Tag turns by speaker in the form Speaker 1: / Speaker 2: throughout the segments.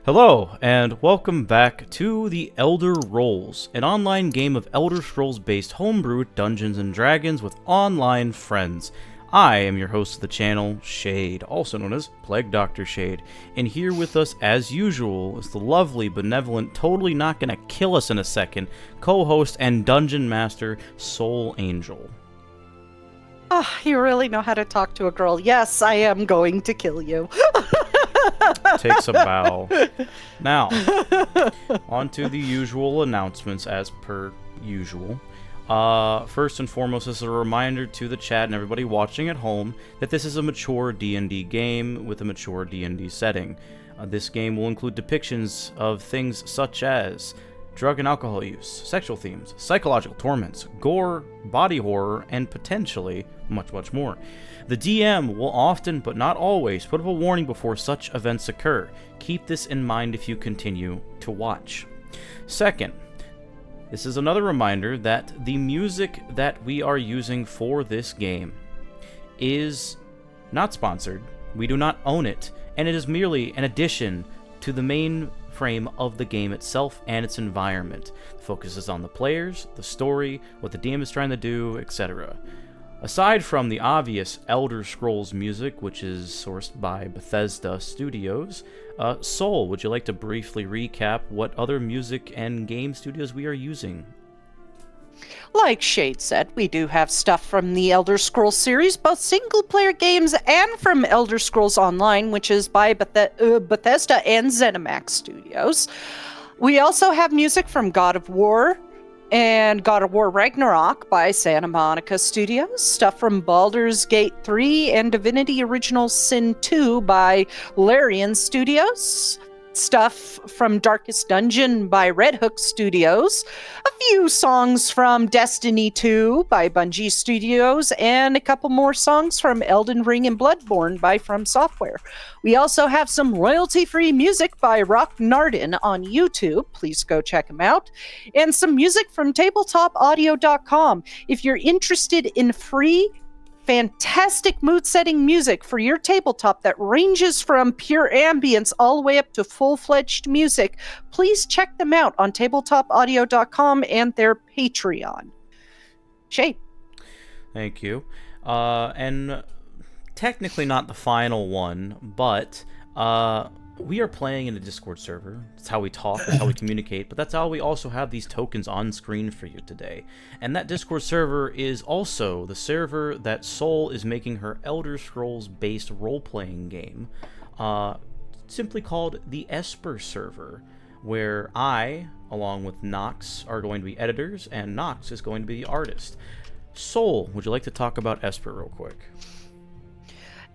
Speaker 1: Hello, and welcome back to The Elder Rolls, an online game of Elder Scrolls-based homebrewed Dungeons & Dragons with online friends. I am your host of the channel, Shade, also known as Plague Dr. Shade, and here with us, as usual, is the lovely, benevolent, totally not gonna kill us in a second, co-host and dungeon master, Soul Angel.
Speaker 2: You really know how to talk to a girl. Yes, I am going to kill you.
Speaker 1: Takes a bow. Now, on to the usual announcements as per usual. First and foremost, this is a reminder to the chat and everybody watching at home that this is a mature D&D game with a mature D&D setting. This game will include depictions of things such as drug and alcohol use, sexual themes, psychological torments, gore, body horror, and potentially much, much more. The DM will often, but not always, put up a warning before such events occur. Keep this in mind if you continue to watch. Second, this is another reminder that the music that we are using for this game is not sponsored, we do not own it, and it is merely an addition to the main frame of the game itself and its environment. The focus is on the players, the story, what the DM is trying to do, etc. Aside from the obvious Elder Scrolls music, which is sourced by Bethesda Studios, Soul, would you like to briefly recap what other music and game studios we are using?
Speaker 2: Like Shade said, we do have stuff from the Elder Scrolls series, both single-player games and from Elder Scrolls Online, which is by Bethesda and ZeniMax Studios. We also have music from God of War and God of War Ragnarok by Santa Monica Studios, stuff from Baldur's Gate 3 and Divinity Original Sin 2 by Larian Studios, stuff from Darkest Dungeon by Red Hook Studios, a few songs from Destiny 2 by Bungie Studios, and a couple more songs from Elden Ring and Bloodborne by From Software. We also have some royalty-free music by Rock Nardin on YouTube. Please go check him out. And some music from tabletopaudio.com. If you're interested in free fantastic mood-setting music for your tabletop that ranges from pure ambience all the way up to full-fledged music, please check them out on tabletopaudio.com and their Patreon. Shade.
Speaker 1: Thank you. And technically not the final one, but we are playing in a Discord server. That's how we talk, that's how we communicate, but that's how we also have these tokens on screen for you today. And that Discord server is also the server that Soul is making her Elder Scrolls-based role-playing game, simply called the Esper server, where I, along with Nox, are going to be editors, and Nox is going to be the artist. Soul, would you like to talk about Esper real quick?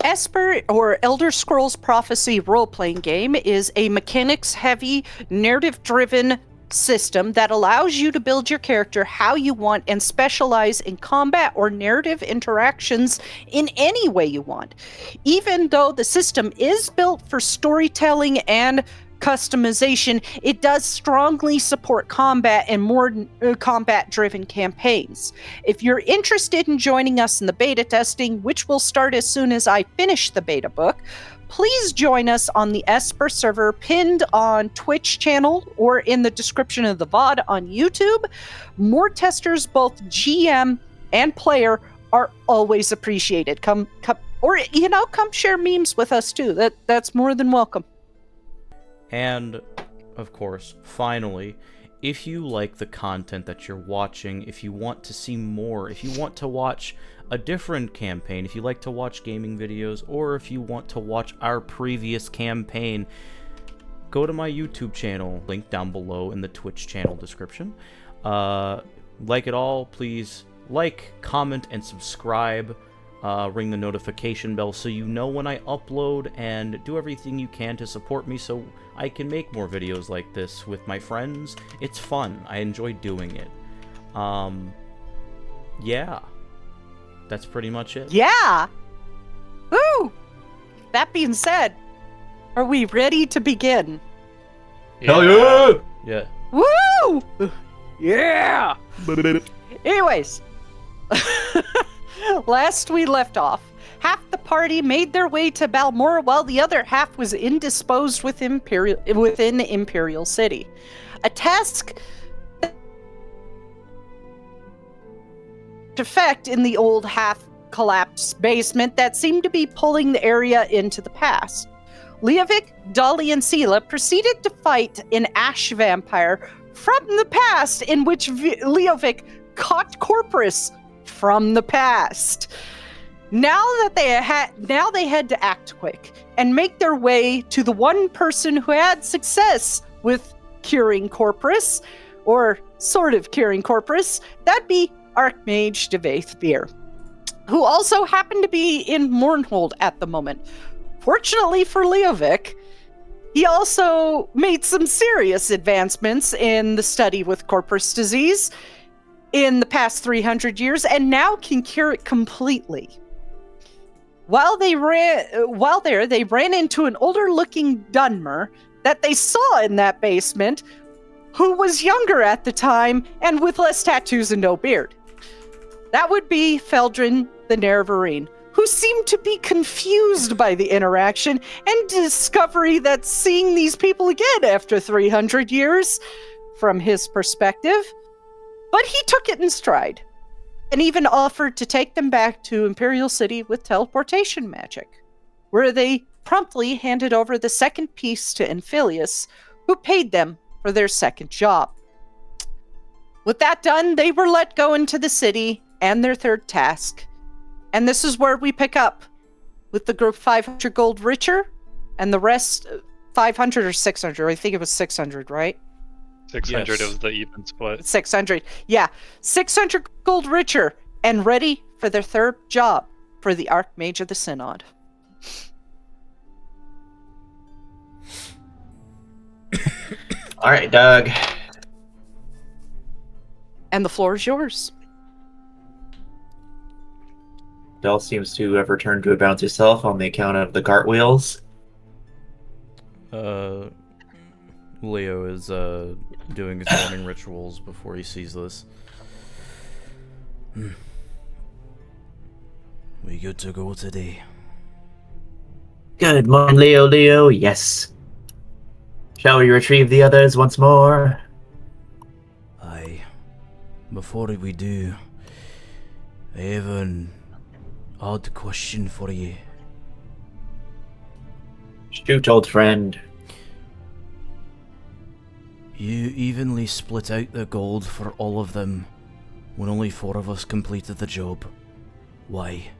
Speaker 2: Esper, or Elder Scrolls Prophecy role-playing game, is a mechanics-heavy, narrative-driven system that allows you to build your character how you want and specialize in combat or narrative interactions in any way you want. Even though the system is built for storytelling and customization, it does strongly support combat and more combat-driven campaigns. If you're interested in joining us in the beta testing, which will start as soon as I finish the beta book, please join us on the Esper server pinned on Twitch channel or in the description of the VOD on YouTube. More testers, both GM and player, are always appreciated. Come share memes with us too. That's more than welcome.
Speaker 1: And, of course, finally, if you like the content that you're watching, if you want to see more, if you want to watch a different campaign, if you like to watch gaming videos, or if you want to watch our previous campaign, go to my YouTube channel, link down below in the Twitch channel description. Like it all, please like, comment, and subscribe. Ring the notification bell so you know when I upload, and do everything you can to support me so I can make more videos like this with my friends. It's fun. I enjoy doing it. Yeah. That's pretty much it.
Speaker 2: Yeah! Woo! That being said, are we ready to begin?
Speaker 3: Hell yeah!
Speaker 1: Yeah.
Speaker 2: Woo! Yeah! Anyways, last we left off, half the party made their way to Balmora while the other half was indisposed within Imperial City. A task effect in the old half-collapsed basement that seemed to be pulling the area into the past. Leovic, Dolly, and Sela proceeded to fight an ash vampire from the past in which Leovic caught Corpus from the past. Now they had to act quick and make their way to the one person who had success with curing Corpus, or sort of curing Corpus. That'd be Archmage Devaith Beer, who also happened to be in Mournhold at the moment. Fortunately for Leovic, he also made some serious advancements in the study with Corpus disease in the past 300 years, and now can cure it completely. While they ran into an older-looking Dwemer that they saw in that basement, who was younger at the time and with less tattoos and no beard. That would be Feldrin the Nerevarine, who seemed to be confused by the interaction and discovery that seeing these people again after 300 years, from his perspective. But he took it in stride, and even offered to take them back to Imperial City with teleportation magic, where they promptly handed over the second piece to Infilius, who paid them for their second job. With that done, they were let go into the city and their third task. And this is where we pick up with the group 500 gold richer, and the rest 500 or 600. I think it was 600, right?
Speaker 3: 600
Speaker 1: Yes.
Speaker 3: was the even split.
Speaker 2: 600. Yeah. 600 gold richer and ready for their third job for the Archmage of the Synod.
Speaker 4: All right, Doug.
Speaker 2: And the floor is yours.
Speaker 4: Bell seems to have returned to about herself on the account of the cartwheels.
Speaker 1: Leo is doing his morning rituals before he sees this. We good to go today?
Speaker 4: Good morning, Leo. Yes. Shall we retrieve the others once more?
Speaker 1: Aye. Before we do, I have an odd question for you.
Speaker 4: Shoot, old friend.
Speaker 1: You evenly split out the gold for all of them when only 4 of us completed the job. Why?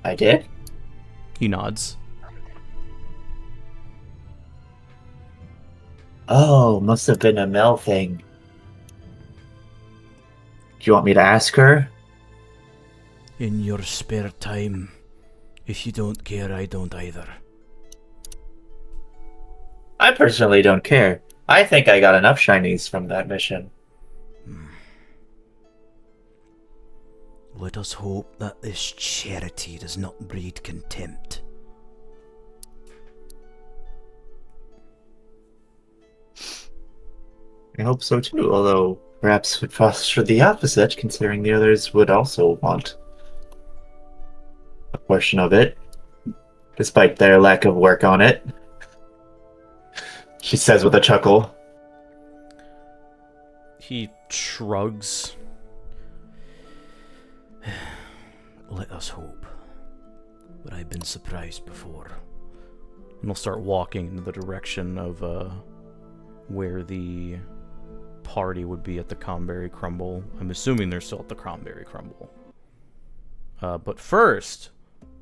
Speaker 4: I did?
Speaker 1: He nods.
Speaker 4: Oh, must have been a Mel thing. Do you want me to ask her?
Speaker 1: In your spare time. If you don't care, I don't either.
Speaker 4: I personally don't care. I think I got enough shinies from that mission.
Speaker 1: Let us hope that this charity does not breed contempt.
Speaker 4: I hope so too, although perhaps would foster the opposite, considering the others would also want a portion of it, despite their lack of work on it. She says with a chuckle.
Speaker 1: He shrugs. Let us hope. But I've been surprised before. And he'll start walking in the direction of where the party would be at the Cranberry Crumble. I'm assuming they're still at the Cranberry Crumble. But first,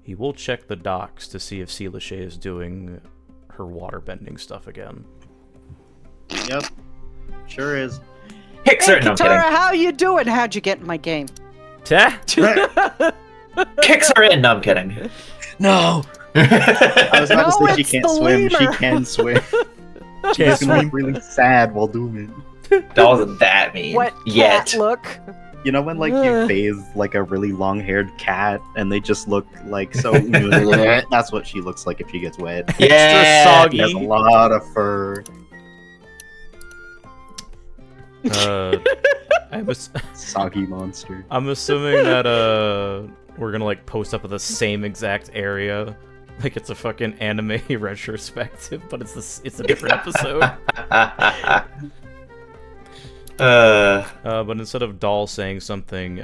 Speaker 1: he will check the docks to see if Selashay is doing her waterbending stuff again.
Speaker 5: Yep. Sure is.
Speaker 4: Kicks her! No, I'm
Speaker 2: Katara,
Speaker 4: kidding.
Speaker 2: how you doing? How'd you get in my game?
Speaker 4: Kicks her in! No, I'm kidding.
Speaker 5: No! I was about
Speaker 2: No,
Speaker 5: to say she
Speaker 2: it's
Speaker 5: can't
Speaker 2: the
Speaker 5: swim. She
Speaker 2: lemur.
Speaker 5: can swim. She's gonna look really sad while doing it.
Speaker 4: That wasn't that mean.
Speaker 2: What
Speaker 4: Yet.
Speaker 2: cat look?
Speaker 5: You know when like you bathe like a really long-haired cat and they just look like so that's what she looks like if she gets wet.
Speaker 4: Yeah!
Speaker 1: Extra soggy.
Speaker 5: She has a lot of fur. Soggy monster.
Speaker 1: I'm assuming that we're gonna like post up at the same exact area, like it's a fucking anime retrospective, but it's a different episode. But instead of Doll saying something,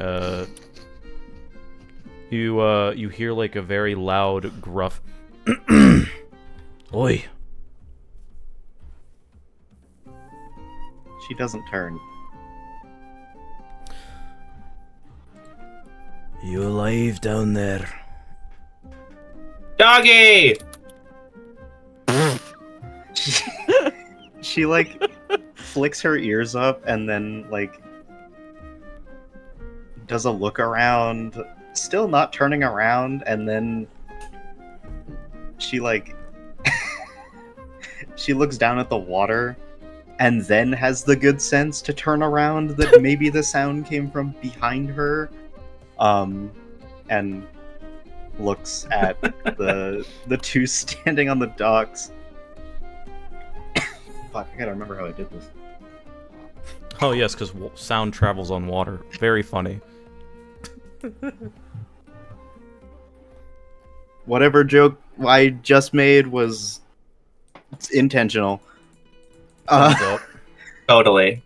Speaker 1: you hear like a very loud gruff, "Oi."
Speaker 5: She doesn't turn.
Speaker 1: You alive down there?
Speaker 4: Doggy!
Speaker 5: She like flicks her ears up and then like does a look around, still not turning around, and then she like she looks down at the water and then has the good sense to turn around that maybe the sound came from behind her, and looks at the two standing on the docks. Fuck, I gotta remember how I did this.
Speaker 1: Oh yes, because sound travels on water. Very funny.
Speaker 5: Whatever joke I just made was intentional.
Speaker 1: Thumbs up.
Speaker 4: Totally.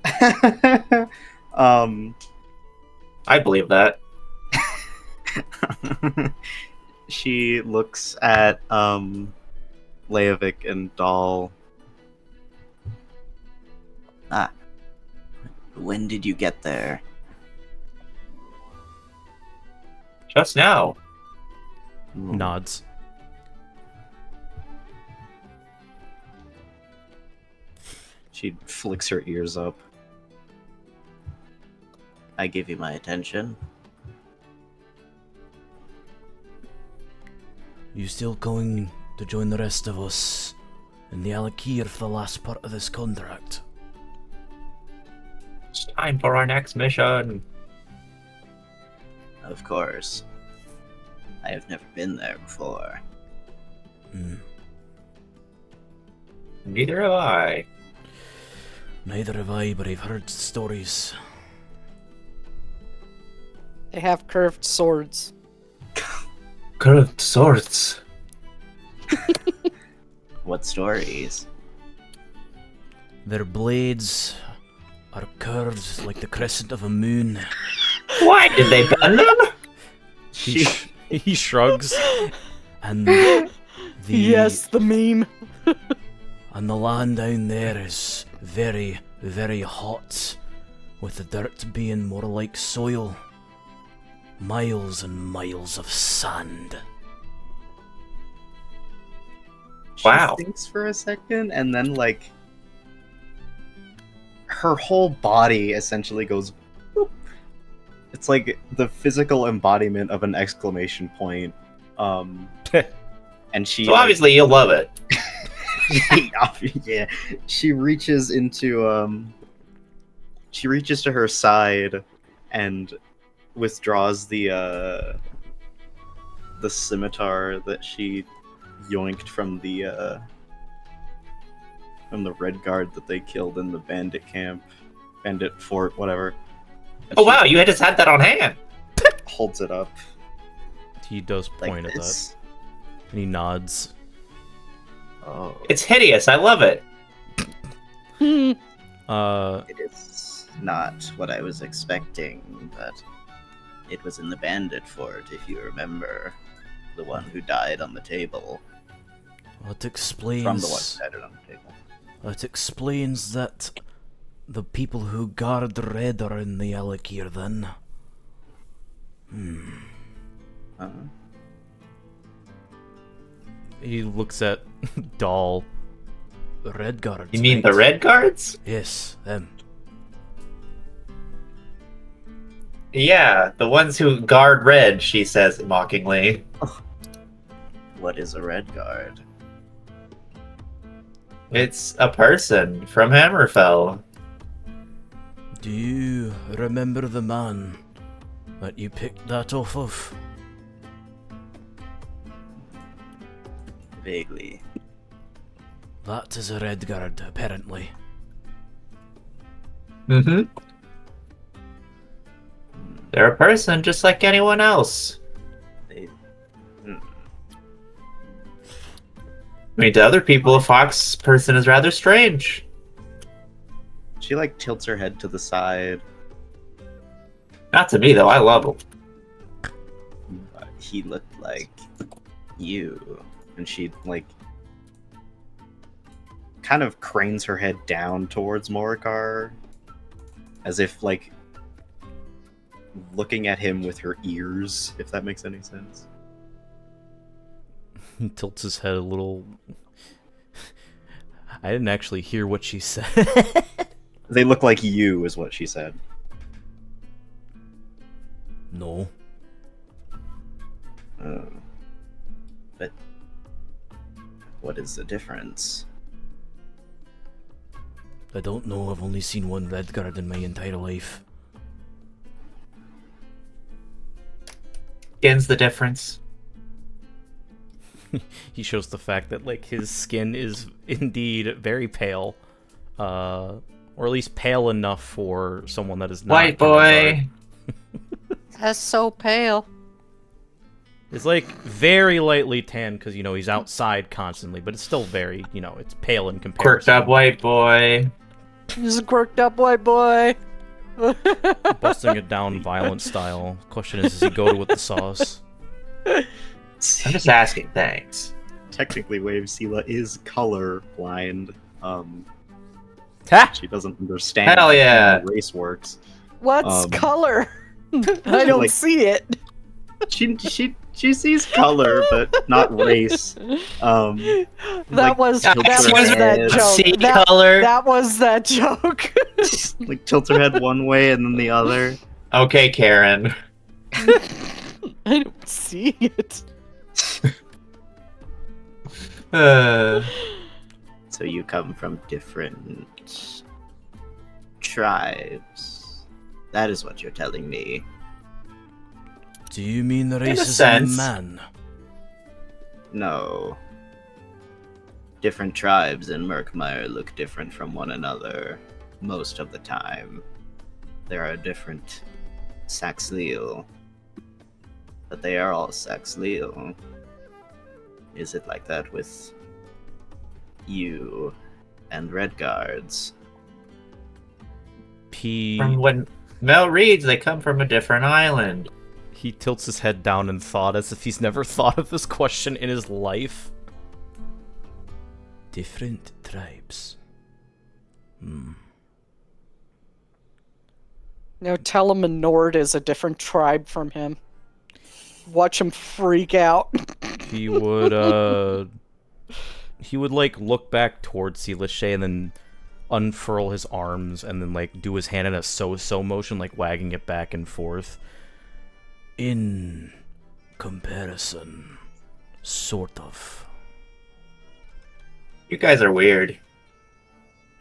Speaker 4: I believe that.
Speaker 5: She looks at Leovic and Doll. Ah. When did you get there?
Speaker 4: Just now.
Speaker 1: Nods.
Speaker 5: She flicks her ears up. I give you my attention.
Speaker 1: You still going to join the rest of us in the Alakir for the last part of this contract?
Speaker 4: It's time for our next mission.
Speaker 5: Of course. I have never been there before.
Speaker 4: Neither have I.
Speaker 1: Neither have I, but I've heard stories.
Speaker 2: They have curved swords.
Speaker 4: Curved swords.
Speaker 5: What stories?
Speaker 1: Their blades are curved like the crescent of a moon.
Speaker 4: Why did they bend them?
Speaker 1: He shrugs, and the
Speaker 2: meme.
Speaker 1: and the land down there is very, very hot, with the dirt being more like soil. Miles and miles of sand.
Speaker 4: Wow.
Speaker 5: She thinks for a second, and then like her whole body essentially goes boop. It's like the physical embodiment of an exclamation point. And she
Speaker 4: So obviously you'll love it.
Speaker 5: yeah. She reaches into she reaches to her side and withdraws the scimitar that she yoinked from the red guard that they killed in the bandit camp, bandit fort, whatever. And
Speaker 4: Oh
Speaker 5: she
Speaker 4: wow, you just had that on hand.
Speaker 5: holds it up
Speaker 1: He does
Speaker 5: like
Speaker 1: point at that,
Speaker 5: this.
Speaker 1: and he nods.
Speaker 5: Oh,
Speaker 4: It's hideous, I love it.
Speaker 5: it is not what I was expecting, but it was in the bandit fort, if you remember. The one who died on the table.
Speaker 1: It explains.
Speaker 5: From the one who died on the table.
Speaker 1: It explains that the people who guard the Red are in the Alakir then.
Speaker 5: Uh-huh.
Speaker 1: He looks at Doll. The Red Guards.
Speaker 4: You mean
Speaker 1: right?
Speaker 4: the red guards?
Speaker 1: Yes, them.
Speaker 4: Yeah, the ones who guard red, she says mockingly.
Speaker 5: What is a red guard?
Speaker 4: It's a person from Hammerfell.
Speaker 1: Do you remember the man that you picked that off of?
Speaker 5: Vaguely.
Speaker 1: That is a Red Guard, apparently.
Speaker 4: Mm-hmm. They're a person just like anyone else.
Speaker 5: They,
Speaker 4: I mean, to other people, a fox person is rather strange.
Speaker 5: she like tilts her head to the side.
Speaker 4: Not to me, though. I love him.
Speaker 5: He looked like you, and she like kind of cranes her head down towards Morikar, as if like looking at him with her ears, if that makes any sense.
Speaker 1: He tilts his head a little. I didn't actually hear what she said.
Speaker 5: They look like you, is what she said.
Speaker 1: No.
Speaker 5: But what is the difference?
Speaker 1: I don't know. I've only seen one Redguard in my entire life.
Speaker 4: Skin's the difference.
Speaker 1: He shows the fact that like his skin is indeed very pale, or at least pale enough for someone that is not
Speaker 4: White boy.
Speaker 2: That's so pale.
Speaker 1: It's like very lightly tan because you know he's outside constantly, but it's still very it's pale in comparison.
Speaker 4: Quirked up white boy.
Speaker 2: He's a quirked up white boy.
Speaker 1: Busting it down violent style. Question is, does he go with the sauce?
Speaker 4: I'm just asking, thanks.
Speaker 5: Technically, Wave Sela is color blind.
Speaker 1: Ha!
Speaker 5: She doesn't understand
Speaker 4: Hell yeah.
Speaker 5: how race works.
Speaker 2: What's color? I don't
Speaker 5: Like-
Speaker 2: see it.
Speaker 5: She sees color, but not race.
Speaker 2: That
Speaker 5: like,
Speaker 2: was
Speaker 5: tilts her
Speaker 2: that
Speaker 5: head,
Speaker 2: joke.
Speaker 4: See
Speaker 2: That,
Speaker 4: color.
Speaker 2: that was that joke.
Speaker 5: like tilts her head one way and then the other.
Speaker 4: Okay, Karen.
Speaker 2: I don't see it.
Speaker 5: So you come from different tribes. That is what you're telling me.
Speaker 1: Do you mean the
Speaker 4: a
Speaker 1: racism
Speaker 4: sense.
Speaker 1: man?
Speaker 5: No. Different tribes in Murkmire look different from one another most of the time. There are different Saxleel, but they are all Saxleel. Is it like that with you and Redguards?
Speaker 4: From when Mel reads, they come from a different island.
Speaker 1: He tilts his head down in thought as if he's never thought of this question in his life. Different tribes.
Speaker 2: No, tell him a Nord is a different tribe from him. Watch him freak out.
Speaker 1: He would like look back towards Sealishay and then unfurl his arms and then like do his hand in a so-so motion, like wagging it back and forth. In comparison, sort of.
Speaker 4: You guys are weird.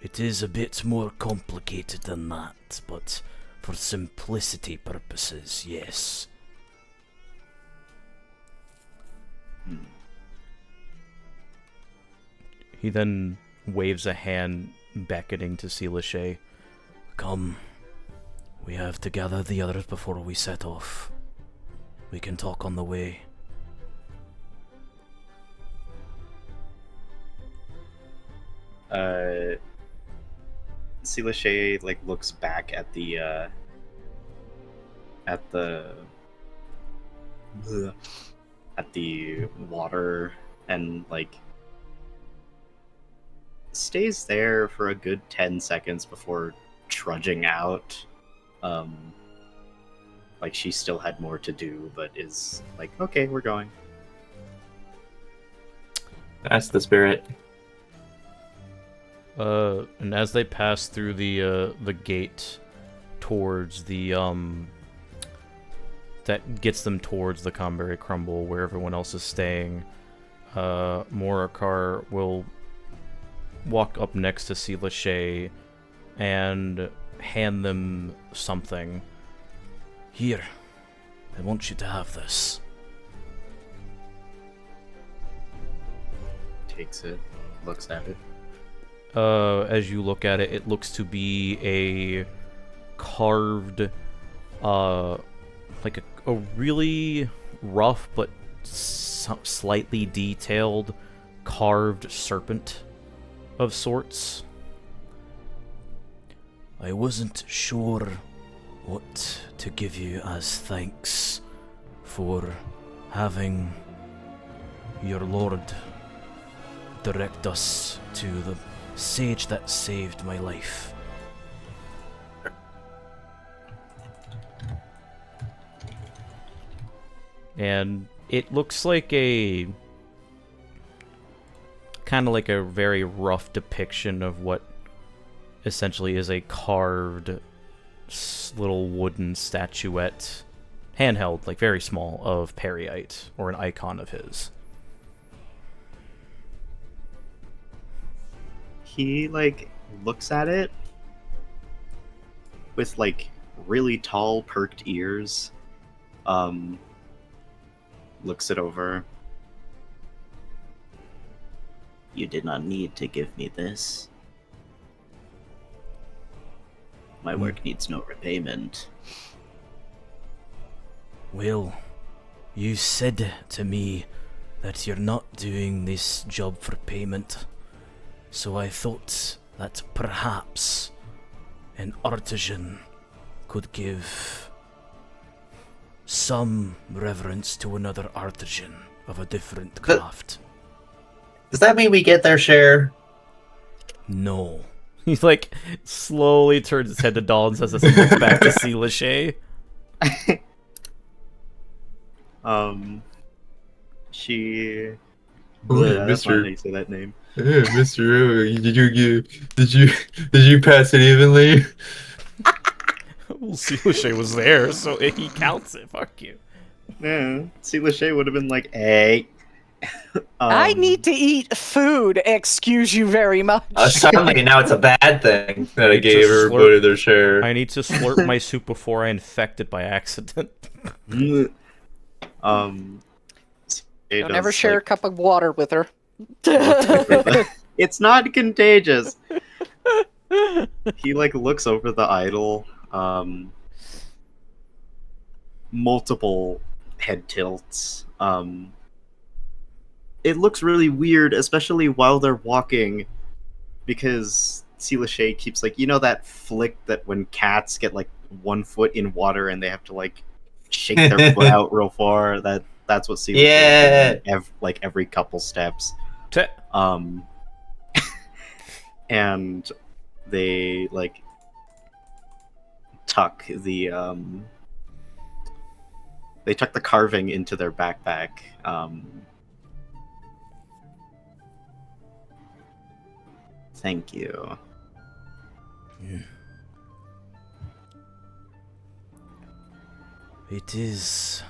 Speaker 1: It is a bit more complicated than that, but for simplicity purposes, yes. He then waves a hand, beckoning to Sealishay. Come. We have to gather the others before we set off. We can talk on the way.
Speaker 5: Sealishay like looks back at the water and like stays there for a good 10 seconds before trudging out. Like she still had more to do, but is like, okay, we're going.
Speaker 4: That's the spirit.
Speaker 1: And as they pass through the gate towards the that gets them towards the Conberry Crumble where everyone else is staying, Morikar will walk up next to Sealishay and hand them something. Here, I want you to have this.
Speaker 5: Takes it, looks at it.
Speaker 1: As you look at it, it looks to be carved, like a really rough but slightly detailed carved serpent of sorts. I wasn't sure what to give you as thanks for having your lord direct us to the sage that saved my life. And it looks like a kind of like a very rough depiction of what essentially is a carved little wooden statuette, handheld, like very small, of Periite, or an icon of his.
Speaker 5: He, like, looks at it with, like, really tall, perked ears. Looks it over. You did not need to give me this. My work needs no repayment.
Speaker 1: Well, you said to me that you're not doing this job for payment, so I thought that perhaps an artisan could give some reverence to another artisan of a different craft.
Speaker 4: Does that mean we get their share?
Speaker 1: No. He, like, slowly turns his head to Aldunz as he looks back to see Lachey.
Speaker 5: She...
Speaker 6: Oh,
Speaker 5: Yeah, that's
Speaker 6: Mr.
Speaker 5: funny to say that name.
Speaker 6: Mr. Did you pass it evenly?
Speaker 1: Well, see, Lachey was there, so he counts it. Fuck you.
Speaker 5: Yeah, see, Lachey would have been like, hey.
Speaker 2: I need to eat food, excuse you very much.
Speaker 4: Suddenly now it's a bad thing that I gave
Speaker 1: slurp.
Speaker 4: everybody their share.
Speaker 1: I need to slurp my soup before I infect it by accident.
Speaker 5: Don't
Speaker 2: Don't ever share a cup of water with her.
Speaker 5: It's not contagious. He, like, looks over the idol. Multiple head tilts. It looks really weird, especially while they're walking, because Lachey keeps, like, you know that flick that when cats get, like, 1 foot in water and they have to, like, shake their foot out real far? That's what Lachey does, like, every couple steps. And they, like, tuck the carving into their backpack. Thank you.
Speaker 1: Yeah. It is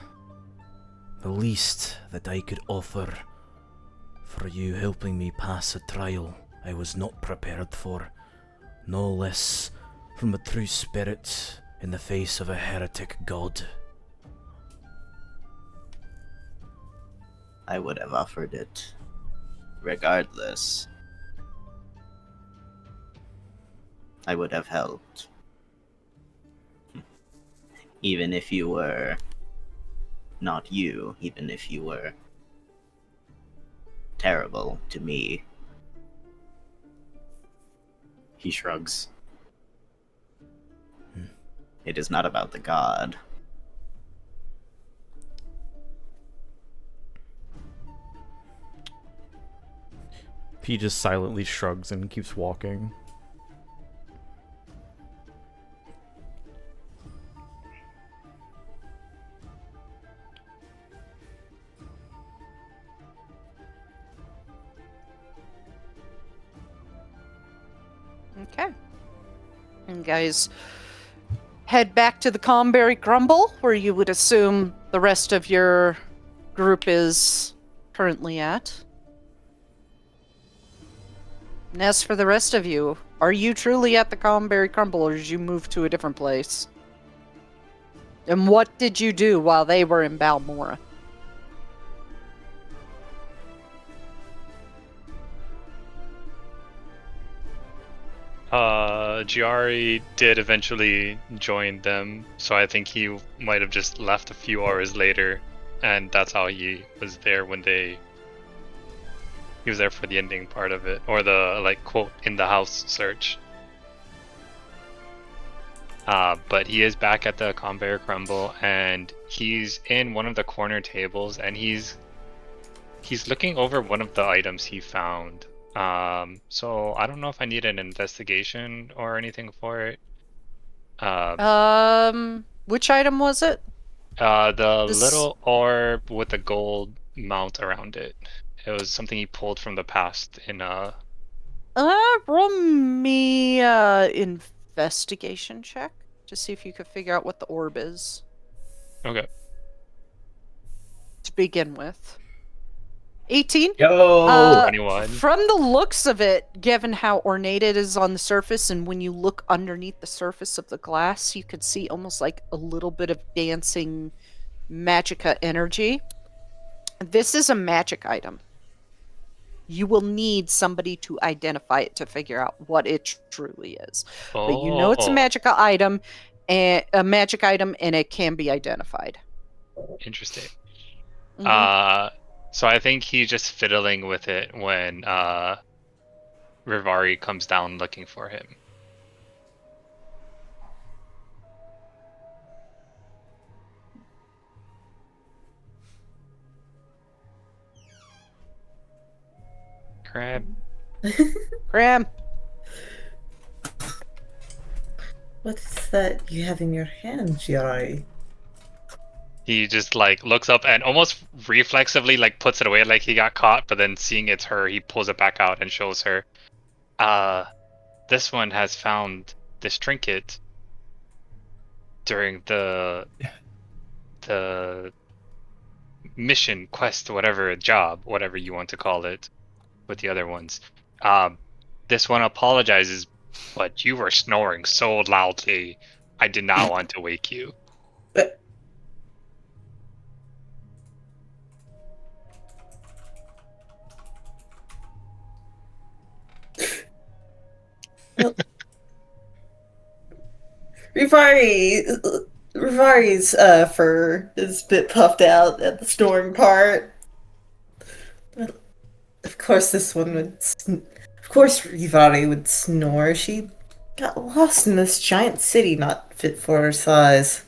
Speaker 1: the least that I could offer for you helping me pass a trial I was not prepared for, no less from a true spirit in the face of a heretic god.
Speaker 5: I would have offered it, regardless. I would have helped. Even if you were not you, even if you were terrible to me. He shrugs. It is not about the god.
Speaker 1: He just silently shrugs and keeps walking.
Speaker 2: Okay. And guys, head back to the Comberry Grumble, where you would assume the rest of your group is currently at. And as for the rest of you, are you truly at the Comberry Grumble, or did you move to a different place? And what did you do while they were in Balmora?
Speaker 3: Giari did eventually join them, so I think he might have just left a few hours later, and that's how he was there when he was there for the ending part of it, or the like quote in the house search. But he is back at the conveyor crumble, and he's in one of the corner tables, and he's looking over one of the items he found. So I don't know if I need an investigation or anything for it.
Speaker 2: Which item was it?
Speaker 3: The
Speaker 2: This-
Speaker 3: little orb with the gold mount around it. It was something he pulled from the past in
Speaker 2: Roll me investigation check to see if you could figure out what the orb is
Speaker 3: Okay.
Speaker 2: to begin with. 18.
Speaker 4: Yo!
Speaker 3: 21.
Speaker 2: From the looks of it, given how ornate it is on the surface, and when you look underneath the surface of the glass, you could see almost like a little bit of dancing Magicka energy. This is a magic item. You will need somebody to identify it to figure out what it truly is. But you know it's a Magicka item, and it can be identified.
Speaker 3: Interesting.
Speaker 2: Mhm.
Speaker 3: So I think he's just fiddling with it when Rivari comes down looking for him. Crab.
Speaker 2: Graham,
Speaker 7: What's that you have in your hand, Giari?
Speaker 3: He just like looks up and almost reflexively like puts it away like he got caught, but then seeing it's her, he pulls it back out and shows her. This one has found this trinket during the mission, quest, whatever, job, whatever you want to call it, with the other ones. This one apologizes, but you were snoring so loudly, I did not want to wake you.
Speaker 7: But Rivari's fur is a bit puffed out at the snoring part. But of course, this one would. Of course, Rivari would snore. She got lost in this giant city, not fit for her size.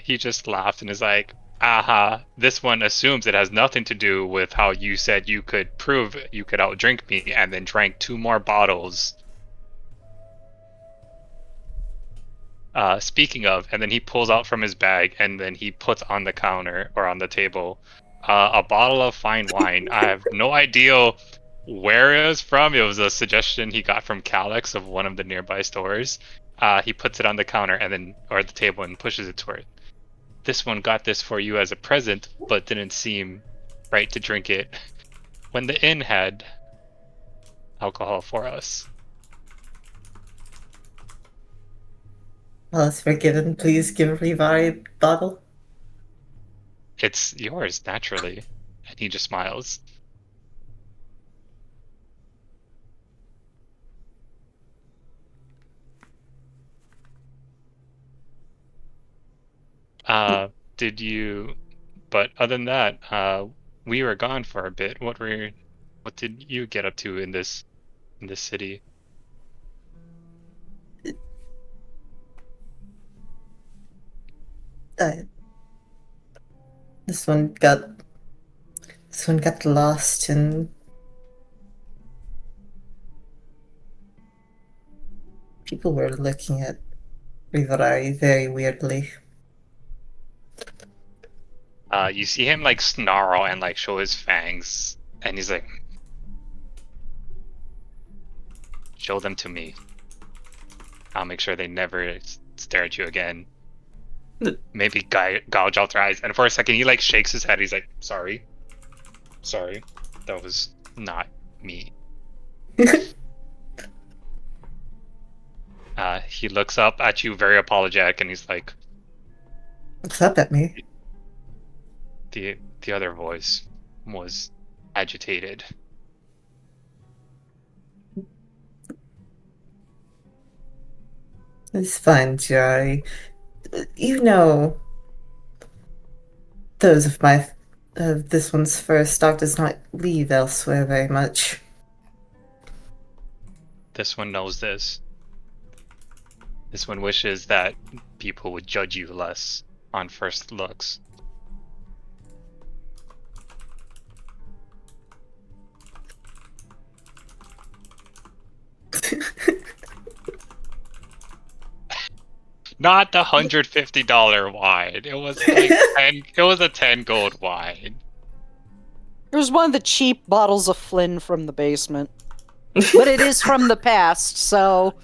Speaker 3: He just laughed and is like, aha, this one assumes it has nothing to do with how you said you could prove you could outdrink me and then drank 2 more bottles. Speaking of, and then he pulls out from his bag and then he puts on the counter or on the table a bottle of fine wine. I have no idea where it was from. It was a suggestion he got from Calix of one of the nearby stores. He puts it on the counter and then, or the table, and pushes it toward. This one got this for you as a present, but didn't seem right to drink it when the inn had alcohol for us.
Speaker 7: Well, it's forgiven. Please give Rivari a bottle.
Speaker 3: It's yours, naturally. And he just smiles. Did you? But other than that, we were gone for a bit. What did you get up to in this city?
Speaker 7: Uh, this one got lost and people were looking at Rivari very weirdly.
Speaker 3: You see him like snarl and like show his fangs, and he's like, "Show them to me. I'll make sure they never stare at you again. Maybe gouge out their eyes." And for a second, he like shakes his head. He's like, "Sorry, that was not me." He looks up at you, very apologetic, and he's like,
Speaker 7: What's up at me?
Speaker 3: The other voice was agitated.
Speaker 7: It's fine, Jerry. You know, those of my this one's first stock does not leave elsewhere very much.
Speaker 3: This one knows this. This one wishes that people would judge you less on first looks. Not the $150 wine. It was like 10. It was a 10 gold wine.
Speaker 2: It was one of the cheap bottles of Flynn from the basement. But it is from the past, so...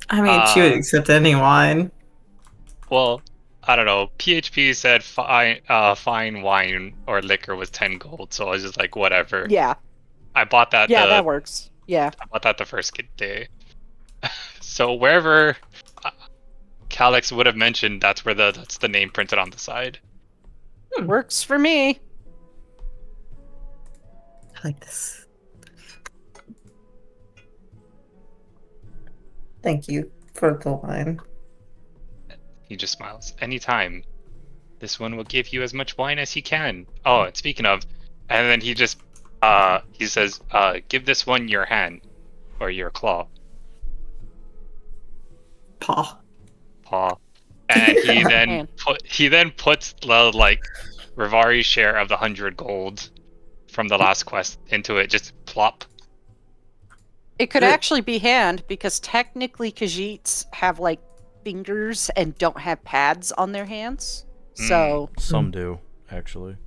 Speaker 7: I mean, she would accept any wine.
Speaker 3: Well, I don't know. PHP said fine wine or liquor was 10 gold, so I was just like, whatever.
Speaker 2: Yeah.
Speaker 3: I bought that.
Speaker 2: Yeah, that works. Yeah.
Speaker 3: I bought that the first day. So wherever Calix would have mentioned, that's where that's the name printed on the side.
Speaker 2: Works for me.
Speaker 7: I like this. Thank you for the wine.
Speaker 3: He just smiles. Anytime. This one will give you as much wine as he can. Oh, and speaking of, and then he just he says, give this one your hand or your claw.
Speaker 7: Paw.
Speaker 3: And he
Speaker 2: Man.
Speaker 3: then puts the like Rivari's share of the 100 gold from the last quest into it. Just plop.
Speaker 2: It could actually be hand, because technically Khajiits have, like, fingers and don't have pads on their hands. So...
Speaker 1: Some do, actually.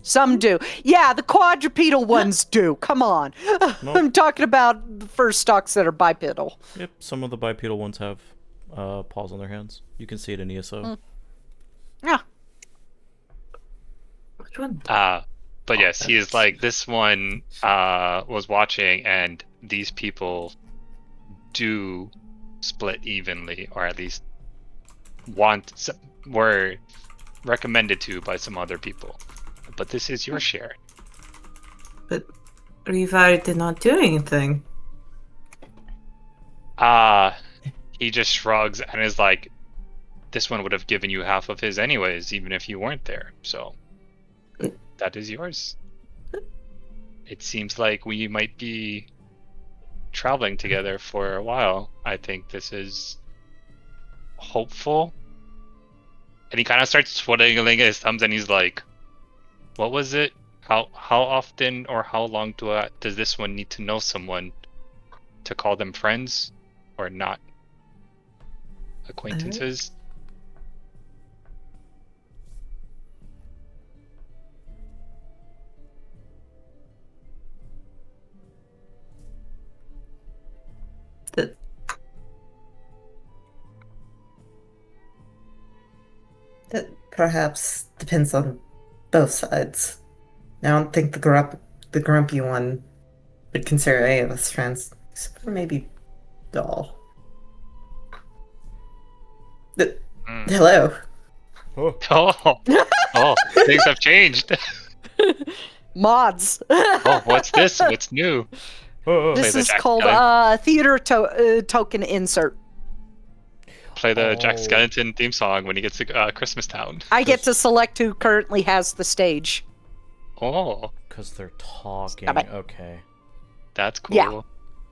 Speaker 2: Some do. Yeah, the quadrupedal ones do. Come on. I'm talking about the first stocks that are bipedal.
Speaker 1: Yep, some of the bipedal ones have paws on their hands. You can see it in ESO.
Speaker 2: Yeah.
Speaker 7: Which one?
Speaker 3: But yes, he is like, this one was watching, and these people do split evenly, or at least were recommended to by some other people. But this is your share.
Speaker 7: But Rivari did not do anything.
Speaker 3: He just shrugs and is like, this one would have given you half of his anyways, even if you weren't there. So that is yours. It seems like we might be traveling together for a while. I think this is hopeful. And he kind of starts twiddling his thumbs, and he's like, what was it? How often or how long does this one need to know someone to call them friends or not? Acquaintances?
Speaker 7: That perhaps depends on both sides. I don't think the grumpy one would consider any of us friends, except for maybe Doll. Hello.
Speaker 3: Oh, things have changed.
Speaker 2: Mods.
Speaker 3: Oh, what's this? What's new?
Speaker 2: This is called theater token insert.
Speaker 3: Play the Jack Skellington theme song when he gets to Christmas Town.
Speaker 2: I get to select who currently has the stage.
Speaker 3: Oh,
Speaker 1: Because they're talking.
Speaker 2: Stop it.
Speaker 1: Okay.
Speaker 3: that's cool.
Speaker 2: Yeah.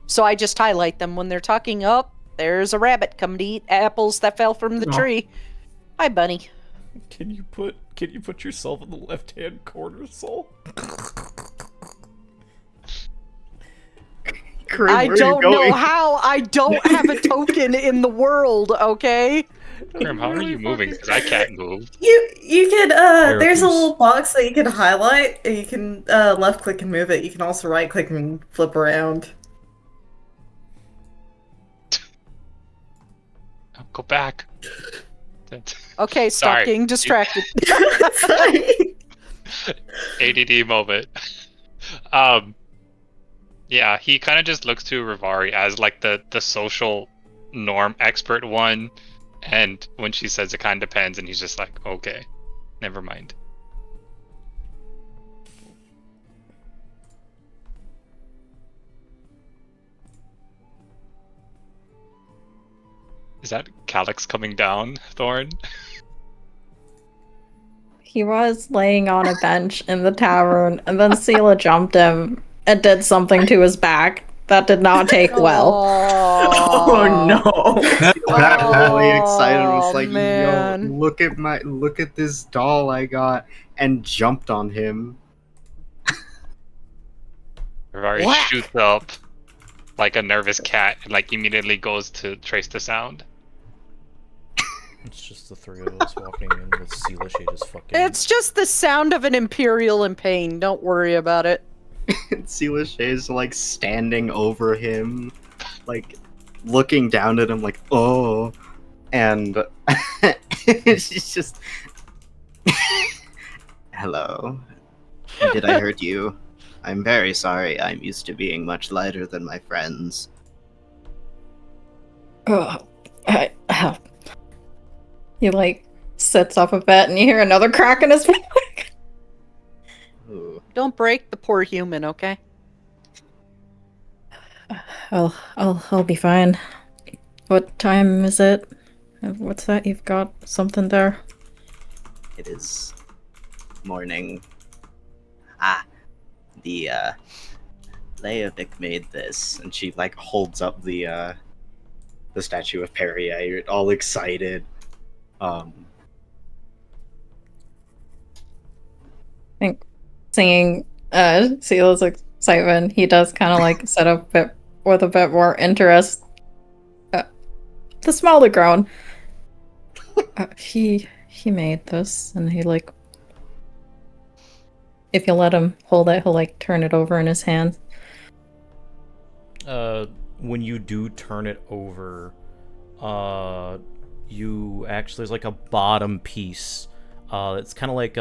Speaker 2: So I just highlight them when they're talking. Oh, there's a rabbit coming to eat apples that fell from the tree. Hi, bunny.
Speaker 1: Can you put yourself in the left-hand corner, Soul?
Speaker 2: I don't know how. I don't have a token in the world, okay?
Speaker 3: Grim, how are you moving? Because I can't move.
Speaker 7: You can there's a
Speaker 1: Syracuse.
Speaker 7: little box that you can highlight, and you can left click and move it. You can also right click and flip around.
Speaker 3: Oh, go back.
Speaker 2: Okay, stop
Speaker 3: Sorry.
Speaker 2: getting distracted.
Speaker 7: Sorry.
Speaker 3: ADD moment. Yeah, he kind of just looks to Rivari as like the social norm expert one, and when she says it kind of depends, and he's just like, okay, never mind. Is that Calyx coming down, Thorn?
Speaker 8: He was laying on a bench in the tavern, and then Sela jumped him and did something to his back that did not take well.
Speaker 2: Oh,
Speaker 9: no! I got really excited.
Speaker 2: Oh,
Speaker 9: Was like,
Speaker 2: man.
Speaker 9: "Yo, look at this doll I got," and jumped on him.
Speaker 3: Rivari
Speaker 2: Whack!
Speaker 3: shoots up like a nervous cat and like immediately goes to trace the sound.
Speaker 1: It's just the three of us walking in with Sela. She just fucking.
Speaker 2: It's just the sound of an Imperial in pain. Don't worry about it.
Speaker 9: Sela Shay's like standing over him, like looking down at him, like, "Oh," and she's just,
Speaker 5: Hello. Did I hurt you? I'm very sorry. I'm used to being much lighter than my friends.
Speaker 8: He like sits up a bit, and you hear another crack in his back.
Speaker 5: Ooh.
Speaker 2: Don't break the poor human, okay?
Speaker 8: I'll be fine. What time is it? What's that? You've got something there?
Speaker 5: It is morning. The Leovic made this, and she like holds up the statue of Perrier, all excited.
Speaker 8: I think singing Sela's excitement, he does kind of like set up a bit with a bit more interest. The smaller grown. He made this, and he like, if you let him hold it, he'll like turn it over in his hands.
Speaker 1: When you do turn it over, you actually, there's like a bottom piece. It's kind of like,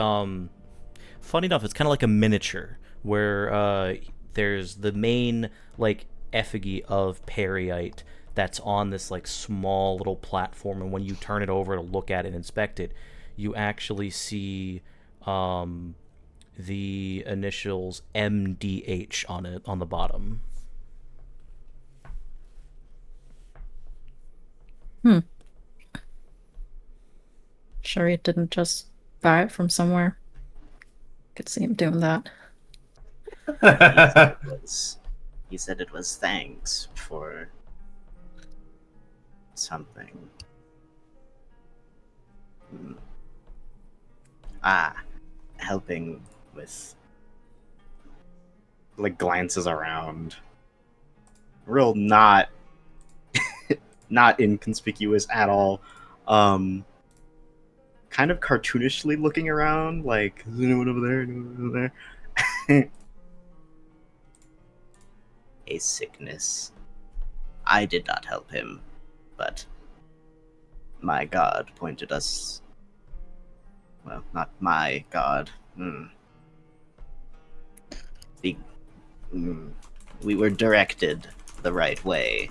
Speaker 1: funny enough, it's kind of like a miniature where there's the main like effigy of Periite that's on this like small little platform, and when you turn it over to look at it and inspect it, you actually see the initials MDH on it on the bottom.
Speaker 8: Sure he didn't just buy it from somewhere. Could see him doing that.
Speaker 5: He said it was thanks for something. Helping with,
Speaker 9: Like glances around, real not not inconspicuous at all. Kind of cartoonishly looking around, like, is anyone over there? Anyone over there?
Speaker 5: a sickness. I did not help him, but my god pointed us. Well, not my god. We were directed the right way.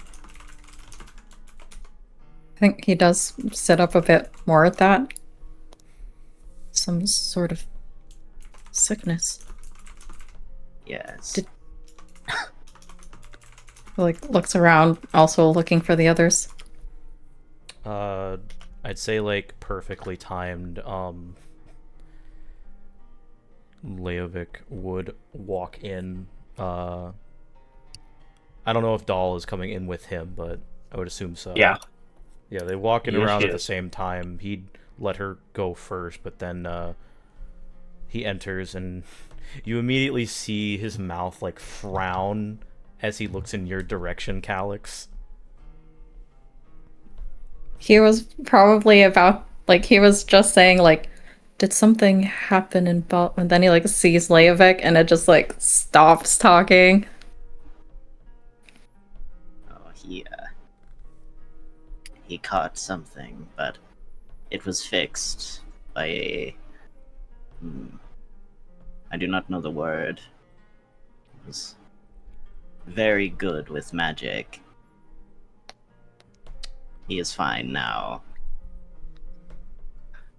Speaker 8: I think he does set up a bit more at that. Some sort of sickness.
Speaker 5: Yes.
Speaker 8: Did- Like looks around, also looking for the others.
Speaker 1: I'd say like perfectly timed. Leovic would walk in. I don't know if Dahl is coming in with him, but I would assume so.
Speaker 6: Yeah.
Speaker 1: Yeah, they walk in
Speaker 6: Yes,
Speaker 1: around at the
Speaker 6: yes.
Speaker 1: same time. He'd let her go first, but then he enters, and you immediately see his mouth like frown as he looks in your direction, Calyx.
Speaker 8: He was probably about, like, he was just saying, like, did something happen in Bal? And then he, like, sees Leovic, and it just, like, stops talking.
Speaker 5: Oh, he caught something, but it was fixed by a. I do not know the word. It was very good with magic. He is fine now.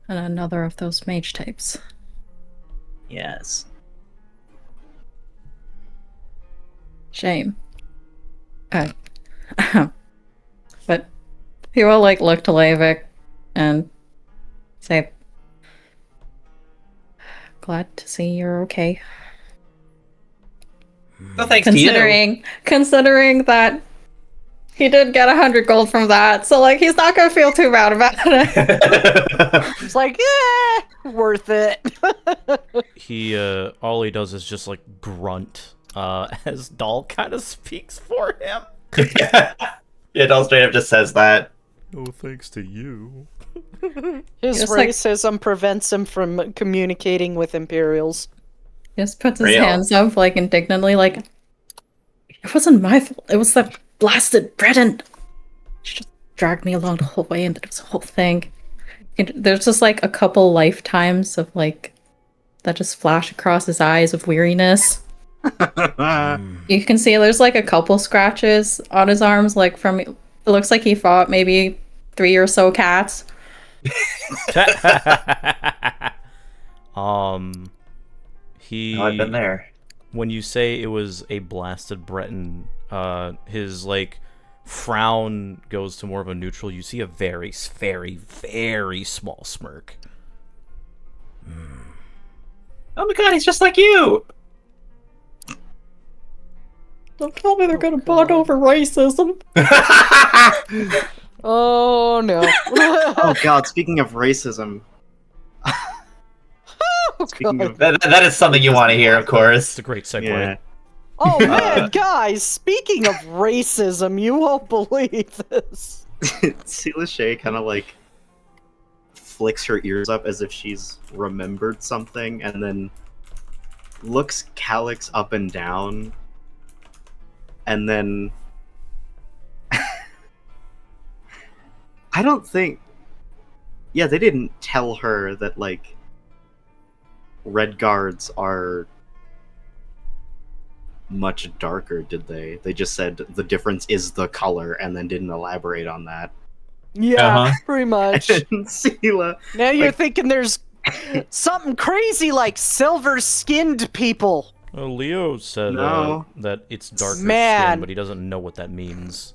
Speaker 8: And another of those mage types.
Speaker 5: Yes.
Speaker 8: Shame. But he will like look to Leivik and say, "Glad to see you're okay."
Speaker 4: Well, thanks to you.
Speaker 8: Considering that he did get 100 gold from that, so like he's not gonna feel too bad about it.
Speaker 2: It's like, worth it.
Speaker 1: He all he does is just like grunt as Dahl kind of speaks for him.
Speaker 4: Yeah, Dahl straight up just says that.
Speaker 1: No thanks to you.
Speaker 2: His
Speaker 8: Just like-
Speaker 2: racism prevents him from communicating with Imperials.
Speaker 8: Just puts his
Speaker 4: Real.
Speaker 8: hands up like indignantly, like, "It wasn't my fault. It was that blasted Breton. She just dragged me along the whole way, and it was a whole thing." There's just like a couple lifetimes of like that just flash across his eyes of weariness. You can see there's like a couple scratches on his arms, like from it looks like he fought maybe 3 or so cats.
Speaker 1: He.
Speaker 4: Oh, I've been there.
Speaker 1: When you say it was a blasted Breton, his like frown goes to more of a neutral. You see a very, very, very small smirk.
Speaker 4: Oh my god, he's just like you!
Speaker 8: Don't tell me they're gonna bond over racism.
Speaker 2: Oh no.
Speaker 9: Oh god, speaking of racism. Speaking of
Speaker 4: That is something you want to hear, of
Speaker 1: It's
Speaker 4: course.
Speaker 1: a great segue.
Speaker 9: yeah.
Speaker 2: Oh man, guys, speaking of racism, you won't believe this.
Speaker 9: Sela Shay kind of like flicks her ears up as if she's remembered something, and then looks Calyx up and down, and then I don't think, yeah, they didn't tell her that like red guards are much darker, did they? They just said the difference is the color and then didn't elaborate on that.
Speaker 2: Yeah, pretty much.
Speaker 9: And Sela,
Speaker 2: Now you're
Speaker 9: like-
Speaker 2: thinking there's something crazy like silver-skinned people.
Speaker 1: Well, Leo said
Speaker 9: No.
Speaker 1: that it's darker
Speaker 2: Man.
Speaker 1: skin, but he doesn't know what that means.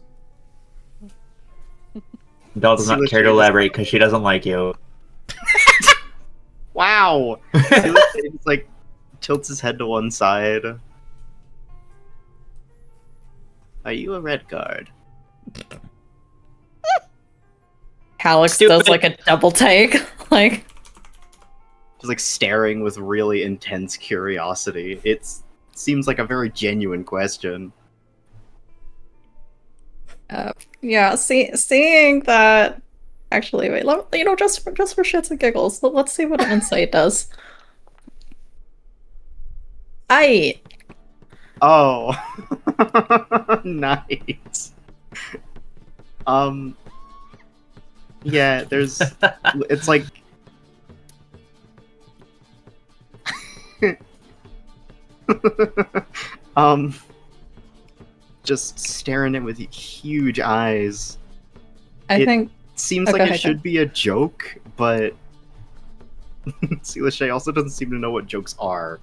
Speaker 4: Dahl does not care to elaborate because she doesn't like you.
Speaker 9: wow! Sela Shay just like tilts his head to one side. Are you a red guard?
Speaker 8: Calyx
Speaker 4: Stupid.
Speaker 8: does like a double take, like
Speaker 9: Just like staring with really intense curiosity. It seems like a very genuine question.
Speaker 8: yeah. Seeing that. Actually, wait. Just for shits and giggles, let's see what an insight does.
Speaker 9: Oh, nice. Yeah, there's. It's like. Just staring at it with huge eyes.
Speaker 8: I
Speaker 9: It-
Speaker 8: think
Speaker 9: Seems
Speaker 8: Oh,
Speaker 9: like
Speaker 8: go
Speaker 9: it
Speaker 8: ahead,
Speaker 9: should be a joke, but Sela Shay also doesn't seem to know what jokes are.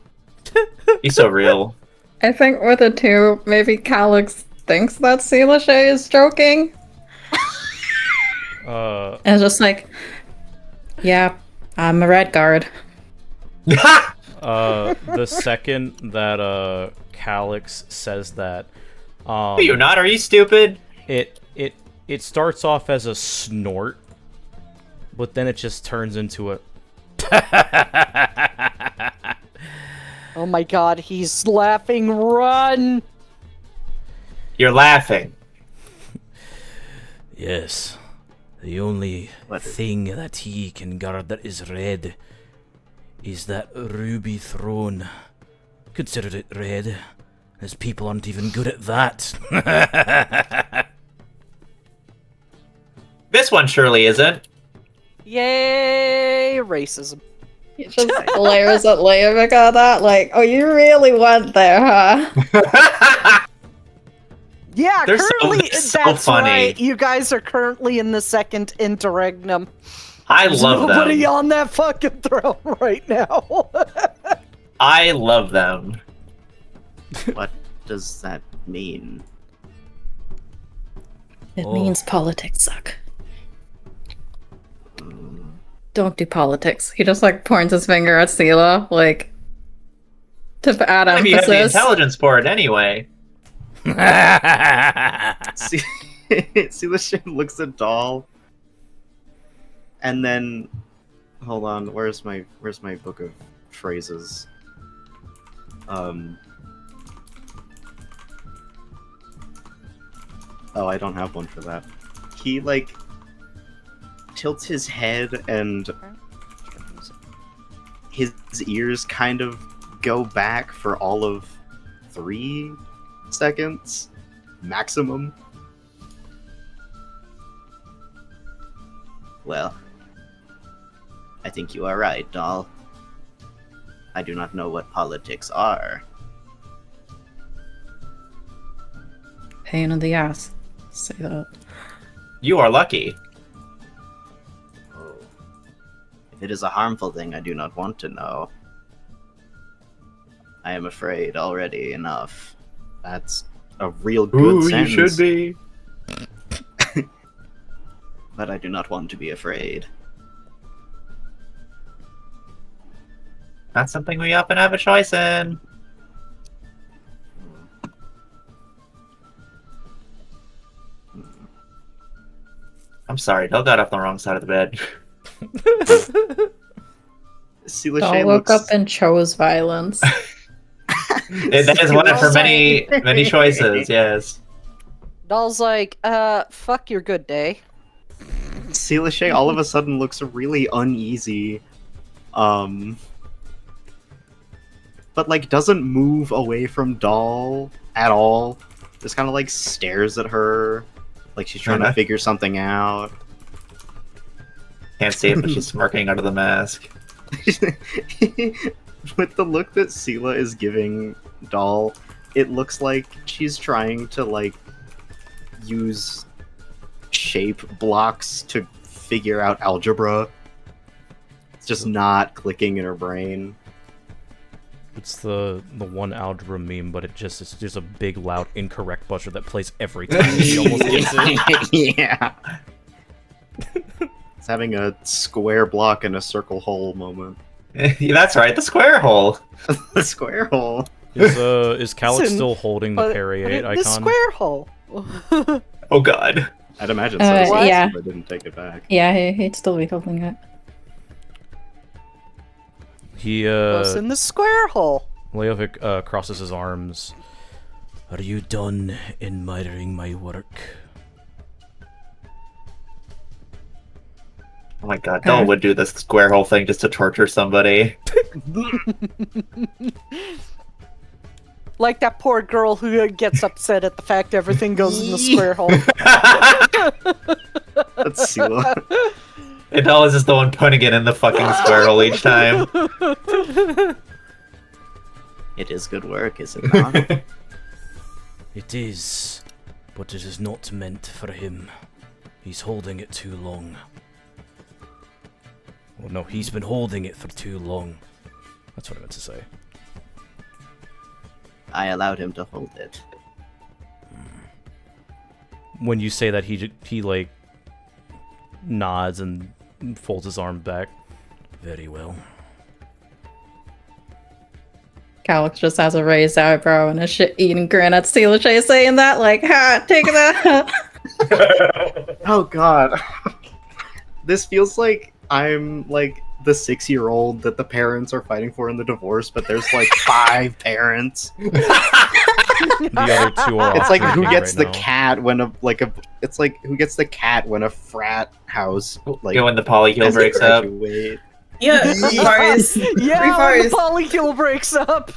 Speaker 4: He's so real.
Speaker 8: with the two, maybe Calyx thinks that Sela Shay is joking, and it's just like, yeah, I'm a red guard.
Speaker 1: The second that Calyx says that,
Speaker 4: Are you not? Are you stupid?
Speaker 1: it starts off as a snort, but then it just turns into a
Speaker 2: Oh my god, he's laughing. Run!
Speaker 4: You're laughing.
Speaker 1: Yes. The only
Speaker 9: What?
Speaker 1: thing that he can guard that is red is that ruby throne. Consider it red, as people aren't even good at that.
Speaker 4: This one surely isn't.
Speaker 2: Yay, racism.
Speaker 8: He just glares at Leivik on that, like, oh, you really went there, huh?
Speaker 2: Yeah,
Speaker 4: They're so-
Speaker 2: currently,
Speaker 4: they're so
Speaker 2: that's
Speaker 4: funny.
Speaker 2: right. You guys are currently in the second interregnum.
Speaker 4: I
Speaker 2: There's
Speaker 4: love
Speaker 2: nobody
Speaker 4: them.
Speaker 2: on that fucking throne right now.
Speaker 4: I love them.
Speaker 9: What does that mean?
Speaker 8: It
Speaker 1: Oh.
Speaker 8: means politics suck. Don't do politics. He just like points his finger at Sela, like to add
Speaker 10: Maybe you have the
Speaker 8: emphasis.
Speaker 10: intelligence for it anyway.
Speaker 9: Sela looks at Doll, and then hold on. Where's my book of phrases? Oh, I don't have one for that. He like tilts his head and his ears kind of go back for all of 3 seconds maximum.
Speaker 5: Well, I think you are right, Doll. I do not know what politics are.
Speaker 8: Pain in the ass. Say that.
Speaker 10: You are lucky.
Speaker 5: Oh. If it is a harmful thing, I do not want to know. I am afraid already enough.
Speaker 9: That's a real good
Speaker 6: Ooh, you
Speaker 9: sentence.
Speaker 6: should be.
Speaker 5: But I do not want to be afraid.
Speaker 10: That's something we often have a choice in. I'm sorry, Del got off the wrong side of the bed.
Speaker 9: Sela
Speaker 8: Doll woke up and chose violence.
Speaker 10: That is one of her many choices, yes.
Speaker 2: Doll's like, fuck your good day.
Speaker 9: Sela all of a sudden looks really uneasy. But like doesn't move away from Doll at all. Just kind of like stares at her like she's trying to figure something out.
Speaker 10: Can't see it, but she's smirking under the mask.
Speaker 9: With the look that Sela is giving Doll, it looks like she's trying to like use shape blocks to figure out algebra. It's just not clicking in her brain.
Speaker 1: It's the one algebra meme, but it's just a big, loud, incorrect buzzer that plays every time. She almost gets it.
Speaker 9: Yeah. It's having a square block and a circle hole moment.
Speaker 10: Yeah, that's right, the square hole.
Speaker 9: The square hole.
Speaker 1: Is Calyx
Speaker 2: Listen,
Speaker 1: still holding the Perrier icon?
Speaker 2: The square hole.
Speaker 10: Oh god.
Speaker 9: I'd imagine so.
Speaker 8: Yeah.
Speaker 9: I didn't take it back.
Speaker 8: Yeah, he'd still be holding it.
Speaker 1: He
Speaker 2: Goes in the square hole.
Speaker 1: Leovic crosses his arms. Are you done admiring my work?
Speaker 10: Oh my god, Del would do this square hole thing just to torture somebody.
Speaker 2: Like that poor girl who gets upset at the fact everything goes in the square hole.
Speaker 9: That's Sela.
Speaker 10: And Del is just the one putting it in the fucking square hole each time.
Speaker 5: It is good work, is it not?
Speaker 1: It is, but it is not meant for him. He's holding it too long. Well, no, he's been holding it for too long. That's what I meant to say.
Speaker 5: I allowed him to hold it.
Speaker 1: When you say that, he like nods and folds his arm back. Very well.
Speaker 8: Calyx just has a raised eyebrow and a shit-eating grin at Sela saying that, like, ha, take that.
Speaker 9: Oh god. This feels like I'm like the 6-year-old that the parents are fighting for in the divorce, but there's like 5 parents.
Speaker 1: The other 2 are.
Speaker 9: It's like who
Speaker 1: drinking
Speaker 9: gets
Speaker 1: right
Speaker 9: the
Speaker 1: now.
Speaker 9: cat when it's like who gets the cat when a frat house like
Speaker 10: Yeah, when the polycule
Speaker 9: doesn't
Speaker 10: breaks up.
Speaker 9: graduate.
Speaker 7: Yeah, Rivarius.
Speaker 2: Yeah, when the
Speaker 7: Rivarius,
Speaker 2: polycule breaks up.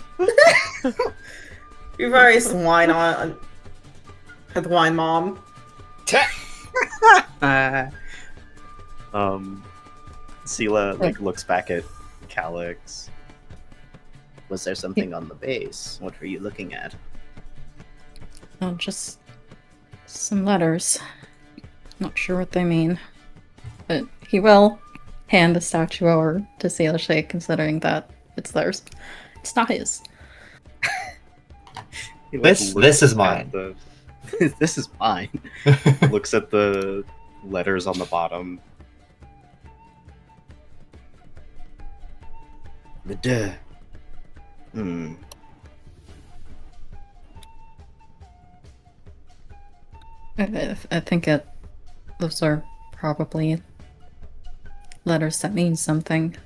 Speaker 7: Rivarius whine on the wine mom.
Speaker 9: Sela like looks back at Calyx.
Speaker 5: Was there something on the base? What were you looking at?
Speaker 8: Oh, just some letters. Not sure what they mean. But he will hand the statue over to Sela, considering that it's theirs. It's not his.
Speaker 9: He, like,
Speaker 10: This
Speaker 9: looks
Speaker 10: is
Speaker 9: at
Speaker 10: mine.
Speaker 9: the- This is mine. Looks at the letters on the bottom.
Speaker 5: Duh. Hmm.
Speaker 8: I think those are probably letters that mean something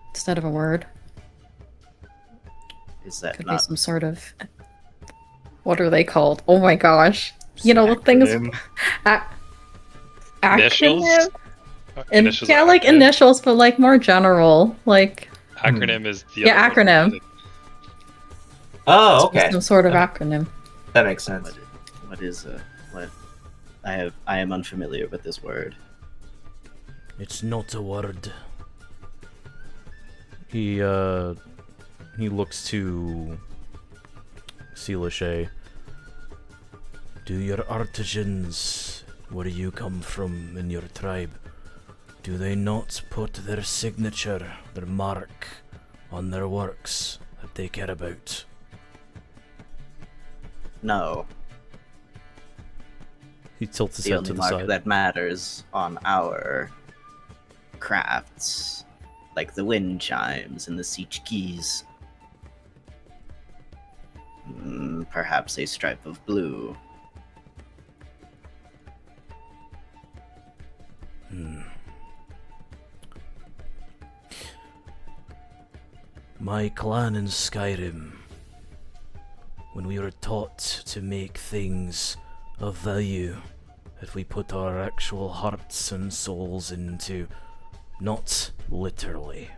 Speaker 8: instead of a word.
Speaker 5: Is that
Speaker 8: Could be
Speaker 5: not
Speaker 8: some sort of. What are they called? Oh my gosh! You know the things.
Speaker 3: Initials?
Speaker 8: Acronym. And
Speaker 3: Initials
Speaker 8: yeah,
Speaker 3: are
Speaker 8: like
Speaker 3: acronym?
Speaker 8: initials, but like more general. Like
Speaker 3: Acronym is the
Speaker 8: yeah,
Speaker 3: other word.
Speaker 8: acronym.
Speaker 10: Oh, okay.
Speaker 8: Some sort of acronym.
Speaker 10: That makes sense.
Speaker 5: what is what? I am unfamiliar with this word.
Speaker 1: It's not a word. He looks to Sealishay. Do your artisans, where you come from in your tribe, do they not put their signature, their mark, on their works that they care about?
Speaker 5: No.
Speaker 1: He tilts his
Speaker 5: The
Speaker 1: head
Speaker 5: only
Speaker 1: to the
Speaker 5: mark
Speaker 1: side.
Speaker 5: that matters on our crafts, like the wind chimes and the siege keys. Perhaps a stripe of blue.
Speaker 1: My clan in Skyrim, when we were taught to make things of value, that we put our actual hearts and souls into, not literally,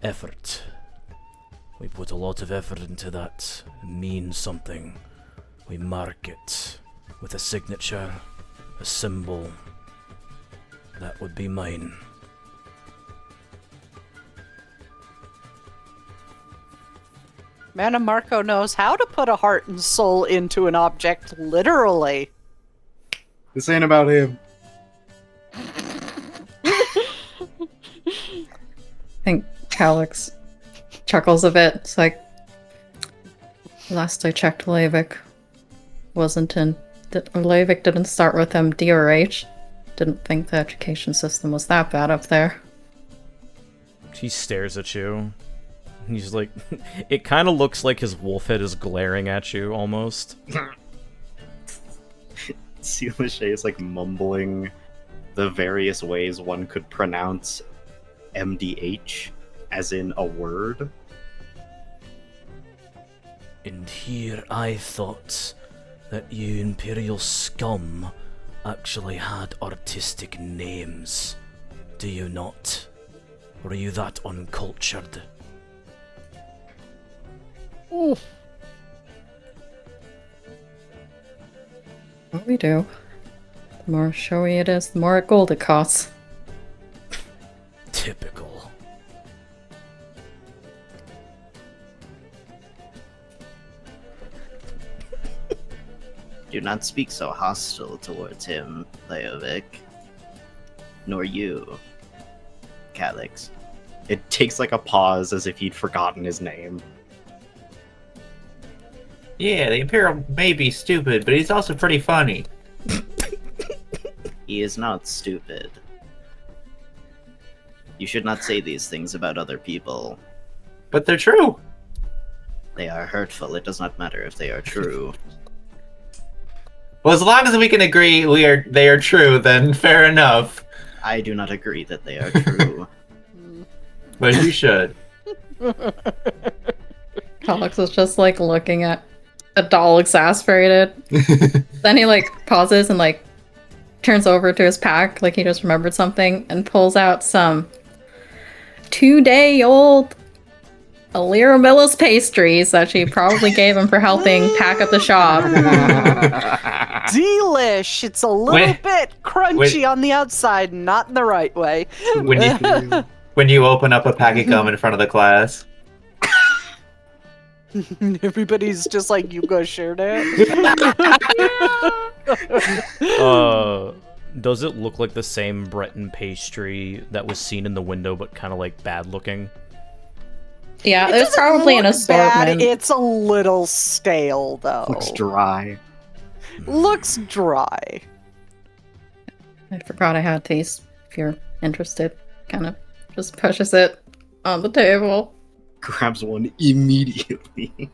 Speaker 1: effort. We put a lot of effort into that. It means something. We mark it with a signature, a symbol. That would be mine.
Speaker 2: Mana Marco knows how to put a heart and soul into an object, literally.
Speaker 9: This ain't about him.
Speaker 8: I think Calix chuckles a bit. It's like, last I checked, Leivik wasn't in. Leivik didn't start with MD or H. Didn't think the education system was that bad up there.
Speaker 1: He stares at you. He's like, it kind of looks like his wolf head is glaring at you, almost.
Speaker 9: Sealishay is like mumbling the various ways one could pronounce MDH, as in a word.
Speaker 1: And here I thought that you Imperial scum actually had artistic names. Do you not? Or are you that uncultured?
Speaker 8: What we do. The more showy it is, the more gold it costs.
Speaker 1: Typical.
Speaker 5: Do not speak so hostile towards him, Leovic. Nor you, Calix.
Speaker 9: It takes like a pause as if he'd forgotten his name.
Speaker 10: Yeah, the Imperial may be stupid, but he's also pretty funny.
Speaker 5: He is not stupid. You should not say these things about other people.
Speaker 10: But they're true.
Speaker 5: They are hurtful. It does not matter if they are true.
Speaker 10: Well, as long as we can agree they are true, then fair enough.
Speaker 5: I do not agree that they are true.
Speaker 10: But you should.
Speaker 8: Calix is just like looking at a doll exasperated. Then he like pauses and like turns over to his pack like he just remembered something and pulls out some 2-day-old Alira pastries that she probably gave him for helping pack up the shop.
Speaker 2: Delish! It's a little bit crunchy on the outside, not in the right way.
Speaker 10: When you open up a pack of gum in front of the class.
Speaker 2: Everybody's just like, you guys share that?
Speaker 1: Does it look like the same Breton pastry that was seen in the window, but kind of like bad looking?
Speaker 8: Yeah,
Speaker 2: It
Speaker 8: there's
Speaker 2: doesn't
Speaker 8: probably an
Speaker 2: look
Speaker 8: assortment.
Speaker 2: bad, it's a little stale, though.
Speaker 9: Looks dry.
Speaker 2: Looks dry.
Speaker 8: I forgot I had these. If you're interested, kind of Just pushes it on the table.
Speaker 9: Grabs one immediately.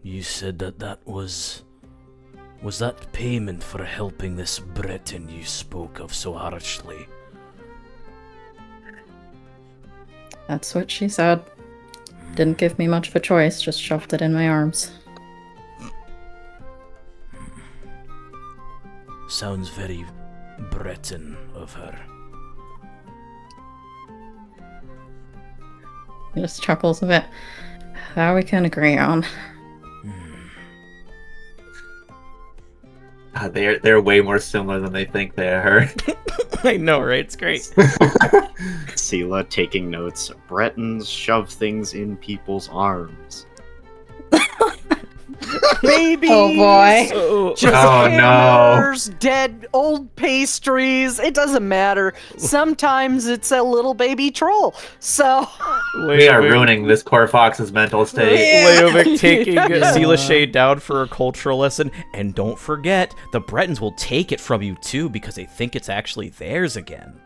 Speaker 1: You said that was that payment for helping this Breton you spoke of so harshly?
Speaker 8: That's what she said. Didn't give me much of a choice, just shoved it in my arms.
Speaker 1: Sounds very Breton of her.
Speaker 8: He just chuckles a bit. That we can agree on.
Speaker 10: They're way more similar than they think they are.
Speaker 1: I know, right? It's great.
Speaker 9: Sela taking notes. Bretons shove things in people's arms.
Speaker 2: Babies!
Speaker 8: Oh boy.
Speaker 2: Just
Speaker 10: Oh, no.
Speaker 2: hammers, dead old pastries. It doesn't matter. Sometimes it's a little baby troll. So
Speaker 10: We are ruining this poor fox's mental state.
Speaker 1: Leovic taking Sela Shade down for a cultural lesson. And don't forget, the Bretons will take it from you too because they think it's actually theirs again.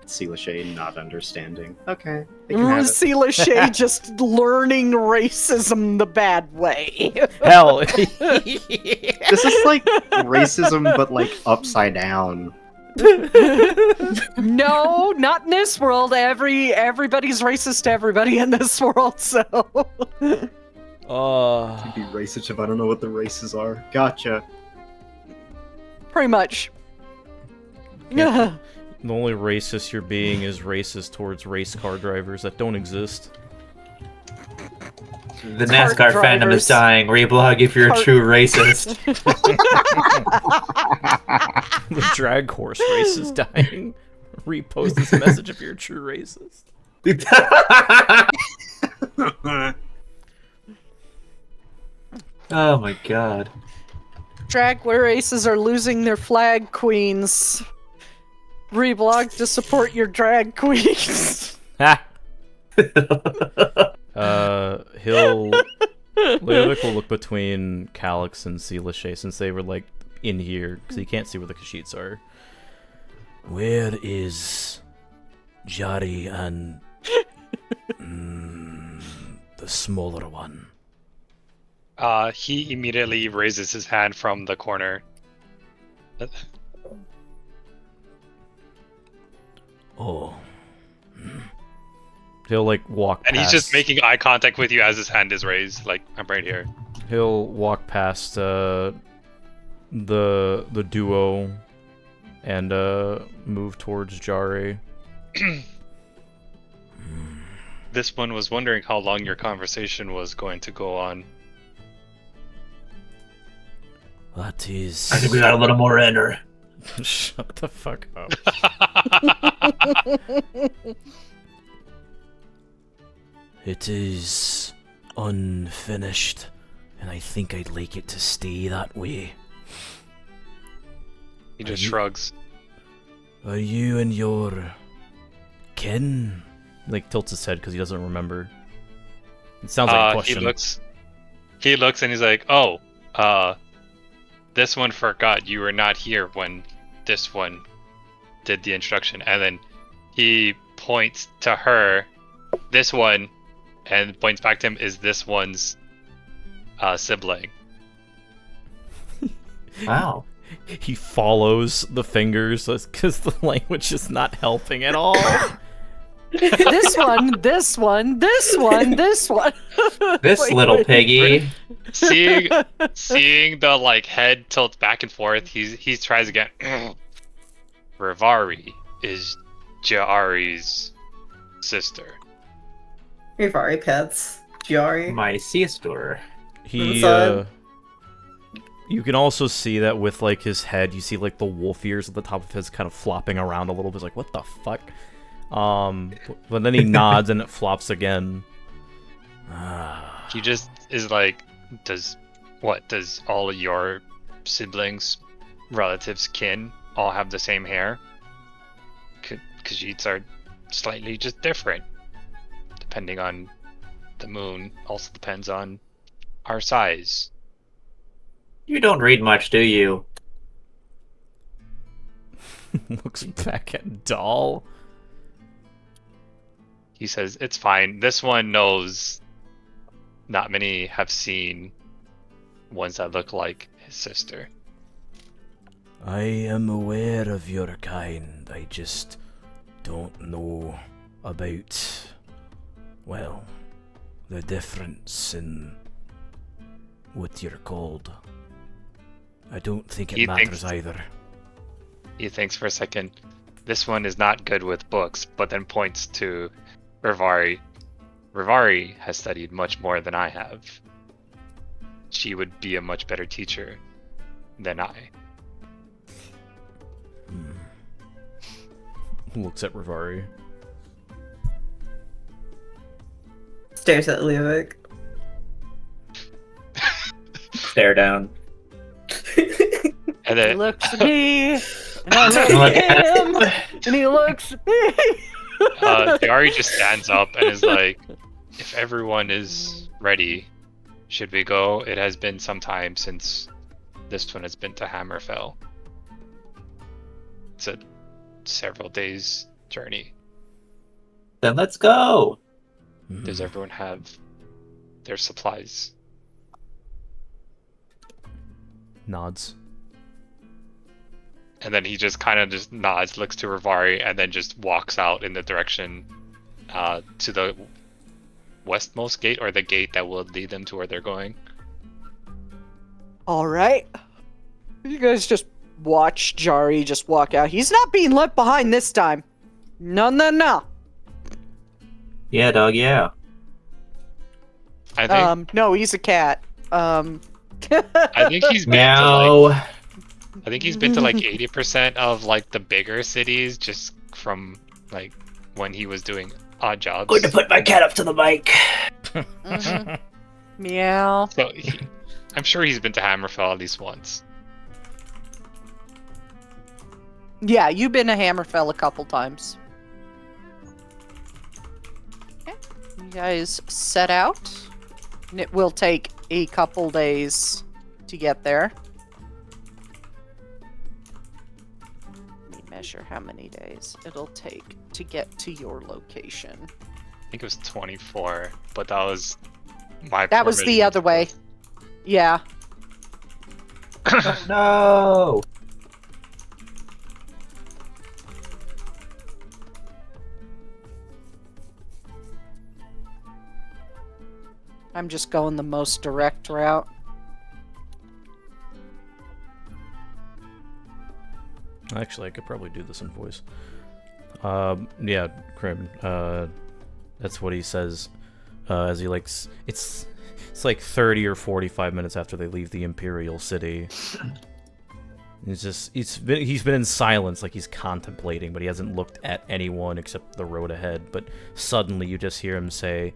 Speaker 9: Sela Shade not understanding. Okay. They can have it.
Speaker 2: Sela Shade just learning racism the bad way.
Speaker 1: Hell.
Speaker 9: This is like racism, but like upside down.
Speaker 2: No, not in this world. Everybody's racist to everybody in this world, so.
Speaker 9: You'd be racist if I don't know what the races are. Gotcha.
Speaker 2: Pretty much.
Speaker 1: Yeah. The only racist you're being is racist towards race car drivers that don't exist.
Speaker 10: The NASCAR fandom is dying. Reblog if you're a true racist.
Speaker 1: The drag horse race is dying. Repost this message if you're a true racist.
Speaker 10: Oh my god.
Speaker 2: Drag races are losing their flag queens. Reblog to support your drag queens.
Speaker 1: Ha! Leovic will look between Calyx and Sela Shade since they were like in here because he can't see where the Kashyyyts are. Where is Jari and the smaller one?
Speaker 3: He immediately raises his hand from the corner.
Speaker 1: Oh. He'll like walk
Speaker 3: And
Speaker 1: past...
Speaker 3: he's just making eye contact with you as his hand is raised, like, I'm right here.
Speaker 1: He'll walk past the duo and move towards Jare.
Speaker 3: This one was wondering how long your conversation was going to go on.
Speaker 1: That is...
Speaker 10: I think we got a little more in her.
Speaker 1: Shut the fuck up. It is unfinished, and I think I'd like it to stay that way.
Speaker 3: He just shrugs.
Speaker 1: Are you and your kin? Like tilts his head because he doesn't remember. It sounds like a question.
Speaker 3: He looks and he's like, "Oh, this one forgot you were not here when this one did the introduction." And then he points to her, this one, and points back to him, is this one's sibling.
Speaker 10: Wow.
Speaker 1: He follows the fingers because the language is not helping at all.
Speaker 2: This one, this one, this one, this one.
Speaker 10: This little piggy.
Speaker 3: Seeing the like head tilt back and forth, he tries again. Rivari is Jari's sister.
Speaker 7: Rivari pets. Jari.
Speaker 10: My sister.
Speaker 1: He, you can also see that with like his head, you see like the wolf ears at the top of his kind of flopping around a little bit. Like, what the fuck? But then he nods and it flops again.
Speaker 3: He just is like, does all of your siblings, relatives, kin all have the same hair? Khajiits are slightly just different, depending on the moon. Also depends on our size.
Speaker 10: You don't read much, do you?
Speaker 1: Looks back at Doll.
Speaker 3: He says, "It's fine. This one knows. Not many have seen ones that look like his sister."
Speaker 1: I am aware of your kind. I just don't know about, well, the difference in what you're called. I don't think it matters either.
Speaker 3: He thinks for a second. This one is not good with books, but then points to Rivari. Rivari has studied much more than I have. She would be a much better teacher than I.
Speaker 1: Looks at Rivari.
Speaker 7: Stares at Leovic.
Speaker 10: Stare down.
Speaker 3: And
Speaker 2: He
Speaker 3: then
Speaker 2: looks at me, and I look at him, and he looks at me.
Speaker 3: Diari just stands up and is like, "If everyone is ready, should we go? It has been some time since this one has been to Hammerfell. It's a several days journey.
Speaker 10: Then let's go.
Speaker 3: Does everyone have their supplies?"
Speaker 1: Nods.
Speaker 3: And then he just kind of just nods, looks to Rivari, and then just walks out in the direction to the westmost gate, or the gate that will lead them to where they're going.
Speaker 2: All right. You guys just watch Jari just walk out. He's not being left behind this time. No.
Speaker 10: Yeah, dog, yeah.
Speaker 3: I think
Speaker 2: No, he's a cat.
Speaker 3: I think he's been to
Speaker 10: Meow.
Speaker 3: like, I think he's been to like 80% of like the bigger cities, just from like when he was doing odd jobs.
Speaker 10: Going to put my cat up to the mic.
Speaker 2: Meow.
Speaker 3: So I'm sure he's been to Hammerfell at least once.
Speaker 2: Yeah, you've been to Hammerfell a couple times. Okay. You guys set out. And it will take a couple days to get there. Let me measure how many days it'll take to get to your location.
Speaker 3: I think it was 24, but that was my.
Speaker 2: That was the other way. Yeah.
Speaker 10: No.
Speaker 2: I'm just going the most direct route.
Speaker 1: Actually, I could probably do this in voice. Yeah, Krim. That's what he says as he likes. It's like 30 or 45 minutes after they leave the Imperial City. He's been in silence, like he's contemplating, but he hasn't looked at anyone except the road ahead. But suddenly, you just hear him say,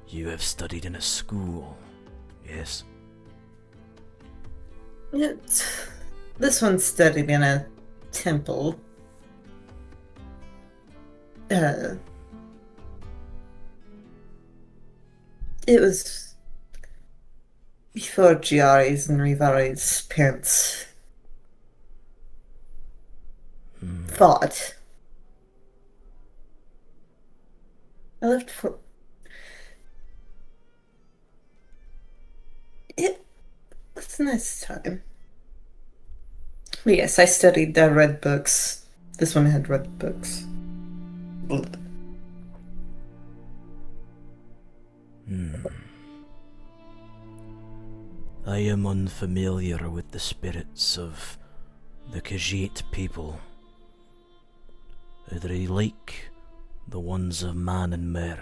Speaker 1: "You have studied in a school, yes?"
Speaker 7: This one studied in a temple. It was before Giari's and Rivari's parents fought. I left for... It was a nice time. But yes, I studied read books. This one had read books.
Speaker 1: I am unfamiliar with the spirits of the Khajiit people. Are they like the ones of Man and Mer?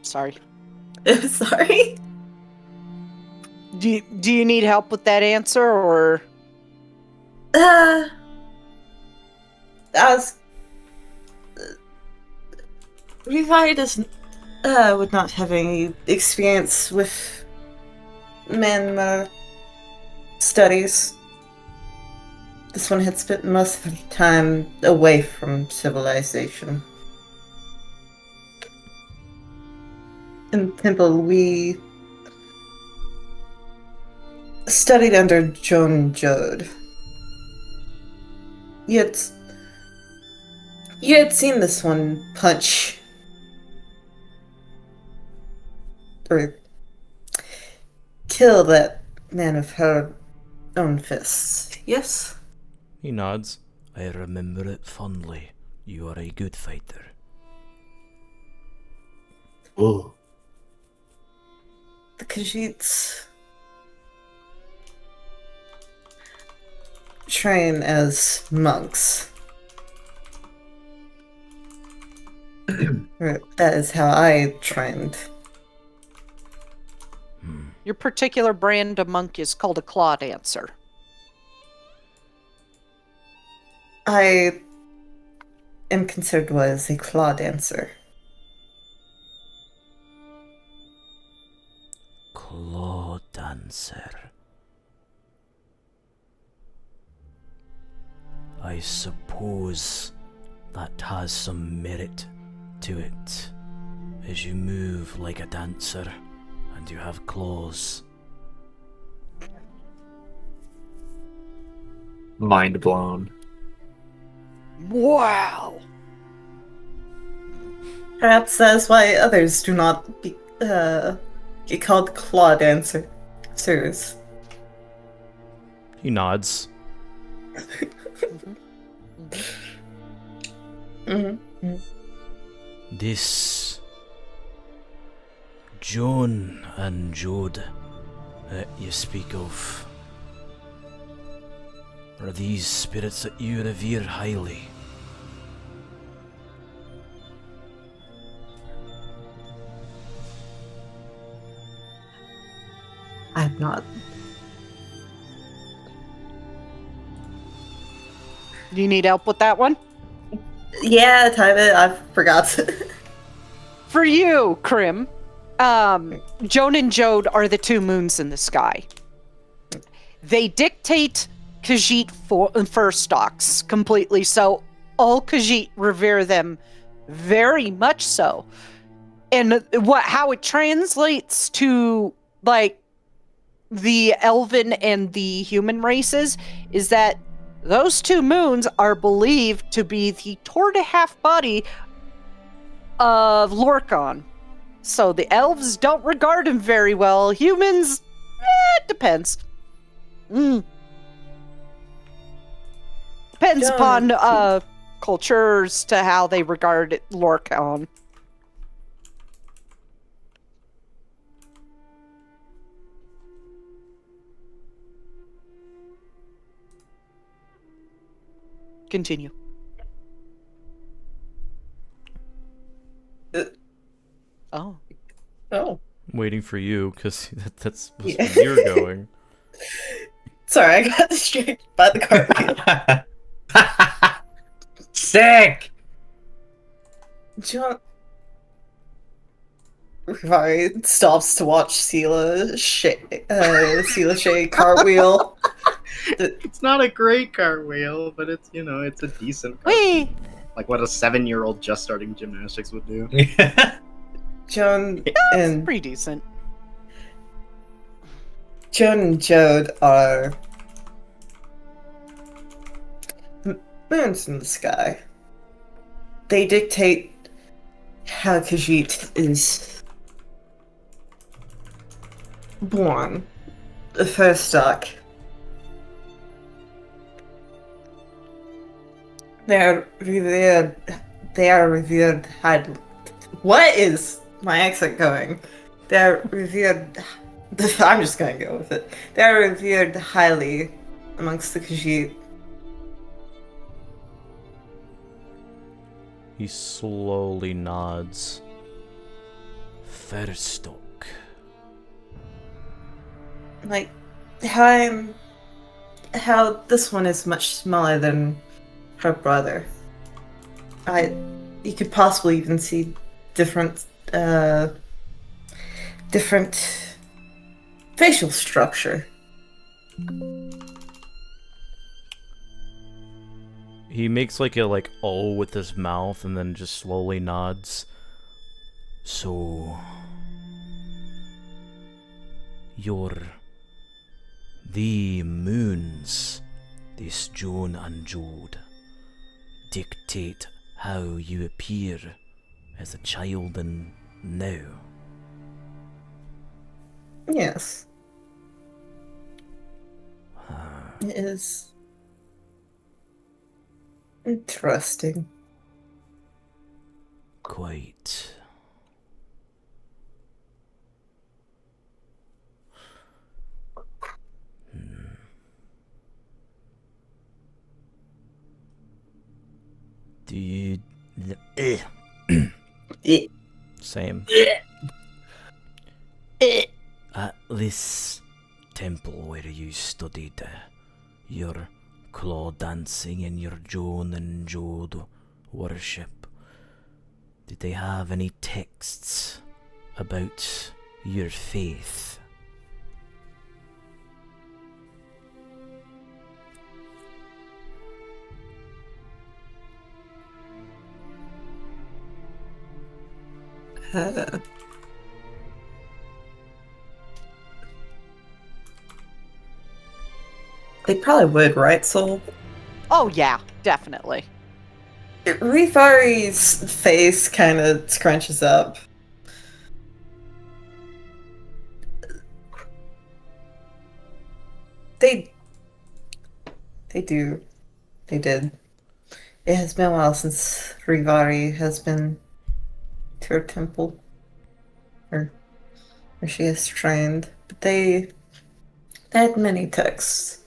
Speaker 2: Sorry.
Speaker 7: Sorry?
Speaker 2: Do you need help with that answer, or?
Speaker 7: Rivari doesn't, would not have any experience with Manma studies. This one had spent most of the time away from civilization. In the temple, we studied under Joan Jode. You had seen this one punch or kill that man of her own fists, yes?
Speaker 1: He nods. I remember it fondly. You are a good fighter.
Speaker 9: Oh.
Speaker 7: The Khajiits train as monks. Or that is how I trained.
Speaker 2: Your particular brand of monk is called a claw dancer.
Speaker 7: I am considered was a claw dancer.
Speaker 1: Claw dancer. I suppose that has some merit to it, as you move like a dancer and you have claws.
Speaker 6: Mind blown.
Speaker 2: Wow!
Speaker 7: Perhaps that's why others do not get called claw dancers.
Speaker 1: He nods.
Speaker 7: Mm-hmm.
Speaker 1: This Joan and Jode that you speak of, are these spirits that you revere highly?
Speaker 7: I'm not.
Speaker 2: Do you need help with that one?
Speaker 7: Yeah, time it. I forgot.
Speaker 2: For you, Krim, Joan and Jode are the two moons in the sky. They dictate Khajiit fur stocks completely, so all Khajiit revere them very much so. And how it translates to, like, the elven and the human races is that those two moons are believed to be the Torda half-body of Lorcan. So the elves don't regard him very well. Humans, it depends. Depends upon cultures to how they regard Lorcan. Continue. Oh.
Speaker 7: Oh.
Speaker 1: Waiting for you, because that's where you're going.
Speaker 7: Sorry, I got distracted by the cartwheel.
Speaker 10: Sick!
Speaker 7: John Rivari stops to watch Sela Shay cartwheel.
Speaker 9: It's not a great cartwheel, but it's, you know, it's a decent
Speaker 2: Whee!
Speaker 9: Like what a 7-year-old just starting gymnastics would do.
Speaker 7: Joan and
Speaker 2: pretty decent.
Speaker 7: Joan and Jode are moons in the sky. They dictate how Khajiit is born. The first stock. They are revered highly. What is my accent going? They are revered. I'm just going to go with it. They are revered highly amongst the Khajiit.
Speaker 1: He slowly nods. Fairstock.
Speaker 7: Like how this one is much smaller than her brother. You could possibly even see different facial structure.
Speaker 1: He makes like a oh with his mouth and then just slowly nods. So the moons, this Joan and Jode, dictate how you appear as a child and now.
Speaker 7: Yes. It is interesting.
Speaker 1: Quite. Do you... Same. At this temple where you studied your claw dancing and your Joan and Jode worship, did they have any texts about your faith?
Speaker 7: They probably would, right, Soul?
Speaker 2: Oh yeah, definitely.
Speaker 7: Rifari's face kind of scrunches up. They do. They did. It has been a while since Rivari has been to her temple. Or where she is trained. But they had many texts.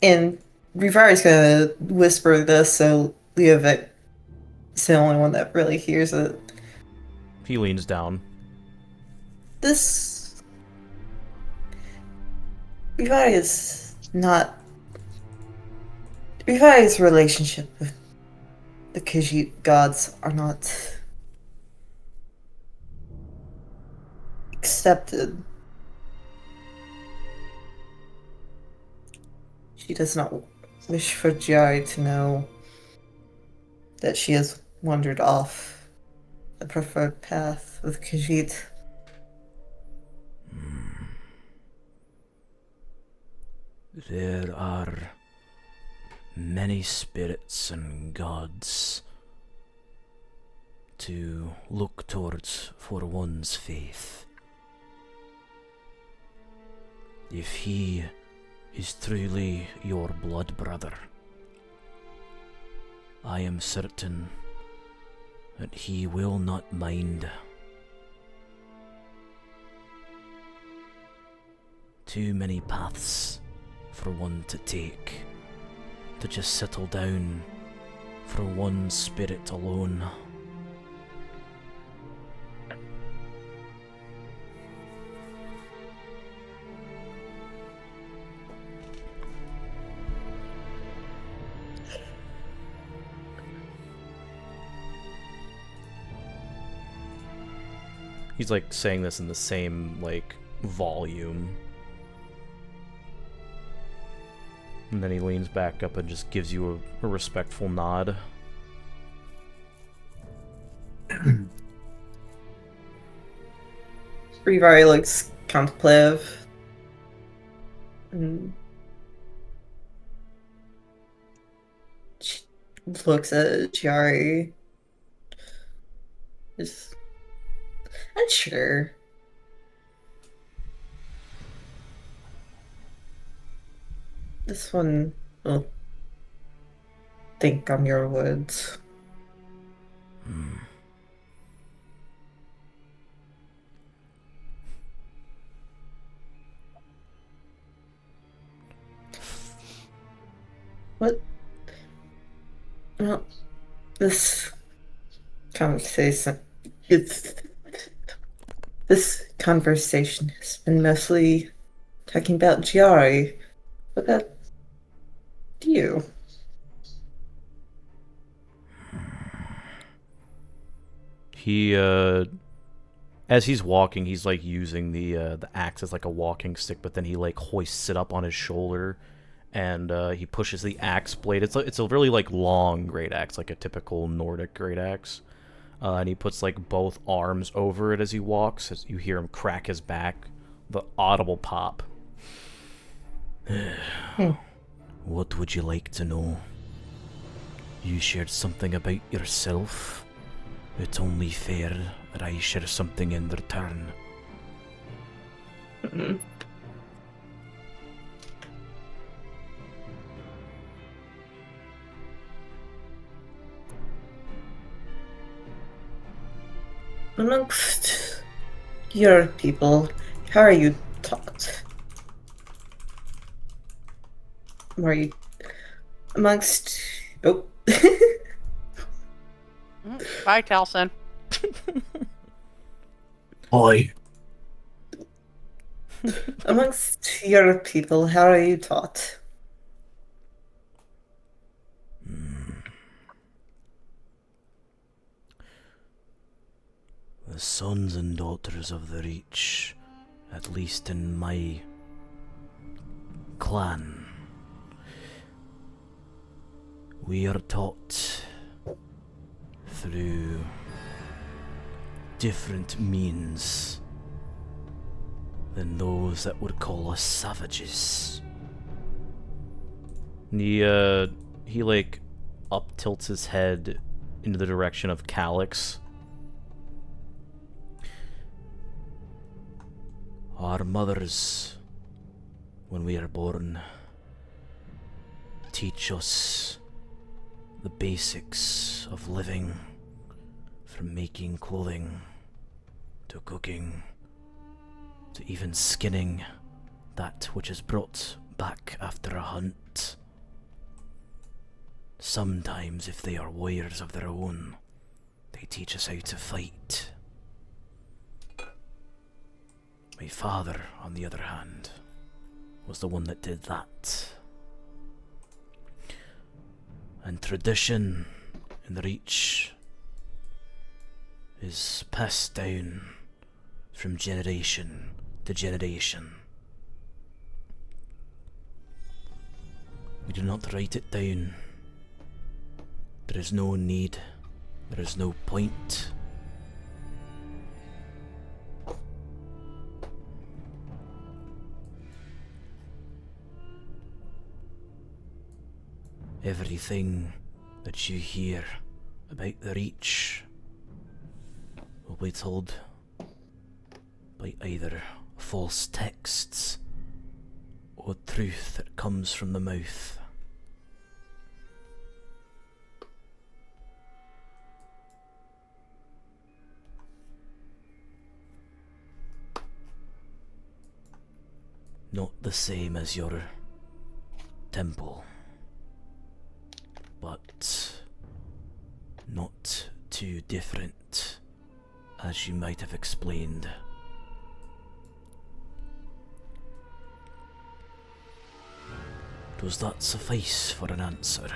Speaker 7: And Rivari's gonna whisper this, so Leovic is the only one that really hears it.
Speaker 1: He leans down.
Speaker 7: This Rivari is not. Rivari's relationship with the Khajiit gods are not accepted. She does not wish for Jari to know that she has wandered off the preferred path with Khajiit.
Speaker 1: There are many spirits and gods to look towards for one's faith. If he is truly your blood brother, I am certain that he will not mind. Too many paths for one to take, to just settle down for one spirit alone. He's like saying this in the same like volume. And then he leans back up and just gives you a respectful nod.
Speaker 7: Rivari looks contemplative. And she looks at Jari. Just unsure. This one will think on your words. What? Well, this conversation has been mostly talking about Jari. What about you?
Speaker 1: He, as he's walking, he's like using the axe as like a walking stick, but then he like hoists it up on his shoulder and he pushes the axe blade. It's a really like long great axe, like a typical Nordic great axe. And he puts like both arms over it as he walks. As you hear him crack his back, the audible pop. What would you like to know? You shared something about yourself. It's only fair that I share something in return.
Speaker 7: Amongst your people, how are you taught? Are you amongst... Oh.
Speaker 2: Bye, Talson.
Speaker 10: Boy.
Speaker 7: Amongst your people, how are you taught?
Speaker 1: The sons and daughters of the Reach, at least in my clan, we are taught through different means than those that would call us savages. He like up tilts his head into the direction of Calyx. Our mothers, when we are born, teach us the basics of living, from making clothing, to cooking, to even skinning that which is brought back after a hunt. Sometimes, if they are warriors of their own, they teach us how to fight. My father, on the other hand, was the one that did that. And tradition in the Reach is passed down from generation to generation. We do not write it down. There is no need. There is no point. Everything that you hear about the Reach will be told by either false texts or truth that comes from the mouth. Not the same as your temple, but not too different, as you might have explained. Does that suffice for an answer?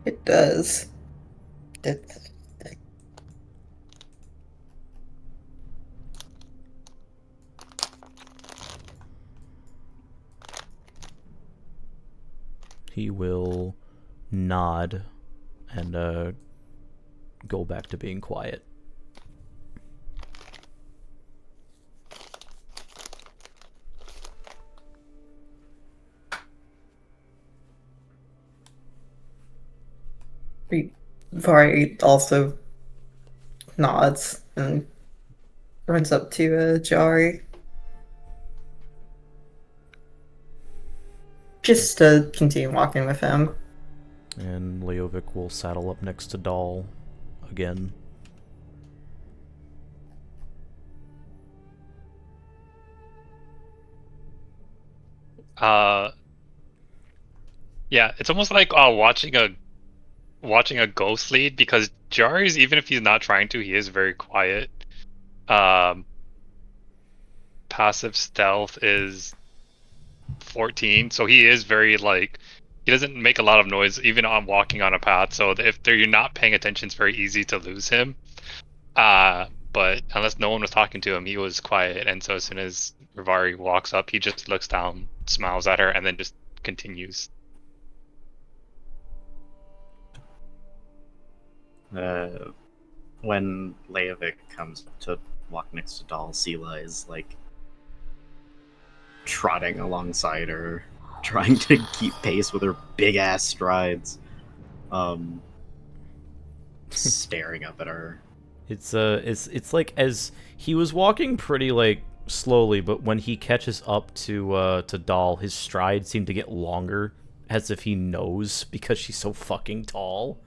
Speaker 7: It does.
Speaker 1: He will nod and go back to being quiet.
Speaker 7: Vari also nods and runs up to Jari. Just to continue walking with him.
Speaker 1: And Leovic will saddle up next to Dahl again.
Speaker 3: Yeah, it's almost like watching a ghost lead, because Jari's, even if he's not trying to, he is very quiet. Passive stealth is 14, so he is very like he doesn't make a lot of noise even on walking on a path. So if you're not paying attention, it's very easy to lose him. But unless no one was talking to him, he was quiet. And so as soon as Rivari walks up, he just looks down, smiles at her, and then just continues.
Speaker 9: When Leovic comes to walk next to Doll, Sela is like trotting alongside her, trying to keep pace with her big ass strides, staring up at her.
Speaker 1: It's like as he was walking pretty like slowly, but when he catches up to Doll, his strides seem to get longer, as if he knows because she's so fucking tall.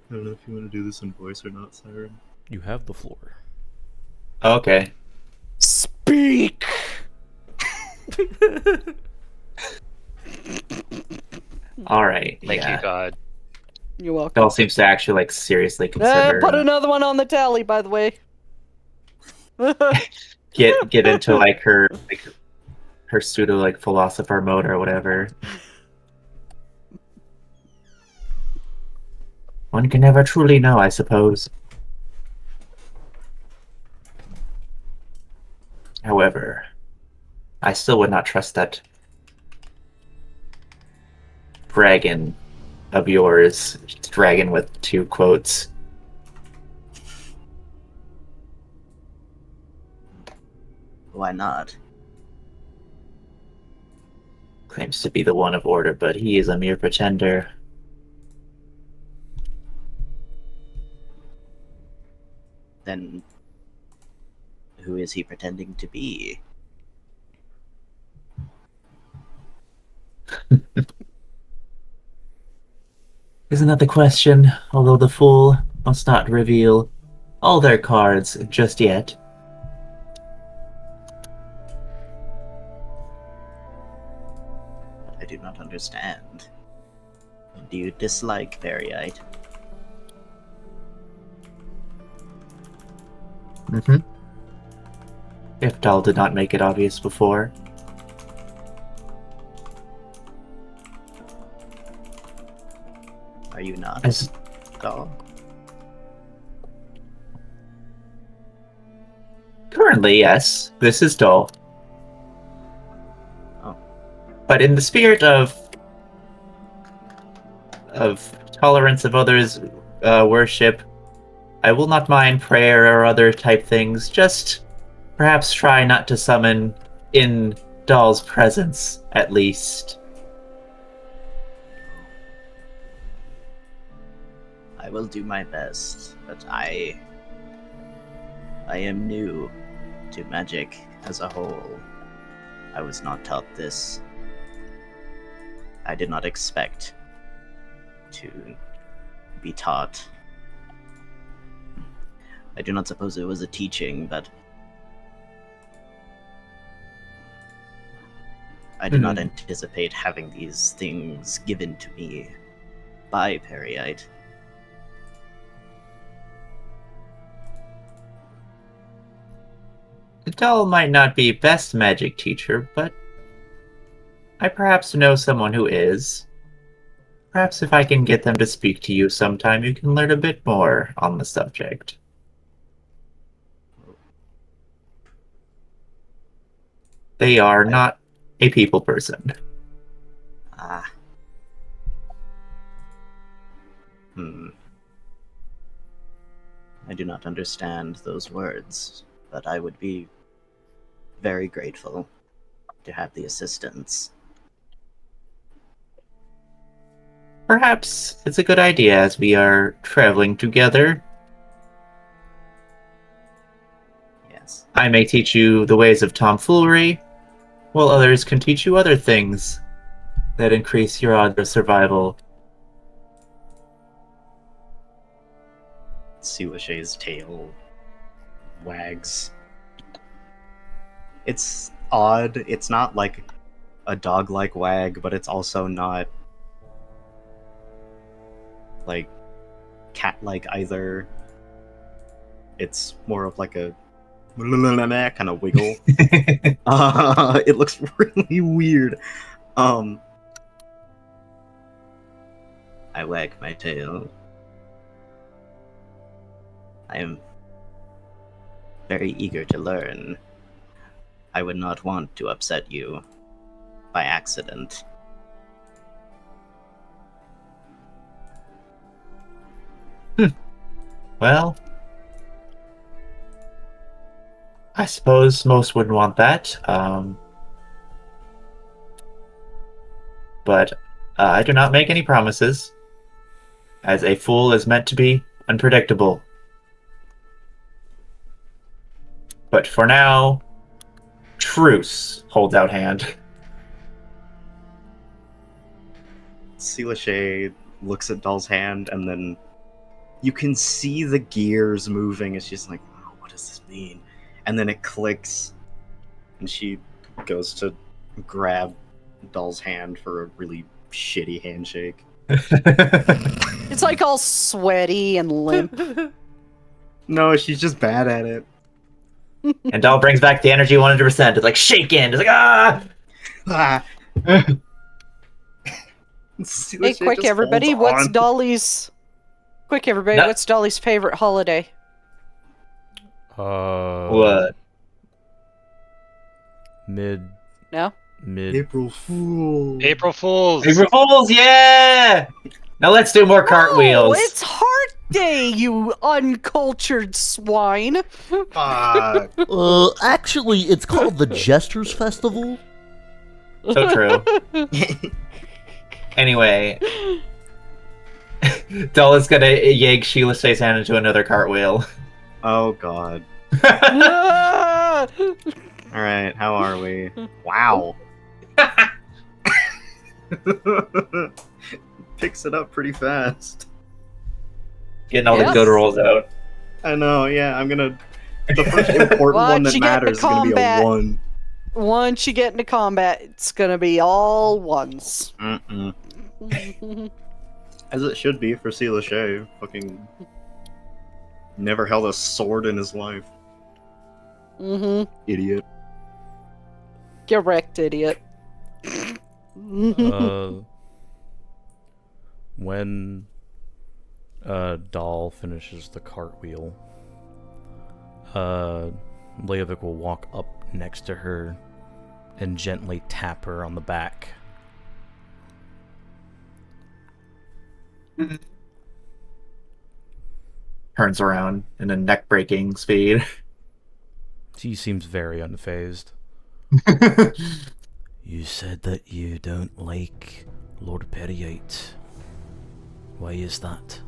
Speaker 9: I don't know if you want to do this in voice or not, Siren.
Speaker 1: You have the floor.
Speaker 10: Okay.
Speaker 2: Speak.
Speaker 10: All right.
Speaker 3: Thank you, God.
Speaker 2: You're welcome.
Speaker 10: Doll seems to actually like seriously consider
Speaker 2: Put another one on the tally, by the way.
Speaker 10: get into like her pseudo like philosopher mode or whatever. One can never truly know, I suppose. However, I still would not trust that dragon of yours. Dragon with 2 quotes.
Speaker 5: Why not?
Speaker 10: Claims to be the one of order, but he is a mere pretender.
Speaker 5: Then who is he pretending to be?
Speaker 10: Isn't that the question? Although the fool must not reveal all their cards just yet.
Speaker 5: I do not understand. Do you dislike Periite?
Speaker 10: Mm-hmm. If Dahl did not make it obvious before.
Speaker 5: Are you not?
Speaker 10: As
Speaker 5: Dahl?
Speaker 10: currently, yes, this is Dahl.
Speaker 5: Oh.
Speaker 10: But in the spirit of tolerance of others' worship, I will not mind prayer or other type things. Just perhaps try not to summon in Dahl's presence, at least.
Speaker 5: I will do my best, but I am new to magic as a whole. I was not taught this. I did not expect to be taught. I do not suppose it was a teaching, but I did not anticipate having these things given to me by Periite.
Speaker 10: Dahl might not be best magic teacher, but I perhaps know someone who is. Perhaps if I can get them to speak to you sometime, you can learn a bit more on the subject. They are not a people person.
Speaker 5: Ah. I do not understand those words, but I would be very grateful to have the assistance.
Speaker 10: Perhaps it's a good idea as we are traveling together.
Speaker 5: Yes.
Speaker 10: I may teach you the ways of tomfoolery, while others can teach you other things that increase your odds of survival.
Speaker 9: Suashay's tail wags. It's odd. It's not like a dog-like wag, but it's also not like cat-like either. It's more of like a kind of wiggle. It looks really weird. I wag my tail. I am very eager to learn. I would not want to upset you by accident.
Speaker 10: Well, I suppose most wouldn't want that. But I do not make any promises, as a fool is meant to be unpredictable. But for now, truce. Holds out hand.
Speaker 9: Sealashay looks at Doll's hand, and then you can see the gears moving. It's just like, oh, what does this mean? And then it clicks, and she goes to grab Doll's hand for a really shitty handshake.
Speaker 2: It's like all sweaty and limp.
Speaker 9: No, she's just bad at it.
Speaker 10: And Doll brings back the energy 100%. It's like shaking. It's like, ah!
Speaker 9: Ah.
Speaker 2: Hey, quick everybody, what's Dolly's favorite holiday?
Speaker 10: What?
Speaker 1: Mid.
Speaker 9: April Fools.
Speaker 3: April Fools.
Speaker 10: April Fools, yeah! Now let's do more cartwheels.
Speaker 2: Oh, it's Heart Day, you uncultured swine.
Speaker 11: Actually, it's called the Jesters Festival.
Speaker 10: So true. Anyway, Doll is gonna yank Sheila Shay's hand into another cartwheel.
Speaker 9: Oh god. Alright, how are we? Wow. Picks it up pretty fast.
Speaker 10: Getting all the good rolls out.
Speaker 9: I know, yeah, I'm gonna... The first important one that matters is gonna be a 1.
Speaker 2: Once you get into combat, it's gonna be all ones.
Speaker 9: As it should be for Sealashay. Fucking... never held a sword in his life. Idiot.
Speaker 2: Get wrecked, idiot.
Speaker 1: When Doll finishes the cartwheel, Leovic will walk up next to her and gently tap her on the back.
Speaker 10: Turns around in a neck-breaking speed.
Speaker 1: She seems very unfazed. You said that you don't like Lord Periite. Why is that?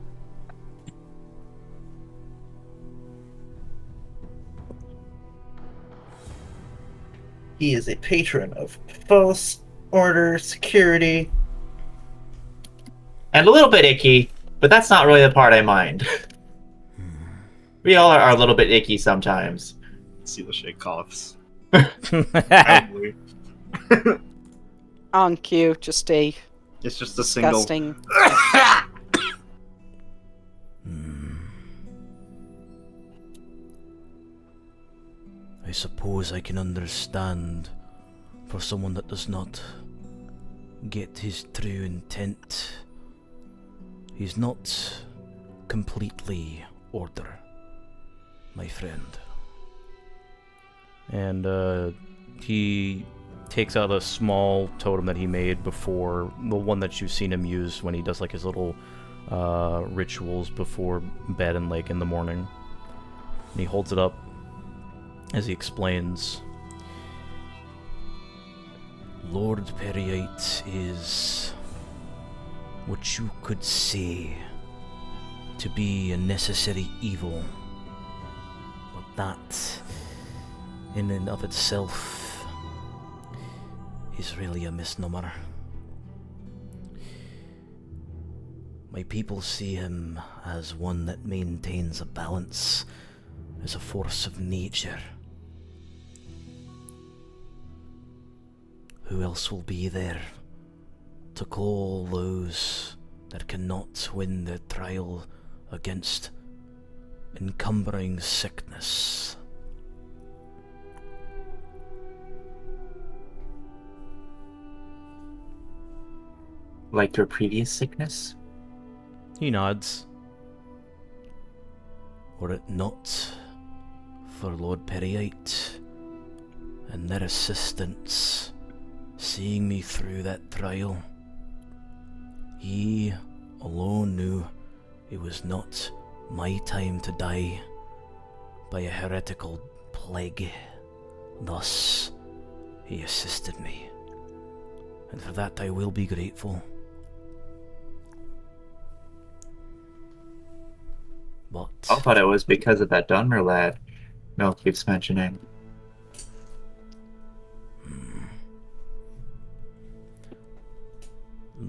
Speaker 10: He is a patron of false order, security, and a little bit icky, but that's not really the part I mind. We all are a little bit icky sometimes.
Speaker 9: Sealashay coughs.
Speaker 2: On cue, just a...
Speaker 9: It's just a single...
Speaker 2: disgusting...
Speaker 11: I suppose I can understand for someone that does not get his true intent. He's not completely order, my friend.
Speaker 1: And he takes out a small totem that he made before, the one that you've seen him use when he does like his little rituals before bed and like in the morning. And he holds it up as he explains.
Speaker 11: Lord Periite is what you could say to be a necessary evil, but that in and of itself is really a misnomer. My people see him as one that maintains a balance, as a force of nature. Who else will be there to call those that cannot win the trial against encumbering sickness.
Speaker 10: Like your previous sickness?
Speaker 1: He nods.
Speaker 11: Were it not for Lord Periite and their assistance seeing me through that trial, he alone knew it was not my time to die by a heretical plague. Thus, he assisted me, and for that I will be grateful. But
Speaker 10: I thought it was because of that Dwemer lad Mel keeps mentioning.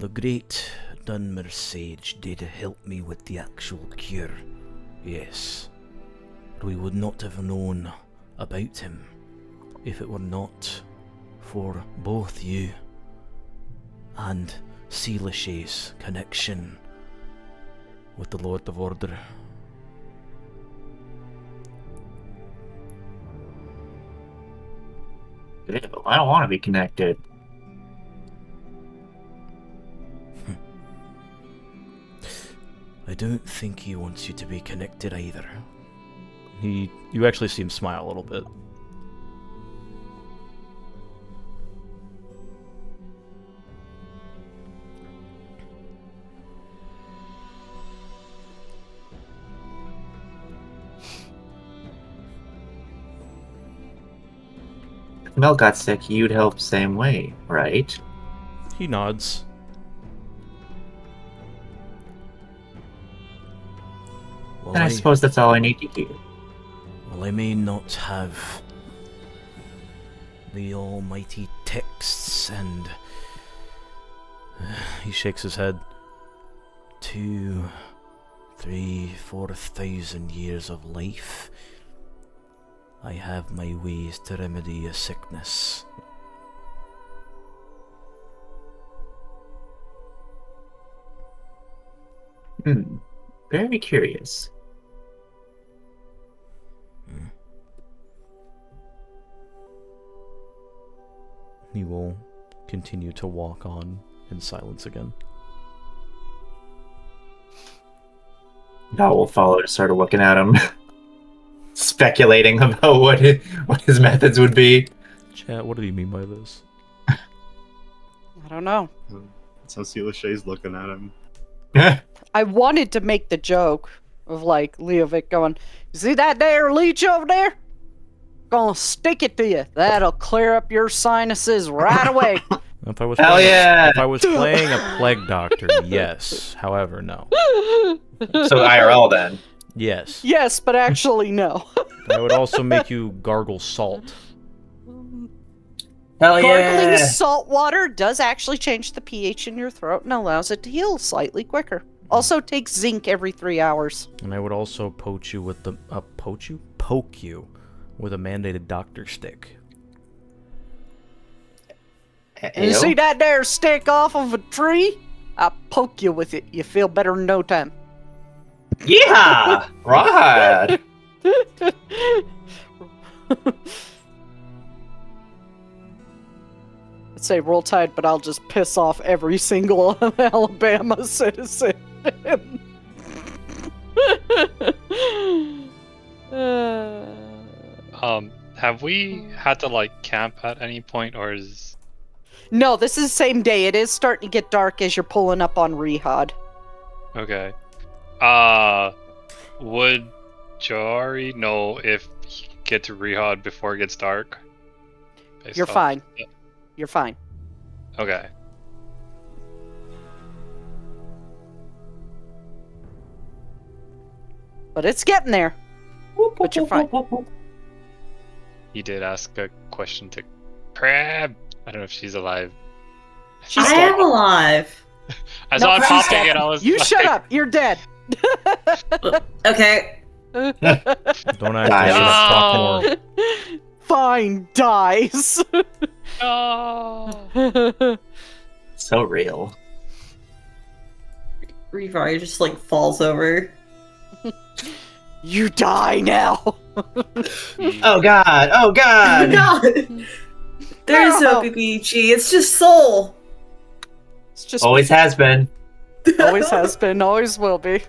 Speaker 11: the great Dwemer sage did help me with the actual cure, yes. We would not have known about him if it were not for both you and Seelishay's connection with the Lord of Order.
Speaker 10: I don't want to be connected.
Speaker 11: I don't think he wants you to be connected either.
Speaker 1: You actually see him smile a little bit.
Speaker 10: If Mel got sick, you'd help same way, right?
Speaker 1: He nods.
Speaker 11: Well,
Speaker 10: And I suppose that's all I need to hear.
Speaker 11: Well, I may not have the almighty texts and...
Speaker 1: He shakes his head.
Speaker 11: 2, 3, 4,000 years of life. I have my ways to remedy a sickness.
Speaker 10: Very curious.
Speaker 1: He will continue to walk on in silence again.
Speaker 10: Now we'll follow, sort of looking at him, speculating about what his methods would be.
Speaker 1: Chat, what do you mean by this?
Speaker 2: I don't know.
Speaker 9: So Seelishay's looking at him.
Speaker 2: I wanted to make the joke of like Leovic going, "You see that there leech over there? Gonna stick it to you. That'll clear up your sinuses right away."
Speaker 1: If I was
Speaker 10: Hell
Speaker 1: playing,
Speaker 10: yeah!
Speaker 1: If I was playing a plague doctor, yes. However, no.
Speaker 10: So IRL then.
Speaker 1: Yes.
Speaker 2: Yes, but actually no.
Speaker 1: I would also make you gargle salt.
Speaker 10: Hell
Speaker 2: Gargling
Speaker 10: yeah!
Speaker 2: salt water does actually change the pH in your throat and allows it to heal slightly quicker. Also takes zinc every 3 hours.
Speaker 1: And I would also poke you with a mandated doctor stick.
Speaker 2: And you see that there stick off of a tree? I poke you with it. You feel better in no time.
Speaker 10: Yeah! Right!
Speaker 2: I'd say roll tide, but I'll just piss off every single Alabama citizen.
Speaker 3: Have we had to like camp at any point, or is...
Speaker 2: No, this is the same day. It is starting to get dark as you're pulling up on Rehad.
Speaker 3: Okay. Would Jari know if he can get to Rehad before it gets dark?
Speaker 2: You're fine. You're fine.
Speaker 3: Okay.
Speaker 2: But it's getting there. But you're fine.
Speaker 3: He did ask a question to Crab. I don't know if she's alive.
Speaker 7: I am alive.
Speaker 3: I saw it popping and I was
Speaker 2: You
Speaker 3: like...
Speaker 2: shut up. You're dead.
Speaker 7: Okay.
Speaker 1: Don't actually talk more.
Speaker 2: Fine, dies.
Speaker 3: Oh.
Speaker 10: So real.
Speaker 7: Revari just like falls over.
Speaker 2: You die now.
Speaker 10: Oh god! Oh god!
Speaker 7: God! There is no BBG, it's just soul!
Speaker 2: It's just
Speaker 10: Always has been.
Speaker 2: always has been, always will be.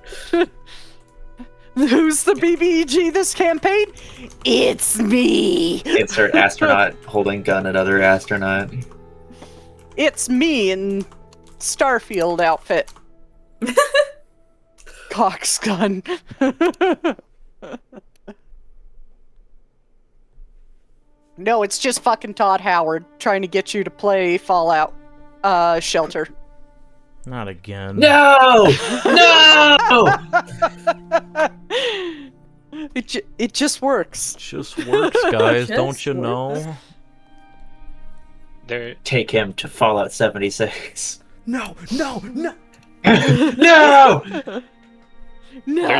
Speaker 2: Who's the BBEG this campaign? It's me.
Speaker 10: Insert astronaut holding gun at other astronaut.
Speaker 2: It's me in Starfield outfit. Cox gun. No, it's just fucking Todd Howard trying to get you to play Fallout Shelter.
Speaker 11: Not again.
Speaker 10: No! No!
Speaker 2: It just works.
Speaker 11: Just works, guys.
Speaker 7: Just
Speaker 11: Don't you
Speaker 7: works.
Speaker 11: know?
Speaker 3: There,
Speaker 10: Take him to Fallout 76.
Speaker 11: No! No! No!
Speaker 10: No!
Speaker 2: No.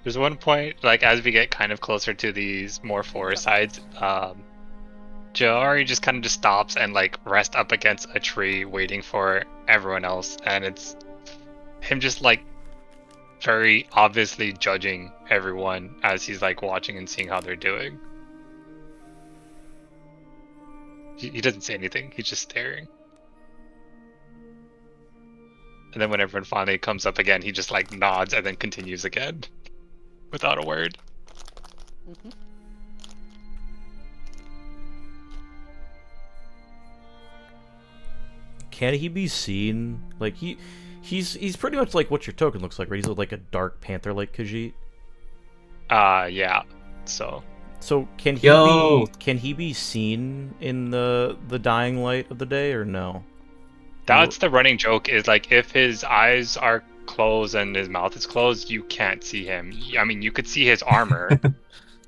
Speaker 3: There's one point, like as we get kind of closer to these more forest sides, Jawari just kind of just stops and like rests up against a tree waiting for everyone else, and it's him just like very obviously judging everyone as he's like watching and seeing how they're doing. He doesn't say anything, he's just staring. And then when everyone finally comes up again, he just like nods and then continues again without a word.
Speaker 2: Mhm.
Speaker 11: Can he be seen? Like he's pretty much like what your token looks like, right? He's like a dark panther like Khajiit.
Speaker 3: Yeah. So
Speaker 11: Can he be seen in the dying light of the day or no?
Speaker 3: that's the running joke, is like if his eyes are closed and his mouth is closed, you can't see him. I mean, you could see his armor,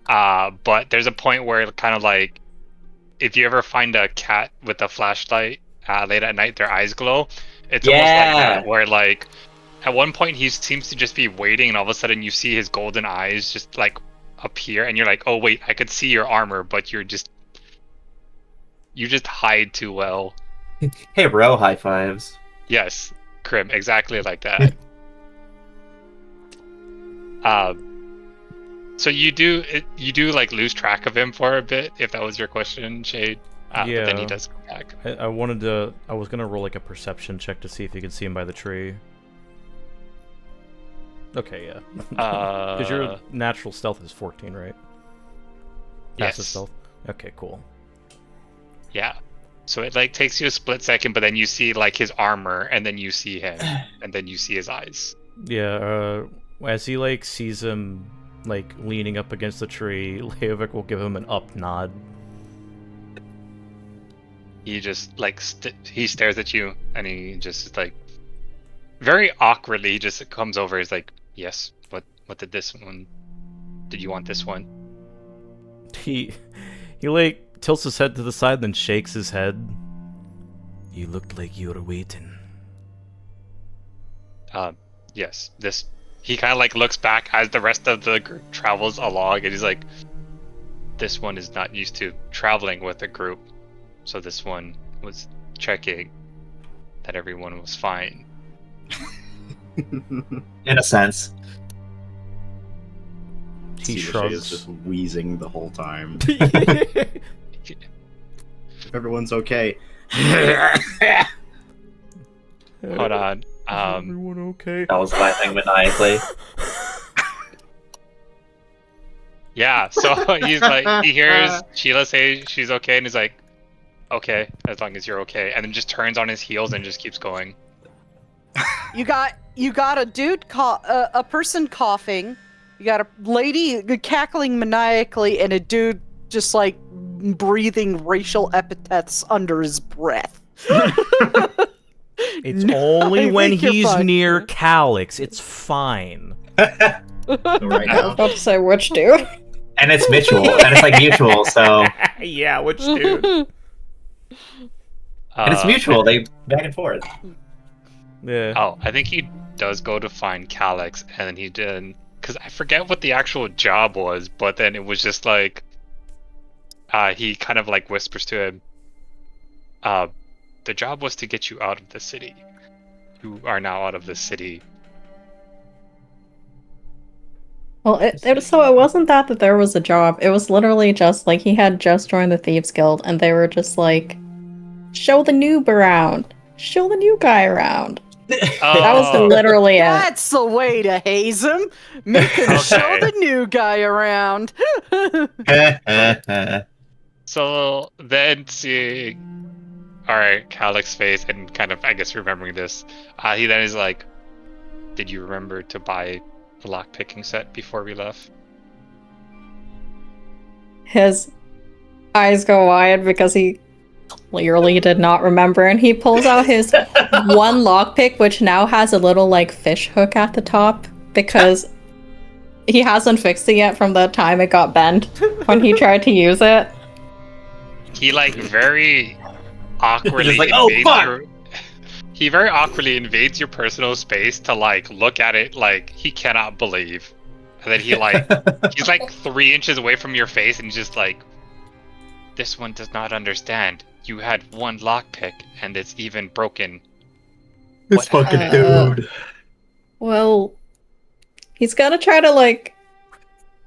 Speaker 3: but there's a point where kind of like if you ever find a cat with a flashlight late at night, their eyes glow. It's almost like that, where like at one point he seems to just be waiting, and all of a sudden you see his golden eyes just like appear, and you're like, oh wait, I could see your armor, but you just hide too well.
Speaker 10: Hey bro, high fives.
Speaker 3: Yes, Krim, exactly like that. So you do like lose track of him for a bit, if that was your question, Shade. But then he
Speaker 11: Yeah.
Speaker 3: does come back.
Speaker 11: I was gonna roll like a perception check to see if you could see him by the tree. Okay, yeah. Because your natural stealth is 14, right? Passive
Speaker 3: Yes.
Speaker 11: stealth. Okay, cool.
Speaker 3: Yeah. So it like takes you a split second, but then you see like his armor, and then you see him, and then you see his eyes.
Speaker 11: Yeah. As he like sees him like leaning up against the tree, Leovic will give him an up nod.
Speaker 3: He just like he stares at you, and he just like very awkwardly he just comes over. He's like, "Yes, what did this one? Did you want this one?"
Speaker 11: He like tilts his head to the side, then shakes his head. You looked like you were waiting.
Speaker 3: Yes. This. He kind of like looks back as the rest of the group travels along, and he's like, "This one is not used to traveling with a group, so this one was checking that everyone was fine."
Speaker 10: In a sense.
Speaker 11: He
Speaker 9: Shay
Speaker 11: shrugs.
Speaker 9: is just wheezing the whole time. If everyone's okay.
Speaker 3: Hold on.
Speaker 11: Everyone okay?
Speaker 10: That was laughing maniacally.
Speaker 3: Yeah, so he's like, he hears Sheila say she's okay, and he's like, "Okay, as long as you're okay," and then just turns on his heels and just keeps going.
Speaker 2: You got a dude, a person coughing. You got a lady cackling maniacally, and a dude just like breathing racial epithets under his breath.
Speaker 11: It's
Speaker 2: No,
Speaker 11: only
Speaker 2: I
Speaker 11: when
Speaker 2: think you're
Speaker 11: he's
Speaker 2: fine.
Speaker 11: near Calyx. It's fine.
Speaker 5: Right
Speaker 8: I was
Speaker 5: now.
Speaker 8: about to say which dude.
Speaker 10: And it's mutual. And it's like mutual, so.
Speaker 11: Yeah, which dude?
Speaker 10: And it's mutual. They back and forth.
Speaker 11: Yeah.
Speaker 3: Oh, I think he does go to find Calyx, and then he did, because I forget what the actual job was, but then it was just like, he kind of like whispers to him, the job was to get you out of the city. You are now out of the city.
Speaker 8: Well, so it wasn't that there was a job. It was literally just like he had just joined the Thieves Guild, and they were just like, show the noob around, show the new guy around. That was literally it.
Speaker 2: That's the way to haze him. Make him show the new guy around.
Speaker 3: So then seeing, alright, Calyx's face and kind of, I guess, remembering this, he then is like, did you remember to buy the lockpicking set before we left?
Speaker 8: His eyes go wide because he clearly did not remember, and he pulls out his one lockpick, which now has a little like fish hook at the top because he hasn't fixed it yet from the time it got bent when he tried to use it.
Speaker 3: He like very awkwardly
Speaker 10: Just like, oh, fuck!
Speaker 3: He very awkwardly invades your personal space to like look at it like he cannot believe. And then he like he's like 3 inches away from your face and he's just like, this one does not understand. You had one lockpick and it's even broken.
Speaker 10: This fucking dude.
Speaker 8: Well, he's gotta try to like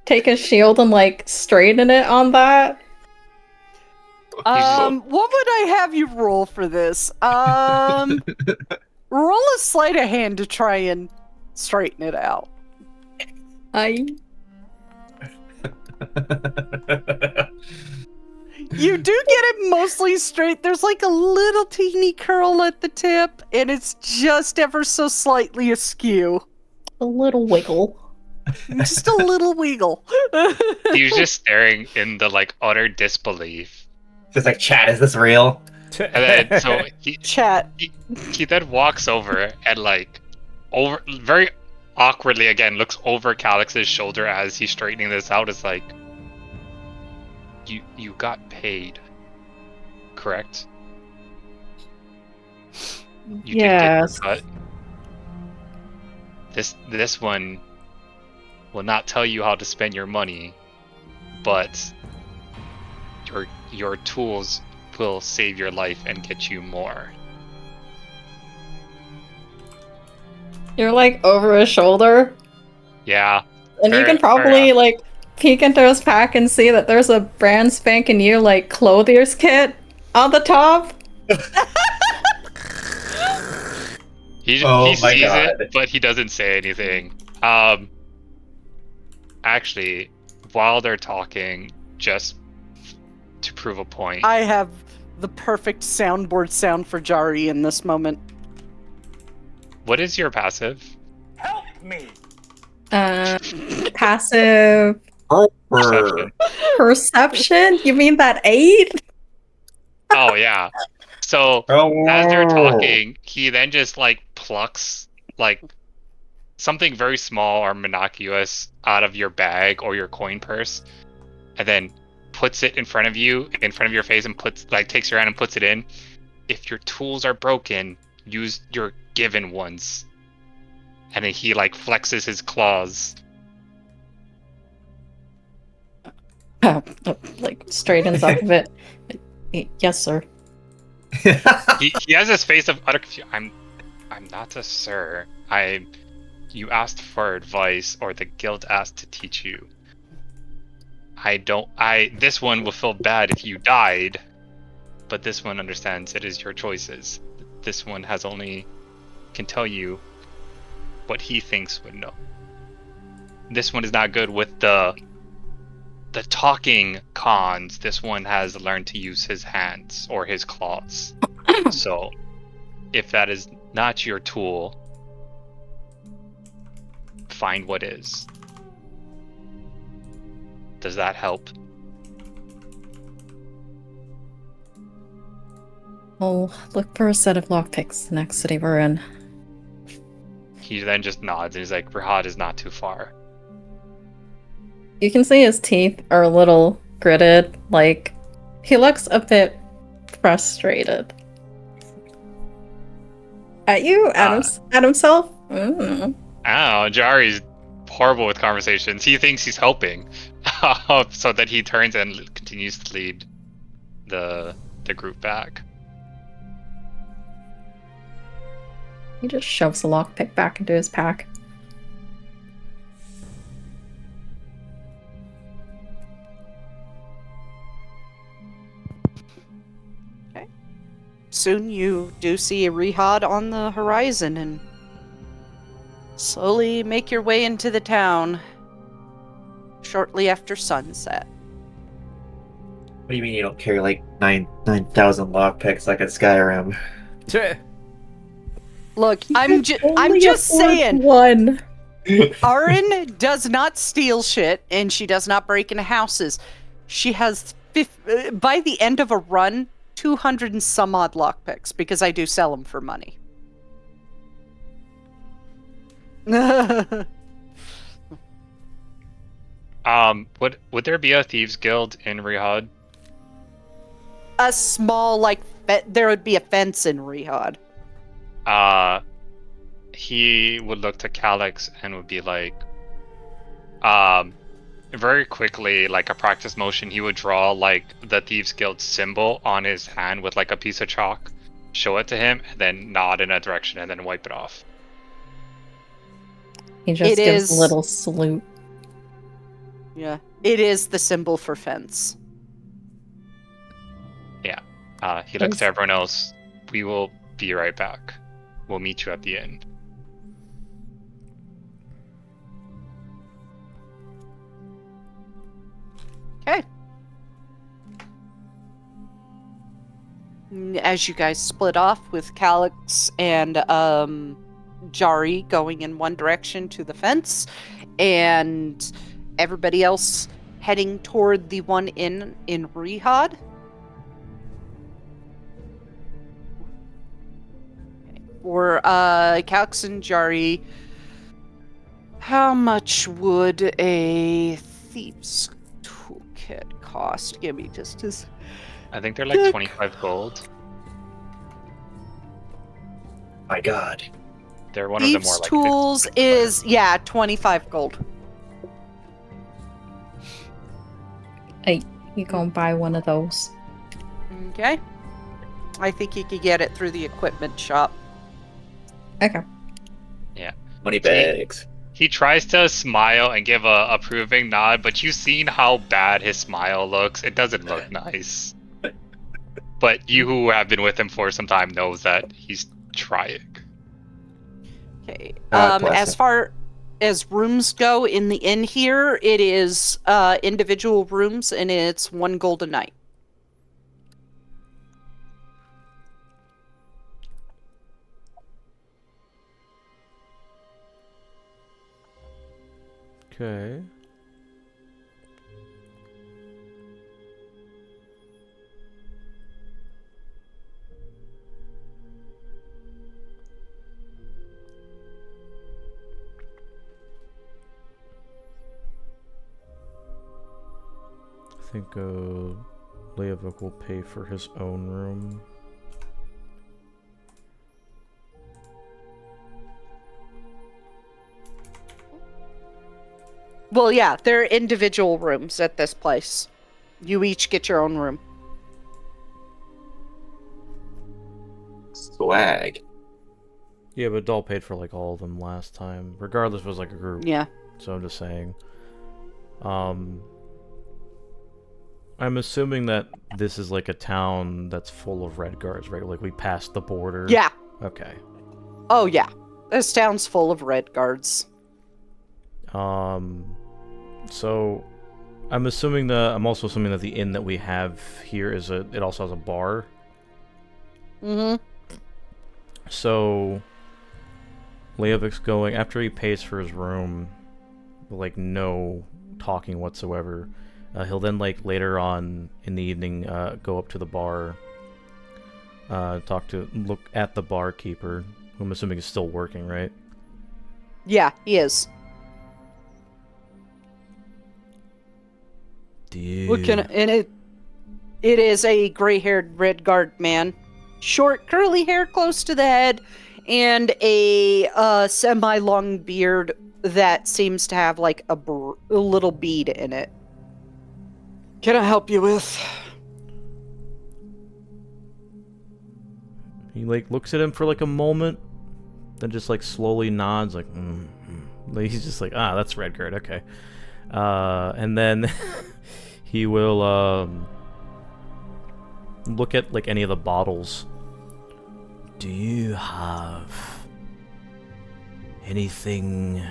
Speaker 8: take his shield and like straighten it on that.
Speaker 2: What would I have you roll for this? Roll a sleight of hand to try and straighten it out. You do get it mostly straight. There's like a little teeny curl at the tip, and it's just ever so slightly askew.
Speaker 8: A little wiggle.
Speaker 2: Just a little wiggle.
Speaker 3: He was just staring in the like utter disbelief.
Speaker 10: Just like, chat, is this real?
Speaker 3: And then so
Speaker 2: Chat.
Speaker 3: He then walks over and like very awkwardly again looks over Calyx's shoulder as he's straightening this out. It's like, you got paid, correct? You
Speaker 8: Yes.
Speaker 3: did get cut. This one will not tell you how to spend your money, but your tools will save your life and get you more.
Speaker 8: You're like over his shoulder.
Speaker 3: Yeah.
Speaker 8: And you can probably like peek into his pack and see that there's a brand spanking new like clothiers kit on the top.
Speaker 3: He
Speaker 10: Oh my
Speaker 3: sees
Speaker 10: God.
Speaker 3: it, but he doesn't say anything. Actually, while they're talking, just to prove a point,
Speaker 2: I have the perfect soundboard sound for Jari in this moment.
Speaker 3: what is your passive?
Speaker 12: Help me!
Speaker 8: Passive
Speaker 3: Perception.
Speaker 8: perception? You mean that 8?
Speaker 3: Oh yeah. So as they're talking, he then just like plucks like something very small or innocuous out of your bag or your coin purse, and then puts it in front of you, in front of your face, and takes your hand and puts it in. If your tools are broken, use your given ones. And then he like flexes his claws.
Speaker 8: Like straightens up a bit. Yes, sir.
Speaker 3: He has this face of utter confusion. I'm not a sir. You asked for advice, or the guild asked to teach you. This one will feel bad if you died, but this one understands it is your choices. This one can tell you what he thinks would know. This one is not good with the talking cons. This one has learned to use his hands or his claws. So, if that is not your tool, find what is. Does that help?
Speaker 8: I'll look for a set of lockpicks the next city we're in.
Speaker 3: He then just nods and he's like, Rahad is not too far.
Speaker 8: You can see his teeth are a little gritted, like he looks a bit frustrated. At you? At himself? Mm.
Speaker 3: I don't know, Jari's horrible with conversations. He thinks he's helping. So that he turns and continues to lead the group back.
Speaker 8: He just shoves the lockpick back into his pack.
Speaker 2: Okay. Soon you do see a Rehad on the horizon and slowly make your way into the town shortly after sunset.
Speaker 10: What do you mean you don't carry like 9,000 lockpicks like at Skyrim?
Speaker 2: Look, I'm just saying.
Speaker 8: One.
Speaker 2: Arin does not steal shit, and she does not break into houses. She has, by the end of a run, 200 and some odd lockpicks, because I do sell them for money.
Speaker 3: Would there be a thieves guild in Rehad?
Speaker 2: A small, there would be a fence in Rehad.
Speaker 3: He would look to Calyx and would be like, very quickly, like a practice motion, he would draw like the Thieves Guild symbol on his hand with like a piece of chalk, show it to him, and then nod in a direction and then wipe it off.
Speaker 8: He just gives a little salute.
Speaker 2: Yeah, it is the symbol for fence.
Speaker 3: Yeah. He looks to everyone else. We will be right back. We'll meet you at the end.
Speaker 2: Okay. As you guys split off with Calyx and Jari going in one direction to the fence, and everybody else heading toward the one in Rehad. For Calyx and Jari, how much would a thieves toolkit cost? Give me just as.
Speaker 3: I think they're like 25 gold.
Speaker 10: My God.
Speaker 3: They're one of the more
Speaker 2: Thieves
Speaker 3: like
Speaker 2: tools is 25 gold.
Speaker 8: Hey, you go and buy one of those.
Speaker 2: Okay. I think you could get it through the equipment shop.
Speaker 8: Okay.
Speaker 3: Yeah.
Speaker 10: Money bags.
Speaker 3: He tries to smile and give a approving nod, but you've seen how bad his smile looks. It doesn't look nice. But you who have been with him for some time knows that he's trying.
Speaker 2: Okay.
Speaker 10: God bless
Speaker 2: As
Speaker 10: him.
Speaker 2: far as rooms go in the inn here, it is individual rooms, and it's 1 gold a night.
Speaker 1: Okay. I think Leovic will pay for his own room.
Speaker 2: Well, yeah, they're individual rooms at this place. You each get your own room.
Speaker 10: Swag.
Speaker 1: Yeah, but Doll paid for like all of them last time. Regardless, it was like a group.
Speaker 2: Yeah.
Speaker 1: So I'm just saying. I'm assuming that this is like a town that's full of red guards, right? Like we passed the border.
Speaker 2: Yeah.
Speaker 1: Okay.
Speaker 2: Oh, yeah. This town's full of red guards.
Speaker 1: So I'm also assuming that the inn that we have here it also has a bar.
Speaker 2: Mm-hmm.
Speaker 1: So Leovic's going after he pays for his room, like no talking whatsoever. He'll then like later on in the evening go up to the bar, look at the barkeeper, who I'm assuming is still working, right?
Speaker 2: Yeah, he is.
Speaker 11: Dude.
Speaker 2: It is a gray-haired red guard man. Short, curly hair close to the head, and a semi-long beard that seems to have like a little bead in it. Can I help you with?
Speaker 1: He like looks at him for like a moment, then just like slowly nods, like, Like, he's just like, that's red curd, okay. And then he will look at like any of the bottles.
Speaker 11: Do you have anything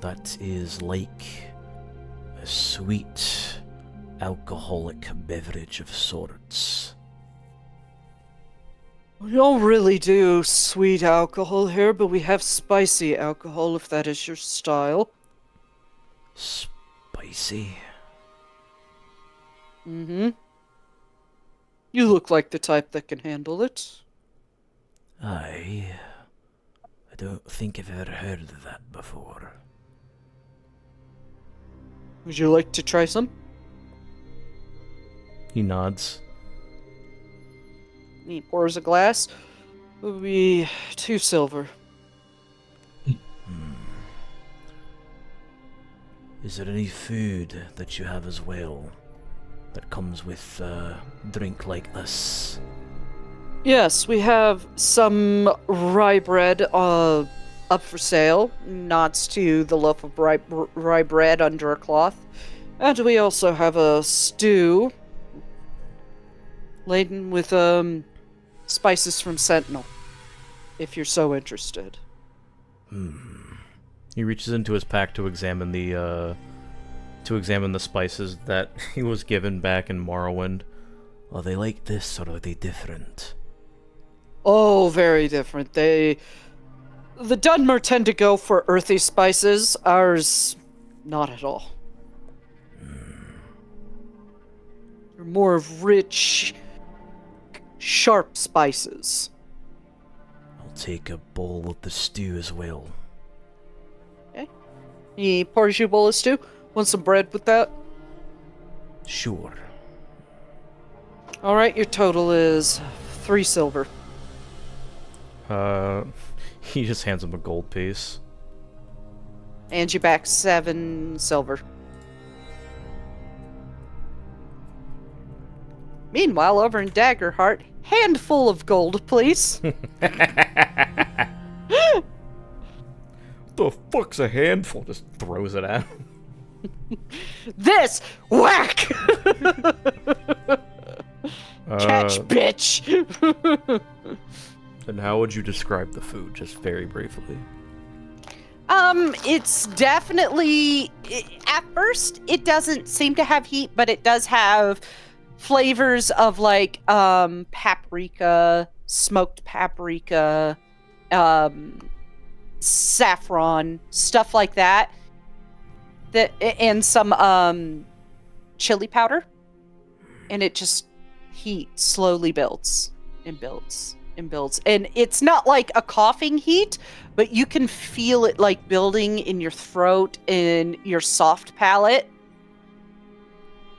Speaker 11: that is like a sweet alcoholic beverage of sorts?
Speaker 2: We don't really do sweet alcohol here, but we have spicy alcohol if that is your style.
Speaker 11: Spicy?
Speaker 2: Mm-hmm. You look like the type that can handle it.
Speaker 11: I don't think I've ever heard of that before.
Speaker 2: Would you like to try some?
Speaker 1: He nods.
Speaker 2: He pours a glass. It would be 2 silver.
Speaker 11: Is there any food that you have as well that comes with a drink like this?
Speaker 2: Yes, we have some rye bread up for sale. Nods to the loaf of rye bread under a cloth. And we also have a stew laden with spices from Sentinel, if you're so interested.
Speaker 1: He reaches into his pack to examine the spices that he was given back in Morrowind.
Speaker 11: Are they like this, or are they different?
Speaker 2: Oh, very different. The Dwemer tend to go for earthy spices. Ours, not at all. They're more of rich, sharp spices.
Speaker 11: I'll take a bowl of the stew as well.
Speaker 2: Okay. He pours you a bowl of stew. Want some bread with that?
Speaker 11: Sure.
Speaker 2: Alright, your total is 3 silver.
Speaker 1: He just hands him a gold piece.
Speaker 2: And you back 7 silver. Meanwhile, over in Daggerheart, handful of gold, please.
Speaker 1: The fuck's a handful? Just throws it out.
Speaker 2: This! Whack! Catch, bitch!
Speaker 1: And how would you describe the food, just very briefly?
Speaker 2: It's definitely... At first, it doesn't seem to have heat, but it does have flavors of, like, paprika, smoked paprika, saffron, stuff like that. And some, chili powder. And it just... heat slowly builds and builds and builds. And it's not like a coughing heat, but you can feel it like building in your throat and your soft palate.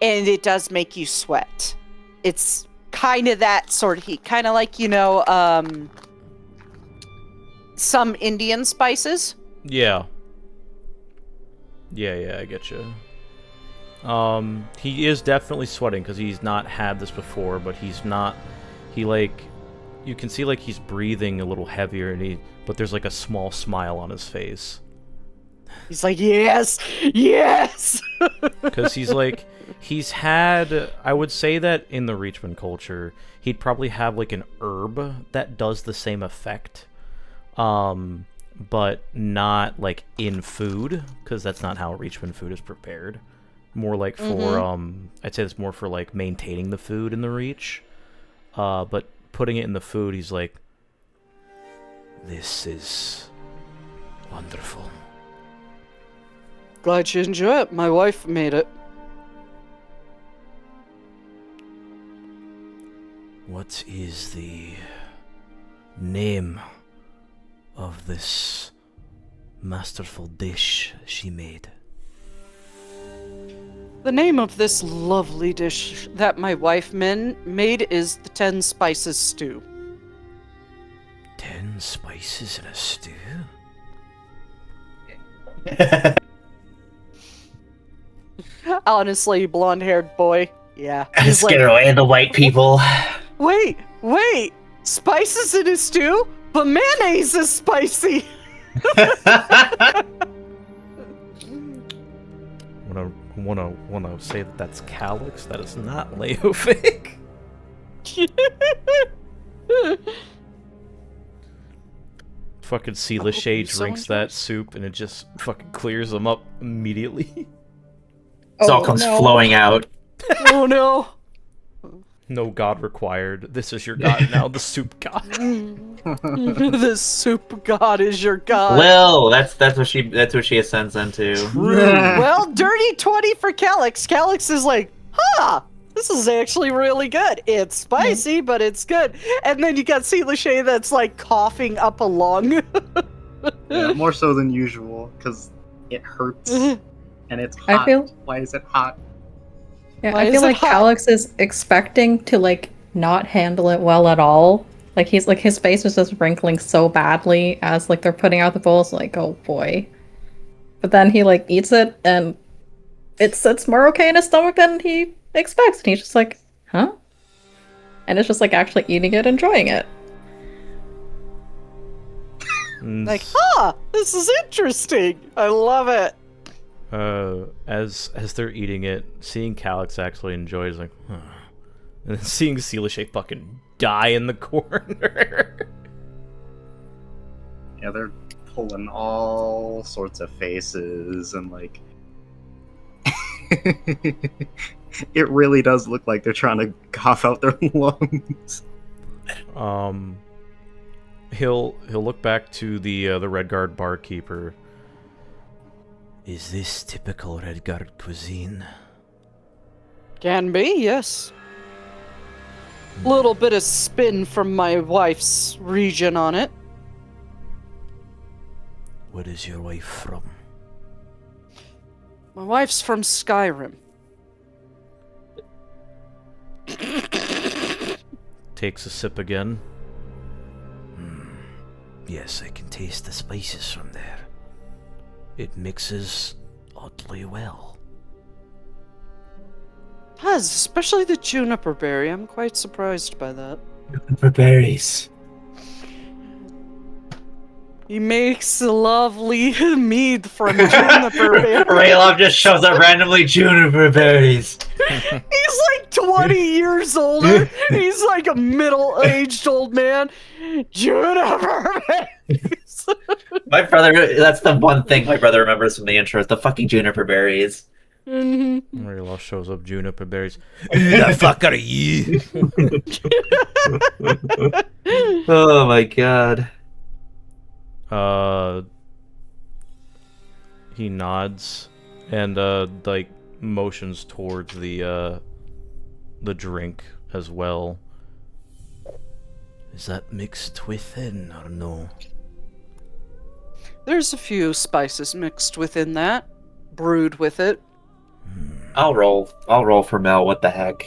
Speaker 2: And it does make you sweat. It's kind of that sort of heat. Kind of like, some Indian spices.
Speaker 1: Yeah. Yeah, I get you. He is definitely sweating because he's not had this before, but you can see like he's breathing a little heavier, but there's like a small smile on his face.
Speaker 2: He's like, yes!
Speaker 1: Because he's had, I would say that in the Reachman culture, he'd probably have like an herb that does the same effect, but not like in food, because that's not how Reachman food is prepared. More like for, I'd say it's more for like maintaining the food in the Reach. But putting it in the food, he's like,
Speaker 11: this is wonderful.
Speaker 2: Glad you enjoy it. My wife made it.
Speaker 11: What is the name of this masterful dish she made?
Speaker 2: The name of this lovely dish that my wife made is the 10 Spices Stew.
Speaker 11: 10 spices in a stew?
Speaker 2: Honestly, blonde-haired boy. Yeah.
Speaker 10: Scare away the white people.
Speaker 2: Wait! Spices in a stew? But mayonnaise is spicy.
Speaker 1: Wanna say that that's Calyx. That is not Leovic. Fucking Sea Lachey drinks that soup and it just fucking clears them up immediately.
Speaker 10: It all comes flowing out.
Speaker 2: Oh no.
Speaker 1: No god required. This is your god now, the soup god.
Speaker 2: The soup god is your god.
Speaker 10: Well, that's what she ascends into.
Speaker 2: Well, dirty 20 for Calyx. Calyx is like, this is actually really good. It's spicy, but it's good. And then you got Sea Lachey that's like coughing up a lung.
Speaker 9: Yeah, more so than usual, because it hurts and it's hot. Why is it hot?
Speaker 8: Yeah,
Speaker 2: Why
Speaker 8: I
Speaker 2: is
Speaker 8: feel
Speaker 2: it
Speaker 8: like
Speaker 2: hot?
Speaker 8: Calyx is expecting to like not handle it well at all. Like he's like his face is just wrinkling so badly as like they're putting out the bowls. Like, oh boy. But then he like eats it and it sits more okay in his stomach than he expects. And he's just like, huh? And it's just like actually eating it, enjoying it.
Speaker 2: Like, this is interesting. I love it.
Speaker 1: As they're eating it, seeing Calyx actually enjoy it is like, huh. And then seeing Sea Lachey fucking die in the corner.
Speaker 9: Yeah, they're pulling all sorts of faces and like it really does look like they're trying to cough out their lungs.
Speaker 1: He'll look back to the Redguard barkeeper.
Speaker 11: Is this typical Redguard cuisine?
Speaker 2: Can be, yes. Little bit of spin from my wife's region on it.
Speaker 11: Where is your wife from?
Speaker 2: My wife's from Skyrim.
Speaker 1: Takes a sip again.
Speaker 11: Yes, I can taste the spices from there. It mixes oddly well.
Speaker 2: Yes, especially the juniper berry. I'm quite surprised by that.
Speaker 10: Juniper berries.
Speaker 2: He makes a lovely mead from juniper berry.
Speaker 10: Raylov just shoves up randomly juniper berries.
Speaker 2: He's like 20 years older. He's like a middle-aged old man. Juniper berries.
Speaker 10: My brother, that's the one thing my brother remembers from the intro, is the fucking juniper berries.
Speaker 2: Mm-hmm.
Speaker 1: Rayloff shows up juniper berries.
Speaker 11: Who the fuck are you?
Speaker 10: Oh my god.
Speaker 1: He nods and like motions towards the drink as well.
Speaker 11: Is that mixed within or no?
Speaker 2: There's a few spices mixed within that, brewed with it.
Speaker 10: I'll roll for Mel, what the heck.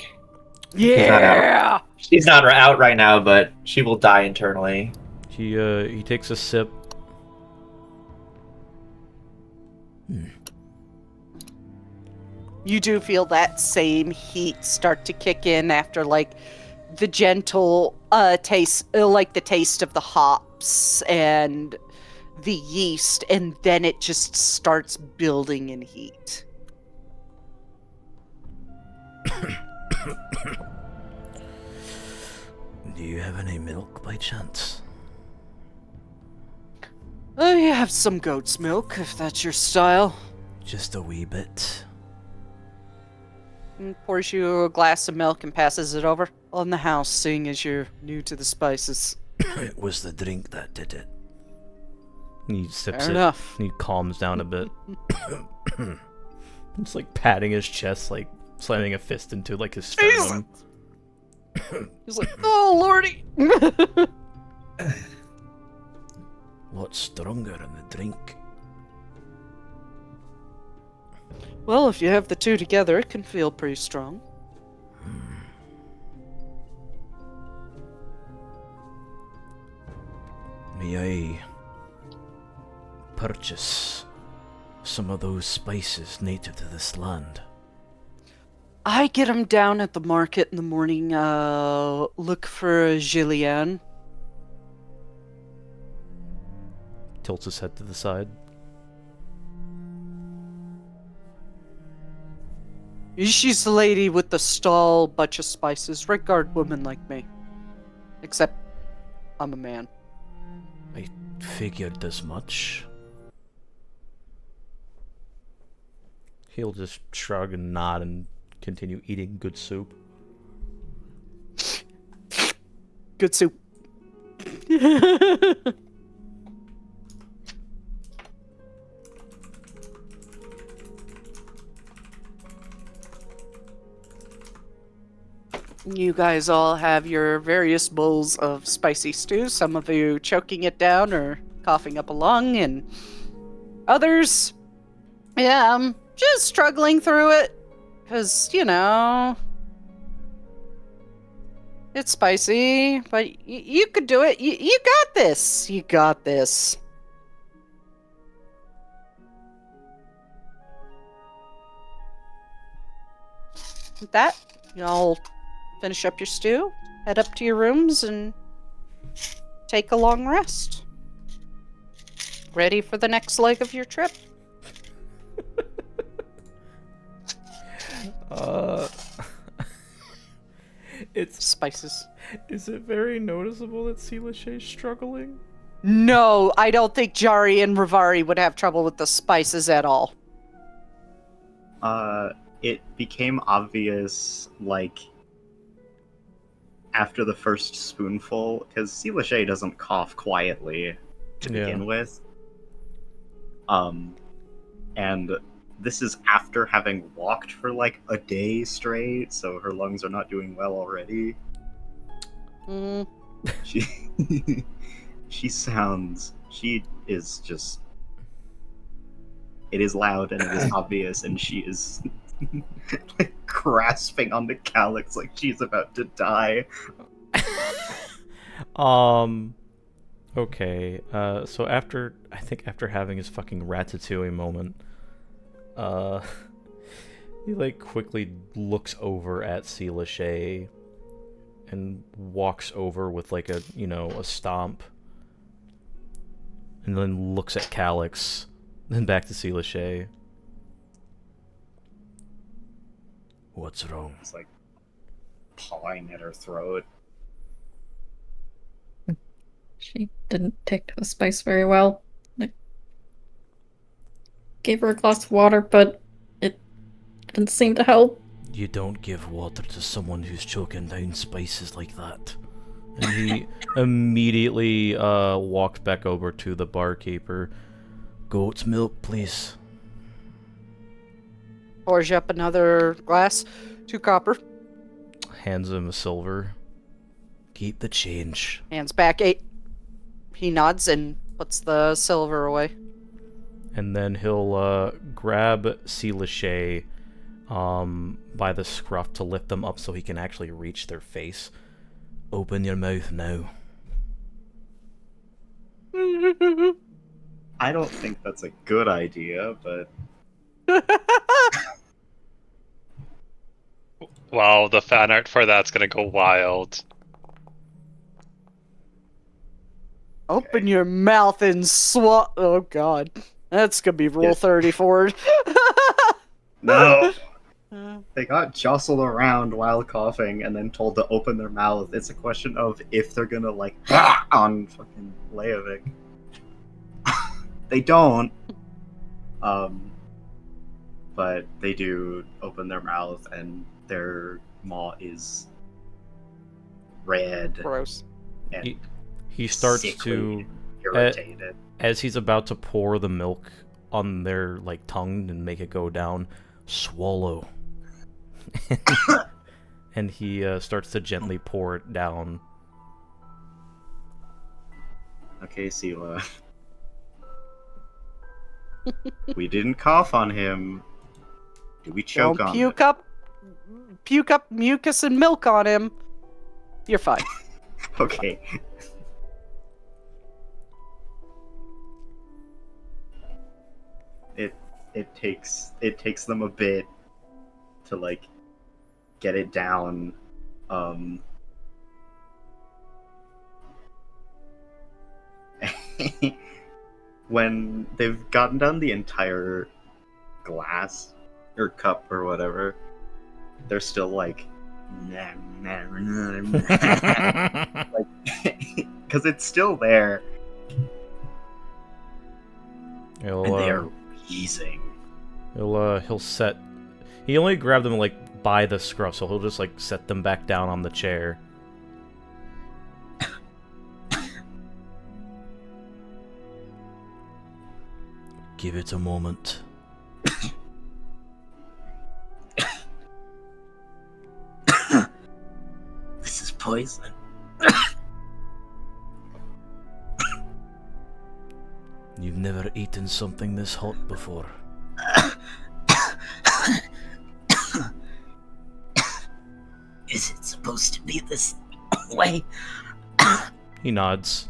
Speaker 2: Yeah!
Speaker 10: She's not out right now, but she will die internally.
Speaker 1: He takes a sip.
Speaker 2: You do feel that same heat start to kick in after like the gentle taste, like the taste of the hops and the yeast, and then it just starts building in heat.
Speaker 11: Do you have any milk by chance?
Speaker 2: I have some goat's milk, if that's your style.
Speaker 11: Just a wee bit.
Speaker 2: And pours you a glass of milk and passes it over on the house, seeing as you're new to the spices.
Speaker 11: It was the drink that did it.
Speaker 1: He sips
Speaker 2: Fair
Speaker 1: it.
Speaker 2: enough.
Speaker 1: He calms down a bit. Just like patting his chest, like slamming a fist into like his sternum.
Speaker 2: He's like, oh lordy!
Speaker 11: What's stronger in the drink?
Speaker 2: Well, if you have the two together, it can feel pretty strong.
Speaker 11: May I purchase some of those spices native to this land?
Speaker 2: I get them down at the market in the morning. Look for Jillian.
Speaker 1: tilts his head to the side.
Speaker 2: She's the lady with the stall bunch of spices. Regard women like me. Except, I'm a man.
Speaker 11: I figured as much.
Speaker 1: He'll just shrug and nod and continue eating good soup.
Speaker 2: Good soup. You guys all have your various bowls of spicy stew, some of you choking it down or coughing up a lung, and others, yeah, just struggling through it. Because, you know, it's spicy, but you could do it. You got this. You got this. With that, y'all finish up your stew, head up to your rooms, and take a long rest. Ready for the next leg of your trip.
Speaker 1: It's
Speaker 2: spices.
Speaker 1: Is it very noticeable that Seelashay's struggling?
Speaker 2: No, I don't think Jari and Rivari would have trouble with the spices at all.
Speaker 9: It became obvious, like, after the first spoonful, because Seelashay doesn't cough quietly to begin with. And this is after having walked for like a day straight, so her lungs are not doing well already. She is just, it is loud and it is obvious, and she is like grasping onto Calyx like she's about to die.
Speaker 1: Okay, so after having his fucking Ratatouille moment, he like quickly looks over at Seelashay and walks over with like a stomp, and then looks at Calyx, then back to Seelashay.
Speaker 11: What's wrong?
Speaker 9: It's like pawing at her throat.
Speaker 8: She didn't take to the spice very well. I gave her a glass of water, but it didn't seem to help.
Speaker 11: You don't give water to someone who's choking down spices like that. And he
Speaker 1: Immediately walked back over to the barkeeper.
Speaker 11: Goat's milk, please.
Speaker 2: Pours you up another glass, 2 copper.
Speaker 1: Hands him a silver.
Speaker 11: Keep the change.
Speaker 2: Hands back 8. He nods and puts the silver away.
Speaker 1: And then he'll grab Seelashay by the scruff to lift them up so he can actually reach their face.
Speaker 11: Open your mouth now.
Speaker 9: I don't think that's a good idea, but...
Speaker 3: Wow, the fan art for that's gonna go wild.
Speaker 2: Open your mouth and swallow. Oh god. That's gonna be Rule 30 forward.
Speaker 9: No! They got jostled around while coughing and then told to open their mouth. It's a question of if they're gonna, like, on fucking Leovic. They don't. But they do open their mouth and their maw is red.
Speaker 2: Gross.
Speaker 9: And
Speaker 1: he starts to
Speaker 9: irritated.
Speaker 1: As he's about to pour the milk on their like tongue and make it go down, swallow. And he starts to gently pour it down.
Speaker 9: Okay, Sela. We didn't cough on him. Did we choke on him?
Speaker 2: Puke up mucus and milk on him. You're fine.
Speaker 9: Okay. It takes them a bit to like get it down. when they've gotten down the entire glass or cup or whatever, they're still like, like, because it's still there, and they're wheezing.
Speaker 1: He'll set. He only grabbed them like by the scruff, so he'll just like set them back down on the chair.
Speaker 11: Give it a moment.
Speaker 5: This is poison.
Speaker 11: You've never eaten something this hot before.
Speaker 5: Is it supposed to be this way?
Speaker 1: He nods.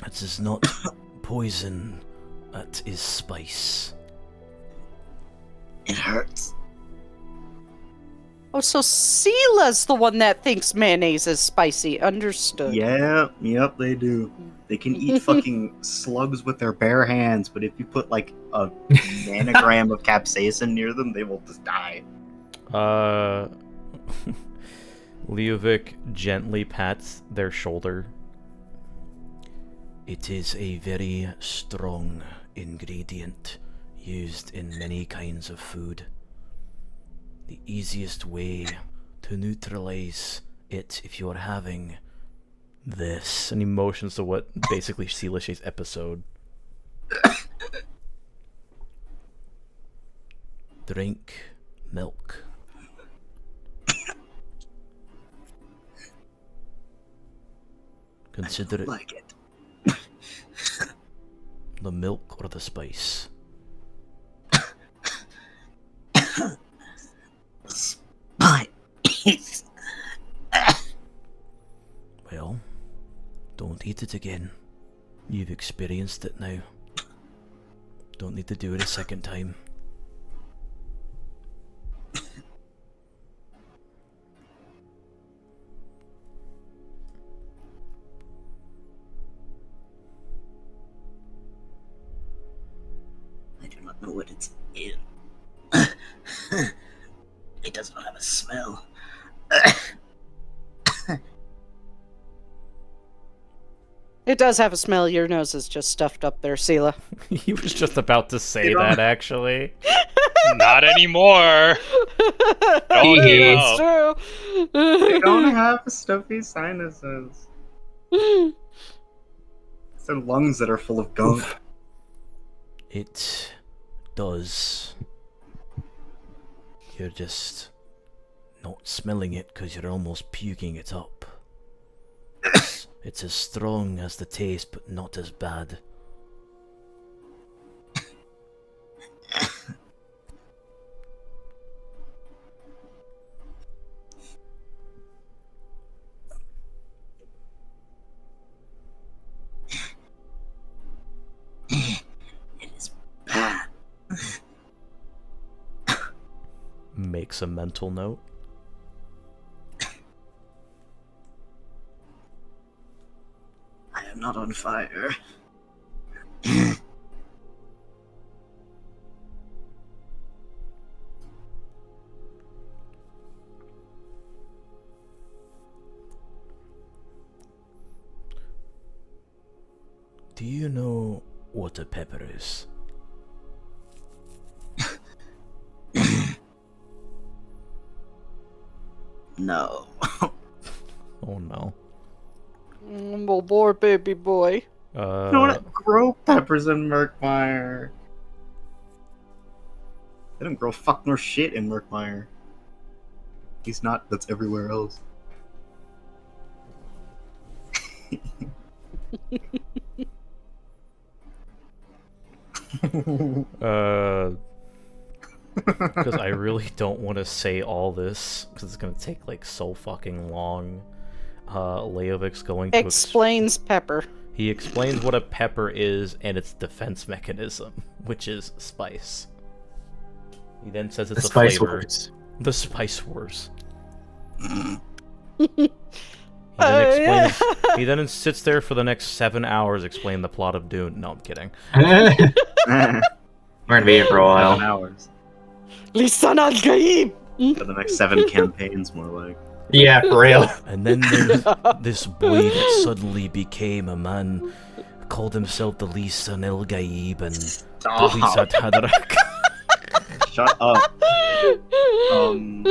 Speaker 11: It is not poison, it is spice.
Speaker 5: It hurts.
Speaker 2: Oh, so Seela's the one that thinks mayonnaise is spicy. Understood.
Speaker 9: Yeah, yep, they do. They can eat fucking slugs with their bare hands, but if you put like a nanogram of capsaicin near them, they will just die.
Speaker 1: Leovic gently pats their shoulder.
Speaker 11: It is a very strong ingredient used in many kinds of food. The easiest way to neutralize it if you are having this.
Speaker 1: And he motions to what basically Seelish's episode.
Speaker 11: Drink milk. Consider it
Speaker 5: Like it.
Speaker 11: the milk or the spice.
Speaker 5: Spice.
Speaker 11: Well, don't eat it again. You've experienced it now. Don't need to do it a second time.
Speaker 5: I do not know what it's in. It does not have a smell.
Speaker 2: It does have a smell. Your nose is just stuffed up there, Seela.
Speaker 1: He was just about to say that, actually.
Speaker 3: Not anymore. Don't give
Speaker 2: It's
Speaker 3: up.
Speaker 2: true.
Speaker 9: They don't have stuffy sinuses. It's their lungs that are full of gunk.
Speaker 11: It does. You're just not smelling it because you're almost puking it up. It's as strong as the taste, but not as bad.
Speaker 5: It is bad.
Speaker 1: Makes a mental note.
Speaker 5: I am not on fire.
Speaker 11: Do you know what a pepper is?
Speaker 5: No.
Speaker 1: Oh no.
Speaker 2: Oh boy, baby boy.
Speaker 9: You don't grow peppers in Murkmire. They don't grow fuck nor shit in Murkmire. He's not, that's everywhere else.
Speaker 1: Because I really don't want to say all this, because it's going to take, like, so fucking long. Leovic's going to...
Speaker 2: Explains pepper.
Speaker 1: He explains what a pepper is and its defense mechanism, which is spice. He then says it's
Speaker 10: The
Speaker 1: a
Speaker 10: Spice
Speaker 1: flavor.
Speaker 10: Wars.
Speaker 1: The Spice Wars. He then sits there for the next 7 hours explaining the plot of Dune. No, I'm kidding.
Speaker 10: We're gonna be here for a
Speaker 9: 7
Speaker 10: while.
Speaker 9: hours.
Speaker 2: Lisan al-Gaib!
Speaker 9: For the next 7 campaigns, more like.
Speaker 10: Yeah, for real.
Speaker 11: And then there's this boy that suddenly became a man, called himself the Lisan El Gaib and Lisan Hadrak.
Speaker 9: Shut up.
Speaker 2: And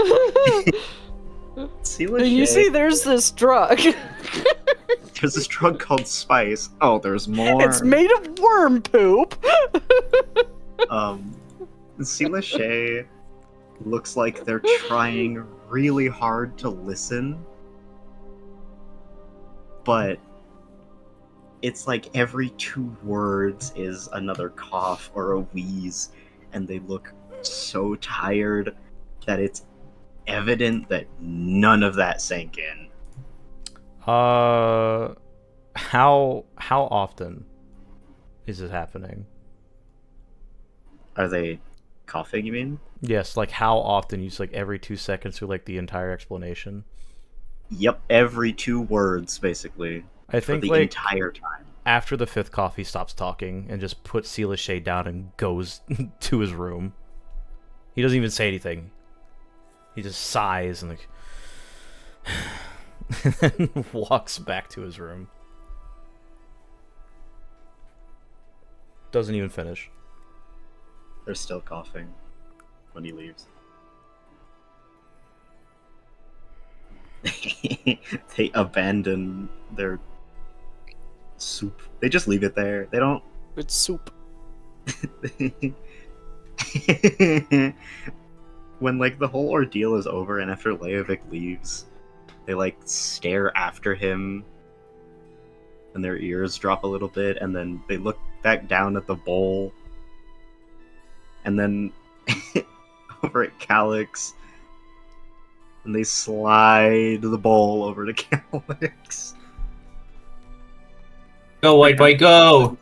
Speaker 2: you see, there's this drug.
Speaker 9: There's this drug called Spice. Oh, there's more.
Speaker 2: It's made of worm poop.
Speaker 9: Lachey looks like they're trying really hard to listen, but it's like every 2 words is another cough or a wheeze, and they look so tired that it's evident that none of that sank in.
Speaker 1: How often is it happening?
Speaker 9: Are they coughing, you mean?
Speaker 1: Yes, like how often? You like every 2 seconds through like the entire explanation?
Speaker 9: Yep, every 2 words, basically.
Speaker 1: I think
Speaker 9: for the
Speaker 1: like
Speaker 9: entire time.
Speaker 1: after the 5th cough, he stops talking and just puts Lachey down and goes to his room. He doesn't even say anything. He just sighs and like and then walks back to his room. Doesn't even finish.
Speaker 9: They're still coughing when he leaves. They abandon their soup. They just leave it there. They don't.
Speaker 2: It's soup.
Speaker 9: When like the whole ordeal is over and after Leovic leaves, they like stare after him and their ears drop a little bit, and then they look back down at the bowl, and then over at Calyx, and they slide the bowl over to Calyx.
Speaker 10: Go, white boy, go!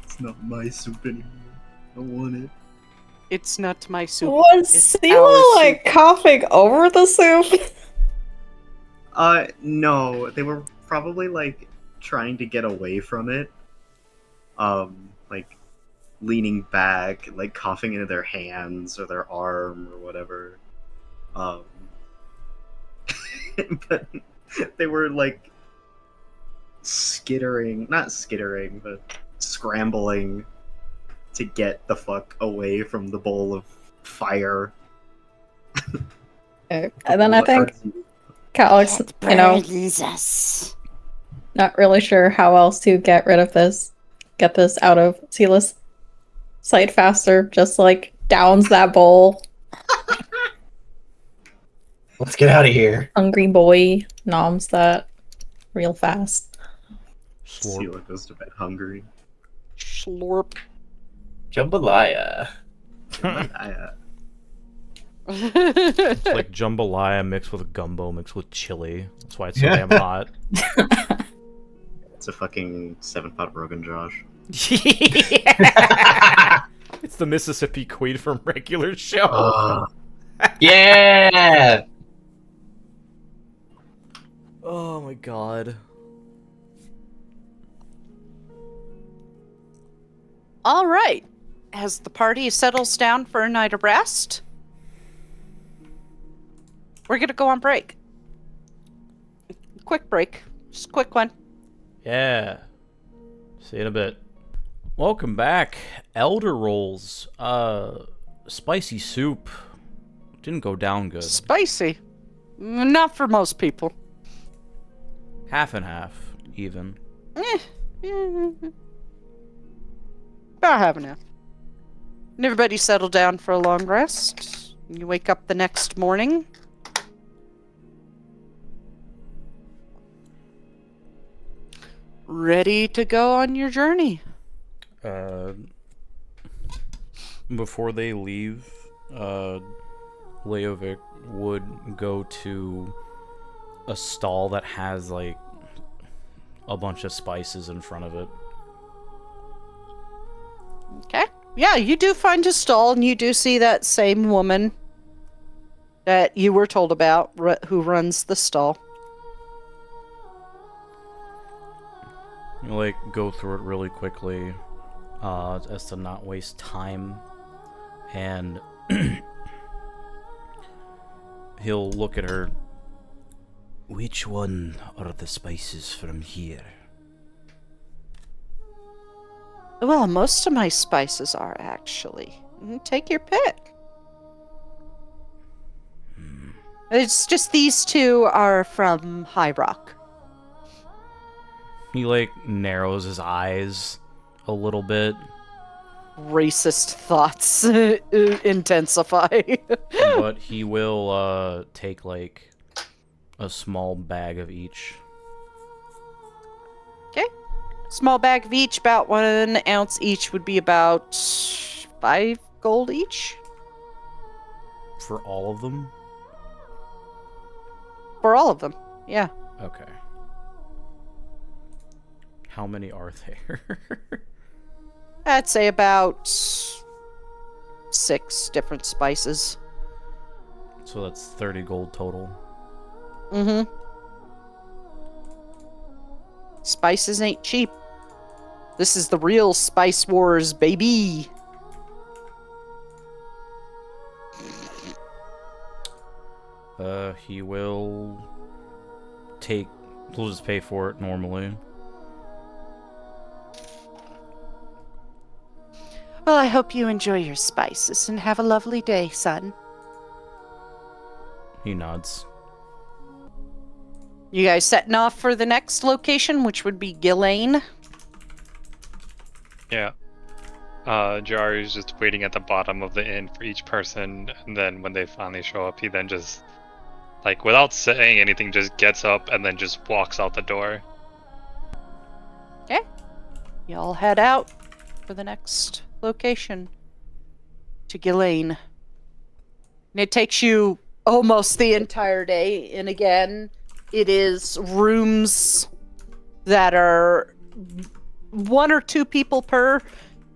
Speaker 9: It's not my soup anymore. I want it.
Speaker 2: It's not my soup.
Speaker 8: Was
Speaker 2: It's our
Speaker 8: Sela like coughing over the soup?
Speaker 9: No. They were probably like trying to get away from it. Like leaning back, like coughing into their hands or their arm or whatever. But they were like not skittering, but scrambling to get the fuck away from the bowl of fire.
Speaker 8: And then I think Calyx, you know, not really sure how else to get rid of this, get this out of Sela's sight faster, just like downs that bowl.
Speaker 10: Let's get out of here.
Speaker 8: Hungry boy noms that real fast.
Speaker 9: Sela goes to bed hungry.
Speaker 2: Slurp.
Speaker 10: Jambalaya.
Speaker 1: It's like jambalaya mixed with gumbo mixed with chili. That's why it's so damn hot.
Speaker 9: It's a fucking 7-pot Rogan Josh.
Speaker 1: It's the Mississippi Queen from regular show.
Speaker 10: Yeah!
Speaker 1: Oh my god.
Speaker 2: All right. As the party settles down for a night of rest, we're going to go on break. Quick break. Just a quick one.
Speaker 1: Yeah. See you in a bit. Welcome back. Elder Rolls. Spicy soup. Didn't go down good.
Speaker 2: Spicy. Not for most people.
Speaker 1: Half and half, even.
Speaker 2: About half and half. And everybody settled down for a long rest. You wake up the next morning. Ready to go on your journey.
Speaker 1: Before they leave, Leovic would go to a stall that has like a bunch of spices in front of it.
Speaker 2: Yeah, you do find a stall, and you do see that same woman that you were told about, who runs the stall.
Speaker 1: You like go through it really quickly, as to not waste time, and he'll look at her.
Speaker 11: Which one are the spices from here?
Speaker 2: Well, most of my spices are, actually. Take your pick. It's just these two are from High Rock.
Speaker 1: He like narrows his eyes a little bit.
Speaker 2: Racist thoughts intensify.
Speaker 1: But he will take like a small bag of each.
Speaker 2: Okay. Small bag of each, about 1 ounce each, would be about 5 gold each.
Speaker 1: For all of them?
Speaker 2: For all of them, yeah.
Speaker 1: Okay. How many are there?
Speaker 2: I'd say about 6 different spices.
Speaker 1: So that's 30 gold total.
Speaker 2: Mm-hmm. Spices ain't cheap. This is the real Spice Wars, baby.
Speaker 1: He will take... We'll just pay for it normally.
Speaker 2: Well, I hope you enjoy your spices and have a lovely day, son.
Speaker 1: He nods.
Speaker 2: You guys setting off for the next location, which would be Gillane?
Speaker 3: Yeah. Jari's just waiting at the bottom of the inn for each person, and then when they finally show up, he then just, like, without saying anything, just gets up and then just walks out the door.
Speaker 2: Okay. Y'all head out for the next location. To Gillane. And it takes you almost the entire day, and again, it is rooms that are 1 or 2 people per,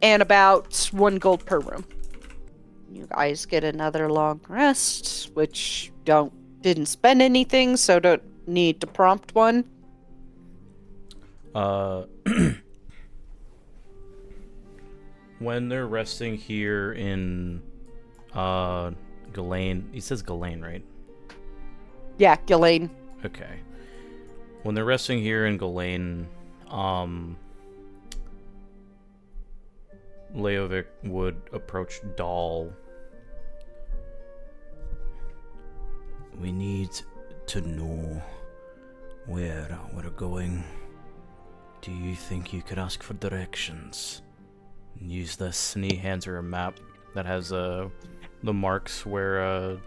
Speaker 2: and about 1 gold per room. You guys get another long rest, which didn't spend anything, so don't need to prompt one.
Speaker 1: When they're resting here in Gillane, he says Gillane, right?
Speaker 2: Yeah, Gillane.
Speaker 1: Okay. When they're resting here in Gillane, Leovic would approach Dahl.
Speaker 11: We need to know where we're going. Do you think you could ask for directions?
Speaker 1: Use this, and he hands her a map that has the marks where I was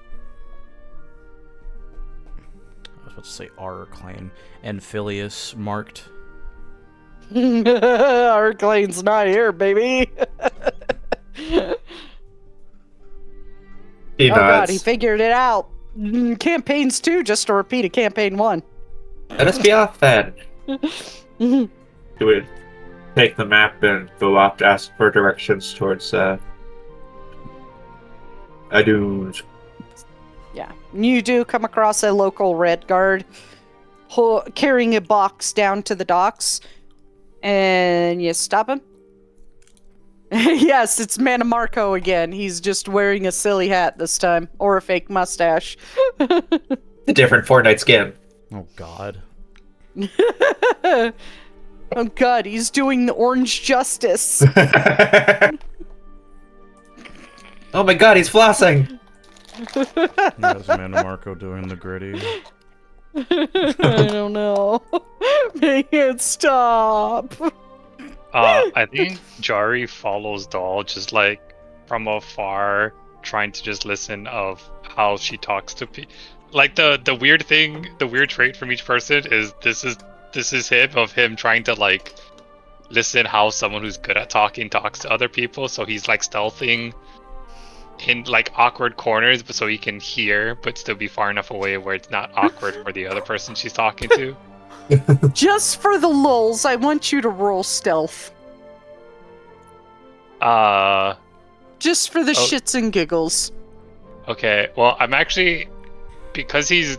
Speaker 1: about to say Arclane and Phileas marked.
Speaker 2: Arclane's not here, baby.
Speaker 10: He
Speaker 2: Oh god,
Speaker 10: nods.
Speaker 2: he figured it out. Campaigns 2, just to repeat a campaign 1.
Speaker 10: Let us be off then. He would take the map and go up to ask for directions towards Aldunz.
Speaker 2: Yeah. You do come across a local red guard carrying a box down to the docks, and you stop him. Yes, it's Manamarco again. He's just wearing a silly hat this time, or a fake mustache.
Speaker 10: A different Fortnite skin.
Speaker 1: Oh god.
Speaker 2: Oh god, he's doing the orange justice.
Speaker 10: Oh my god, he's flossing!
Speaker 1: That's Amanda Marco doing the gritty.
Speaker 2: I don't know. Make it stop.
Speaker 3: I think Jari follows Dahl just like from afar, trying to just listen of how she talks to people. Like the weird thing, the weird trait from each person is this is him trying to like listen how someone who's good at talking talks to other people. So he's like stealthing in like awkward corners, but so he can hear, but still be far enough away where it's not awkward for the other person she's talking to.
Speaker 2: Just for the lulz, I want you to roll stealth. Just for the shits and giggles.
Speaker 3: Okay. Well, I'm actually, because he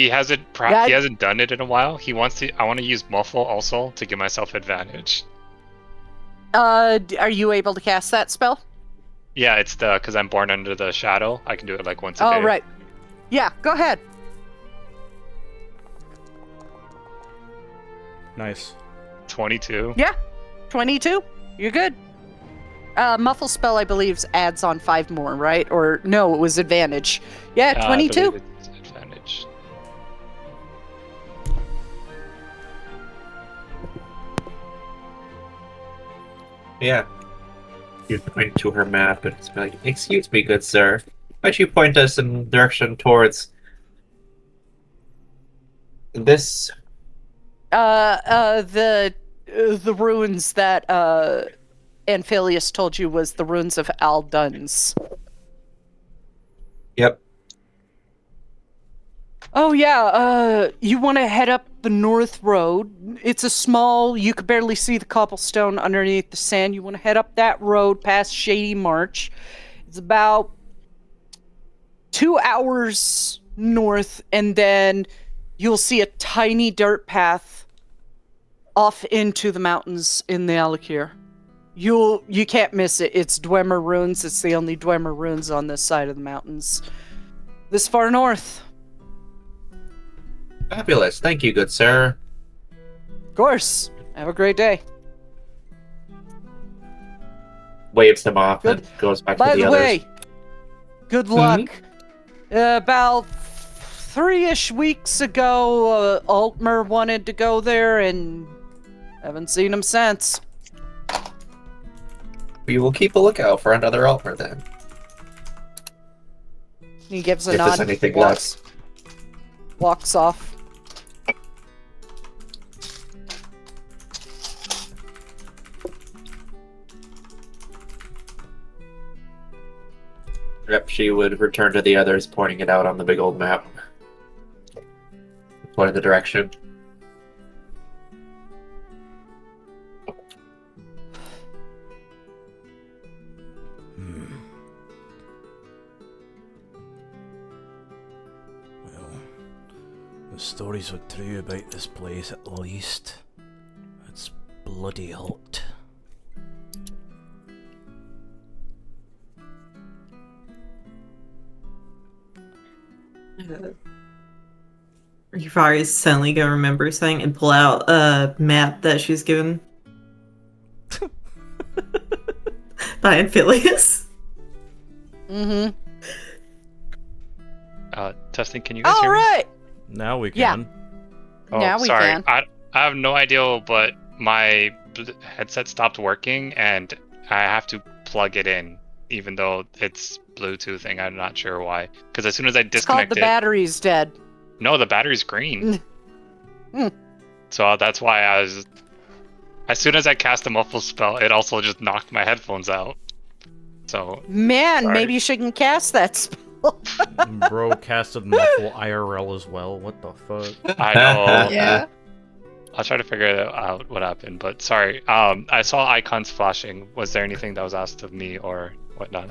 Speaker 3: hasn't he hasn't done it in a while. He wants to. I want to use muffle also to give myself advantage.
Speaker 2: Are you able to cast that spell?
Speaker 3: Yeah, it's because I'm born under the shadow. I can do it like once a day.
Speaker 2: Oh, right. Yeah, go ahead.
Speaker 1: Nice.
Speaker 3: 22.
Speaker 2: Yeah, 22. You're good. Muffle spell, I believe, adds on 5 more, right? Or no, it was advantage. Yeah, 22.
Speaker 3: I believe it's advantage.
Speaker 10: Yeah. You point to her map and it's like, "Excuse me, good sir. Might you point us in direction towards this?"
Speaker 2: The ruins that Anphilius told you was the ruins of Aldunz.
Speaker 10: Yep.
Speaker 2: Oh yeah, you want to head up the north road. It's a small, you could barely see the cobblestone underneath the sand. You want to head up that road past Shady March. It's about 2 hours north, and then you'll see a tiny dirt path off into the mountains in the Alakir. You can't miss it. It's Dwemer ruins. It's the only Dwemer ruins on this side of the mountains. This far north.
Speaker 10: Fabulous. Thank you, good sir.
Speaker 2: Of course. Have a great day.
Speaker 10: Waves him off
Speaker 2: Good.
Speaker 10: and goes back
Speaker 2: By
Speaker 10: to the
Speaker 2: the
Speaker 10: others.
Speaker 2: way, good luck. About 3-ish weeks ago, Altmer wanted to go there, and haven't seen him since.
Speaker 10: We will keep a lookout for another Altmer then.
Speaker 2: He gives a
Speaker 10: If
Speaker 2: nod.
Speaker 10: there's anything left.
Speaker 2: Walks off.
Speaker 10: Yep, she would return to the others, pointing it out on the big old map. Pointing the direction.
Speaker 11: Well, the stories are true about this place at least. It's bloody hot.
Speaker 7: Yuvari's suddenly gonna remember something and pull out a map that she was given by Anphilius.
Speaker 2: Mm-hmm.
Speaker 3: Testing, can you guys hear
Speaker 2: All
Speaker 3: me?
Speaker 2: right.
Speaker 1: Now we
Speaker 2: Yeah.
Speaker 1: can.
Speaker 3: Oh,
Speaker 2: Now we
Speaker 3: sorry.
Speaker 2: can.
Speaker 3: I have no idea, but my headset stopped working, and I have to plug it in, even though it's Bluetoothing. I'm not sure why. Because as soon as I
Speaker 2: It's called
Speaker 3: disconnect
Speaker 2: the
Speaker 3: it,
Speaker 2: battery's dead.
Speaker 3: no, the battery's green.
Speaker 2: Hmm.
Speaker 3: So that's why I was. As soon as I cast a muffle spell, it also just knocked my headphones out. So
Speaker 2: Man,
Speaker 3: sorry.
Speaker 2: maybe you shouldn't cast that spell.
Speaker 1: Bro casted muffle IRL as well. What the fuck?
Speaker 3: I know.
Speaker 2: Yeah.
Speaker 3: I'll try to figure out what happened, but sorry. I saw icons flashing. Was there anything that was asked of me or whatnot?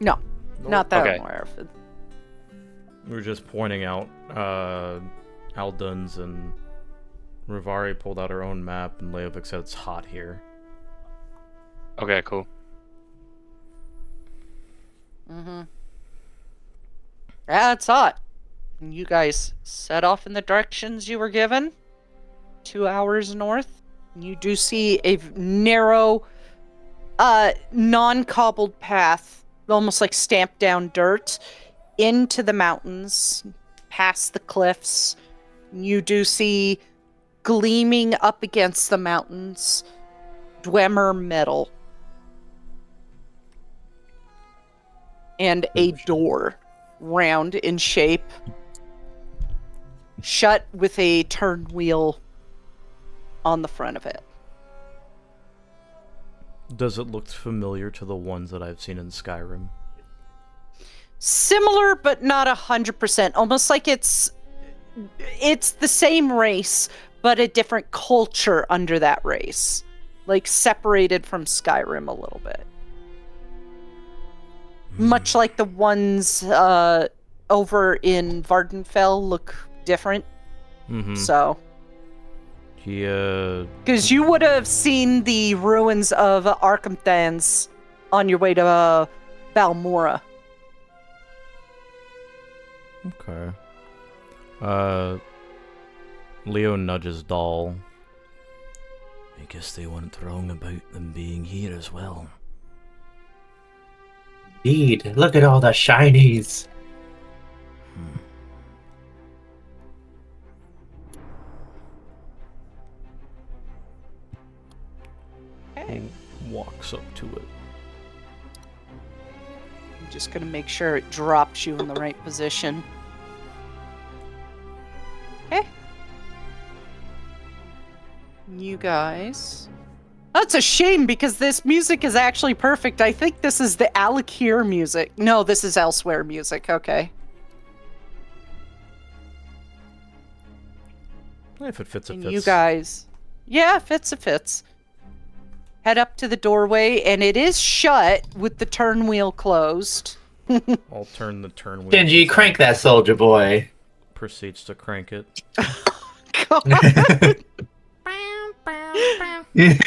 Speaker 2: No, not that
Speaker 3: Okay.
Speaker 2: I'm aware of.
Speaker 1: We were just pointing out Aldunz, and Rivari pulled out her own map, and Leovic said it's hot here.
Speaker 3: Okay, cool.
Speaker 2: Mm-hmm. Yeah, it's hot. And you guys set off in the directions you were given. 2 hours north. You do see a narrow, non-cobbled path, almost like stamped down dirt, into the mountains, past the cliffs. You do see gleaming up against the mountains, Dwemer metal. And a door, round in shape, shut with a turn wheel on the front of it.
Speaker 1: Does it look familiar to the ones that I've seen in Skyrim?
Speaker 2: Similar, but not 100%. Almost like it's the same race, but a different culture under that race. like separated from Skyrim a little bit. Much like the ones over in Vardenfell look different.
Speaker 1: Mm-hmm.
Speaker 2: So.
Speaker 1: Yeah.
Speaker 2: Because you would have seen the ruins of Arkamthans on your way to Balmora.
Speaker 1: Okay. Leo nudges Doll.
Speaker 11: I guess they weren't wrong about them being here as well.
Speaker 10: Indeed, look at all the shinies.
Speaker 2: Okay.
Speaker 1: Walks up to it.
Speaker 2: I'm just going to make sure it drops you in the right position. Okay. You guys. That's a shame because this music is actually perfect. I think this is the Alakir music. No, this is Elsewhere music. Okay.
Speaker 1: If it fits, it
Speaker 2: And
Speaker 1: fits.
Speaker 2: you guys. Yeah, fits, it fits. Head up to the doorway, and it is shut with the turn wheel closed.
Speaker 1: I'll turn the turn wheel.
Speaker 10: Shinji, crank that soldier boy.
Speaker 1: Proceeds to crank it.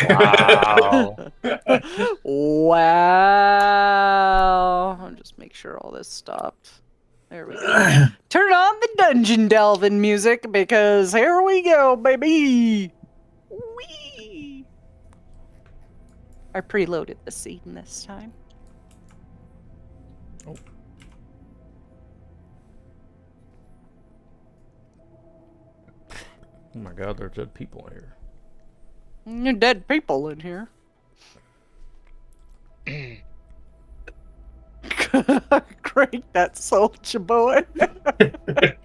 Speaker 3: Wow.
Speaker 2: Wow. I'll just make sure all this stopped. There we go. Turn on the dungeon delving music because here we go, baby. Whee! I preloaded the scene this time.
Speaker 1: Oh. Oh my god, there's dead people in here.
Speaker 2: There are dead people in here. Crank that soldier boy.
Speaker 10: The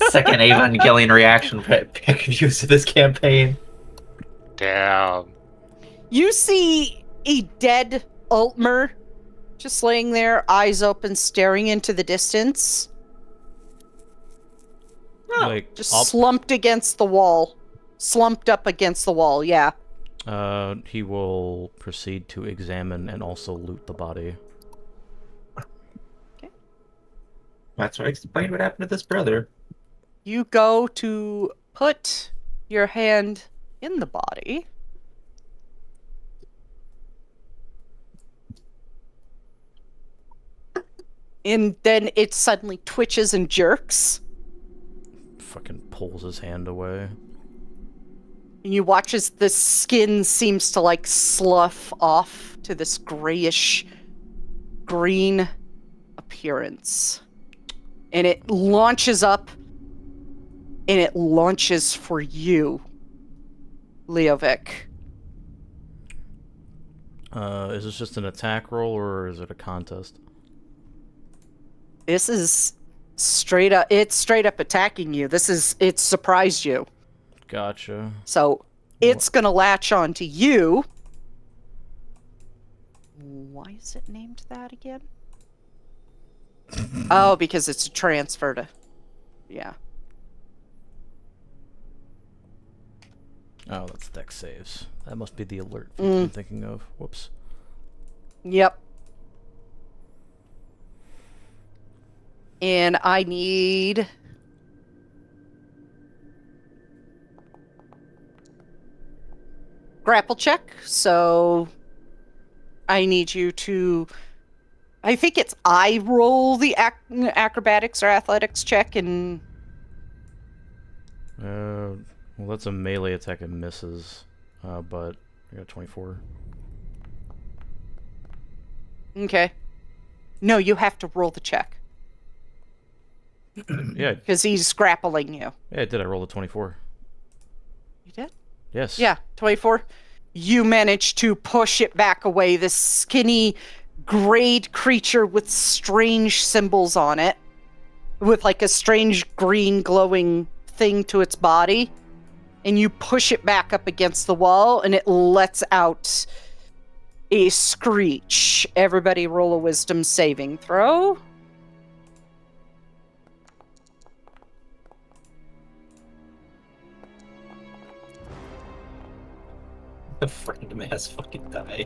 Speaker 10: second Evangelion reaction pick of use of this campaign.
Speaker 3: Damn.
Speaker 2: You see a dead Altmer just laying there, eyes open, staring into the distance.
Speaker 1: Like,
Speaker 2: Just
Speaker 1: up,
Speaker 2: slumped against the wall. Slumped up against the wall, yeah.
Speaker 1: he will proceed to examine and also loot the body.
Speaker 10: That's what I explained what happened to this brother.
Speaker 2: You go to put your hand in the body. And then it suddenly twitches and jerks.
Speaker 1: Fucking pulls his hand away.
Speaker 2: And you watch as the skin seems to like slough off to this grayish green appearance. And it launches up and it launches for you, Leovic.
Speaker 1: Is this just an attack roll or is it a contest?
Speaker 2: This is straight up, it's straight up attacking you. It surprised you.
Speaker 1: Gotcha.
Speaker 2: So it's gonna latch on to you. Why is it named that again? Oh, because it's a transfer to... Yeah.
Speaker 1: Oh, that's deck saves. That must be the alert feature I'm thinking of. Whoops.
Speaker 2: Yep. And I need... grapple check, so I need you to... I think it's I roll the acrobatics or athletics check and...
Speaker 1: Well, that's a melee attack. It misses. But I got 24.
Speaker 2: Okay. No, you have to roll the check.
Speaker 1: Yeah.
Speaker 2: Because he's grappling you.
Speaker 1: Yeah, I did. I rolled a 24.
Speaker 2: You did?
Speaker 1: Yes.
Speaker 2: Yeah, 24. You manage to push it back away. This skinny, grayed creature with strange symbols on it. With like a strange green glowing thing to its body. And you push it back up against the wall and it lets out a screech. Everybody roll a wisdom saving throw.
Speaker 10: Random ass fucking die.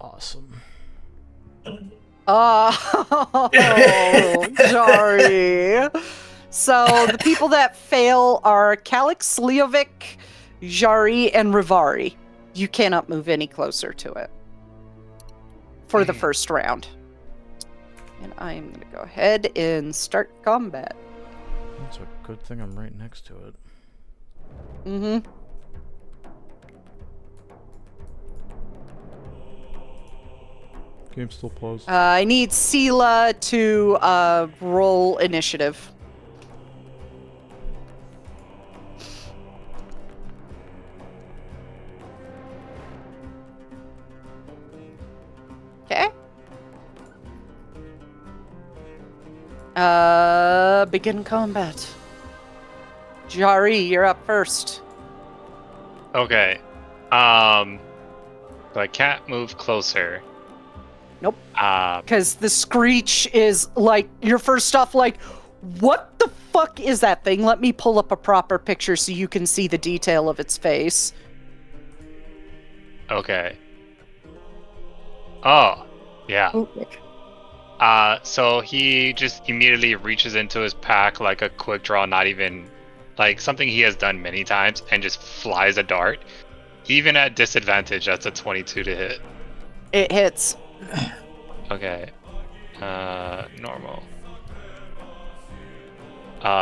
Speaker 1: Awesome.
Speaker 2: Oh, sorry. So the people that fail are Calix, Leovic, Jari, and Rivari. You cannot move any closer to it for the first round. And I'm going to go ahead and start combat.
Speaker 1: It's a good thing I'm right next to it.
Speaker 2: Mm-hmm.
Speaker 1: Game still paused.
Speaker 2: I need Sela to roll initiative. Okay. Begin combat. Jari, you're up first.
Speaker 3: Okay. So I can't move closer.
Speaker 2: Nope. Because the screech is like, you're first off like, what the fuck is that thing? Let me pull up a proper picture so you can see the detail of its face.
Speaker 3: Okay. Oh, yeah. So he just immediately reaches into his pack like a quick draw, not even like something he has done many times, and just flies a dart. Even at disadvantage, that's a 22 to hit.
Speaker 2: It hits.
Speaker 3: Okay. Normal.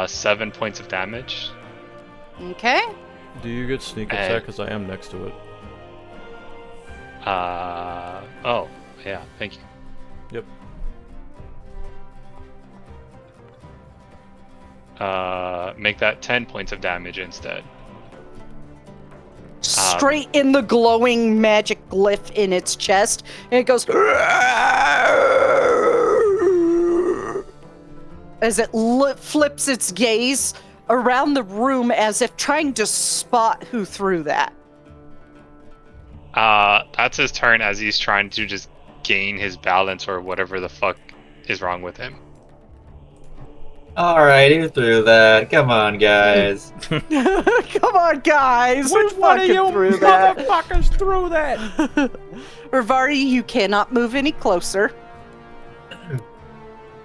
Speaker 3: 7 points of damage.
Speaker 2: Okay.
Speaker 1: Do you get sneak attack? Because I am next to it.
Speaker 3: Oh, yeah, thank you.
Speaker 1: Yep.
Speaker 3: Make that 10 points of damage instead.
Speaker 2: Straight in the glowing magic glyph in its chest, and it goes as it flips its gaze around the room as if trying to spot who threw that.
Speaker 3: That's his turn as he's trying to just gain his balance or whatever the fuck is wrong with him.
Speaker 10: Alright, who threw that? Come on, guys.
Speaker 2: Come on, guys.
Speaker 1: Which one of you motherfuckers threw that?
Speaker 2: Rivari, you cannot move any closer.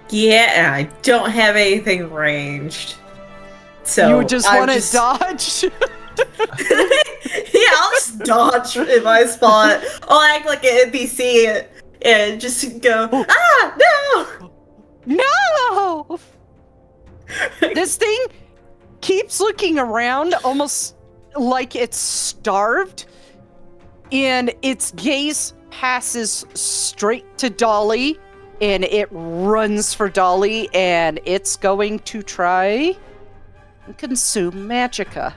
Speaker 7: Yeah, I don't have anything ranged. So
Speaker 2: you just want to dodge?
Speaker 7: Yeah, I'll just dodge in my spot. I'll act like an NPC and just go, no!
Speaker 2: No! This thing keeps looking around almost like it's starved, and its gaze passes straight to Dolly, and it runs for Dolly, and it's going to try and consume Magicka.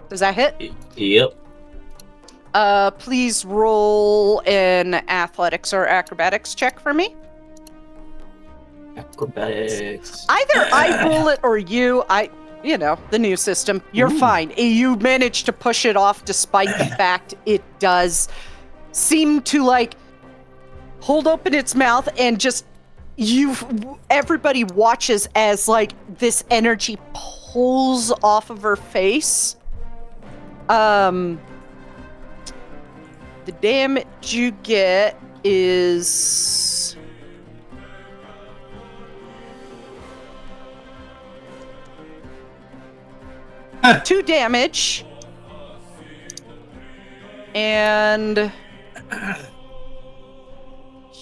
Speaker 2: Does that hit?
Speaker 10: Yep.
Speaker 2: Please roll an athletics or acrobatics check for me.
Speaker 10: Acrobatics.
Speaker 2: Either I roll it or you. The new system. You're fine. You manage to push it off despite the fact it does seem to like hold open its mouth and just everybody watches as like this energy pulls off of her face. The damage you get is 2 damage. And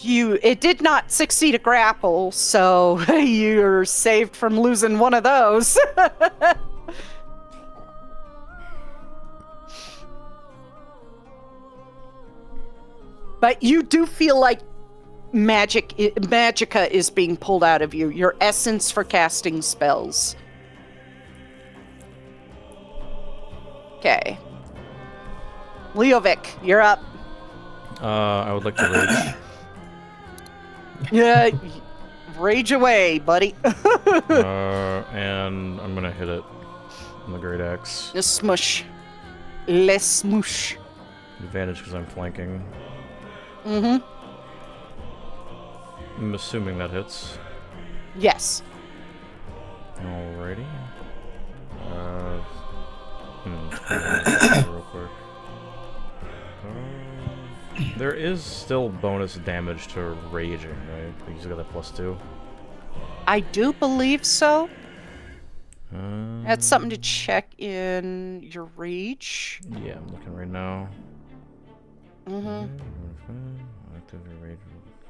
Speaker 2: it did not succeed a grapple, so you're saved from losing one of those. But you do feel like Magicka is being pulled out of you. Your essence for casting spells. Okay. Leovic, you're up.
Speaker 1: I would like to rage.
Speaker 2: Yeah, rage away, buddy.
Speaker 1: And I'm gonna hit it on the great axe.
Speaker 2: The smush. Le smoosh.
Speaker 1: Advantage because I'm flanking.
Speaker 2: Mm-hmm.
Speaker 1: I'm assuming that hits.
Speaker 2: Yes.
Speaker 1: real quick. There is still bonus damage to raging, right? You still got that +2.
Speaker 2: I do believe so. That's something to check in your rage.
Speaker 1: Yeah, I'm looking right now. Active rage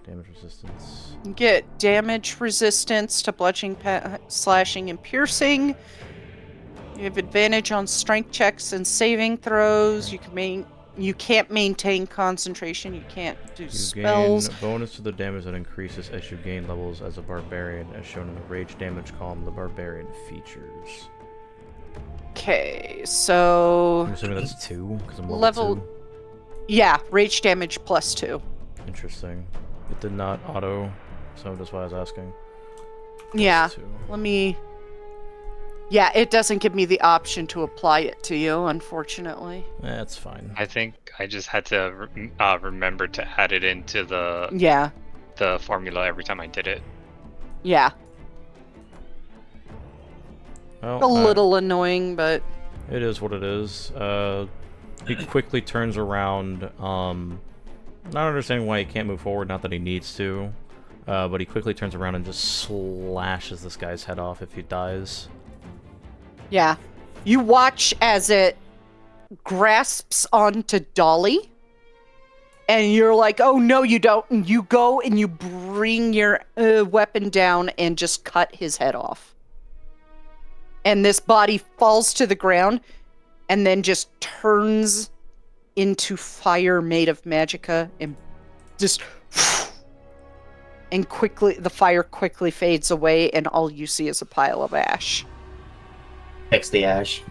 Speaker 1: damage resistance.
Speaker 2: You get damage resistance to bludgeoning, slashing, and piercing. You have advantage on strength checks and saving throws. You can't maintain concentration. You can't do spells.
Speaker 1: Gain bonus to the damage that increases as you gain levels as a barbarian, as shown in the rage damage column. The barbarian features.
Speaker 2: Okay, so
Speaker 1: I'm assuming that's 2 because I'm
Speaker 2: level
Speaker 1: 2.
Speaker 2: Yeah, rage damage +2.
Speaker 1: Interesting. It did not auto, so that's why I was asking.
Speaker 2: Yeah,
Speaker 1: +2.
Speaker 2: let me. Yeah, it doesn't give me the option to apply it to you, unfortunately.
Speaker 1: That's fine.
Speaker 3: I think I just had to remember to add it into the formula every time I did it.
Speaker 2: Yeah.
Speaker 1: Well,
Speaker 2: A little annoying, but
Speaker 1: it is what it is. He quickly turns around, not understanding why he can't move forward, not that he needs to, but he quickly turns around and just slashes this guy's head off if he dies.
Speaker 2: yeah. You watch as it grasps onto Dolly, and you're like, oh no, you don't. And you go and you bring your weapon down and just cut his head off. And this body falls to the ground and then just turns into fire made of magicka and just and quickly the fire quickly fades away and all you see is a pile of ash.
Speaker 10: Fix the ash.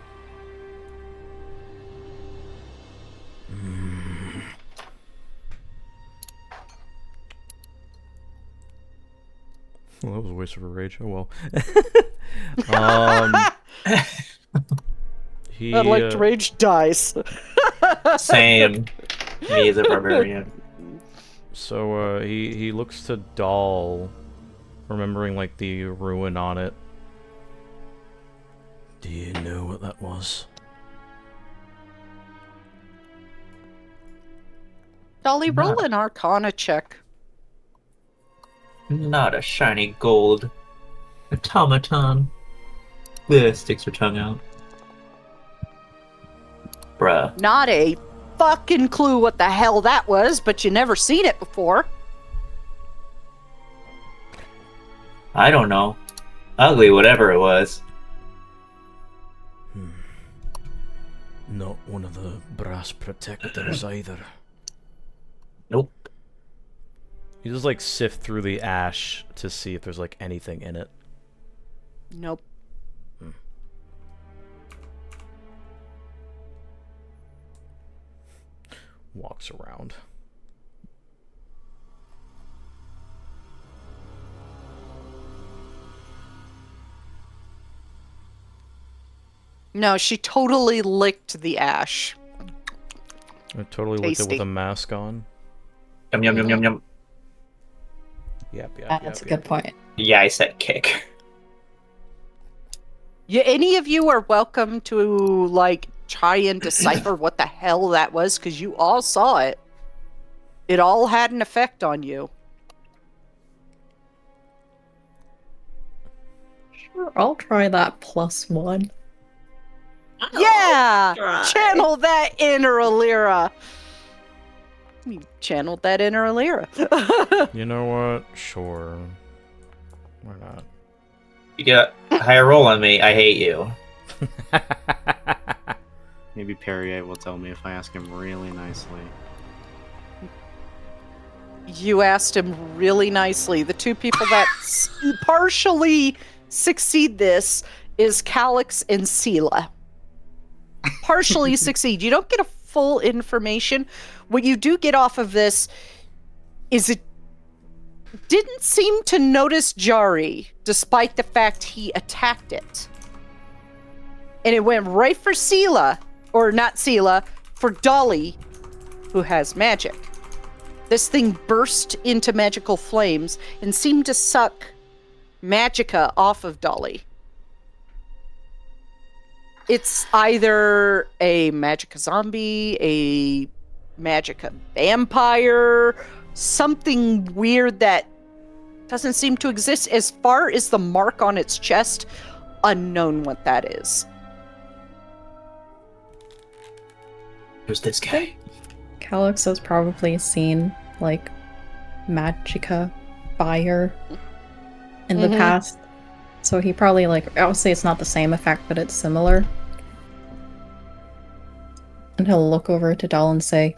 Speaker 1: Well, that was a waste of a rage. Oh well.
Speaker 2: I'd like to rage dies.
Speaker 10: Same. Me as a barbarian.
Speaker 1: So he looks to Doll, remembering like the ruin on it. Do you know what that was?
Speaker 2: Dolly, roll an Arcana check.
Speaker 10: Not a shiny gold automaton. Ugh, sticks her tongue out. Bruh.
Speaker 2: Not a fucking clue what the hell that was, but you never seen it before.
Speaker 10: I don't know. Ugly, whatever it was.
Speaker 11: Not one of the brass protectors either.
Speaker 10: Nope.
Speaker 1: You just like sift through the ash to see if there's like anything in it.
Speaker 2: Nope.
Speaker 1: Walks around.
Speaker 2: No, she totally licked the ash.
Speaker 1: I totally looked at it with
Speaker 2: Tasty.
Speaker 1: a mask on.
Speaker 10: Yum yum yum yum yum.
Speaker 1: Yep.
Speaker 8: That's a good point.
Speaker 10: Yeah, I said kick.
Speaker 2: Yeah, any of you are welcome to like try and decipher what the hell that was, because you all saw it. It all had an effect on you.
Speaker 8: Sure, I'll try that +1.
Speaker 2: Yeah!
Speaker 7: try.
Speaker 2: Channel that inner Alira. You channeled that inner Alira.
Speaker 1: You know what? Sure. Why not?
Speaker 10: You get a higher roll on me. I hate you.
Speaker 9: Maybe Perrier will tell me if I ask him really nicely.
Speaker 2: You asked him really nicely. The two people that partially succeed this is Calyx and Sela. Partially succeed. You don't get a full information. What you do get off of this is it didn't seem to notice Jari, despite the fact he attacked it. And it went right for Sela, or not Sela, for Dolly, who has magic. This thing burst into magical flames and seemed to suck Magicka off of Dolly. It's either a Magicka zombie, a Magicka vampire, something weird that doesn't seem to exist. As far as the mark on its chest, unknown what that is.
Speaker 10: Who's this guy?
Speaker 8: Calyx has probably seen, like, Magicka fire in the past. So he probably, like, I would say it's not the same effect, but it's similar. And he'll look over to Doll and say,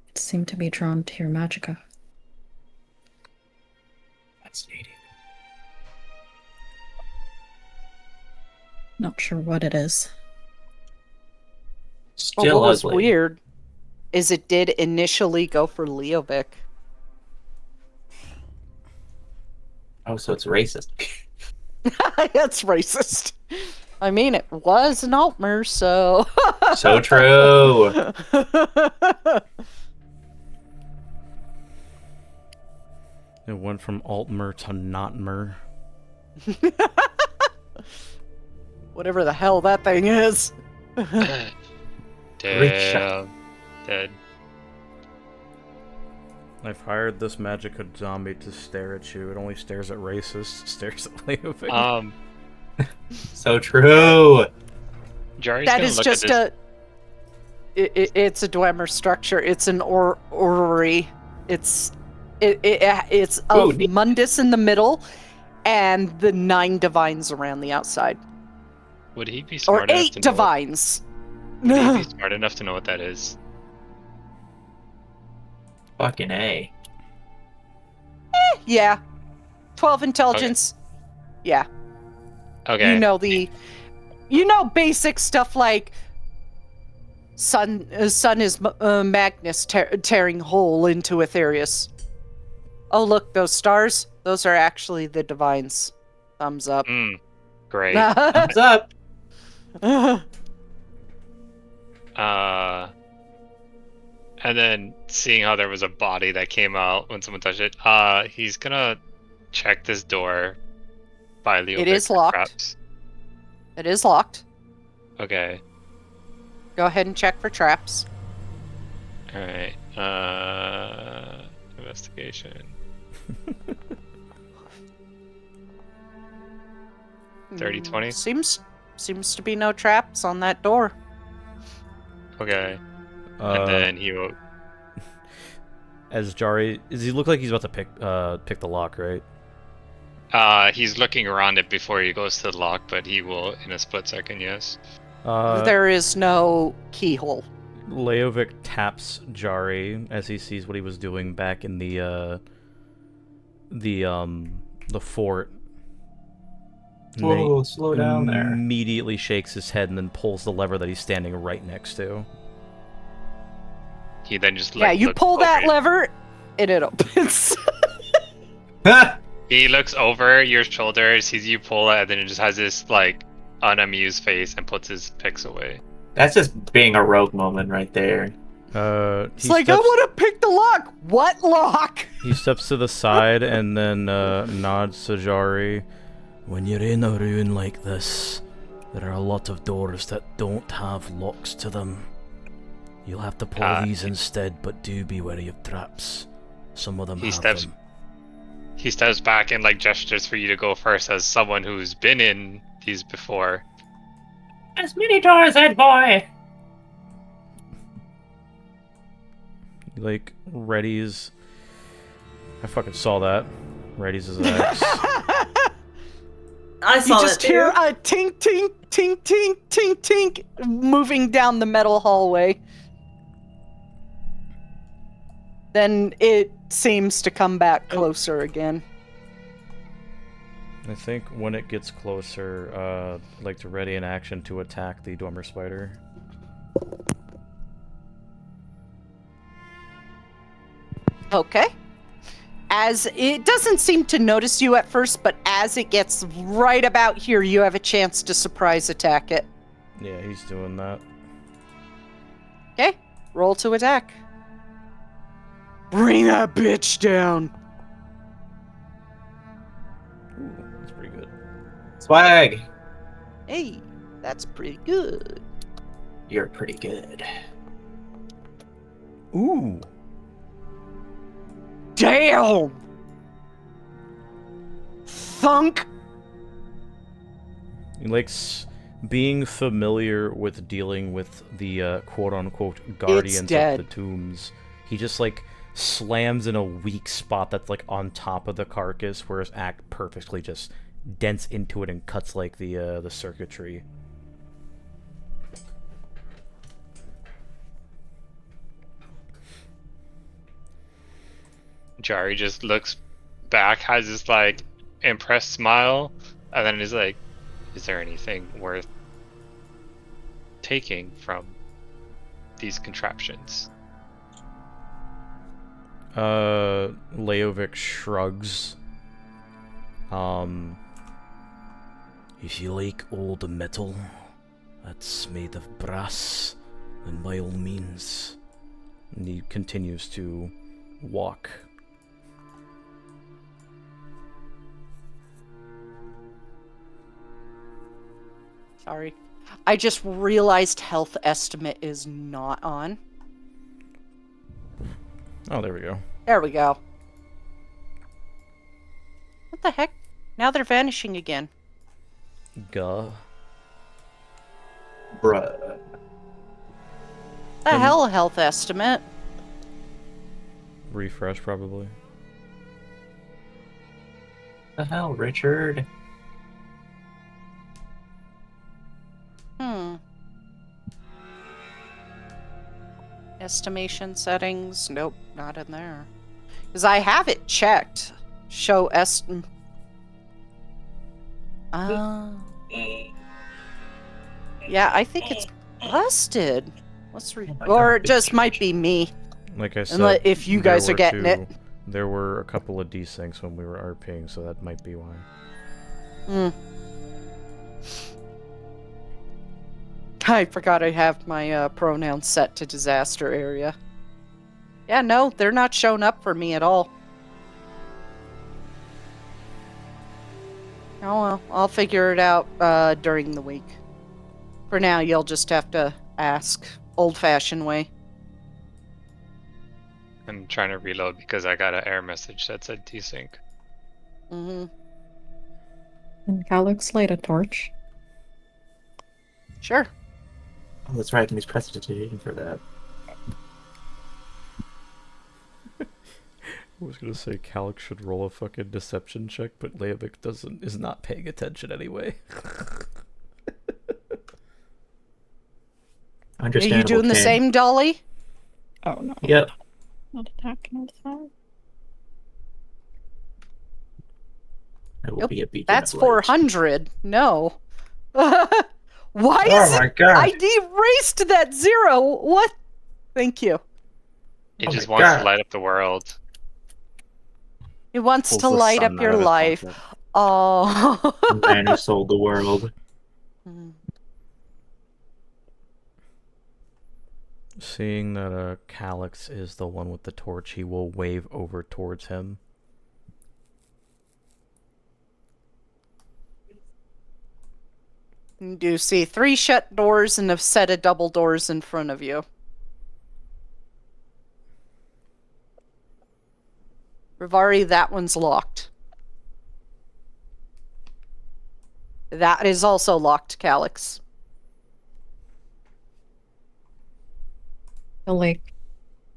Speaker 8: "It seemed to be drawn to your Magicka."
Speaker 10: Fascinating.
Speaker 8: Not sure what it is.
Speaker 2: Well,
Speaker 10: Still
Speaker 2: what was
Speaker 10: ugly.
Speaker 2: weird is it did initially go for Leovic.
Speaker 10: Oh, so it's racist.
Speaker 2: That's racist. I mean, it was an Altmer, so...
Speaker 10: So true.
Speaker 1: It went from Altmer to Notmer.
Speaker 2: Whatever the hell that thing is.
Speaker 3: Damn. Dead.
Speaker 1: I've hired this Magicka zombie to stare at you. It only stares at racists, stares at Leovic.
Speaker 10: So true.
Speaker 3: Jari's
Speaker 2: That
Speaker 3: gonna
Speaker 2: is
Speaker 3: look
Speaker 2: just
Speaker 3: at this.
Speaker 2: it's a Dwemer structure. It's an orrery. It's of Mundus in the middle, and the 9 divines around the outside.
Speaker 3: Would he be
Speaker 2: Or
Speaker 3: smart enough
Speaker 2: 8
Speaker 3: to know
Speaker 2: divines.
Speaker 3: Would he be smart enough to know what that is?
Speaker 10: Fucking A.
Speaker 2: Yeah. 12 intelligence. Yeah.
Speaker 3: Okay.
Speaker 2: You know basic stuff like sun is Magnus tearing hole into Aetherius. Oh, look, those stars. Those are actually the divines. Thumbs up.
Speaker 3: Great.
Speaker 10: Thumbs up.
Speaker 3: And then seeing how there was a body that came out when someone touched it, he's gonna check this door by Leovic.
Speaker 2: It is locked.
Speaker 3: Traps.
Speaker 2: It is locked.
Speaker 3: Okay.
Speaker 2: Go ahead and check for traps.
Speaker 3: Alright. Investigation. 30-20?
Speaker 2: Seems to be no traps on that door.
Speaker 3: Okay. And then he will...
Speaker 1: As Jari... Does he look like he's about to pick the lock, right?
Speaker 3: He's looking around it before he goes to the lock, but he will in a split second, yes.
Speaker 2: There is no keyhole.
Speaker 1: Leovic taps Jari as he sees what he was doing back in the fort.
Speaker 10: Whoa, slow down there.
Speaker 1: Immediately shakes his head and then pulls the lever that he's standing right next to.
Speaker 3: He then just
Speaker 2: you pull that lever, and it opens.
Speaker 3: He looks over your shoulder, sees you pull it, and then it just has this like unamused face and puts his picks away.
Speaker 10: That's just being a rogue moment right there.
Speaker 2: It's like, I want to pick the lock. What lock?
Speaker 1: He steps to the side and then nods to Jari.
Speaker 11: When you're in a ruin like this, there are a lot of doors that don't have locks to them. You'll have to pull these instead, but do be wary of traps. Some of them have them.
Speaker 3: He steps back and like gestures for you to go first as someone who's been in these before.
Speaker 10: As many doors, head boy!
Speaker 1: He, like, readies... I fucking saw that. Readies his axe.
Speaker 7: I saw
Speaker 2: you just
Speaker 7: that
Speaker 2: hear
Speaker 7: too.
Speaker 2: a tink, tink, tink, tink, tink, tink, moving down the metal hallway. Then it seems to come back closer again.
Speaker 1: I think when it gets closer, I'd like to ready an action to attack the Dwemer spider.
Speaker 2: Okay. As it doesn't seem to notice you at first, but as it gets right about here, you have a chance to surprise attack it.
Speaker 1: Yeah, he's doing that.
Speaker 2: Okay, roll to attack. Bring that bitch down.
Speaker 1: Ooh, that's pretty good.
Speaker 10: Swag!
Speaker 2: Hey, that's pretty good.
Speaker 10: You're pretty good.
Speaker 1: Ooh.
Speaker 2: Damn! Thunk!
Speaker 1: Like being familiar with dealing with the quote-unquote guardians of the tombs, he just like slams in a weak spot that's like on top of the carcass, whereas Act perfectly just dents into it and cuts like the circuitry.
Speaker 3: Jari just looks back, has this like impressed smile, and then is like, is there anything worth taking from these contraptions?
Speaker 1: Leovic shrugs.
Speaker 11: If you like old metal that's made of brass, then by all means.
Speaker 1: And he continues to walk.
Speaker 2: Sorry. I just realized health estimate is not on.
Speaker 1: Oh, there we go.
Speaker 2: There we go. What the heck? Now they're vanishing again.
Speaker 1: Guh.
Speaker 10: Bruh.
Speaker 2: The hell health estimate?
Speaker 1: Refresh, probably.
Speaker 10: The hell, Richard?
Speaker 2: Estimation settings? Nope, not in there. Because I have it checked. Show yeah, I think it's busted. Let's or it just might be me.
Speaker 1: Like I said,
Speaker 2: if you guys are getting it.
Speaker 1: There were a couple of desyncs when we were RPing, so that might be why.
Speaker 2: I forgot I have my pronouns set to disaster area. Yeah, no, they're not showing up for me at all. Oh well, I'll figure it out during the week. For now, you'll just have to ask, old-fashioned way.
Speaker 3: I'm trying to reload because I got an error message that said desync.
Speaker 8: And Calyx light a torch.
Speaker 2: Sure.
Speaker 10: Oh, that's right, I can use prestidigitation for that.
Speaker 1: I was gonna say Calyx should roll a fucking deception check, but Leovic is not paying attention anyway.
Speaker 2: Are you doing the same, Dolly?
Speaker 8: Oh no.
Speaker 10: Yep.
Speaker 8: Not attacking with that.
Speaker 10: I will be a beacon
Speaker 2: That's
Speaker 10: of light.
Speaker 2: 400. No. Why
Speaker 10: Oh
Speaker 2: is
Speaker 10: my
Speaker 2: it?
Speaker 10: God.
Speaker 2: I erased that 0. What? Thank you.
Speaker 3: It
Speaker 10: Oh
Speaker 3: just
Speaker 10: my
Speaker 3: wants
Speaker 10: God.
Speaker 3: to light up the world.
Speaker 2: It wants
Speaker 9: Pulls
Speaker 2: to
Speaker 9: the
Speaker 2: light
Speaker 9: sun
Speaker 2: up
Speaker 9: out
Speaker 2: your
Speaker 9: of his
Speaker 2: life.
Speaker 9: pocket.
Speaker 2: Oh.
Speaker 10: The man who sold the world.
Speaker 1: Seeing that Calyx is the one with the torch, he will wave over towards him.
Speaker 2: You do see 3 shut doors and a set of double doors in front of you. Rivari, that one's locked. That is also locked, Calyx.
Speaker 8: The lake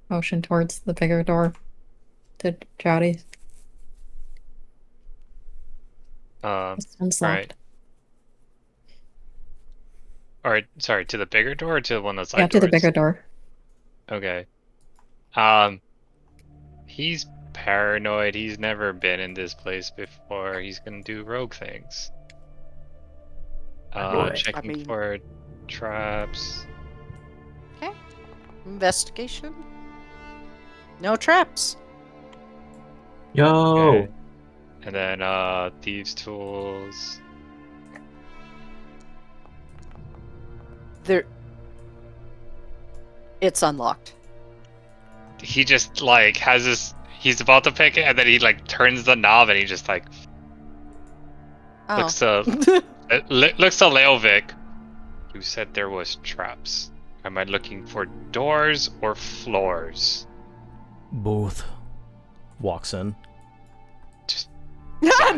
Speaker 8: motion towards the bigger door. To Jowdy. This one's locked.
Speaker 3: Right. Alright, sorry, to the bigger door or to the one that's
Speaker 8: Yeah,
Speaker 3: like
Speaker 8: to the bigger door.
Speaker 3: Okay. He's paranoid. He's never been in this place before. He's gonna do rogue things.
Speaker 10: Boy.
Speaker 3: Checking for traps.
Speaker 2: Okay. Investigation. No traps.
Speaker 10: Yo!
Speaker 3: Okay. And then thieves' tools.
Speaker 2: It's unlocked.
Speaker 3: He just like has this. He's about to pick it, and then he like turns the knob, and he just like looks to Looks to Leovic. You said there was traps. Am I looking for doors or floors?
Speaker 11: Both.
Speaker 1: Walks in.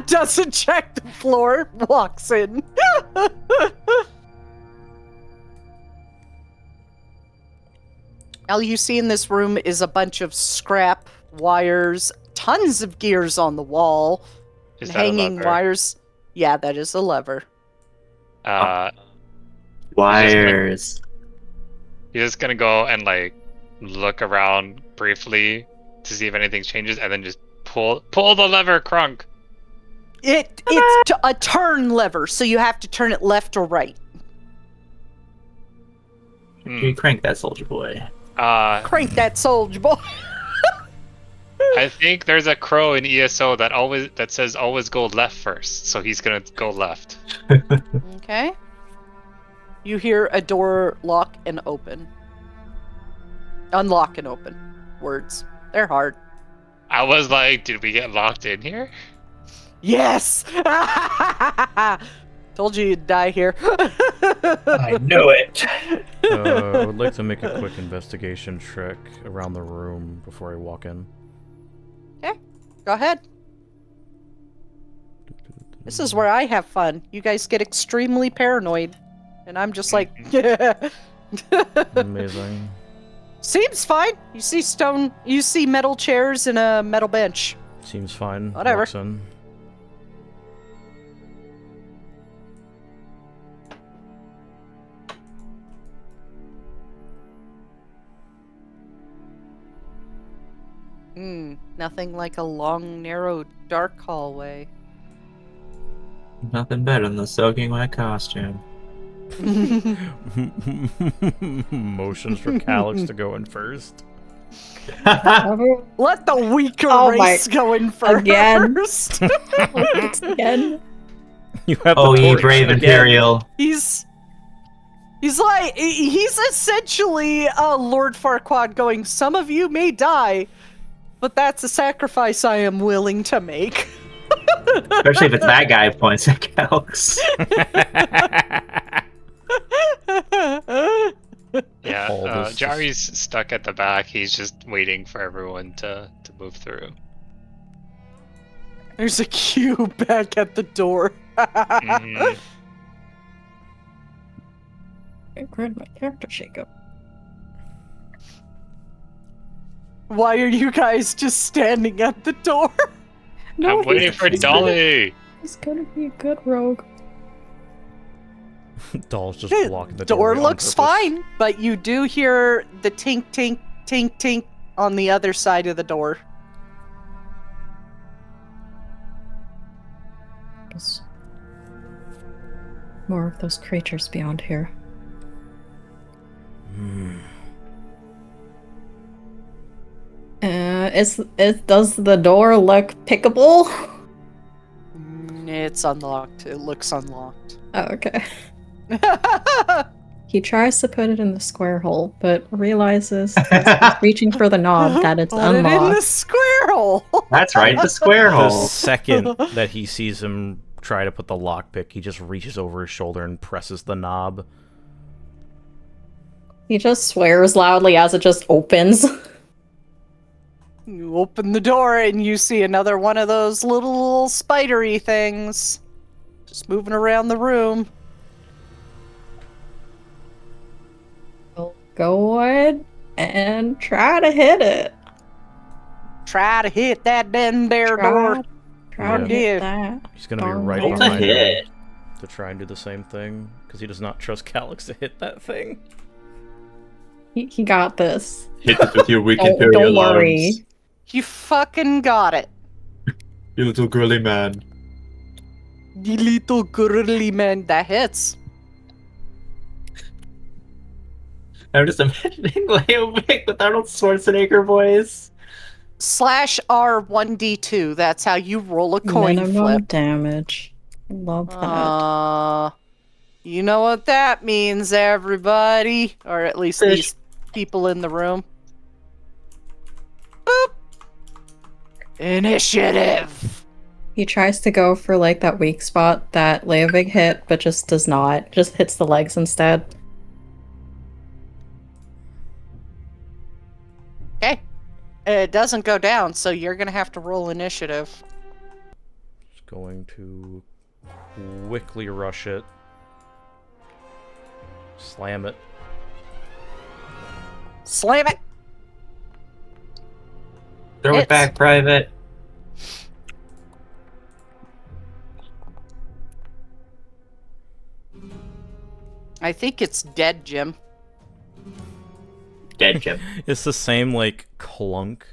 Speaker 2: Doesn't check the floor, walks in. All you see in this room is a bunch of scrap wires, tons of gears on the wall,
Speaker 3: Is
Speaker 2: and
Speaker 3: that a
Speaker 2: hanging
Speaker 3: lever?
Speaker 2: wires. Yeah, that is a lever.
Speaker 9: Wires.
Speaker 3: You're just gonna go and like look around briefly to see if anything changes, and then just pull the lever, Crunk.
Speaker 2: It's a turn lever, so you have to turn it left or right.
Speaker 10: You crank that soldier boy.
Speaker 2: Crank that soldier boy.
Speaker 3: I think there's a crow in ESO that says always go left first, so he's gonna go left.
Speaker 2: Okay. You hear a door lock and open. Unlock and open. Words. They're hard.
Speaker 3: I was like, did we get locked in here?
Speaker 2: Yes! Told you you'd die here.
Speaker 10: I knew it.
Speaker 1: I would like to make a quick investigation check around the room before I walk in.
Speaker 2: Okay, go ahead. This is where I have fun. You guys get extremely paranoid. And I'm just like,
Speaker 1: Amazing.
Speaker 2: Seems fine. You see metal chairs and a metal bench.
Speaker 1: Seems fine.
Speaker 2: Whatever.
Speaker 1: Walks in.
Speaker 2: Nothing like a long, narrow, dark hallway.
Speaker 10: Nothing better than the soaking wet costume.
Speaker 1: Motions for Calyx to go in first.
Speaker 2: Let the weaker race go in first.
Speaker 8: Again. Again.
Speaker 1: You have
Speaker 10: Oh,
Speaker 1: the
Speaker 10: ye
Speaker 1: torch
Speaker 10: brave
Speaker 1: again.
Speaker 10: Imperial.
Speaker 2: He's essentially Lord Farquaad going, some of you may die, but that's a sacrifice I am willing to make.
Speaker 10: Especially if it's that guy who points at Calyx.
Speaker 3: Yeah,
Speaker 1: All this
Speaker 3: Jari's stuck at the back. He's just waiting for everyone to move through.
Speaker 2: There's a queue back at the door.
Speaker 3: Mhm.
Speaker 8: I grabbed my character shake-up.
Speaker 2: Why are you guys just standing at the door?
Speaker 8: No,
Speaker 3: I'm waiting for Dolly.
Speaker 8: He's gonna be a good rogue.
Speaker 1: Doll's just
Speaker 2: The
Speaker 1: blocking the
Speaker 2: door
Speaker 1: doorway on
Speaker 2: looks
Speaker 1: purpose.
Speaker 2: fine, but you do hear the tink, tink, tink, tink on the other side of the door.
Speaker 8: There's more of those creatures beyond here. Does the door look pickable?
Speaker 2: It's unlocked. It looks unlocked.
Speaker 8: Oh, okay. He tries to put it in the square hole, but realizes as he's reaching for the knob that it's
Speaker 2: Put it in the
Speaker 8: unlocked.
Speaker 2: square hole.
Speaker 10: That's right, the square
Speaker 1: The
Speaker 10: hole.
Speaker 1: second that he sees him try to put the lockpick, he just reaches over his shoulder and presses the knob.
Speaker 8: He just swears loudly as it just opens.
Speaker 2: You open the door and you see another one of those little spidery things just moving around the room.
Speaker 8: Go ahead and try to hit it.
Speaker 2: Try to hit that damn there door.
Speaker 8: Try to
Speaker 1: Yeah.
Speaker 8: hit that.
Speaker 1: He's gonna be
Speaker 8: Darn
Speaker 1: right
Speaker 8: door.
Speaker 10: It's a
Speaker 1: behind him
Speaker 10: hit.
Speaker 1: to try and do the same thing, because he does not trust Calyx to hit that thing.
Speaker 8: He got this.
Speaker 6: Hit it with your weak
Speaker 8: Don't
Speaker 6: Imperial
Speaker 8: worry.
Speaker 6: arms.
Speaker 2: You fucking got it.
Speaker 6: You little girly man.
Speaker 2: You little girly man. That hits.
Speaker 10: I'm just imagining Leo Vic with Arnold Schwarzenegger voice.
Speaker 2: Slash R1D2. That's how you roll a coin
Speaker 8: Minimum
Speaker 2: flip.
Speaker 8: damage. Love that.
Speaker 2: You know what that means, everybody. Or at least
Speaker 10: Fish.
Speaker 2: these people in the room. Boop. Initiative.
Speaker 8: He tries to go for like that weak spot that Leovig hit, but just does not. Just hits the legs instead.
Speaker 2: Okay. It doesn't go down, so you're gonna have to roll initiative.
Speaker 1: Just going to quickly rush it. Slam it.
Speaker 2: Slam it!
Speaker 10: Throw it back, Private.
Speaker 2: I think it's dead, Jim.
Speaker 10: Dead Jim.
Speaker 1: It's the same, like, clunk.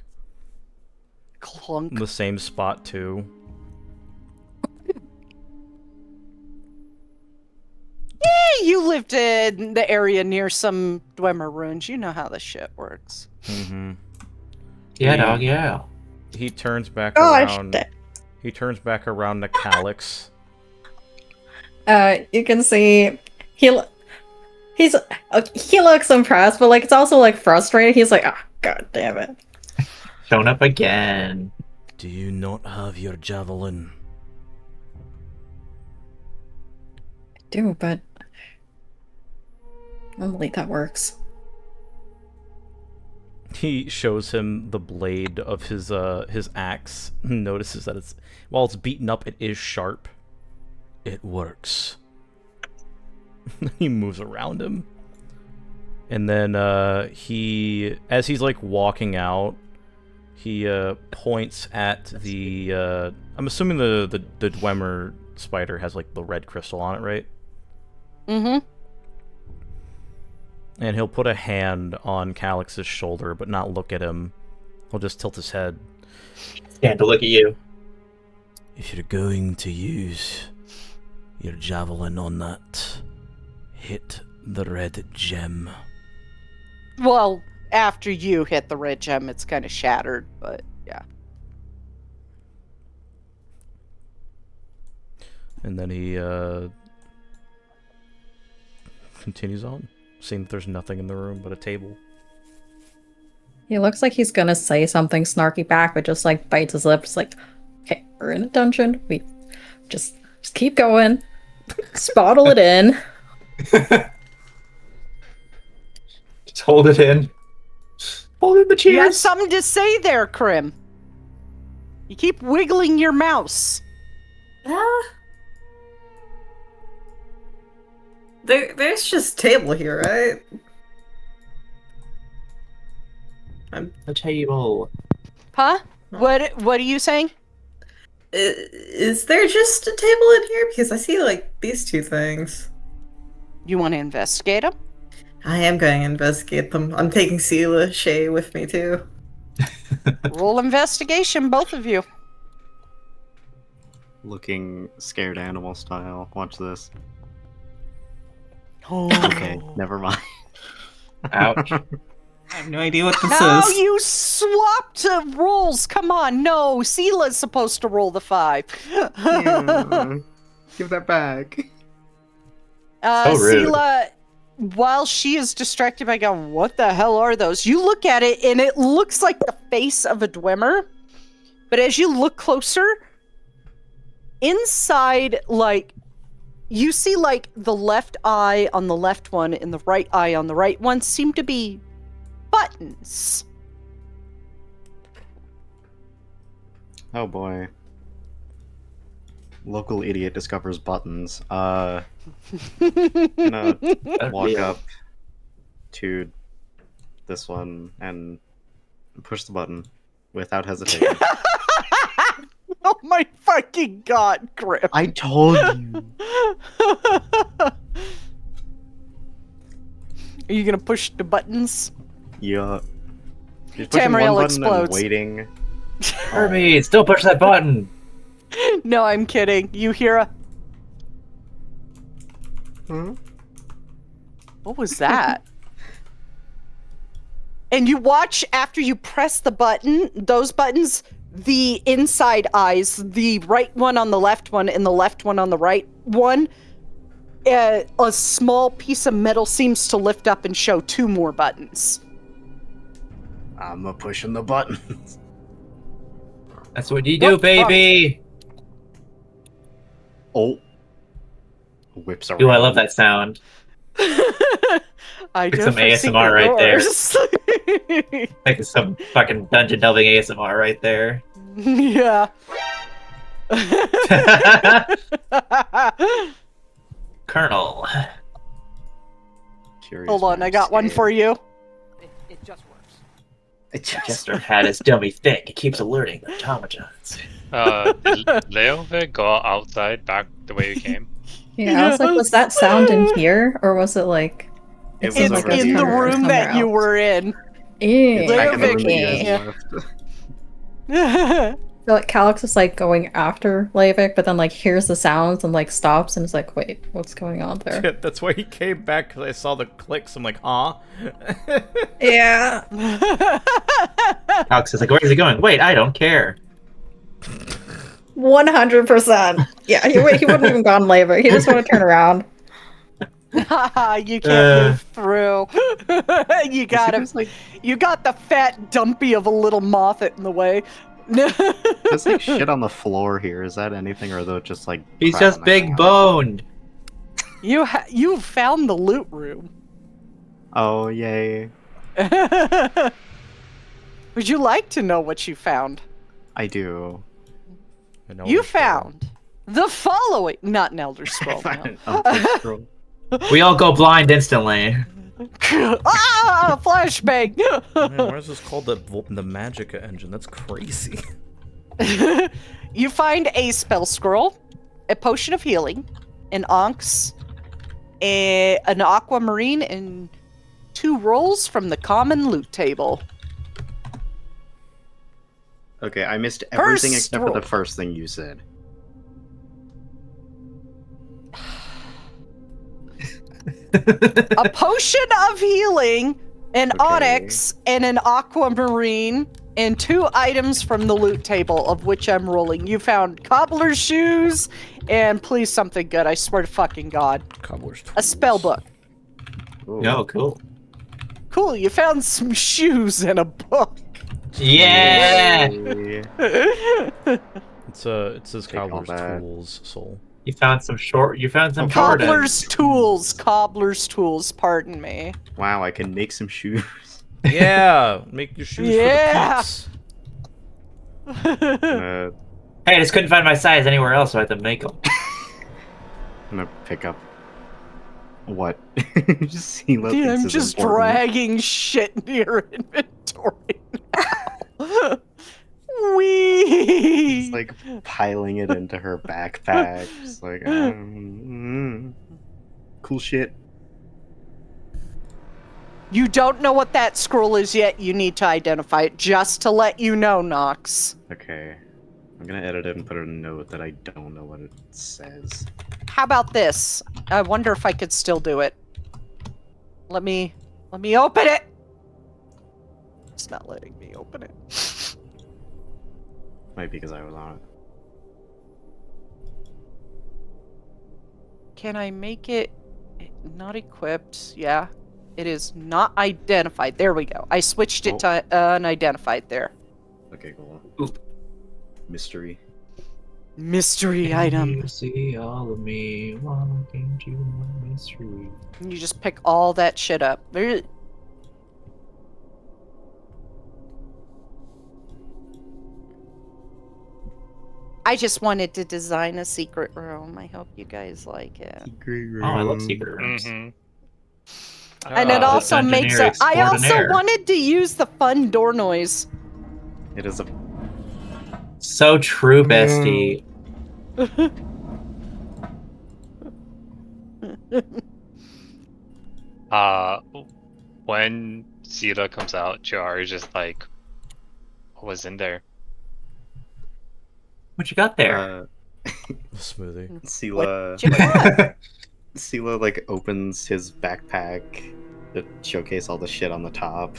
Speaker 2: Clunk.
Speaker 1: The same spot, too.
Speaker 2: Yeah, you lived in the area near some Dwemer ruins. You know how this shit works.
Speaker 1: Mm-hmm.
Speaker 10: Yeah, dog, yeah.
Speaker 1: He turns back
Speaker 8: Gosh,
Speaker 1: around. He turns back around to Calyx.
Speaker 8: You can see he looks impressed, but like it's also like frustrated. He's like, oh, god damn it.
Speaker 10: Shown up again.
Speaker 11: Do you not have your javelin?
Speaker 8: I do, but normally that works.
Speaker 1: He shows him the blade of his axe. Notices that while it's beaten up, it is sharp.
Speaker 11: It works.
Speaker 1: He moves around him. And then as he's like walking out, he points at the I'm assuming the Dwemer spider has like the red crystal on it, right?
Speaker 2: Mm-hmm.
Speaker 1: And he'll put a hand on Calyx's shoulder, but not look at him. He'll just tilt his head.
Speaker 10: Stand to look at you.
Speaker 11: If you're going to use your javelin on that, hit the red gem.
Speaker 2: Well, after you hit the red gem, it's kind of shattered, but yeah.
Speaker 1: And then he continues on, seeing that there's nothing in the room but a table.
Speaker 8: He looks like he's gonna say something snarky back, but just like bites his lips, like, okay, we're in a dungeon. We just keep going. Just bottle it in.
Speaker 10: Just hold it in. Hold in the cheers.
Speaker 2: You have something to say there, Krim. You keep wiggling your mouse.
Speaker 7: There's just a table here, right?
Speaker 10: A table.
Speaker 2: Huh? What are you saying?
Speaker 7: Is there just a table in here? Because I see, like, these two things.
Speaker 2: You want to investigate them?
Speaker 7: I am going to investigate them. I'm taking Sela Shay with me, too.
Speaker 2: Roll investigation, both of you.
Speaker 9: Looking scared animal style. Watch this.
Speaker 2: Oh.
Speaker 9: Okay, never mind.
Speaker 10: Ouch.
Speaker 7: I have no idea what this
Speaker 2: No,
Speaker 7: is.
Speaker 2: you swapped rolls. Come on, no. Sela's supposed to roll the 5.
Speaker 9: Give that back.
Speaker 10: So rude.
Speaker 2: Sela, while she is distracted by going, what the hell are those? You look at it, and it looks like the face of a Dwemer. But as you look closer, inside, like, you see, like, the left eye on the left one and the right eye on the right one seem to be buttons.
Speaker 9: Oh boy. Local idiot discovers buttons. Gonna walk up to this one and push the button without hesitation.
Speaker 2: Oh my fucking god, Grip.
Speaker 9: I told you.
Speaker 2: Are you gonna push the buttons?
Speaker 9: Yeah. Just pushing
Speaker 2: Tamriel
Speaker 9: one button and
Speaker 2: explodes.
Speaker 9: waiting.
Speaker 10: Hermes, still push that button.
Speaker 2: No, I'm kidding. You hear a...
Speaker 9: Hmm?
Speaker 2: What was that? And you watch after you press the button, those buttons, the inside eyes, the right one on the left one and the left one on the right one, a small piece of metal seems to lift up and show 2 more buttons.
Speaker 9: I'm pushing the buttons.
Speaker 10: That's what you do,
Speaker 2: What the fuck?
Speaker 10: baby.
Speaker 9: Oh. Whips around.
Speaker 10: Ooh, I love that sound.
Speaker 2: I
Speaker 10: Like
Speaker 2: do
Speaker 10: some
Speaker 2: for
Speaker 10: ASMR
Speaker 2: secret
Speaker 10: right there.
Speaker 2: doors.
Speaker 10: Like some fucking dungeon delving ASMR right there.
Speaker 2: Yeah.
Speaker 10: Colonel.
Speaker 9: Curious
Speaker 2: Hold on,
Speaker 9: but
Speaker 2: I got one
Speaker 9: scared.
Speaker 2: for you.
Speaker 12: It just works.
Speaker 9: It just
Speaker 10: Jester had his dummy thick. It keeps alerting the automatons.
Speaker 3: Did Leovic go outside back the way you came?
Speaker 8: Yeah, I was like, was that sound in here, or was it like?
Speaker 9: It
Speaker 8: It seemed
Speaker 9: was
Speaker 8: like
Speaker 9: over
Speaker 8: it was
Speaker 2: in the
Speaker 8: coming from
Speaker 2: room
Speaker 8: somewhere
Speaker 2: that you
Speaker 8: else.
Speaker 2: were in.
Speaker 9: It's back in the room that you
Speaker 2: Leovic,
Speaker 9: guys
Speaker 2: yeah.
Speaker 9: left.
Speaker 8: I feel like Calyx is like going after Leivik, but then like hears the sounds and like stops and is like, wait, what's going on there?
Speaker 1: That's why he came back, because I saw the clicks. I'm like, huh?
Speaker 8: Yeah.
Speaker 10: Alex is like, where is he going? Wait, I don't care.
Speaker 8: 100%. Yeah, he wouldn't even gone Leivik. He just want to turn around.
Speaker 2: You can't move through. You got him.
Speaker 9: Like,
Speaker 2: You got the fat dumpy of a little moth in the way.
Speaker 9: there's like shit on the floor here. Is that anything, or though just like
Speaker 10: He's
Speaker 9: crap
Speaker 10: just
Speaker 9: on the
Speaker 10: big
Speaker 9: ground?
Speaker 10: boned.
Speaker 2: You found the loot room.
Speaker 9: Oh yay!
Speaker 2: Would you like to know what you found?
Speaker 9: I do.
Speaker 2: You found the following. Not an Elder Scroll. No.
Speaker 10: We all go blind instantly.
Speaker 2: Flashbang!
Speaker 1: Man, why is this called the Magicka Engine? That's crazy.
Speaker 2: You find a spell scroll, a potion of healing, an onyx, an aquamarine, and 2 rolls from the common loot table.
Speaker 9: Okay, I missed everything
Speaker 2: First
Speaker 9: except for the
Speaker 2: roll.
Speaker 9: first thing you said.
Speaker 2: A potion of healing, an
Speaker 9: Okay.
Speaker 2: onyx, and an aquamarine, and 2 items from the loot table, of which I'm rolling. You found cobbler's shoes, and please something good, I swear to fucking God.
Speaker 1: Cobbler's
Speaker 2: A spell book.
Speaker 9: Ooh.
Speaker 10: No, cool.
Speaker 2: Cool, you found some shoes and a book.
Speaker 10: Yeah!
Speaker 9: Yay.
Speaker 1: It says
Speaker 9: Take all
Speaker 1: Cobbler's
Speaker 9: that.
Speaker 1: Tools, Soul.
Speaker 10: You found some Jordans.
Speaker 2: Cobbler's tools, pardon me.
Speaker 9: Wow, I can make some shoes.
Speaker 1: Yeah! Make your shoes
Speaker 2: Yeah.
Speaker 1: for the peeps.
Speaker 10: Hey, I just couldn't find my size anywhere else, so I had to make them.
Speaker 9: I'm gonna pick up what? Sela
Speaker 2: Dude,
Speaker 9: thinks
Speaker 2: I'm
Speaker 9: is
Speaker 2: just
Speaker 9: important.
Speaker 2: dragging shit into your inventory now. Wee!
Speaker 9: Just like piling it into her backpack. Just like, cool shit.
Speaker 2: You don't know what that scroll is yet. You need to identify it. Just to let you know, Nox.
Speaker 9: Okay. I'm gonna edit it and put a note that I don't know what it says.
Speaker 2: How about this? I wonder if I could still do it. Let me open it. It's not letting me open it.
Speaker 9: Might be because I was on it.
Speaker 2: Can I make it not equipped? Yeah. It is not identified. There we go. I switched it to unidentified there.
Speaker 9: Okay, cool.
Speaker 10: Oop.
Speaker 9: Mystery.
Speaker 2: Mystery item.
Speaker 10: You see all of me walking to my mystery.
Speaker 2: You just pick all that shit up. I just wanted to design a secret room. I hope you guys like it.
Speaker 9: Secret
Speaker 10: Oh, I love secret rooms.
Speaker 3: Mm-hmm.
Speaker 2: And it also
Speaker 10: Dungeoneer
Speaker 2: makes a. I also
Speaker 10: extraordinaire.
Speaker 2: wanted to use the fun door noise.
Speaker 9: It is a.
Speaker 10: So true, bestie.
Speaker 3: When Sela comes out, Jar is just like, what was in there?
Speaker 10: What you got there?
Speaker 1: Smoothie.
Speaker 9: Sela. Sela like opens his backpack to showcase all the shit on the top.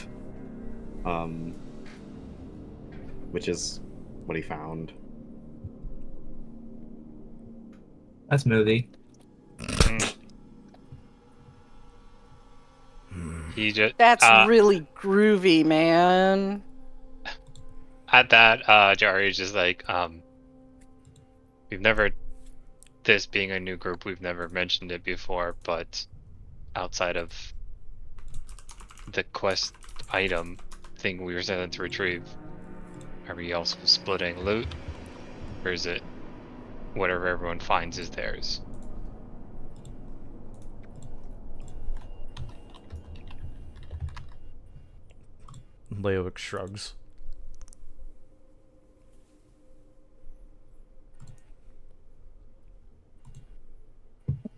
Speaker 9: Which is what he found.
Speaker 10: A smoothie.
Speaker 3: He just
Speaker 2: That's really groovy, man.
Speaker 3: at that Jari is just like we've never this being a new group, we've never mentioned it before, but outside of the quest item thing we were sent to retrieve, are we also splitting loot? Or is it whatever everyone finds is theirs?
Speaker 1: Leovic shrugs.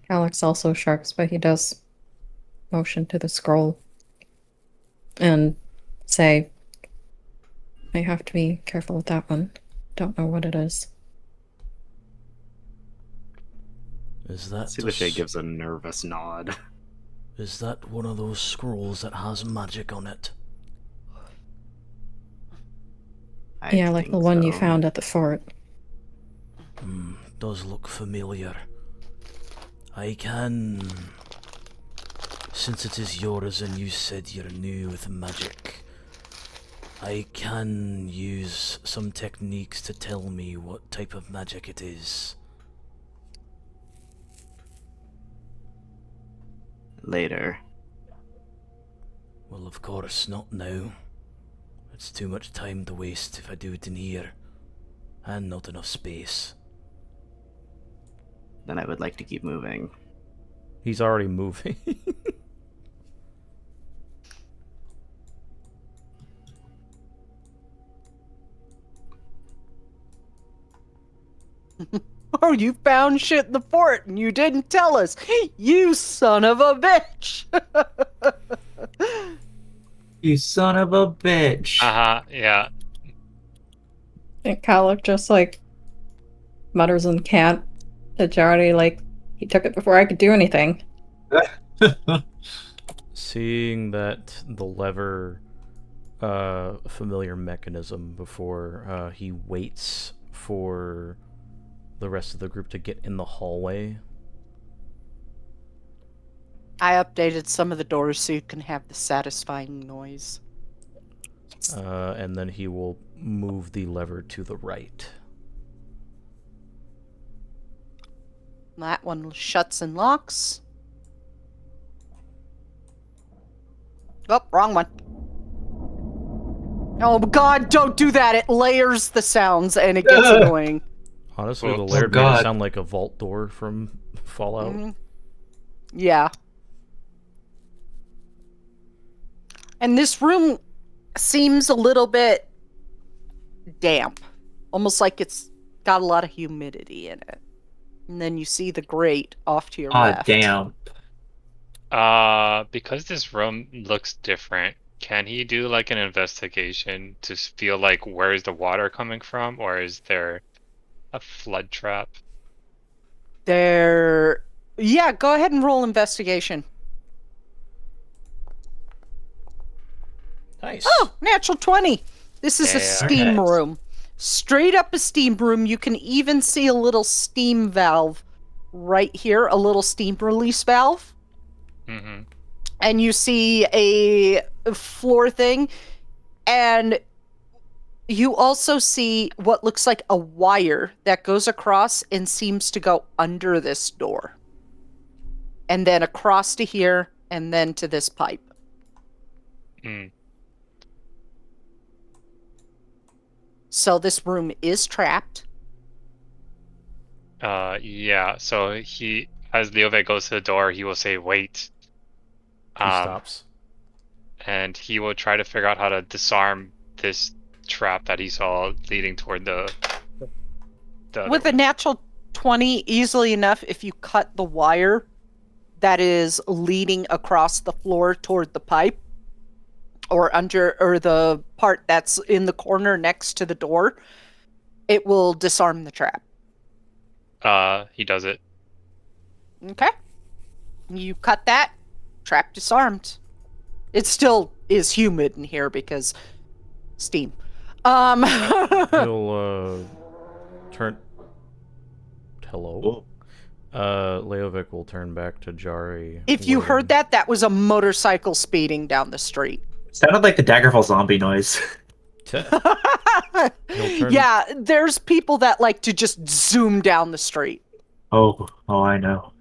Speaker 8: Alex also shrugs, but he does motion to the scroll and say, I have to be careful with that one. Don't know what it is.
Speaker 11: Is that
Speaker 9: Silashay gives a nervous nod.
Speaker 11: Is that one of those scrolls that has magic on it?
Speaker 8: Yeah, like the one you found at the fort.
Speaker 11: Does look familiar. I can... Since it is yours and you said you're new with magic, I can use some techniques to tell me what type of magic it is.
Speaker 5: Later.
Speaker 11: Well, of course, not now. It's too much time to waste if I do it in here, and not enough space.
Speaker 5: Then I would like to keep moving.
Speaker 1: He's already moving.
Speaker 2: Oh, you found shit in the fort and you didn't tell us. You son of a bitch.
Speaker 10: You son of a bitch.
Speaker 3: Yeah.
Speaker 8: And Kalik just like mutters and can't to Jardy, like, he took it before I could do anything.
Speaker 1: Seeing that the lever, familiar mechanism before he waits for the rest of the group to get in the hallway.
Speaker 2: I updated some of the doors so you can have the satisfying noise.
Speaker 1: And then he will move the lever to the right.
Speaker 2: That one shuts and locks. Oh, wrong one. Oh god, don't do that! It layers the sounds and it gets annoying.
Speaker 1: Honestly, the
Speaker 10: Oh,
Speaker 1: layered made
Speaker 10: God.
Speaker 1: it sound like a vault door from Fallout.
Speaker 2: Mm-hmm. Yeah. And this room seems a little bit damp. Almost like it's got a lot of humidity in it. And then you see the grate off to your left.
Speaker 10: Damn.
Speaker 3: Because this room looks different, can he do like an investigation to feel like where is the water coming from, or is there a flood trap?
Speaker 2: Yeah, go ahead and roll investigation.
Speaker 1: Nice.
Speaker 2: Oh, natural 20. This is a
Speaker 3: Yeah.
Speaker 2: steam room. Straight up a steam room. You can even see a little steam valve right here, a little steam release valve.
Speaker 3: Mm-hmm.
Speaker 2: And you see a floor thing, and you also see what looks like a wire that goes across and seems to go under this door. And then across to here, and then to this pipe.
Speaker 3: Mm.
Speaker 2: So this room is trapped.
Speaker 3: Yeah, so he, as Leove goes to the door, he will say, wait.
Speaker 1: He stops.
Speaker 3: And he will try to figure out how to disarm this trap that he saw leading toward the
Speaker 2: With a natural 20, easily enough, if you cut the wire that is leading across the floor toward the pipe, or the part that's in the corner next to the door, it will disarm the trap.
Speaker 3: He does it.
Speaker 2: Okay. You cut that, trap disarmed. It still is humid in here because steam.
Speaker 1: He'll turn. Hello. Leovic will turn back to Jari.
Speaker 2: If you heard that, that was a motorcycle speeding down the street.
Speaker 10: Sounded like the Daggerfall zombie noise.
Speaker 2: Yeah, there's people that like to just zoom down the street.
Speaker 10: Oh, I know.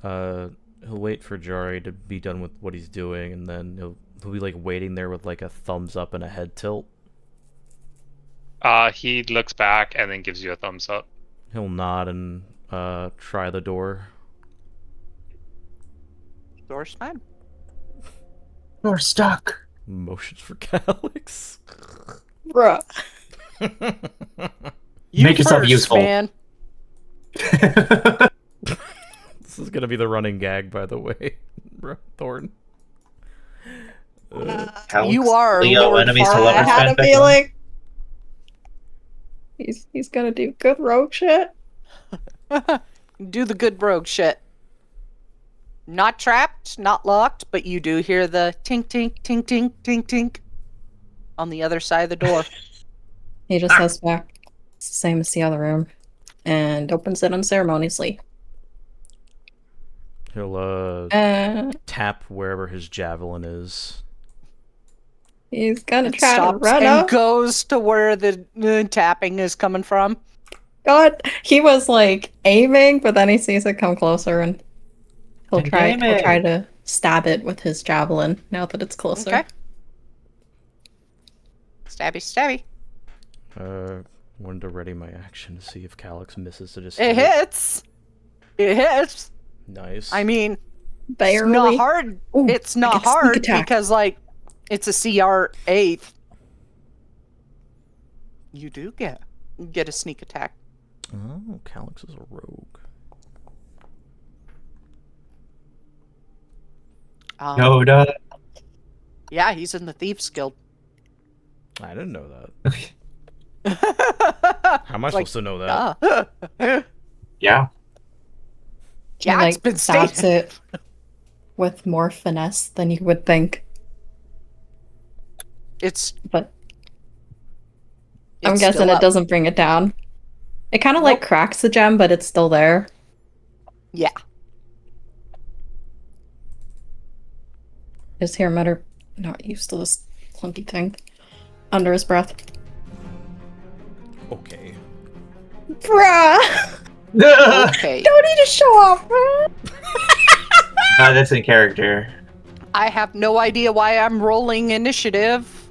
Speaker 1: He'll wait for Jari to be done with what he's doing, and then he'll be like waiting there with like a thumbs up and a head tilt.
Speaker 3: He looks back and then gives you a thumbs up.
Speaker 1: He'll nod and try the door.
Speaker 2: Door's fine.
Speaker 10: You're stuck.
Speaker 1: Motions for Calyx.
Speaker 8: Bruh.
Speaker 2: You
Speaker 10: Make yourself
Speaker 2: first,
Speaker 10: useful.
Speaker 2: man.
Speaker 1: This is gonna be the running gag, by the way, Thorn.
Speaker 2: You are
Speaker 10: Leo,
Speaker 2: Lord
Speaker 10: enemies to
Speaker 2: Farah.
Speaker 10: lovers.
Speaker 8: I had a
Speaker 10: Back
Speaker 8: feeling. He's gonna do good rogue shit.
Speaker 2: Do the good rogue shit. Not trapped, not locked, but you do hear the tink tink tink tink tink tink on the other side of the door.
Speaker 8: He just heads back. It's the same as the other room. And opens it unceremoniously.
Speaker 1: He'll tap wherever his javelin is.
Speaker 8: He's gonna
Speaker 2: It
Speaker 8: try to
Speaker 2: stops
Speaker 8: run
Speaker 2: and
Speaker 8: up.
Speaker 2: goes to where the tapping is coming from.
Speaker 8: God, he was like aiming, but then he sees it come closer and he'll try to stab it with his javelin now that it's closer.
Speaker 2: Okay. Stabby, stabby.
Speaker 1: Wanted to ready my action to see if Calyx misses to just.
Speaker 2: It hits. It hits.
Speaker 1: Nice.
Speaker 2: I mean,
Speaker 8: Barely.
Speaker 2: it's not hard.
Speaker 8: Ooh,
Speaker 2: It's
Speaker 8: I
Speaker 2: not
Speaker 8: get sneak
Speaker 2: hard
Speaker 8: attack.
Speaker 2: because, like, it's a CR 8th. You do get a sneak attack.
Speaker 1: Oh, Calyx is a rogue.
Speaker 10: Yoda.
Speaker 2: Yeah, he's in the Thieves Guild.
Speaker 1: I didn't know that. How am I supposed to know that?
Speaker 2: Yeah.
Speaker 10: Yeah.
Speaker 8: He,
Speaker 2: Yeah, it's been
Speaker 8: stabs
Speaker 2: stated.
Speaker 8: it with more finesse than you would think. But I'm
Speaker 2: It's
Speaker 8: guessing
Speaker 2: still
Speaker 8: it
Speaker 2: up.
Speaker 8: doesn't bring it down. It kind of like cracks the gem, but it's still there.
Speaker 2: Yeah.
Speaker 8: Is here mutter, not used to this clunky thing, under his breath.
Speaker 1: Okay.
Speaker 8: Bruh!
Speaker 2: Okay.
Speaker 8: Don't need to show off, bruh!
Speaker 10: That's in character.
Speaker 2: I have no idea why I'm rolling initiative,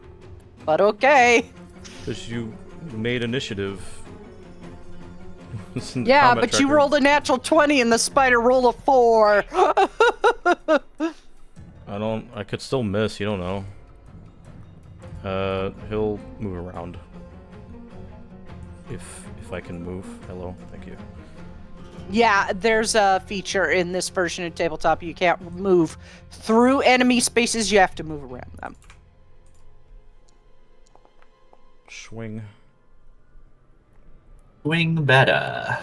Speaker 2: but okay.
Speaker 1: Because you made initiative. It's in the
Speaker 2: Yeah,
Speaker 1: combat
Speaker 2: but you
Speaker 1: tracker.
Speaker 2: rolled a natural 20 and the spider rolled a 4.
Speaker 1: I could still miss, you don't know. He'll move around. If I can move. Hello, thank you.
Speaker 2: Yeah, there's a feature in this version of Tabletop. You can't move through enemy spaces, you have to move around them.
Speaker 1: Swing.
Speaker 10: Swing better.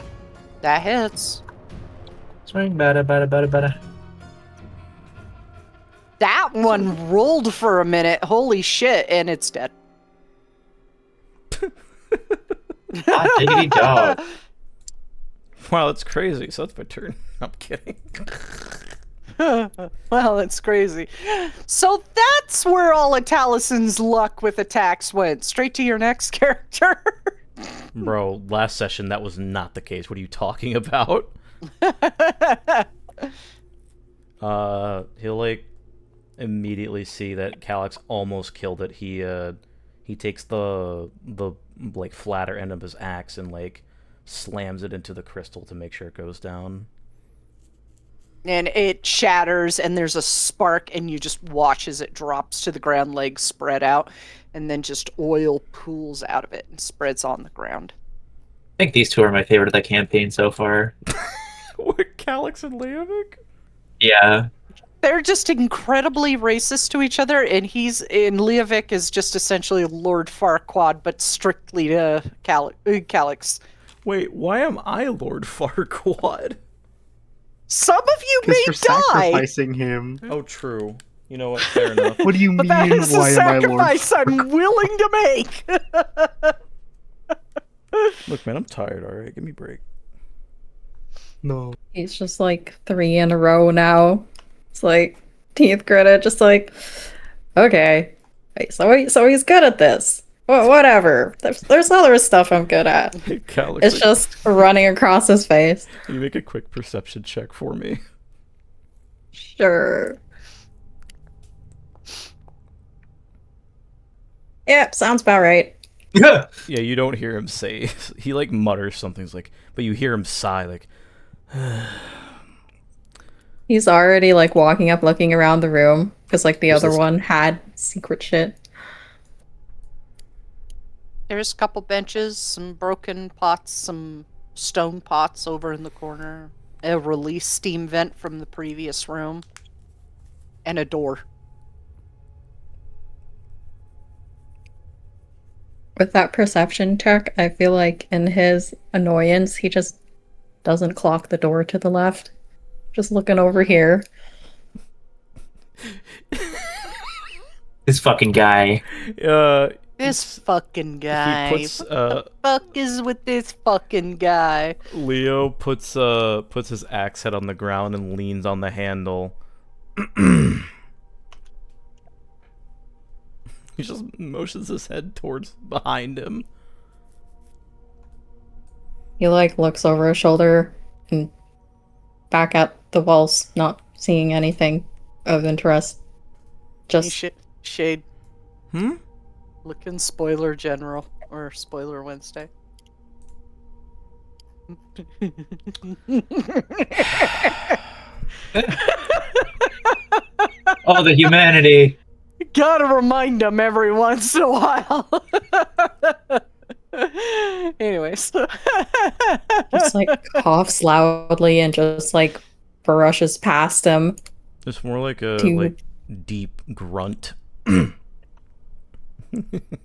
Speaker 2: That hits.
Speaker 10: Swing better.
Speaker 2: That one rolled for a minute. Holy shit, and it's dead.
Speaker 10: Hot diggity dog.
Speaker 1: Wow, that's crazy. So that's my turn. I'm kidding.
Speaker 2: Well, it's crazy. So that's where all of Talison's luck with attacks went. Straight to your next character.
Speaker 1: Bro, last session that was not the case. What are you talking about? He'll like immediately see that Calyx almost killed it. He takes the like flatter end of his axe and like slams it into the crystal to make sure it goes down.
Speaker 2: And it shatters, and there's a spark, and you just watch as it drops to the ground, legs spread out, and then just oil pools out of it and spreads on the ground.
Speaker 10: I think these two are my favorite of the campaign so far.
Speaker 1: What, Calyx and Leovic?
Speaker 10: Yeah.
Speaker 2: They're just incredibly racist to each other, and Leovic is just essentially Lord Farquaad, but strictly to Calyx.
Speaker 1: Wait, why am I Lord Farquaad?
Speaker 2: Some of you
Speaker 9: Because
Speaker 2: may
Speaker 9: you're
Speaker 2: die!
Speaker 9: sacrificing him.
Speaker 1: Oh, true. You know what? Fair enough.
Speaker 9: What do you
Speaker 2: But
Speaker 9: mean,
Speaker 2: that is
Speaker 9: why
Speaker 2: a
Speaker 9: am I Lord?
Speaker 2: sacrifice I'm willing to make!
Speaker 1: Look, man, I'm tired, alright? Give me a break.
Speaker 9: No.
Speaker 8: He's just like 3 in a row now. It's like teeth gritted, just like, okay. Wait, so he's good at this. Well, whatever. There's other stuff I'm good at.
Speaker 1: Calyx,
Speaker 8: It's just running across his face.
Speaker 1: Can you make a quick perception check for me?
Speaker 8: Sure. Yep, sounds about right.
Speaker 1: Yeah, you don't hear him say. He like mutters something, like, but you hear him sigh, like.
Speaker 8: He's already like walking up, looking around the room because like the
Speaker 9: Who's
Speaker 8: other
Speaker 9: this?
Speaker 8: one had secret shit.
Speaker 2: There's a couple benches, some broken pots, some stone pots over in the corner, a release steam vent from the previous room, and a door.
Speaker 8: With that perception check, I feel like in his annoyance, he just doesn't clock the door to the left. Just looking over here.
Speaker 10: This fucking guy.
Speaker 2: This fucking guy.
Speaker 1: He puts
Speaker 2: what the fuck is with this fucking guy?
Speaker 1: Leo puts his axe head on the ground and leans on the handle. He just motions his head towards behind him.
Speaker 8: He like looks over his shoulder and back at the walls, not seeing anything of interest. Just
Speaker 2: Shade.
Speaker 1: Hmm?
Speaker 2: Looking spoiler general or spoiler Wednesday.
Speaker 10: Oh, the humanity.
Speaker 2: Gotta remind him every once in a while. Anyways.
Speaker 8: just like coughs loudly and just like brushes past him.
Speaker 1: It's more like a
Speaker 8: to-
Speaker 1: like deep grunt.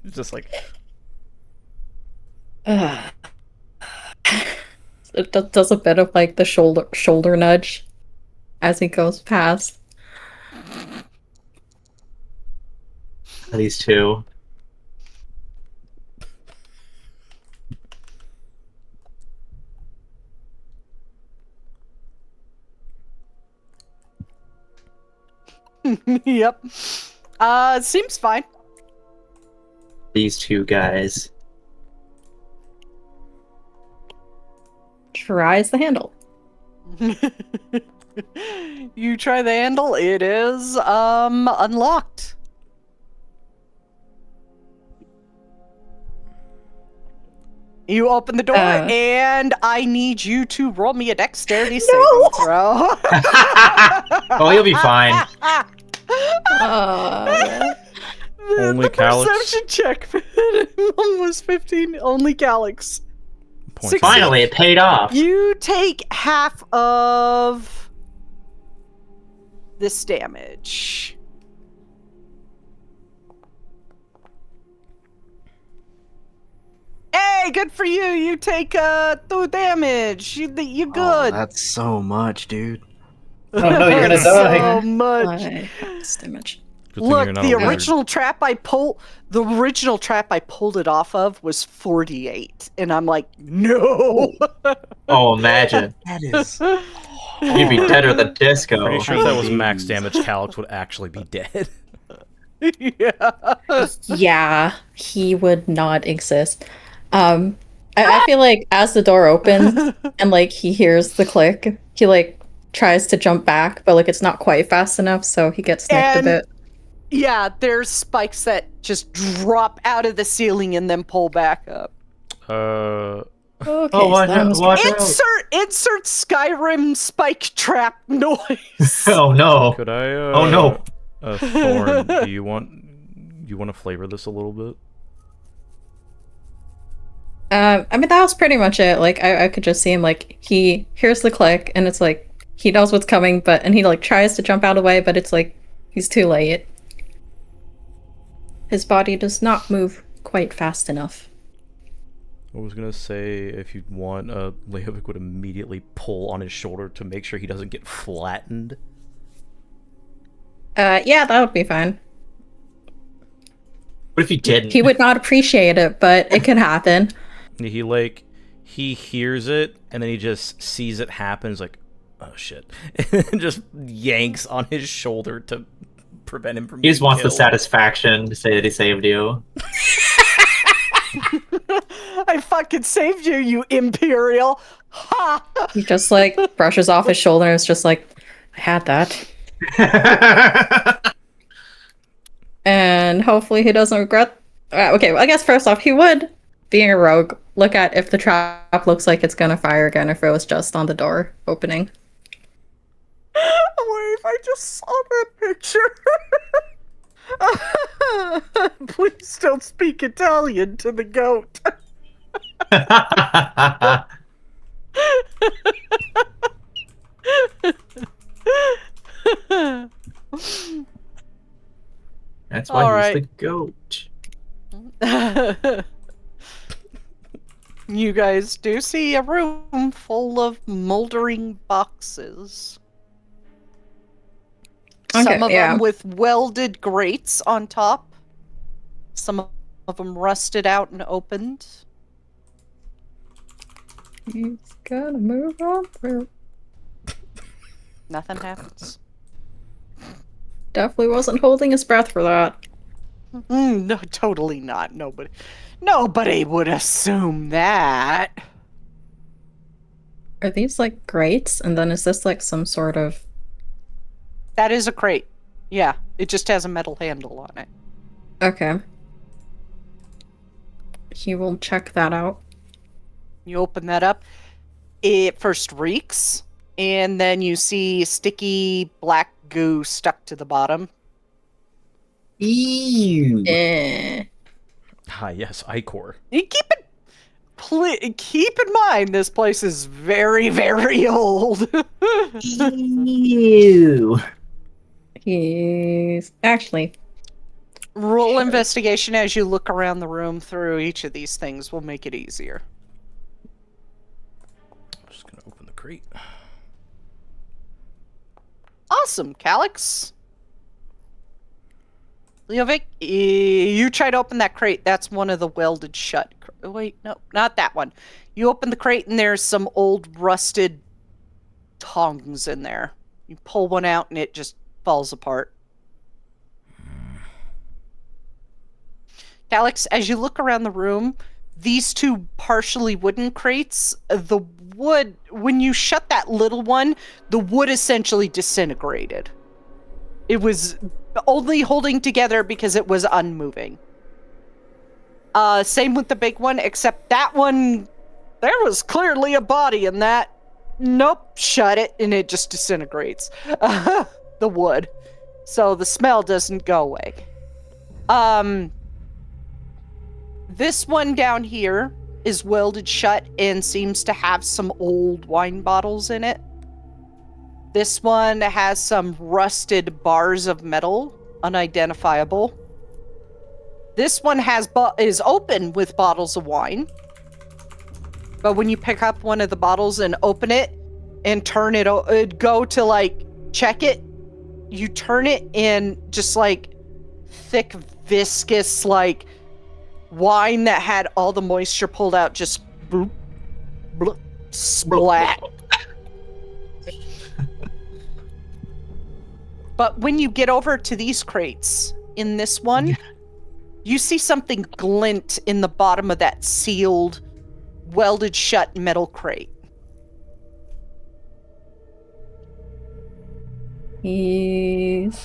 Speaker 1: Just like
Speaker 8: It does a bit of like the shoulder nudge as he goes past.
Speaker 10: These two.
Speaker 2: Yep. Seems fine.
Speaker 10: These two guys.
Speaker 8: Tries the handle.
Speaker 2: You try the handle, it is unlocked. You open the door, and I need you to roll me a dexterity saving throw.
Speaker 10: Oh, you'll be fine.
Speaker 1: Only
Speaker 2: the
Speaker 1: Calyx?
Speaker 2: perception check was 15. Only Calyx.
Speaker 1: Points.
Speaker 10: Finally, it paid off.
Speaker 2: You take half of this damage. Hey, good for you. You take 2 damage. You good.
Speaker 5: That's so much, dude.
Speaker 7: Oh no, you're gonna
Speaker 2: So
Speaker 7: die.
Speaker 2: much.
Speaker 8: Damage.
Speaker 1: Good thing
Speaker 2: Look,
Speaker 1: you're not
Speaker 2: the
Speaker 1: a wizard.
Speaker 2: original trap I pulled it off of was 48, and I'm like, no.
Speaker 10: Oh, imagine.
Speaker 5: That is.
Speaker 10: You'd be deader than disco.
Speaker 1: Pretty sure if that was max damage, Calyx would actually be dead.
Speaker 2: Yeah.
Speaker 8: Yeah, he would not exist. I feel like as the door opens and like he hears the click, he like tries to jump back, but like it's not quite fast enough, so he gets nicked a
Speaker 2: And-
Speaker 8: bit.
Speaker 2: Yeah, there's spikes that just drop out of the ceiling and then pull back up.
Speaker 8: Okay,
Speaker 10: Oh,
Speaker 8: so
Speaker 10: watch
Speaker 8: that
Speaker 10: out,
Speaker 8: was-
Speaker 10: watch out.
Speaker 2: Insert Skyrim spike trap noise.
Speaker 10: Oh no.
Speaker 1: Could I?
Speaker 10: Oh no.
Speaker 1: Thorn, do you want to flavor this a little bit?
Speaker 8: I mean that was pretty much it. Like I could just see him like he hears the click and it's like he knows what's coming, and he like tries to jump out of the way, but it's like he's too late. His body does not move quite fast enough.
Speaker 1: I was gonna say if you want, Leovic would immediately pull on his shoulder to make sure he doesn't get flattened.
Speaker 8: Yeah, that would be fine.
Speaker 10: What if he didn't?
Speaker 8: He would not appreciate it, but it could happen.
Speaker 1: He hears it and then he just sees it happen. He's like, oh shit, and just yanks on his shoulder to prevent him from.
Speaker 10: He just
Speaker 1: getting
Speaker 10: wants the
Speaker 1: killed.
Speaker 10: satisfaction to say that he saved you.
Speaker 2: I fucking saved you, you Imperial. Ha!
Speaker 8: He just like brushes off his shoulder and is just like, I had that. And hopefully he doesn't regret. Okay, well, I guess first off, he would, being a rogue, look at if the trap looks like it's gonna fire again, if it was just on the door opening.
Speaker 2: Wait, I just saw that picture. Please don't speak Italian to the goat.
Speaker 10: That's why
Speaker 2: All
Speaker 10: he's
Speaker 2: right.
Speaker 10: the goat.
Speaker 2: You guys do see a room full of moldering boxes.
Speaker 8: Okay,
Speaker 2: Some of
Speaker 8: yeah.
Speaker 2: them with welded grates on top. Some of them rusted out and opened.
Speaker 8: He's gotta move on through.
Speaker 2: Nothing happens.
Speaker 8: Definitely wasn't holding his breath for that.
Speaker 2: No, totally not. Nobody would assume that.
Speaker 8: Are these like grates? And then is this like some sort of...
Speaker 2: That is a crate. Yeah, it just has a metal handle on it.
Speaker 8: Okay. He will check that out.
Speaker 2: You open that up. It first reeks, and then you see sticky black goo stuck to the bottom.
Speaker 5: Ew.
Speaker 1: Ah, yes, Icor.
Speaker 2: You keep in mind this place is very, very old.
Speaker 5: Ew.
Speaker 8: He's... Actually...
Speaker 2: Roll investigation as you look around the room through each of these things will make it easier.
Speaker 1: I'm just gonna open the crate.
Speaker 2: Awesome, Calyx. Leovic, you try to open that crate. That's one of the welded shut. Wait, no, not that one. You open the crate and there's some old rusted tongs in there. You pull one out and it just falls apart. Calyx, as you look around the room, these two partially wooden crates, the wood, when you shut that little one, the wood essentially disintegrated. It was only holding together because it was unmoving. Same with the big one, except that one, there was clearly a body in that. Nope, shut it, and it just disintegrates. The wood. So the smell doesn't go away. This one down here is welded shut and seems to have some old wine bottles in it. This one has some rusted bars of metal, unidentifiable. This one is open with bottles of wine. But when you pick up one of the bottles and open it and turn it, go to like check it, you turn it and just like thick, viscous, like wine that had all the moisture pulled out, just bloop, bloop, splat. But when you get over to these crates, in this one, you see something glint in the bottom of that sealed, welded shut metal crate.
Speaker 8: He's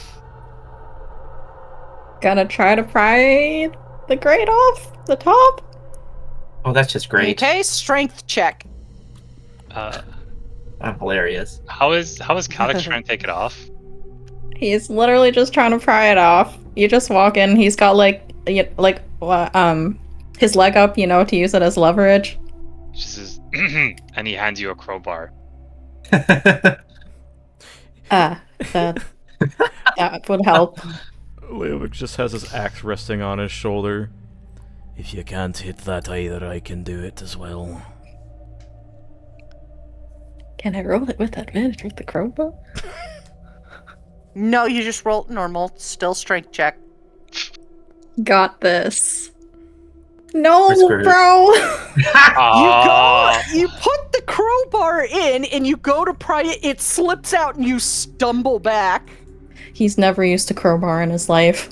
Speaker 8: gonna try to pry the grate off the top.
Speaker 10: Oh, that's just great.
Speaker 2: Okay, strength check.
Speaker 10: I'm hilarious.
Speaker 3: How is Calyx trying to take it off?
Speaker 8: He's literally just trying to pry it off. You just walk in. He's got his leg up, to use it as leverage.
Speaker 3: Just says, and he hands you a crowbar.
Speaker 8: That would help.
Speaker 1: Leovic just has his axe resting on his shoulder.
Speaker 11: If you can't hit that either, I can do it as well.
Speaker 8: Can I roll it with advantage with the crowbar?
Speaker 2: No, you just roll normal. Still strength check.
Speaker 8: Got this. No,
Speaker 10: Whiskers.
Speaker 8: bro!
Speaker 2: You put the crowbar in and you go to pry it, it slips out and you stumble back.
Speaker 8: He's never used a crowbar in his life.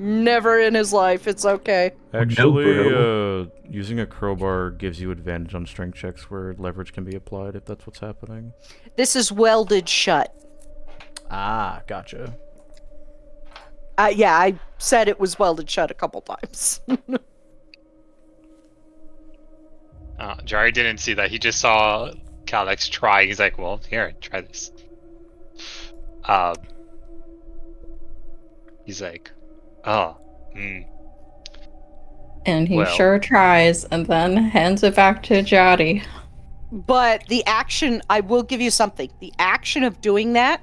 Speaker 2: Never in his life. It's okay.
Speaker 1: Actually,
Speaker 10: bro.
Speaker 1: using a crowbar gives you advantage on strength checks where leverage can be applied if that's what's happening.
Speaker 2: This is welded shut.
Speaker 1: Ah, gotcha.
Speaker 2: Yeah, I said it was welded shut a couple times.
Speaker 3: Jari didn't see that. He just saw Calyx try. He's like, well, here, try this. He's like, oh,
Speaker 8: And he
Speaker 3: Well.
Speaker 8: sure tries, and then hands it back to Jari.
Speaker 2: But the action, I will give you something. The action of doing that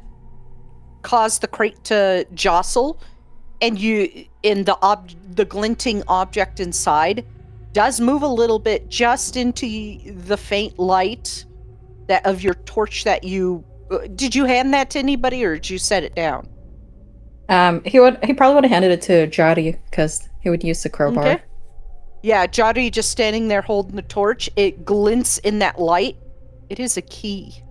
Speaker 2: caused the crate to jostle, and the glinting object inside does move a little bit just into the faint light that of your torch that you... Did you hand that to anybody, or did you set it down?
Speaker 8: He probably would have handed it to Jari, because he would use the crowbar.
Speaker 2: Okay. Yeah, Jari just standing there holding the torch. It glints in that light. It is a key.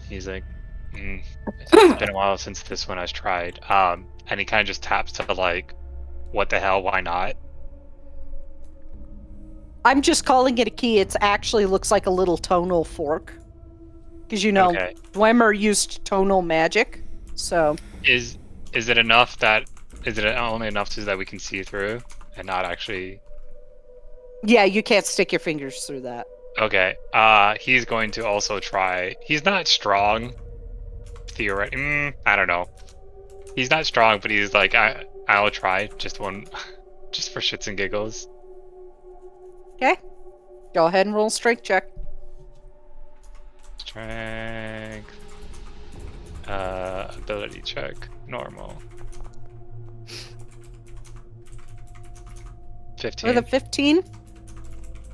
Speaker 3: He's like, it's been a while since this one has tried. And he kind of just taps to the like, what the hell, why not?
Speaker 2: I'm just calling it a key. It actually looks like a little tonal fork. Because, you know,
Speaker 3: Okay.
Speaker 2: Dwemer used tonal magic, so...
Speaker 3: Is it enough that... Is it only enough so that we can see through and not actually...
Speaker 2: Yeah, you can't stick your fingers through that.
Speaker 3: Okay, he's going to also try... He's not strong, theoretically. I don't know. He's not strong, but he's like, I'll try just one... just for shits and giggles.
Speaker 2: Okay. Go ahead and roll a strength check.
Speaker 3: Strength... ability check. Normal. 15.
Speaker 2: With a 15,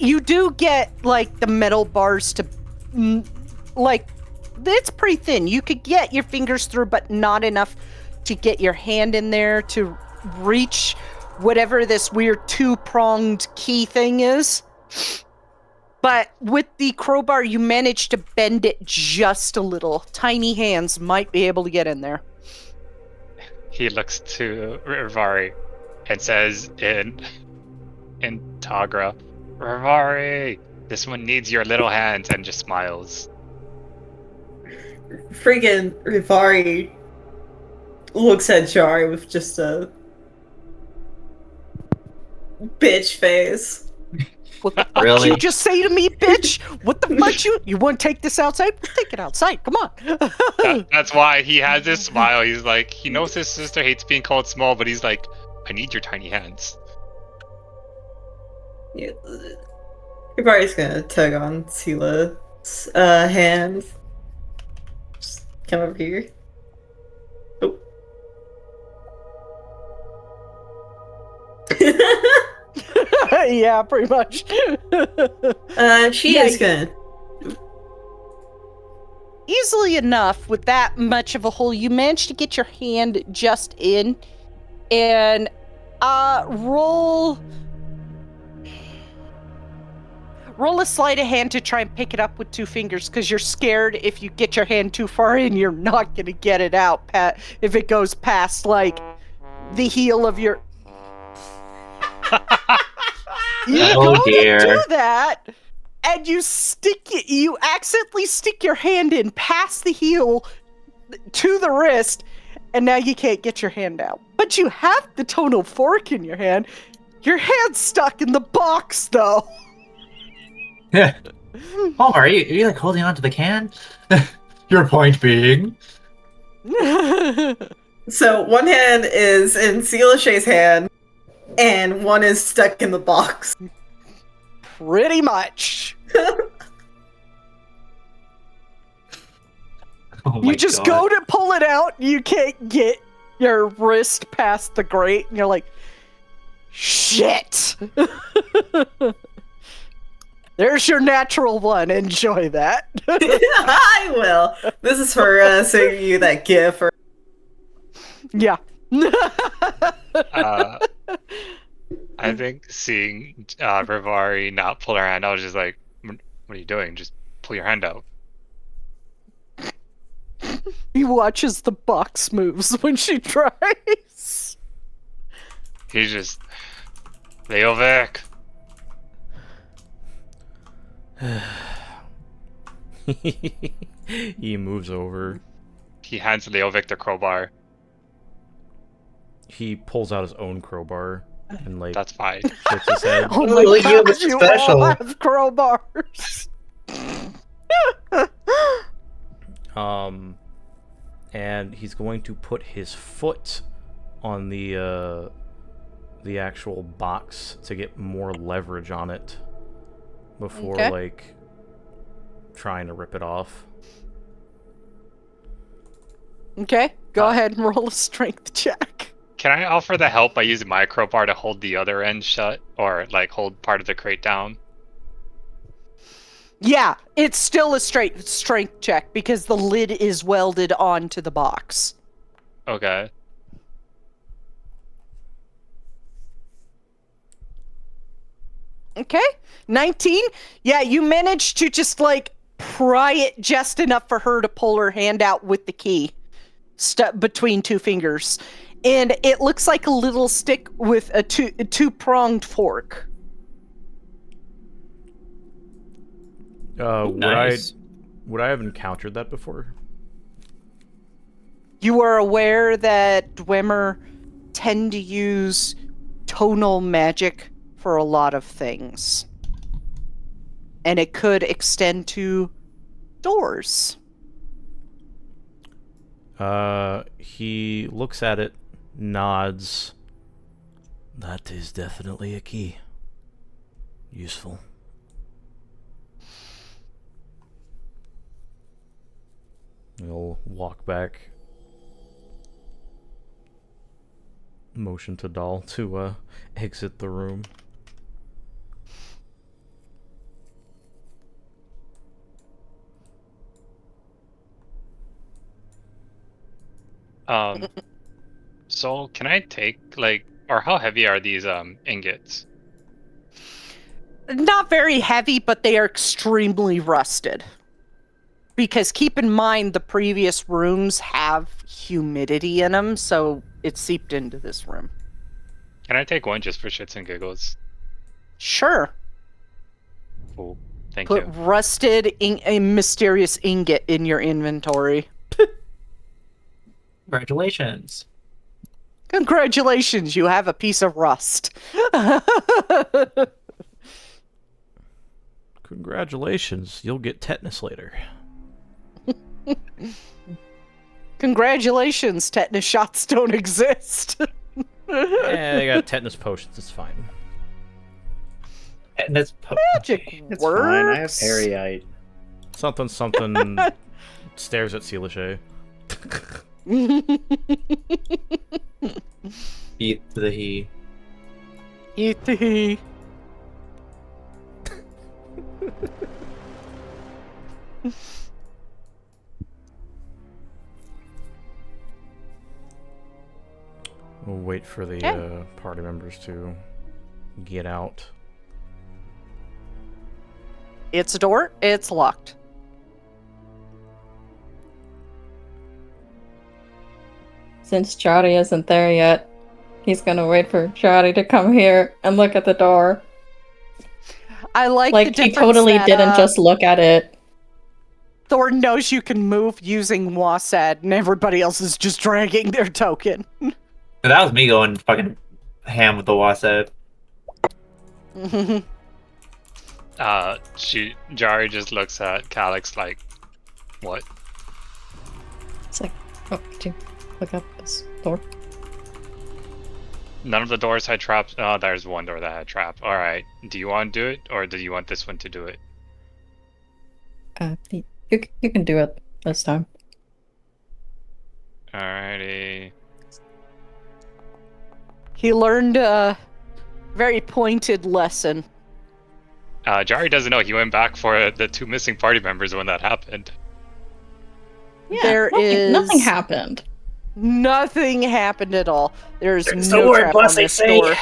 Speaker 2: you do get, like, the metal bars to, like, it's pretty thin. You could get your fingers through, but not enough to get your hand in there to reach whatever this weird two-pronged key thing is. But with the crowbar, you manage to bend it just a little. Tiny hands might be able to get in there.
Speaker 3: He looks to Rivari and says in Tagra, Rivari, this one needs your little hands, and just smiles.
Speaker 7: Friggin' Rivari looks at Jari with just a bitch face.
Speaker 2: What the fuck
Speaker 10: Really?
Speaker 2: you just say to me, bitch? What the fuck you want to take this outside? We'll take it outside. Come on.
Speaker 3: That's why he has this smile. He's like, he knows his sister hates being called small, but he's like, I need your tiny hands.
Speaker 7: Yeah. Rivari's gonna tug on Sila's hand. Just come over here. Oh.
Speaker 2: Yeah, pretty much.
Speaker 7: She is gonna...
Speaker 2: Easily enough, with that much of a hole, you manage to get your hand just in, and roll a sleight of hand to try and pick it up with two fingers, because you're scared if you get your hand too far in, you're not going to get it out if it goes past, like, the heel of your...
Speaker 10: Oh dear.
Speaker 2: Do that, and you accidentally stick your hand in past the heel to the wrist, and now you can't get your hand out. But you have the tonal fork in your hand. Your hand's stuck in the box, though.
Speaker 10: Yeah. Homer, are you like holding on to the can? Your point being?
Speaker 7: So one hand is in Sila hand, and one is stuck in the box.
Speaker 2: Pretty much.
Speaker 10: Oh my
Speaker 2: You just
Speaker 10: God.
Speaker 2: go to pull it out, you can't get your wrist past the grate, and you're like, shit. There's your natural one. Enjoy that.
Speaker 7: I will. This is for sending you that gif. Or...
Speaker 2: Yeah.
Speaker 3: I think seeing Rivari not pull her hand out, I was just like, what are you doing? Just pull your hand out.
Speaker 2: He watches the box moves when she tries.
Speaker 3: He's just... Leovik!
Speaker 1: He moves over.
Speaker 3: He hands Leovik the crowbar.
Speaker 1: He pulls out his own crowbar and like
Speaker 3: That's fine.
Speaker 1: shakes his head.
Speaker 2: Oh my
Speaker 9: Look, you have a
Speaker 2: god, you
Speaker 9: special.
Speaker 2: all have crowbars!
Speaker 1: And he's going to put his foot on the actual box to get more leverage on it before
Speaker 2: Okay.
Speaker 1: like trying to rip it off.
Speaker 2: Okay, go ahead and roll a strength check.
Speaker 3: Can I offer the help by using my crowbar to hold the other end shut? Or, like, hold part of the crate down?
Speaker 2: Yeah, it's still a straight strength check because the lid is welded onto the box.
Speaker 3: Okay.
Speaker 2: Okay, 19. Yeah, you managed to just like pry it just enough for her to pull her hand out with the key stuck between two fingers. And it looks like a little stick with a two-pronged fork.
Speaker 9: Nice.
Speaker 1: Would I have encountered that before?
Speaker 2: You are aware that Dwemer tend to use tonal magic for a lot of things. And it could extend to doors.
Speaker 1: He looks at it, nods.
Speaker 11: That is definitely a key. Useful.
Speaker 1: He'll walk back. Motion to Dahl to exit the room.
Speaker 3: So can I take, like, or how heavy are these ingots?
Speaker 2: Not very heavy, but they are extremely rusted. Because keep in mind, the previous rooms have humidity in them, so it seeped into this room.
Speaker 3: Can I take one just for shits and giggles?
Speaker 2: Sure.
Speaker 3: Cool. Thank
Speaker 2: Put
Speaker 3: you.
Speaker 2: rusted a mysterious ingot in your inventory.
Speaker 10: Congratulations.
Speaker 2: Congratulations, you have a piece of rust.
Speaker 1: Congratulations, you'll get tetanus later.
Speaker 2: Congratulations, tetanus shots don't exist.
Speaker 1: Yeah, they got tetanus potions, it's fine.
Speaker 10: And that's
Speaker 2: Magic
Speaker 5: It's
Speaker 2: works.
Speaker 5: fine. I have Harryite.
Speaker 1: Something stares at Sealishay.
Speaker 10: Eat the he.
Speaker 2: Eat the he.
Speaker 1: We'll wait for the party members to get out.
Speaker 2: It's a door. It's locked.
Speaker 8: Since Jari isn't there yet, he's gonna wait for Jari to come here and look at the door.
Speaker 2: I like the
Speaker 8: Like, he
Speaker 2: difference
Speaker 8: totally
Speaker 2: that,
Speaker 8: didn't just look at it.
Speaker 2: Thor knows you can move using Wasad, and everybody else is just dragging their token.
Speaker 10: That was me going fucking ham with the Wasset.
Speaker 3: Jari just looks at Calyx like, what?
Speaker 8: It's like, oh, could you look up this door?
Speaker 3: None of the doors had traps. Oh, there's one door that had trap. All right. Do you want to do it, or do you want this one to do it?
Speaker 8: You can do it this time.
Speaker 3: Alrighty.
Speaker 2: He learned a very pointed lesson.
Speaker 3: Jari doesn't know. He went back for the two missing party members when that happened.
Speaker 2: Yeah,
Speaker 8: nothing happened.
Speaker 2: Nothing happened at all. There's
Speaker 4: the
Speaker 2: no
Speaker 4: word
Speaker 2: trap on
Speaker 4: blessing
Speaker 2: this
Speaker 4: sake.
Speaker 2: door.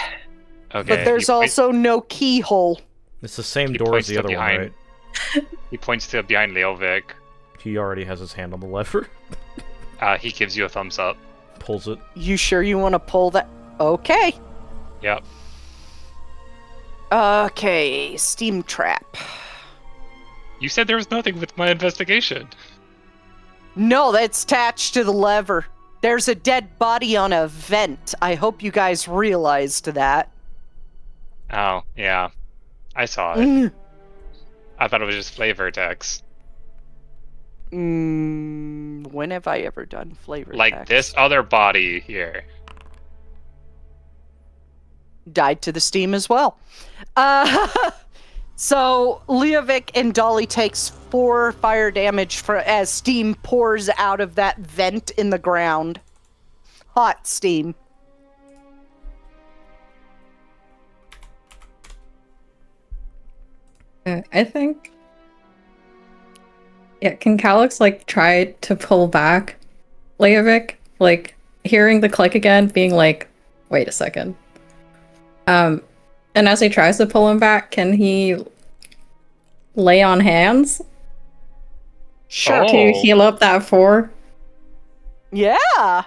Speaker 3: Okay.
Speaker 2: But there's also no keyhole.
Speaker 1: It's the same
Speaker 3: He
Speaker 1: door as
Speaker 3: points
Speaker 1: the
Speaker 3: to
Speaker 1: other
Speaker 3: behind.
Speaker 1: one, right?
Speaker 3: He points to behind Leovic.
Speaker 1: He already has his hand on the lever.
Speaker 3: He gives you a thumbs up.
Speaker 1: Pulls it.
Speaker 2: You sure you want to pull that? Okay.
Speaker 3: Yep.
Speaker 2: Okay, steam trap.
Speaker 3: You said there was nothing with my investigation.
Speaker 2: No, that's attached to the lever. There's a dead body on a vent. I hope you guys realized that.
Speaker 3: Oh, yeah. I saw it. I thought it was just flavor text.
Speaker 2: When have I ever done flavor
Speaker 3: Like
Speaker 2: text?
Speaker 3: this other body here.
Speaker 2: Died to the steam as well. So Leovic and Dolly takes 4 fire damage as steam pours out of that vent in the ground. Hot steam.
Speaker 8: I think. Yeah, can Calyx like try to pull back Leovic? Like hearing the click again, being like, wait a second. And as he tries to pull him back, can he lay on hands?
Speaker 2: Sure.
Speaker 8: To heal up that 4?
Speaker 2: Yeah.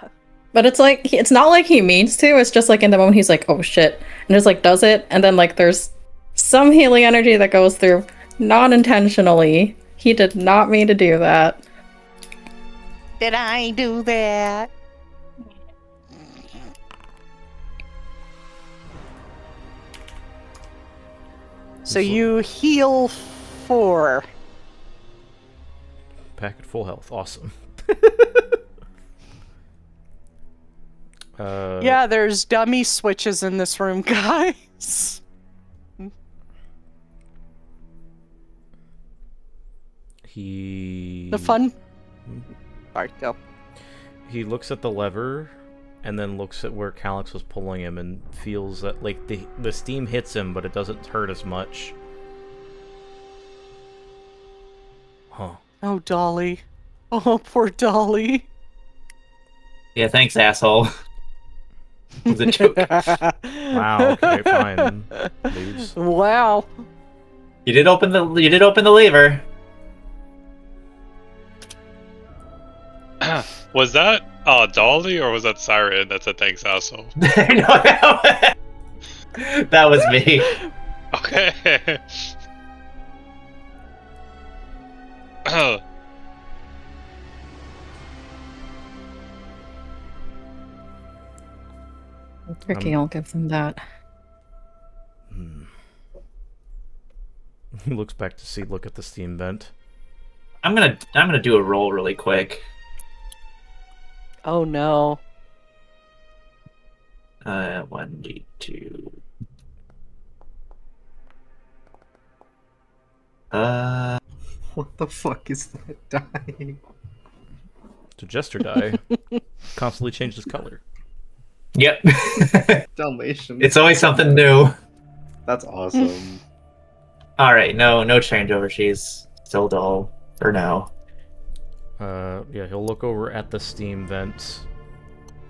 Speaker 8: But it's like, it's not like he means to, it's just like in the moment he's like, oh shit. And just like does it, and then like there's some healing energy that goes through, not intentionally. He did not mean to do that.
Speaker 2: Did I do that? So you heal 4.
Speaker 1: Back at full health. Awesome.
Speaker 2: Yeah, there's dummy switches in this room, guys.
Speaker 1: He...
Speaker 2: The fun... Alright, go.
Speaker 1: He looks at the lever, and then looks at where Calyx was pulling him, and feels that, like, the steam hits him, but it doesn't hurt as much. Huh.
Speaker 2: Oh, Dolly. Oh, poor Dolly.
Speaker 10: Yeah, thanks, asshole. It was a joke.
Speaker 1: Wow, okay, fine. Leaves.
Speaker 2: Wow.
Speaker 10: You did open the lever.
Speaker 3: Was that Dolly or was that Siren that said thanks, asshole?
Speaker 10: No, that was me.
Speaker 3: Okay.
Speaker 8: Ricky, I'll give them that.
Speaker 1: He looks back to look at the steam vent.
Speaker 10: I'm gonna do a roll really quick.
Speaker 2: Oh no.
Speaker 10: 1d2.
Speaker 9: What the fuck is that die?
Speaker 1: It's a jester die. Constantly changes color.
Speaker 10: Yep.
Speaker 9: Dalmatian.
Speaker 10: It's always something new.
Speaker 9: That's awesome.
Speaker 10: All right, no changeover. She's still dull for now.
Speaker 1: Yeah, he'll look over at the steam vent,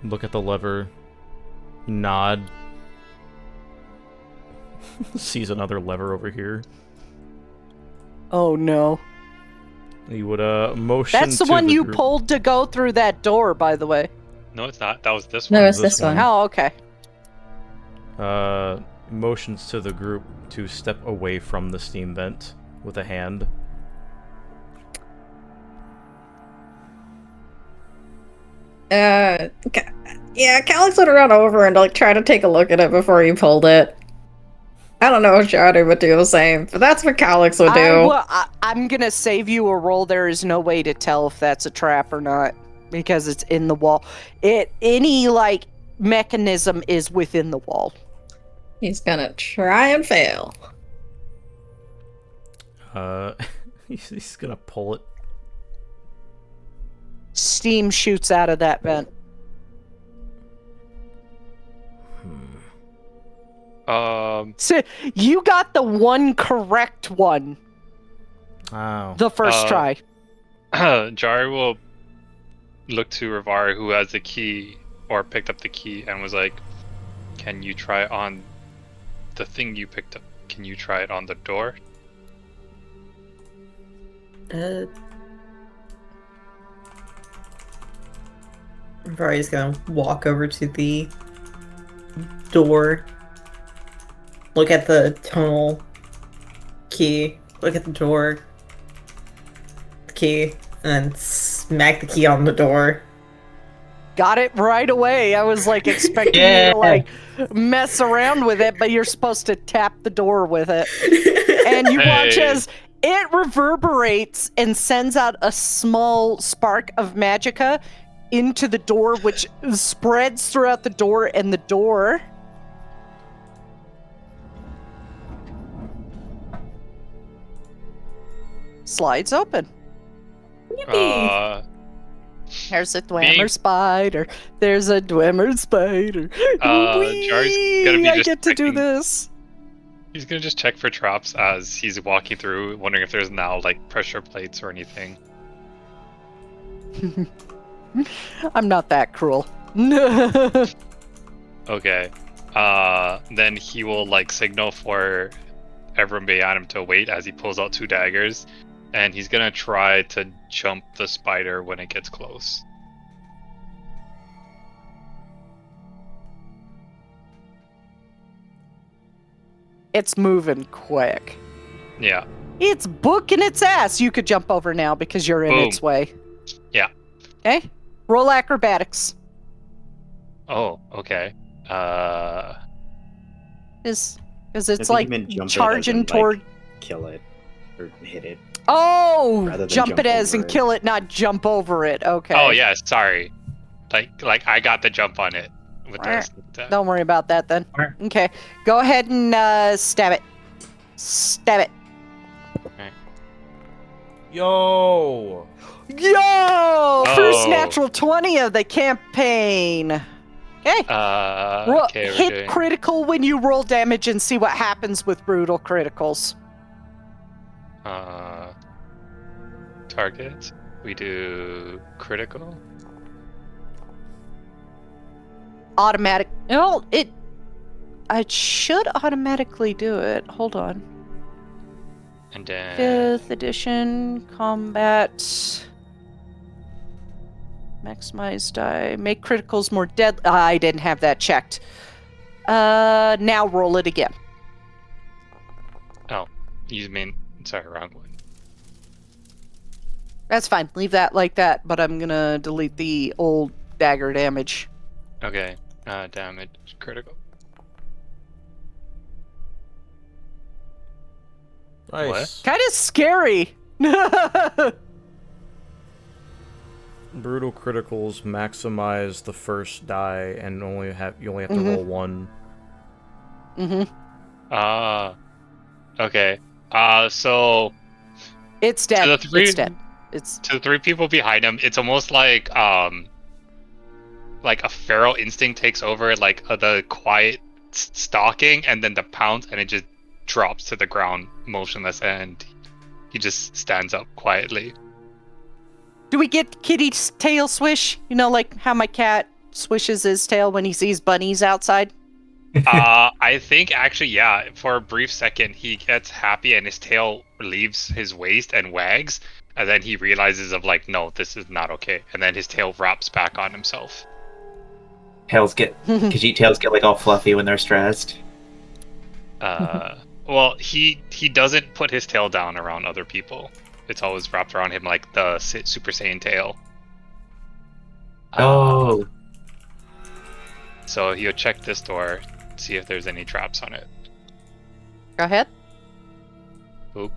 Speaker 1: look at the lever, nod, sees another lever over here.
Speaker 2: Oh no.
Speaker 1: He would motion.
Speaker 2: That's the
Speaker 1: to
Speaker 2: one
Speaker 1: the
Speaker 2: you
Speaker 1: group.
Speaker 2: pulled to go through that door, by the way.
Speaker 3: No, it's not. That was this one.
Speaker 8: No, it's this one.
Speaker 2: Oh, okay.
Speaker 1: Motions to the group to step away from the steam vent with a hand.
Speaker 8: Yeah, Calyx would run over and like try to take a look at it before he pulled it. I don't know if Jadu would do the same, but that's what Calyx would do.
Speaker 2: I'm gonna save you a roll. There is no way to tell if that's a trap or not because it's in the wall. Any like mechanism is within the wall.
Speaker 8: He's gonna try and fail.
Speaker 1: He's gonna pull it.
Speaker 2: Steam shoots out of that vent. So you got the one correct one.
Speaker 1: Oh.
Speaker 2: The first try.
Speaker 3: Jari will look to Rivar, who has the key, or picked up the key, and was like, can you try on the thing you picked up? Can you try it on the door?
Speaker 7: Vari's gonna walk over to the door, look at the tonal key, look at the door, the key, and then smack the key on the door.
Speaker 2: Got it right away. I was like expecting you to like mess around with it, but you're supposed to tap the door with it. And you watch as it reverberates and sends out a small spark of magicka into the door, which spreads throughout the door, and the door slides open. There's a Dwemer spider. There's a Dwemer spider.
Speaker 3: Jar's gonna be
Speaker 2: I
Speaker 3: just
Speaker 2: get to do
Speaker 3: checking-
Speaker 2: this.
Speaker 3: He's gonna just check for traps as he's walking through, wondering if there's now like pressure plates or anything.
Speaker 2: I'm not that cruel.
Speaker 3: Okay. Then he will like signal for everyone behind him to wait as he pulls out 2 daggers, and he's gonna try to jump the spider when it gets close.
Speaker 2: It's moving quick.
Speaker 3: Yeah.
Speaker 2: It's booking its ass. You could jump over now because you're in its way.
Speaker 3: Yeah.
Speaker 2: Okay. Roll acrobatics.
Speaker 3: Oh, okay.
Speaker 2: Because
Speaker 9: I
Speaker 2: it's
Speaker 9: think
Speaker 2: like
Speaker 9: you meant jump it as
Speaker 2: charging
Speaker 9: in, like,
Speaker 2: toward.
Speaker 9: kill it or hit it.
Speaker 2: Oh,
Speaker 9: rather than
Speaker 2: jump it as
Speaker 9: over
Speaker 2: and
Speaker 9: it.
Speaker 2: kill it, not jump over it. Okay.
Speaker 3: Oh yeah, sorry. Like I got the jump on it with
Speaker 2: Alright.
Speaker 3: this.
Speaker 2: Don't worry about that then.
Speaker 10: Alright.
Speaker 2: Okay. Go ahead and stab it. Stab it.
Speaker 1: Yo!
Speaker 2: Yo! First
Speaker 3: Oh.
Speaker 2: natural 20 of the campaign. Okay.
Speaker 3: Okay, we're
Speaker 2: Hit
Speaker 3: doing-
Speaker 2: critical when you roll damage and see what happens with brutal criticals.
Speaker 3: Target. We do critical.
Speaker 2: Automatic. No, it should automatically do it. Hold on.
Speaker 3: And then
Speaker 2: 5th edition combat. Maximize die. Make criticals more deadly. I didn't have that checked. Now roll it again.
Speaker 3: you mean sorry, wrong one.
Speaker 2: That's fine. Leave that like that, but I'm gonna delete the old dagger damage.
Speaker 3: Okay. Damage critical.
Speaker 1: Nice.
Speaker 2: Kind of scary.
Speaker 1: Brutal criticals maximize the first die and you only have to roll 1.
Speaker 3: Okay. So
Speaker 2: It's dead.
Speaker 3: To the three-
Speaker 2: It's dead. It's
Speaker 3: to the 3 people behind him, it's almost like a feral instinct takes over, like the quiet stalking, and then the pounce, and it just drops to the ground motionless, and he just stands up quietly.
Speaker 2: Do we get Kitty's tail swish? You know, like how my cat swishes his tail when he sees bunnies outside?
Speaker 3: I think actually, yeah, for a brief second he gets happy and his tail leaves his waist and wags, and then he realizes of like, no, this is not okay, and then his tail wraps back on himself.
Speaker 10: Khajiit tails get like all fluffy when they're stressed.
Speaker 3: Well, he doesn't put his tail down around other people. It's always wrapped around him like the Super Saiyan tail.
Speaker 10: Oh.
Speaker 3: So he'll check this door, see if there's any traps on it.
Speaker 2: Go ahead.
Speaker 3: Boop.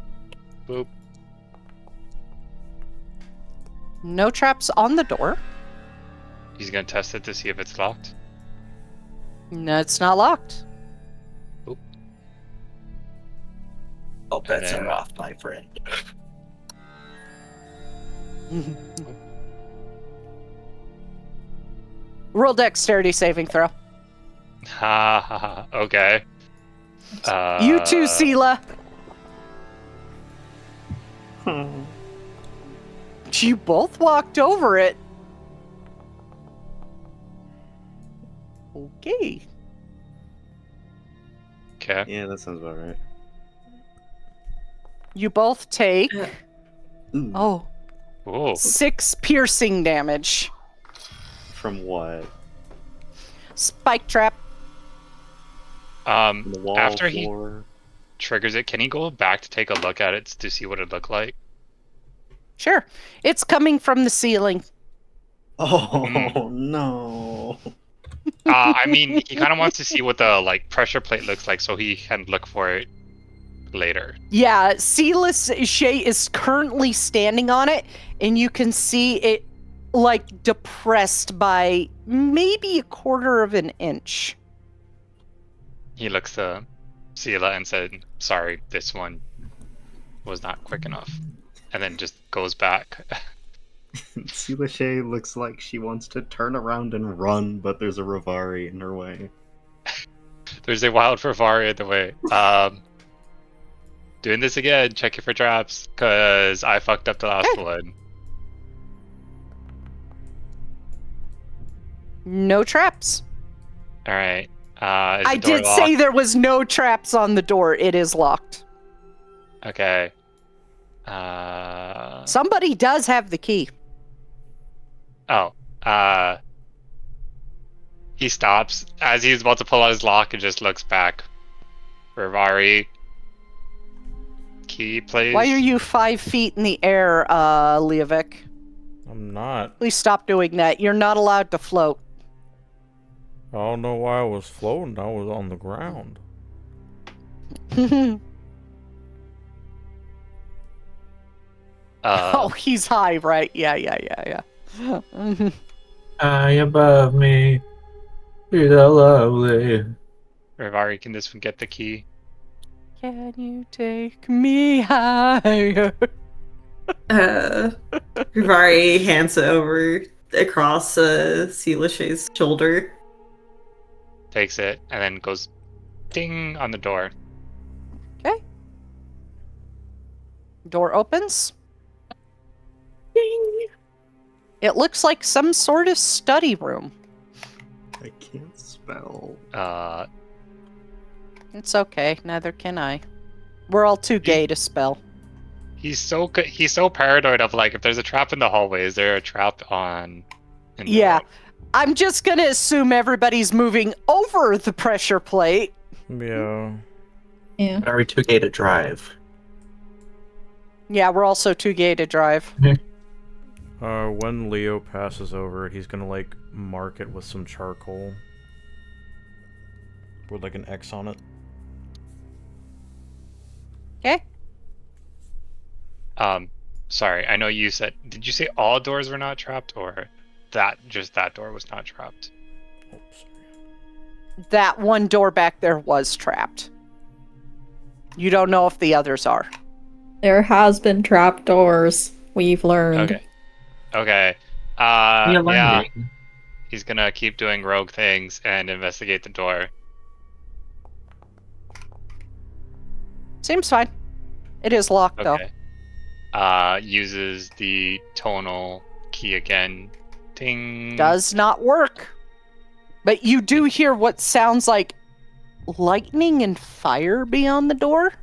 Speaker 3: Boop.
Speaker 2: No traps on the door.
Speaker 3: He's gonna test it to see if it's locked.
Speaker 2: No, it's not locked.
Speaker 10: All bets
Speaker 3: And then-
Speaker 10: are off, my friend.
Speaker 2: Roll dexterity saving throw.
Speaker 3: Ha ha ha. Okay.
Speaker 2: You too, Sela. You both walked over it. Okay.
Speaker 3: Okay.
Speaker 9: Yeah, that sounds about right.
Speaker 2: You both take
Speaker 9: Ooh.
Speaker 2: oh
Speaker 3: Ooh.
Speaker 2: 6 piercing damage.
Speaker 9: from what?
Speaker 2: Spike trap.
Speaker 9: The wall,
Speaker 3: After
Speaker 9: floor?
Speaker 3: he triggers it, can he go back to take a look at it to see what it looked like?
Speaker 2: Sure. It's coming from the ceiling.
Speaker 5: Oh no.
Speaker 3: I mean, he kind of wants to see what the pressure plate looks like, so he can look for it later.
Speaker 2: Yeah, Sealess Shay is currently standing on it, and you can see it depressed by maybe a quarter of an inch.
Speaker 3: He looks to Sela and said, "Sorry, this one was not quick enough," and then just goes back.
Speaker 9: Lachey looks like she wants to turn around and run, but there's a Rivari in her way.
Speaker 3: There's a wild Rivari in the way. Doing this again, checking for traps, because I fucked up the last one.
Speaker 2: No traps.
Speaker 3: Alright.
Speaker 2: I did say there was no traps on the door. It is locked.
Speaker 3: Okay.
Speaker 2: Somebody does have the key.
Speaker 3: Oh. He stops as he's about to pull out his lock and just looks back. Rivari. Key, please.
Speaker 2: Why are you 5 feet in the air, Leovic?
Speaker 1: I'm not.
Speaker 2: Please stop doing that. You're not allowed to float.
Speaker 1: I don't know why I was floating. I was on the ground.
Speaker 2: Oh, he's high, right? Yeah.
Speaker 10: High above me, you're so lovely.
Speaker 3: Rivari, can this one get the key?
Speaker 2: Can you take me higher?
Speaker 7: Rivari hands it over across Lachey's shoulder.
Speaker 3: Takes it and then goes ding on the door.
Speaker 2: Okay. Door opens.
Speaker 7: Ding.
Speaker 2: It looks like some sort of study room.
Speaker 9: I can't spell.
Speaker 2: It's okay. Neither can I. We're all too gay to spell.
Speaker 3: He's so paranoid of if there's a trap in the hallway, is there a trap on? In the
Speaker 2: Yeah.
Speaker 3: room?
Speaker 2: I'm just gonna assume everybody's moving over the pressure plate.
Speaker 1: Yeah.
Speaker 8: Yeah.
Speaker 10: Are we too gay to drive?
Speaker 2: Yeah, we're also too gay to drive.
Speaker 1: When Leo passes over it, he's gonna mark it with some charcoal. With an X on it.
Speaker 2: Okay.
Speaker 3: Sorry, I know you said, did you say all doors were not trapped, or just that door was not trapped?
Speaker 1: Oops.
Speaker 2: That one door back there was trapped. You don't know if the others are.
Speaker 8: There has been trapdoors. We've learned.
Speaker 3: Okay.
Speaker 10: You're
Speaker 3: Yeah.
Speaker 10: learning.
Speaker 3: He's gonna keep doing rogue things and investigate the door.
Speaker 2: Seems fine. It is locked
Speaker 3: Okay. Uses the tonal key again. Ding.
Speaker 2: though. Does not work. But you do hear what sounds like lightning and fire beyond the door.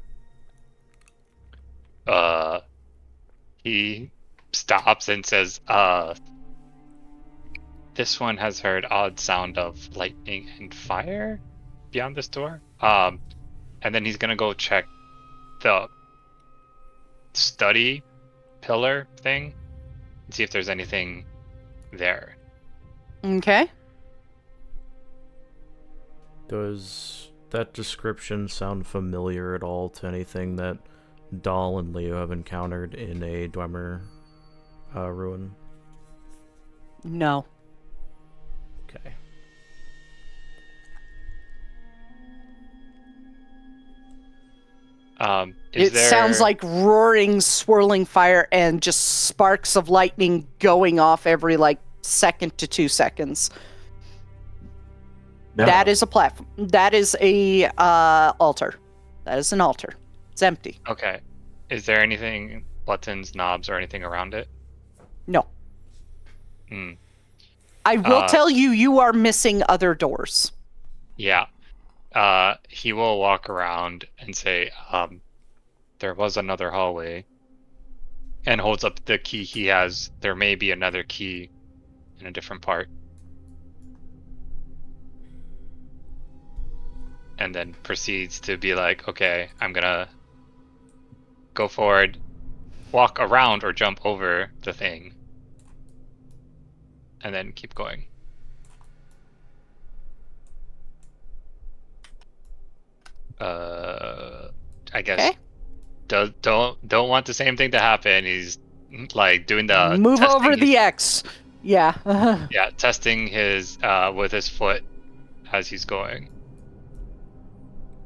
Speaker 3: He stops and says, this one has heard odd sound of lightning and fire beyond this door. And then he's gonna go check the study pillar thing and see if there's anything there.
Speaker 2: Okay.
Speaker 1: Does that description sound familiar at all to anything that Dahl and Leo have encountered in a Dwemer ruin?
Speaker 2: No.
Speaker 1: Okay.
Speaker 3: Is
Speaker 2: It sounds like roaring, swirling fire and just sparks of lightning going off every second to 2 seconds.
Speaker 10: No.
Speaker 2: That is a platform. That is a altar. That is an altar. It's empty.
Speaker 3: Okay. Is there anything, buttons, knobs, or anything around it?
Speaker 2: No.
Speaker 3: Hmm.
Speaker 2: I will tell you, you are missing other doors.
Speaker 3: Yeah. He will walk around and say, there was another hallway, and holds up the key he has. There may be another key in a different part. and then proceeds to be like, okay, I'm gonna go forward, walk around or jump over the thing, and then keep going. I guess don't want the same thing to happen. He's like doing the
Speaker 2: move over the X. Yeah.
Speaker 3: Yeah, testing his with his foot as he's going.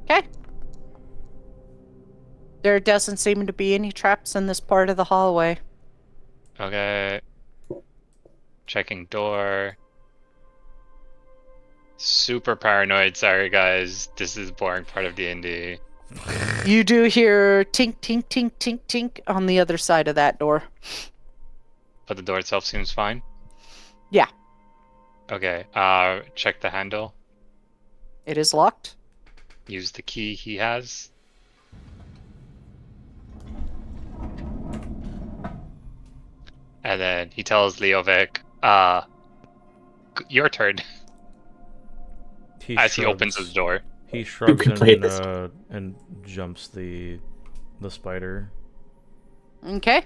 Speaker 2: Okay. There doesn't seem to be any traps in this part of the hallway.
Speaker 3: Okay. Checking door. Super paranoid. Sorry, guys. This is the boring part of D&D.
Speaker 2: You do hear tink, tink, tink, tink, tink on the other side of that door.
Speaker 3: But the door itself seems fine?
Speaker 2: Yeah.
Speaker 3: Okay. Check the handle.
Speaker 2: It is locked.
Speaker 3: Use the key he has. And then he tells Leovic, your turn. He opens his door.
Speaker 1: He shrugs and jumps the spider.
Speaker 2: Okay.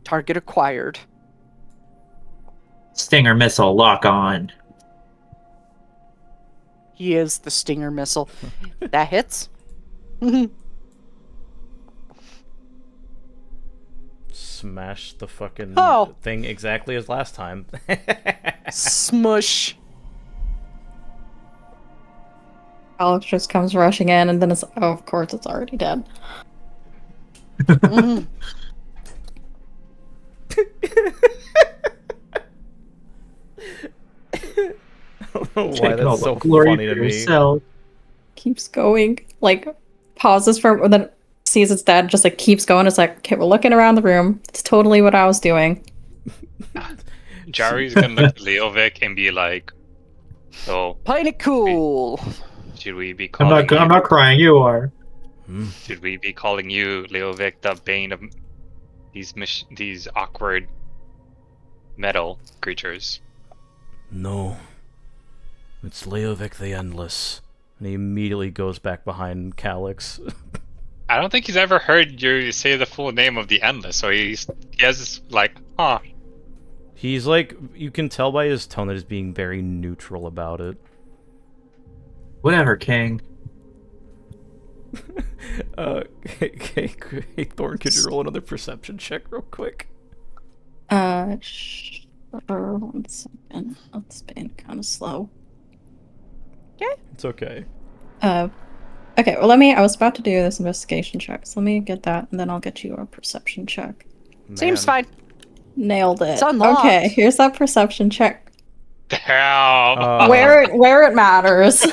Speaker 2: Target acquired.
Speaker 10: Stinger missile, lock on.
Speaker 2: He is the Stinger missile. That hits.
Speaker 1: Smash the fucking thing exactly as last time.
Speaker 2: Smush.
Speaker 8: Alex just comes rushing in, and then it's of course it's already dead.
Speaker 1: I don't know why that's so funny to me.
Speaker 8: Keeps going, like pauses for, and then sees it's dead. Just like keeps going. It's like, okay, we're looking around the room. It's totally what I was doing.
Speaker 3: Jari's gonna look at Leovic and be like, "So,
Speaker 2: playing it cool.
Speaker 3: Should we be calling?
Speaker 10: I'm not crying. You are.
Speaker 3: Should we be calling you Leovic, the bane of these awkward metal creatures?"
Speaker 11: No. It's Leovic the Endless.
Speaker 1: And he immediately goes back behind Calyx.
Speaker 3: I don't think he's ever heard you say the full name of the Endless, so he has this like, huh.
Speaker 1: He's like, you can tell by his tone that he's being very neutral about it.
Speaker 10: Whatever, King.
Speaker 1: Hey, Thorn, could you roll another perception check real quick?
Speaker 8: Sure. 1 second. That's been kind of slow.
Speaker 2: Okay.
Speaker 1: It's okay.
Speaker 8: Okay, well I was about to do this investigation check, so let me get that, and then I'll get you a perception check.
Speaker 1: Man.
Speaker 2: Seems fine.
Speaker 8: Nailed it.
Speaker 2: It's unlocked.
Speaker 8: Okay, here's that perception check.
Speaker 3: Damn.
Speaker 8: Where it matters.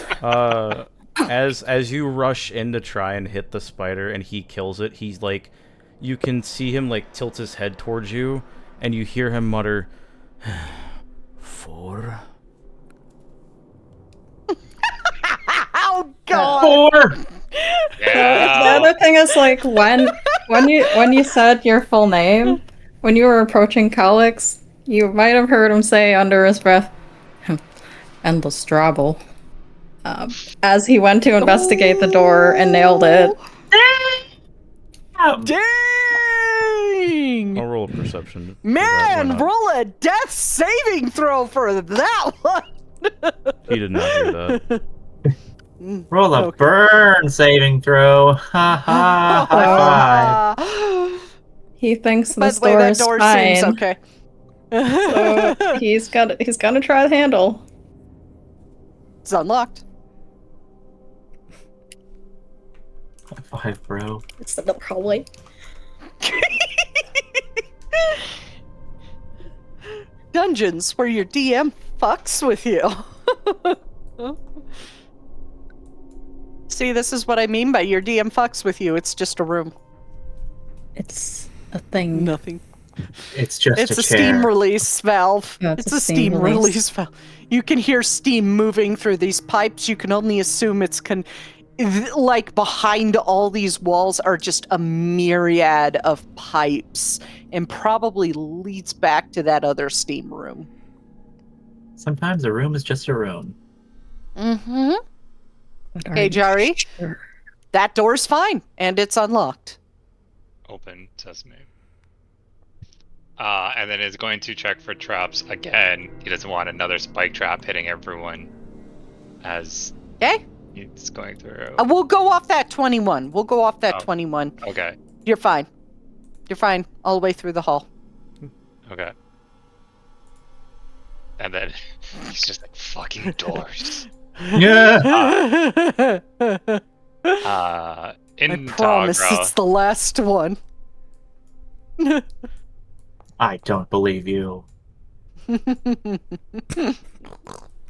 Speaker 1: As you rush in to try and hit the spider and he kills it, he's like, you can see him like tilt his head towards you, and you hear him mutter,
Speaker 11: 4.
Speaker 2: Oh God!
Speaker 10: 4.
Speaker 3: Yeah.
Speaker 8: The other thing is like when you said your full name, when you were approaching Calyx, you might have heard him say under his breath, "Endless Drabble," as he went to investigate the door and nailed it.
Speaker 2: Dang!
Speaker 1: I'll roll a perception.
Speaker 2: Man, roll a death saving throw for that one.
Speaker 1: He did not hear that.
Speaker 10: Roll a burn saving throw. Ha ha. High five.
Speaker 8: He thinks
Speaker 2: By
Speaker 8: this
Speaker 2: the way,
Speaker 8: door
Speaker 2: that
Speaker 8: is
Speaker 2: door
Speaker 8: fine.
Speaker 2: seems okay.
Speaker 8: So he's gonna try the handle.
Speaker 2: It's unlocked.
Speaker 10: High five, bro.
Speaker 8: It's the probably.
Speaker 2: Dungeons where your DM fucks with you. See, this is what I mean by your DM fucks with you. It's just a room.
Speaker 8: It's a thing.
Speaker 2: Nothing.
Speaker 10: It's just
Speaker 2: It's
Speaker 10: a
Speaker 2: a
Speaker 10: chair.
Speaker 2: steam release valve.
Speaker 8: Yeah,
Speaker 2: it's a steam release valve. You can hear steam moving through these pipes. You can only assume it's like behind all these walls are just a myriad of pipes, and probably leads back to that other steam room.
Speaker 10: Sometimes a room is just a room.
Speaker 2: Mm-hmm. Okay, Jari.
Speaker 8: Sure.
Speaker 2: That door's fine, and it's unlocked.
Speaker 3: Open sesame. And then is going to check for traps again. He doesn't want another spike trap hitting everyone as
Speaker 2: Okay.
Speaker 3: it's going through.
Speaker 2: We'll go off that 21. We'll go off that 21.
Speaker 3: Okay.
Speaker 2: You're fine. You're fine all the way through the hall.
Speaker 3: Okay. And then he's just like, fucking doors.
Speaker 10: Yeah.
Speaker 3: In
Speaker 2: I promise
Speaker 3: Tagra,
Speaker 2: it's the last one.
Speaker 10: I don't believe you.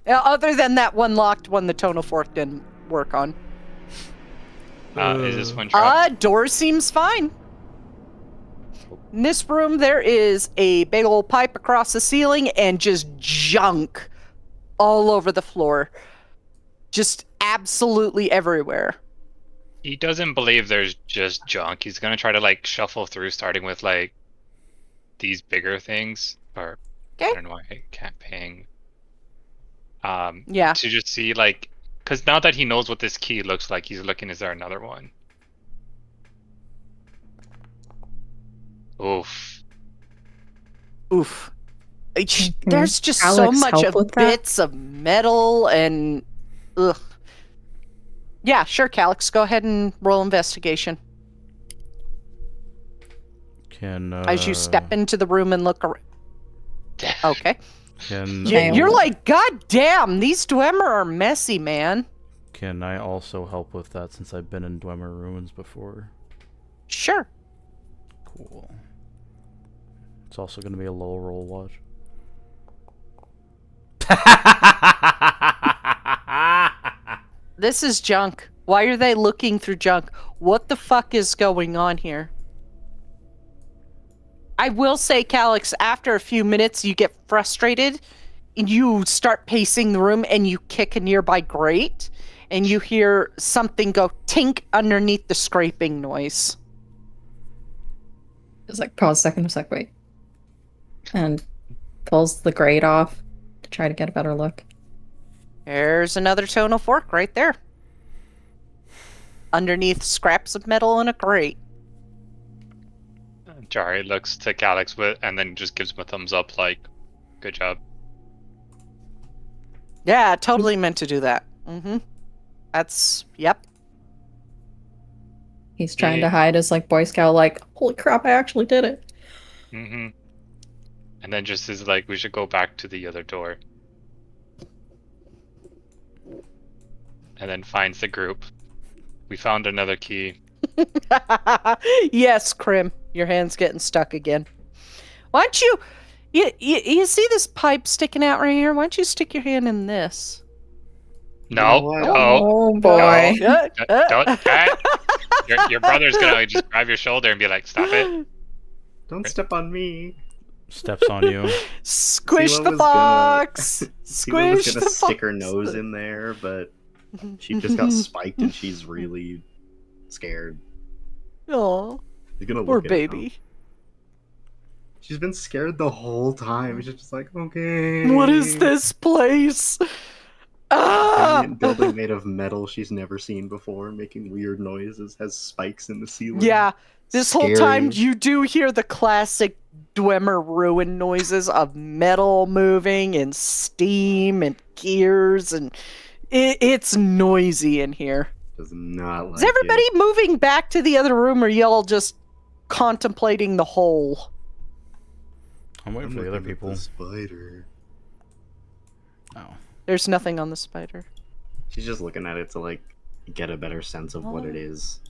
Speaker 2: Other than that one locked one the tonal fork didn't work on.
Speaker 3: is this one trap?
Speaker 2: Door seems fine. In this room, there is a big old pipe across the ceiling and just junk all over the floor. Just absolutely everywhere.
Speaker 3: He doesn't believe there's just junk. He's gonna try to like shuffle through, starting with like these bigger things. Or I don't know why I can't ping.
Speaker 2: Yeah.
Speaker 3: To just see like, because now that he knows what this key looks like, he's looking. Is there another one? Oof.
Speaker 2: Oof. There's just so
Speaker 8: Alex
Speaker 2: much
Speaker 8: help
Speaker 2: of
Speaker 8: with that?
Speaker 2: bits of metal and ugh. Yeah, sure, Calix. Go ahead and roll investigation.
Speaker 1: Can
Speaker 2: As you step into the room and look around. Okay.
Speaker 1: Can
Speaker 2: You're like, God damn, these Dwemer are messy, man.
Speaker 1: Can I also help with that since I've been in Dwemer ruins before?
Speaker 2: Sure.
Speaker 1: Cool. It's also going to be a low roll watch.
Speaker 2: This is junk. Why are they looking through junk? What the fuck is going on here? I will say, Calix, after a few minutes, you get frustrated, and you start pacing the room, and you kick a nearby grate, and you hear something go tink underneath the scraping noise.
Speaker 8: Just like pause a second, just like wait. And pulls the grate off to try to get a better look.
Speaker 2: There's another tonal fork right there. Underneath scraps of metal in a grate.
Speaker 3: Jari looks to Calix with, and then just gives him a thumbs up, like, good job.
Speaker 2: Yeah, totally meant to do that. That's, yep.
Speaker 8: He's trying to hide his like Boy Scout, like, holy crap, I actually did it.
Speaker 3: And then just is like, we should go back to the other door. And then finds the group. We found another key.
Speaker 2: Yes, Krim, your hand's getting stuck again. Why don't you see this pipe sticking out right here? Why don't you stick your hand in this?
Speaker 3: No.
Speaker 8: Oh boy.
Speaker 3: No. Don't. Your brother's gonna just grab your shoulder and be like, stop it.
Speaker 9: Don't step on me.
Speaker 1: Steps on you.
Speaker 2: Squish the fox.
Speaker 9: Squish was
Speaker 2: Squish
Speaker 9: gonna
Speaker 2: the
Speaker 9: stick her
Speaker 2: fox.
Speaker 9: nose in there, but she just got spiked and she's really scared.
Speaker 2: Oh,
Speaker 9: She's gonna
Speaker 2: poor
Speaker 9: look at it now.
Speaker 2: baby.
Speaker 9: She's been scared the whole time. She's just like, okay.
Speaker 2: What is this place? Ah!
Speaker 9: Giant building made of metal she's never seen before, making weird noises, has spikes in the ceiling.
Speaker 2: Yeah, this whole time
Speaker 9: Scary.
Speaker 2: you do hear the classic Dwemer ruin noises of metal moving and steam and gears, and it's noisy in here.
Speaker 9: Does not like
Speaker 2: Is everybody moving back to the other room, or y'all just contemplating the hole?
Speaker 1: I'm waiting for the other people.
Speaker 9: The spider.
Speaker 1: Oh.
Speaker 2: There's nothing on the spider.
Speaker 9: She's just looking at it to like get a better sense of what it is.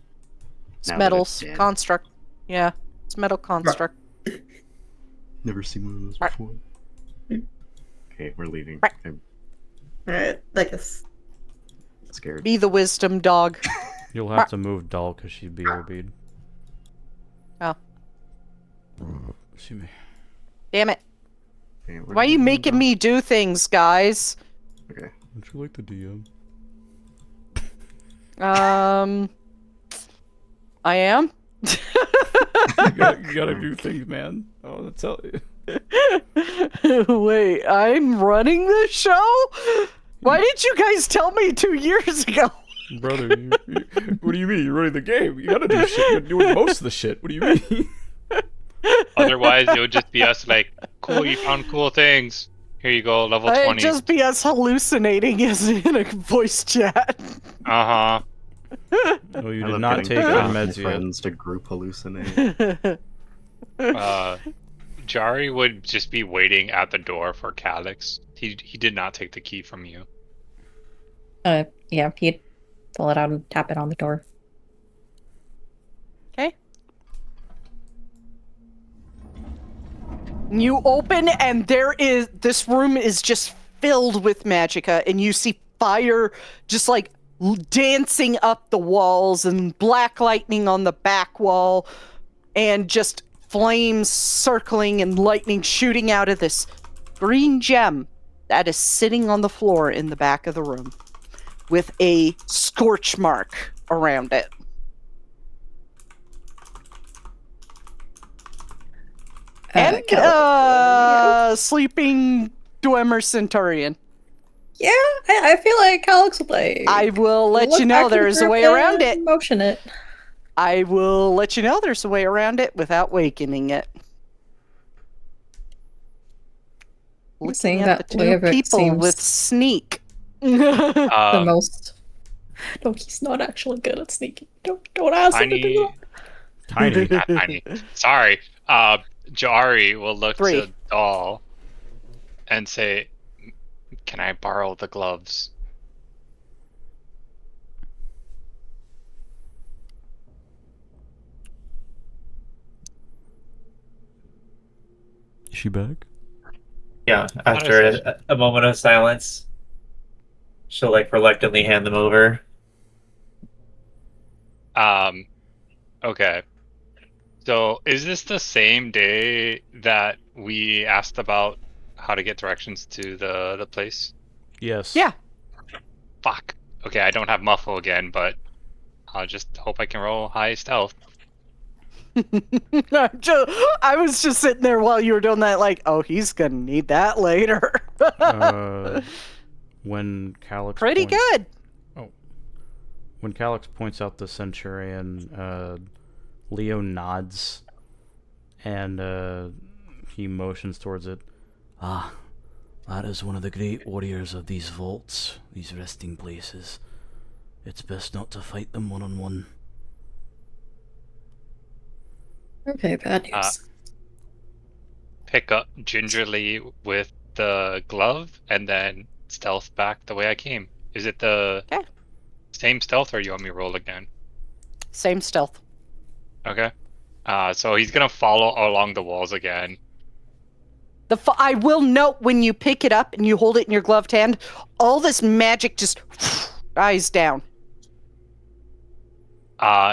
Speaker 2: It's
Speaker 9: now that
Speaker 2: metal
Speaker 9: it's dead.
Speaker 2: construct. Yeah, it's metal construct.
Speaker 9: Never seen one of those before. Okay, we're leaving. I'm
Speaker 7: Alright, I guess.
Speaker 9: scared.
Speaker 2: Be the wisdom dog.
Speaker 1: You'll have to move Doll because she's BRB'd.
Speaker 2: Oh.
Speaker 1: Excuse me.
Speaker 2: Damn it.
Speaker 9: Okay, where
Speaker 2: Why are
Speaker 9: did
Speaker 2: you
Speaker 9: we
Speaker 2: making
Speaker 9: go?
Speaker 2: me do things, guys?
Speaker 9: Okay.
Speaker 1: Don't you like the DM?
Speaker 2: I am?
Speaker 1: You gotta do things, man. I want to tell you.
Speaker 2: Wait, I'm running the show? Why did you guys tell me 2 years ago?
Speaker 1: Brother, what do you mean? You're running the game. You gotta do shit. You're doing most of the shit. What do you mean?
Speaker 3: Otherwise, it would just be us like, cool, you found cool things. Here you go, level 20.
Speaker 2: It'd just be us hallucinating as in a voice chat.
Speaker 3: Uh-huh.
Speaker 1: Oh, you
Speaker 9: I
Speaker 1: did
Speaker 9: love
Speaker 1: not
Speaker 9: getting
Speaker 1: take
Speaker 9: my
Speaker 1: meds yet.
Speaker 9: friends to group hallucinate.
Speaker 3: Jari would just be waiting at the door for Calix. He did not take the key from you.
Speaker 8: Yeah, he'd pull it out and tap it on the door.
Speaker 2: Okay. You open and this room is just filled with magicka, and you see fire just like dancing up the walls and black lightning on the back wall and just flames circling and lightning shooting out of this green gem that is sitting on the floor in the back of the room with a scorch mark around it. And sleeping Dwemer Centurion.
Speaker 8: Yeah, I feel like Calix will like.
Speaker 2: I will let
Speaker 8: look
Speaker 2: you know
Speaker 8: back to the
Speaker 2: there's a
Speaker 8: group
Speaker 2: way around
Speaker 8: and
Speaker 2: it.
Speaker 8: Motion it.
Speaker 2: I will let you know there's a way around it without wakening it. Looking
Speaker 8: Saying
Speaker 2: at
Speaker 8: that
Speaker 2: the
Speaker 8: way
Speaker 2: two
Speaker 8: of it
Speaker 2: people
Speaker 8: seems
Speaker 2: with sneak.
Speaker 8: the most. No, he's not actually good at sneaking. Don't ask him to do
Speaker 1: Tiny.
Speaker 3: Not tiny. Sorry. Jari will look
Speaker 2: 3.
Speaker 3: to Doll and say, "Can I borrow the gloves?"
Speaker 1: Is she back?
Speaker 10: Yeah, after a moment of silence, she'll like reluctantly hand them over.
Speaker 3: Okay. So, is this the same day that we asked about how to get directions to the place?
Speaker 1: Yes.
Speaker 2: Yeah.
Speaker 3: Fuck. Okay, I don't have muffle again, but I'll just hope I can roll high stealth.
Speaker 2: I was just sitting there while you were doing that, like, oh, he's gonna need that later.
Speaker 1: When Calix
Speaker 2: Pretty good.
Speaker 1: Oh. When Calix points out the Centurion, Leo nods and he motions towards it.
Speaker 11: Ah, that is one of the great warriors of these vaults, these resting places. It's best not to fight them one-on-one.
Speaker 8: Okay, bad news.
Speaker 3: Pick up gingerly with the glove and then stealth back the way I came. Is it the same stealth, or you want me to roll again?
Speaker 2: Same stealth.
Speaker 3: Okay. So he's gonna follow along the walls again.
Speaker 2: I will note when you pick it up and you hold it in your gloved hand, all this magic just dies down.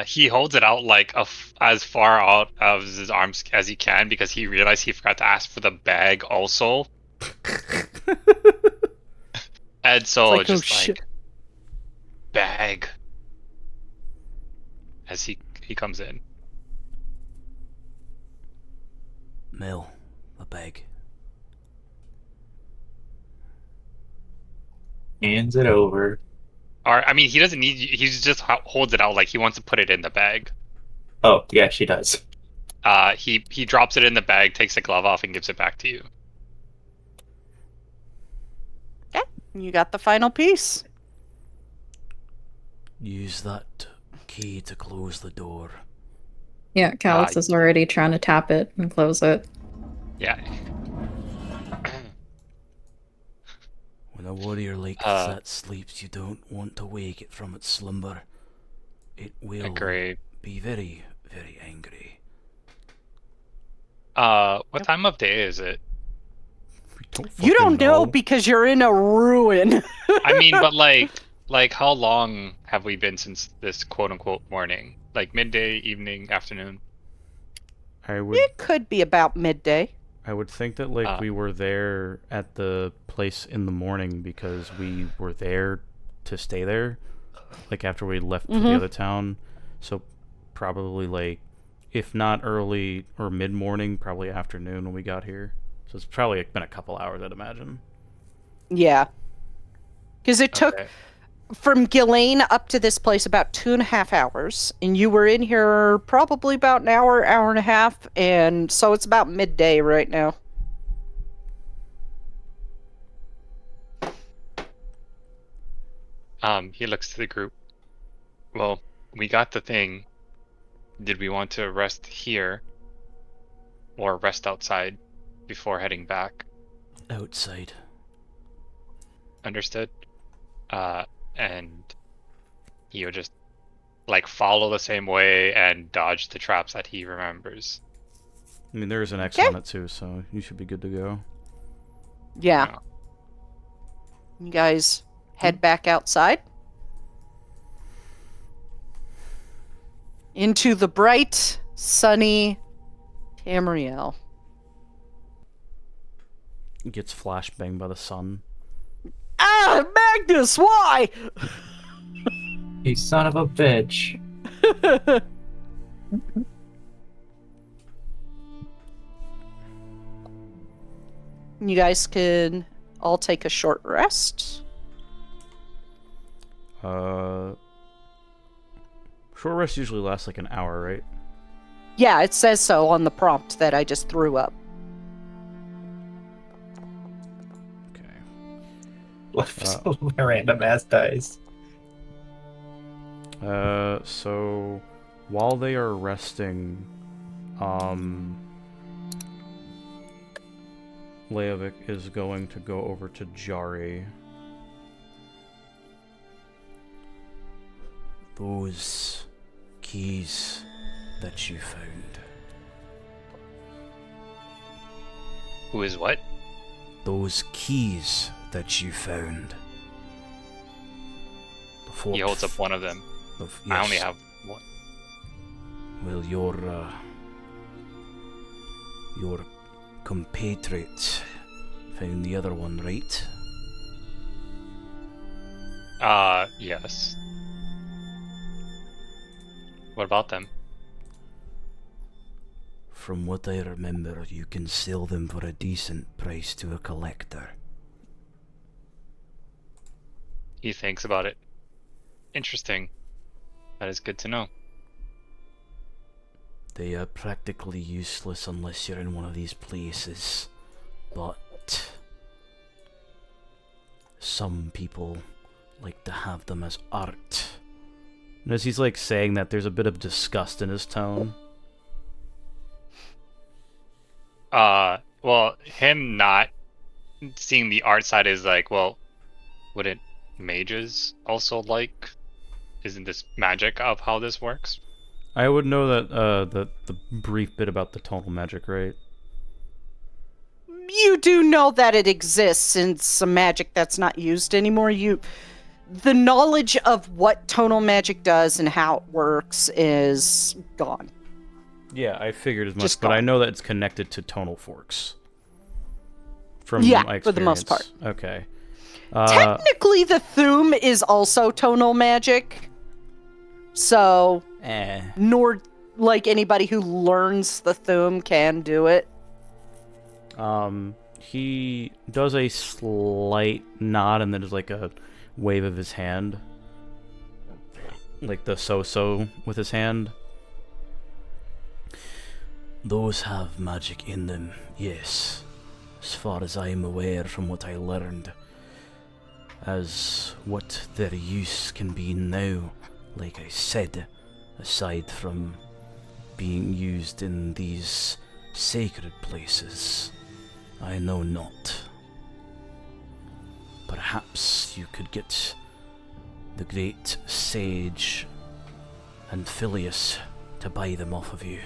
Speaker 3: He holds it out like as far out of his arms as he can because he realized he forgot to ask for the bag also. And so
Speaker 2: like,
Speaker 3: just
Speaker 2: oh,
Speaker 3: like
Speaker 2: shit.
Speaker 3: Bag as he comes in.
Speaker 11: Mel, a bag.
Speaker 10: Hands it over.
Speaker 3: Or I mean, he doesn't need. He just holds it out like he wants to put it in the bag.
Speaker 10: Oh, yeah, she does.
Speaker 3: He drops it in the bag, takes the glove off, and gives it back to you.
Speaker 2: Okay, you got the final piece.
Speaker 11: Use that key to close the door.
Speaker 8: Yeah, Calix is already trying to tap it and close it.
Speaker 3: Yeah.
Speaker 11: When a warrior like that sleeps, you don't want to wake it from its slumber. It will be very, very angry.
Speaker 3: What time of day is it?
Speaker 2: You don't know because you're in a ruin.
Speaker 3: I mean, but like how long have we been since this quote-unquote morning? Like midday, evening, afternoon?
Speaker 2: It could be about midday.
Speaker 1: I would think that like we were there at the place in the morning because we were there to stay there, like after we left for the other town. So probably like, if not early or mid-morning, probably afternoon when we got here. So it's probably been a couple hours, I'd imagine.
Speaker 2: Yeah. Because it took from Ghislaine up to this place about 2.5 hours, and you were in here probably about an hour, hour and a half, and so it's about midday right now.
Speaker 3: He looks to the group. Well, we got the thing. Did we want to rest here or rest outside before heading back?
Speaker 11: Outside.
Speaker 3: Understood. And he'll just like follow the same way and dodge the traps that he remembers.
Speaker 1: I mean, there's an X on it too, so you should be good to go.
Speaker 2: Yeah. You guys head back outside. Into the bright, sunny Tamriel.
Speaker 1: Gets flashbanged by the sun.
Speaker 2: Ah, Magnus, why?
Speaker 10: You son of a bitch.
Speaker 2: You guys can all take a short rest.
Speaker 1: Short rest usually lasts like an hour, right?
Speaker 2: Yeah, it says so on the prompt that I just threw up.
Speaker 10: Random ass dice.
Speaker 1: So while they are resting, Leovic is going to go over to Jari.
Speaker 11: Those keys that you found.
Speaker 3: Who is what?
Speaker 11: Those keys that you found.
Speaker 3: He holds up one of them. I only have one.
Speaker 11: Well, your compatriot found the other one, right?
Speaker 3: Yes. What about them?
Speaker 11: From what I remember, you can sell them for a decent price to a collector.
Speaker 3: He thinks about it. Interesting. That is good to know.
Speaker 11: They are practically useless unless you're in one of these places, but some people like to have them as art.
Speaker 1: And as he's like saying that, there's a bit of disgust in his tone.
Speaker 3: Well, him not seeing the art side is like, well, wouldn't mages also like? Isn't this magic of how this works?
Speaker 1: I would know that the brief bit about the tonal magic, right?
Speaker 2: You do know that it exists in some magic that's not used anymore. The knowledge of what tonal magic does and how it works is gone.
Speaker 1: Yeah, I figured as much,
Speaker 2: Just
Speaker 1: but
Speaker 2: gone.
Speaker 1: I know that it's connected to tonal forks. From
Speaker 2: Yeah,
Speaker 1: my
Speaker 2: for the most
Speaker 1: experience. Okay.
Speaker 2: Technically, the Thume is also tonal magic. So, nor like anybody who learns the Thume can do it.
Speaker 1: He does a slight nod and then there's like a wave of his hand. Like the so-so with his hand.
Speaker 11: Those have magic in them, yes. As far as I'm aware from what I learned. As what their use can be now, like I said, aside from being used in these sacred places, I know not. Perhaps you could get the great sage and Phileas to buy them off of you.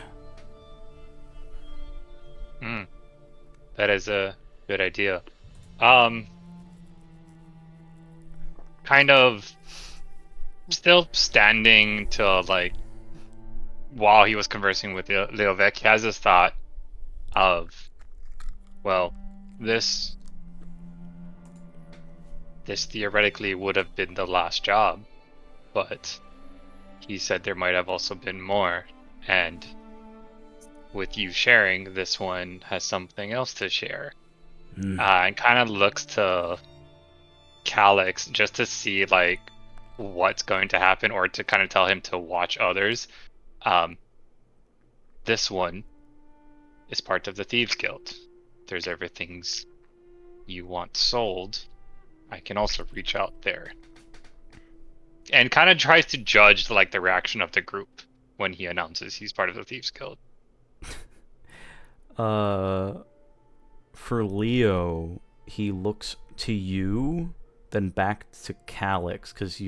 Speaker 3: That is a good idea. Kind of still standing to like while he was conversing with Leovec, he has this thought of, well, this theoretically would have been the last job, but he said there might have also been more, and with you sharing, this one has something else to share. And kind of looks to Calyx just to see like what's going to happen or to kind of tell him to watch others. This one is part of the Thieves Guild. There's everything's you want sold. I can also reach out there. And kind of tries to judge like the reaction of the group when he announces he's part of the Thieves Guild.
Speaker 1: For Leo, he looks to you, then back to Calyx, because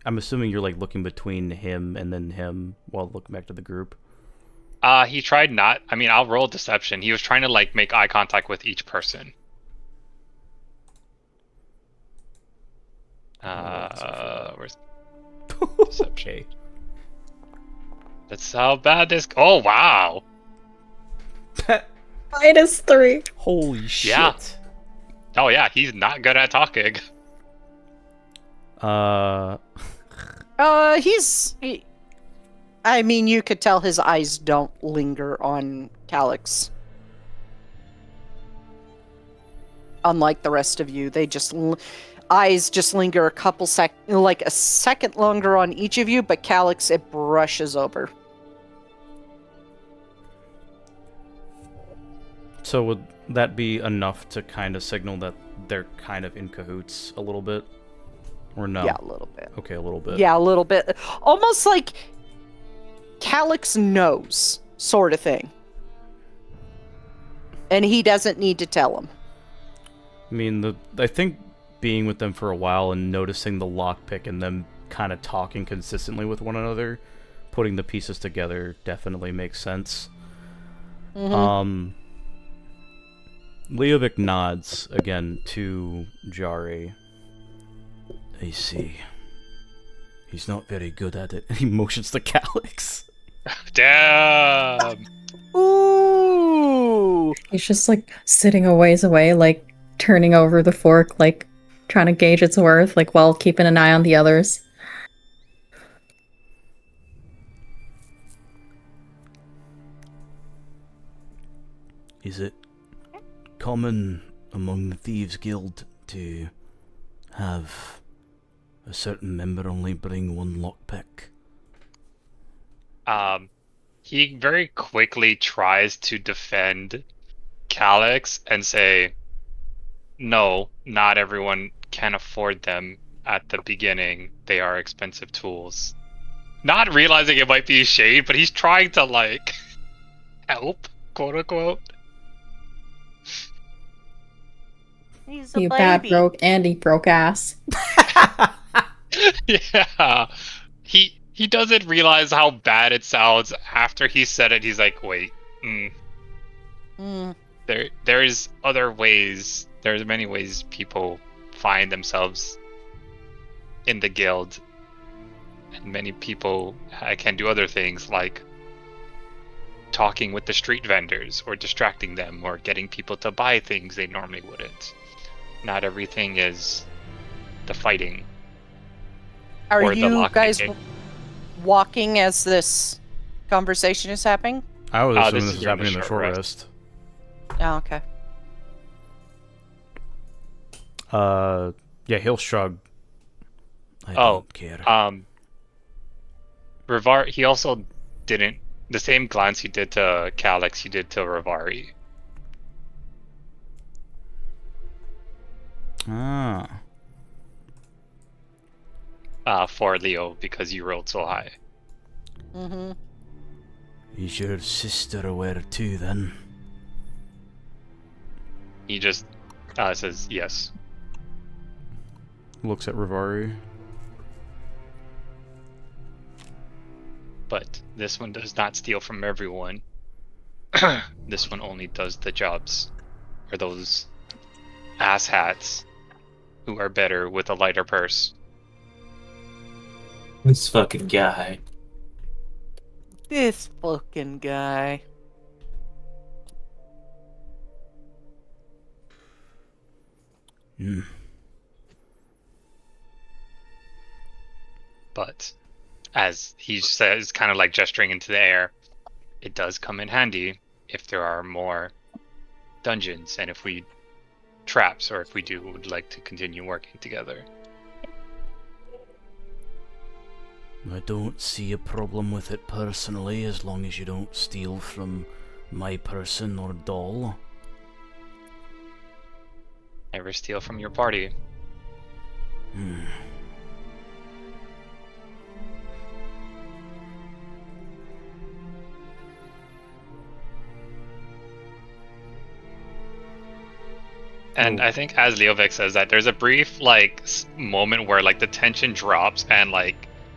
Speaker 1: I'm assuming you're like looking between him and then him while looking back to the group.
Speaker 3: He tried not. I mean, I'll roll deception. He was trying to like make eye contact with each person. Where's deception? That's how bad this. Oh wow!
Speaker 8: -3.
Speaker 1: Holy shit!
Speaker 3: Yeah. Oh yeah, he's not good at talking.
Speaker 2: I mean, you could tell his eyes don't linger on Calyx. Unlike the rest of you, they just eyes just linger a second longer on each of you, but Calyx, it brushes over.
Speaker 1: So would that be enough to kind of signal that they're kind of in cahoots a little bit? Or no?
Speaker 2: Yeah, a little bit.
Speaker 1: Okay, a little bit.
Speaker 2: Yeah, a little bit. Almost like Calyx knows, sort of thing. And he doesn't need to tell him.
Speaker 1: I mean, I think being with them for a while and noticing the lockpick and them kind of talking consistently with one another, putting the pieces together definitely makes sense.
Speaker 2: Mm-hmm.
Speaker 1: Leovic nods again to Jari.
Speaker 11: I see. He's not very good at it.
Speaker 1: He motions to Calyx.
Speaker 3: Damn!
Speaker 2: Ooh!
Speaker 8: He's just like sitting a ways away, like turning over the fork, like trying to gauge its worth, like while keeping an eye on the others.
Speaker 11: Is it common among the Thieves Guild to have a certain member only bring one lockpick?
Speaker 3: He very quickly tries to defend Calyx and say, no, not everyone can afford them at the beginning. They are expensive tools. Not realizing it might be shade, but he's trying to, like, help, quote unquote.
Speaker 2: He's a
Speaker 8: You
Speaker 2: baby.
Speaker 8: bad broke Andy broke ass.
Speaker 3: Yeah. He doesn't realize how bad it sounds. After he said it, he's like, wait, there's other ways. There's many ways people find themselves in the guild. And many people can do other things like talking with the street vendors or distracting them or getting people to buy things they normally wouldn't. Not everything is the fighting.
Speaker 2: Are
Speaker 3: or the
Speaker 2: you guys
Speaker 3: lockpicking.
Speaker 2: walking as this conversation is happening?
Speaker 1: I was assuming
Speaker 3: this
Speaker 1: this
Speaker 3: is
Speaker 1: is
Speaker 3: during the
Speaker 1: happening in the
Speaker 3: short
Speaker 1: short
Speaker 3: rest.
Speaker 1: rest.
Speaker 2: Oh, okay.
Speaker 1: Yeah, he'll shrug.
Speaker 11: I don't care.
Speaker 3: Rivar, he also didn't. The same glance he did to Calyx, he did to Rivari.
Speaker 1: Ah.
Speaker 3: For Leo, because you rolled so high.
Speaker 2: Mm-hmm.
Speaker 11: Is your sister aware too, then?
Speaker 3: He just says yes.
Speaker 1: Looks at Rivari.
Speaker 3: But this one does not steal from everyone. This one only does the jobs for those asshats who are better with a lighter purse.
Speaker 10: This fucking guy.
Speaker 2: This fucking guy.
Speaker 3: But as he says, kind of like gesturing into the air, it does come in handy if there are more dungeons and if we traps, or if we would like to continue working together.
Speaker 11: I don't see a problem with it personally, as long as you don't steal from my person or doll.
Speaker 3: Never steal from your party. And I think as Leovic says that, there's a brief moment where the tension drops and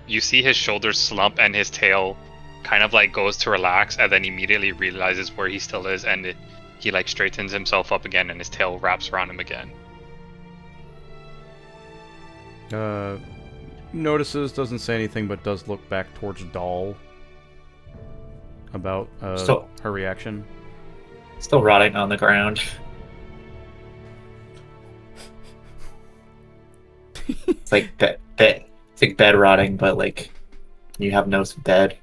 Speaker 3: you see his shoulders slump and his tail kind of goes to relax, and then immediately realizes where he still is, and he straightens himself up again and his tail wraps around him again.
Speaker 1: Notices, doesn't say anything, but does look back towards Doll about her reaction.
Speaker 10: Still rotting on the ground. It's like bed. It's like bed rotting, but you have no bed.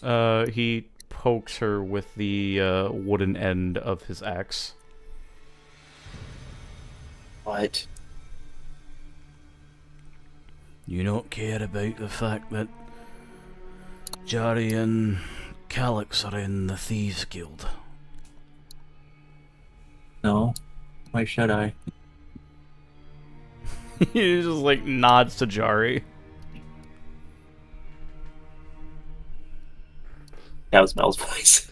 Speaker 1: He pokes her with the wooden end of his axe.
Speaker 10: What?
Speaker 11: You don't care about the fact that Jari and Calyx are in the Thieves Guild?
Speaker 10: No. Why should I?
Speaker 1: He just nods to Jari.
Speaker 10: That was Mel's voice.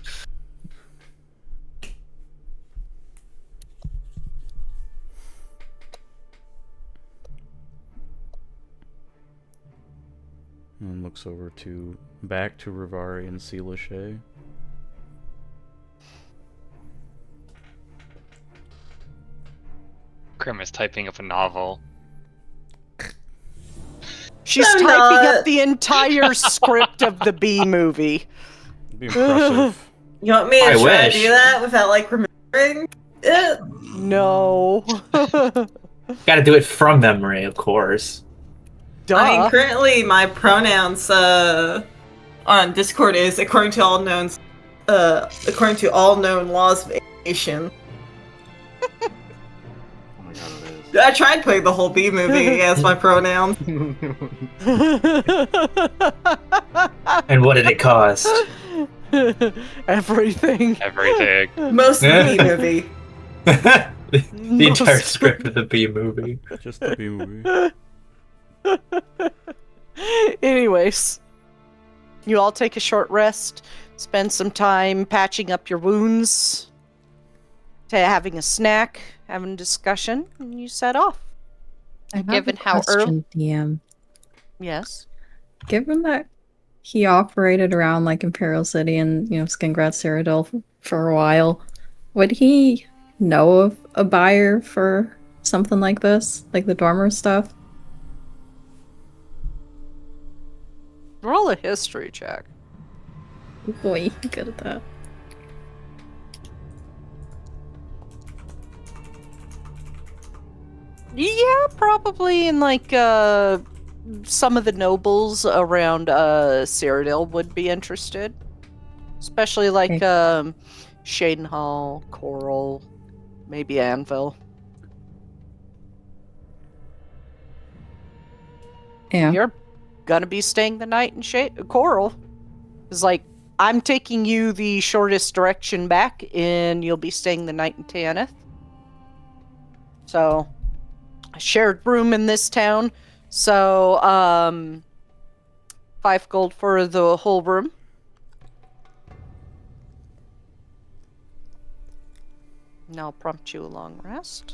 Speaker 1: And looks over back to Rivari and Sealishay.
Speaker 3: Grim is typing up a novel.
Speaker 2: She's
Speaker 7: I'm
Speaker 2: typing
Speaker 7: not.
Speaker 2: up the entire script of the B movie.
Speaker 1: Be impressive.
Speaker 7: You want me to
Speaker 10: I
Speaker 7: try
Speaker 10: wish.
Speaker 7: to do that without remembering it?
Speaker 2: No.
Speaker 10: Gotta do it from memory, of course.
Speaker 2: Duh.
Speaker 7: I mean, currently my pronouns on Discord is according to all known laws of aviation.
Speaker 9: Oh my god, it is.
Speaker 7: I tried putting the whole B movie as my pronoun.
Speaker 10: And what did it cost?
Speaker 2: Everything.
Speaker 3: Everything.
Speaker 7: Most of the B movie.
Speaker 10: The entire script of the B movie.
Speaker 1: Just the B movie.
Speaker 2: Anyways, you all take a short rest, spend some time patching up your wounds, to having a snack, having a discussion, and you set off.
Speaker 8: I have
Speaker 2: Given
Speaker 8: a
Speaker 2: how
Speaker 8: question, DM.
Speaker 2: Yes.
Speaker 8: Given that he operated around Imperial City and Skingrad Cyrodiil for a while, would he know of a buyer for something like this, like the Dwemer stuff?
Speaker 2: Roll a history check.
Speaker 8: Boy, good at that.
Speaker 2: Yeah, probably in some of the nobles around Cyrodiil would be interested. Especially Shadenhall, Coral, maybe Anvil.
Speaker 8: Yeah.
Speaker 2: You're gonna be staying the night in Coral. It's I'm taking you the shortest direction back, and you'll be staying the night in Tanith. So, a shared room in this town. So, 5 gold for the whole room. And I'll prompt you a long rest.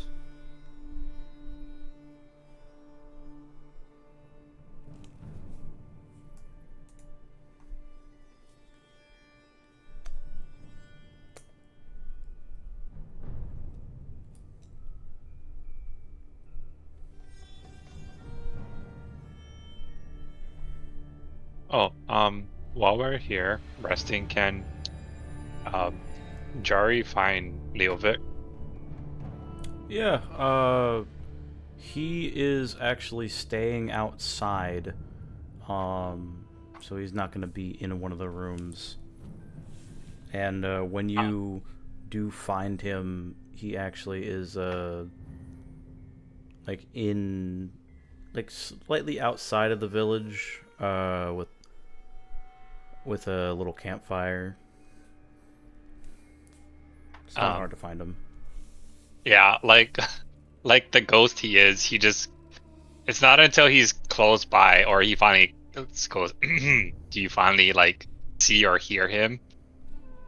Speaker 3: While we're here resting, can Jari find Leovic?
Speaker 1: Yeah, he is actually staying outside, so he's not going to be in one of the rooms. And when you do find him, he actually is slightly outside of the village, with a little campfire. It's not hard to find him.
Speaker 3: Yeah, like the ghost he is, he just... It's not until he's close by or he finally goes, do you finally, like, see or hear him?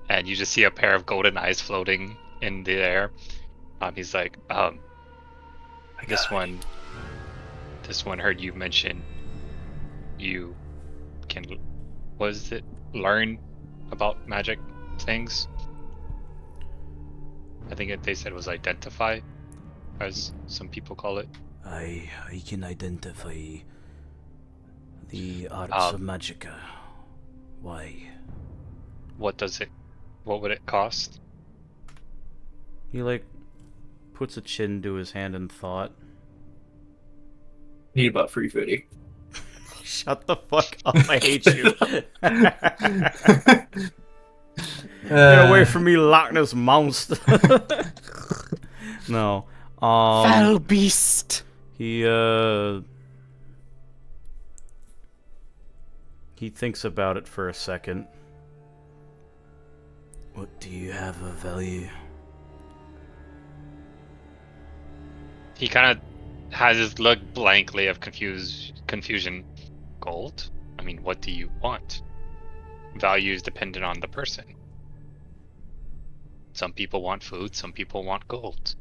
Speaker 3: And you just see a pair of golden eyes floating in the air. He's like, this one heard you mention you can, learn about magic things? I think they said it was identify, as some people call it.
Speaker 11: I can identify the arts of Magicka. Why?
Speaker 3: What would it cost?
Speaker 1: He, like, puts a chin to his hand in thought.
Speaker 6: Need about 350.
Speaker 1: Shut the fuck up, I hate you. Get away from me, Loch Ness monster. No.
Speaker 2: Foul beast.
Speaker 1: He thinks about it for a second.
Speaker 11: What do you have of value?
Speaker 3: He kind of has his look blankly of confusion. Gold? I mean, what do you want? Value is dependent on the person. Some people want food, some people want gold.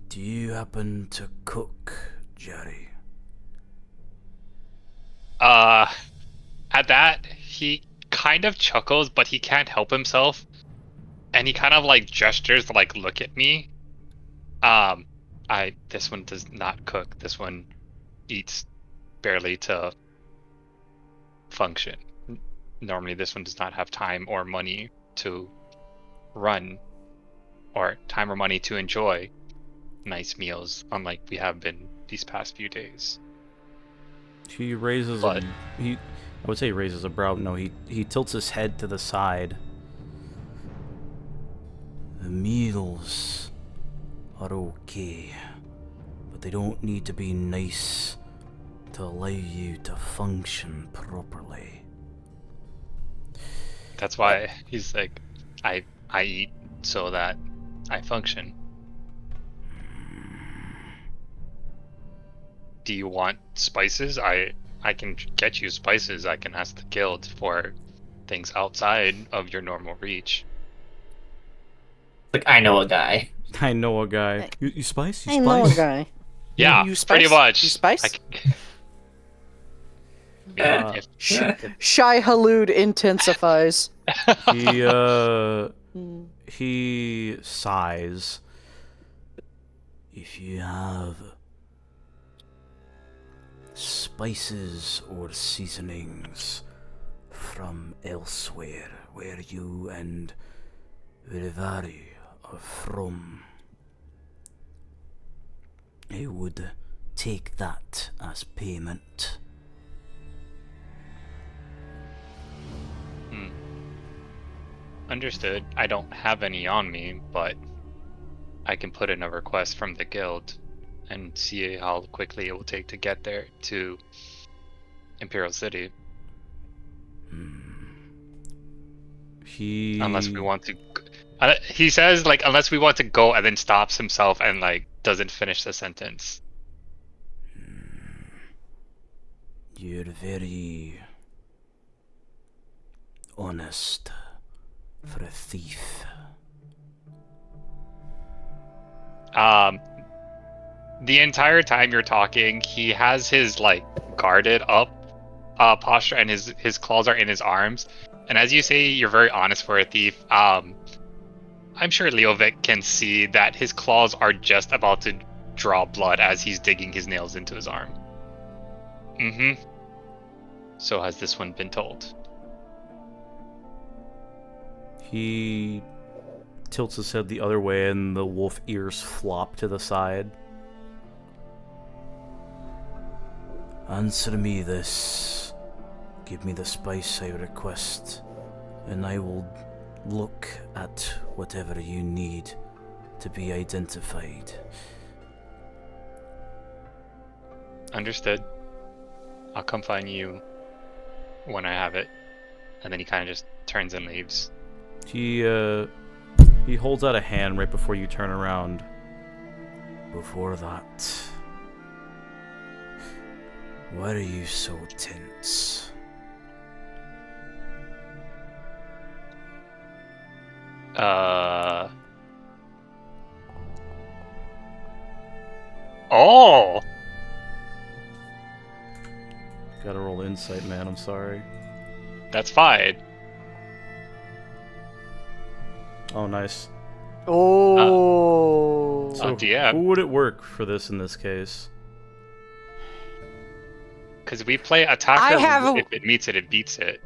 Speaker 11: Do you happen to cook, Jerry?
Speaker 3: At that, he kind of chuckles, but he can't help himself. And he kind of like gestures to like look at me. This one does not cook. This one eats barely to function. Normally this one does not have time or money to run, or time or money to enjoy nice meals, unlike we have been these past few days.
Speaker 1: He raises I would say he raises a brow. No, he tilts his head to the side.
Speaker 11: The meals are okay, but they don't need to be nice to allow you to function properly.
Speaker 3: That's why he's like, I eat so that I function. Do you want spices? I can get you spices. I can ask the guild for things outside of your normal reach.
Speaker 10: Like, I know a guy.
Speaker 1: I know a guy.
Speaker 11: You spice?
Speaker 2: I know a guy.
Speaker 3: Yeah,
Speaker 2: You spice?
Speaker 3: pretty much.
Speaker 2: You spice?
Speaker 3: Yeah,
Speaker 2: Shy Halud intensifies.
Speaker 1: He sighs.
Speaker 11: If you have spices or seasonings from elsewhere where you and Virivari are from, I would take that as payment.
Speaker 3: Understood. I don't have any on me, but I can put in a request from the guild and see how quickly it will take to get there to Imperial City. Unless we want to... he says, like, unless we want to go, and then stops himself and, like, doesn't finish the sentence.
Speaker 11: You're very honest for a thief.
Speaker 3: The entire time you're talking, he has his, like, guarded up posture, and his claws are in his arms. And as you say, you're very honest for a thief. I'm sure Leovic can see that his claws are just about to draw blood as he's digging his nails into his arm. So has this one been told?
Speaker 1: He tilts his head the other way and the wolf ears flop to the side.
Speaker 11: Answer me this. Give me the spice I request, and I will look at whatever you need to be identified.
Speaker 3: Understood. I'll come find you when I have it. And then he kind of just turns and leaves.
Speaker 1: He holds out a hand right before you turn around.
Speaker 11: Before that, why are you so tense?
Speaker 3: Oh!
Speaker 1: Gotta roll insight, man. I'm sorry.
Speaker 3: That's fine.
Speaker 1: Oh, nice.
Speaker 2: Oh.
Speaker 1: So,
Speaker 3: DM.
Speaker 1: who would it work for this in this case?
Speaker 3: Because we play attacker.
Speaker 2: I have
Speaker 3: if it meets it, it beats it.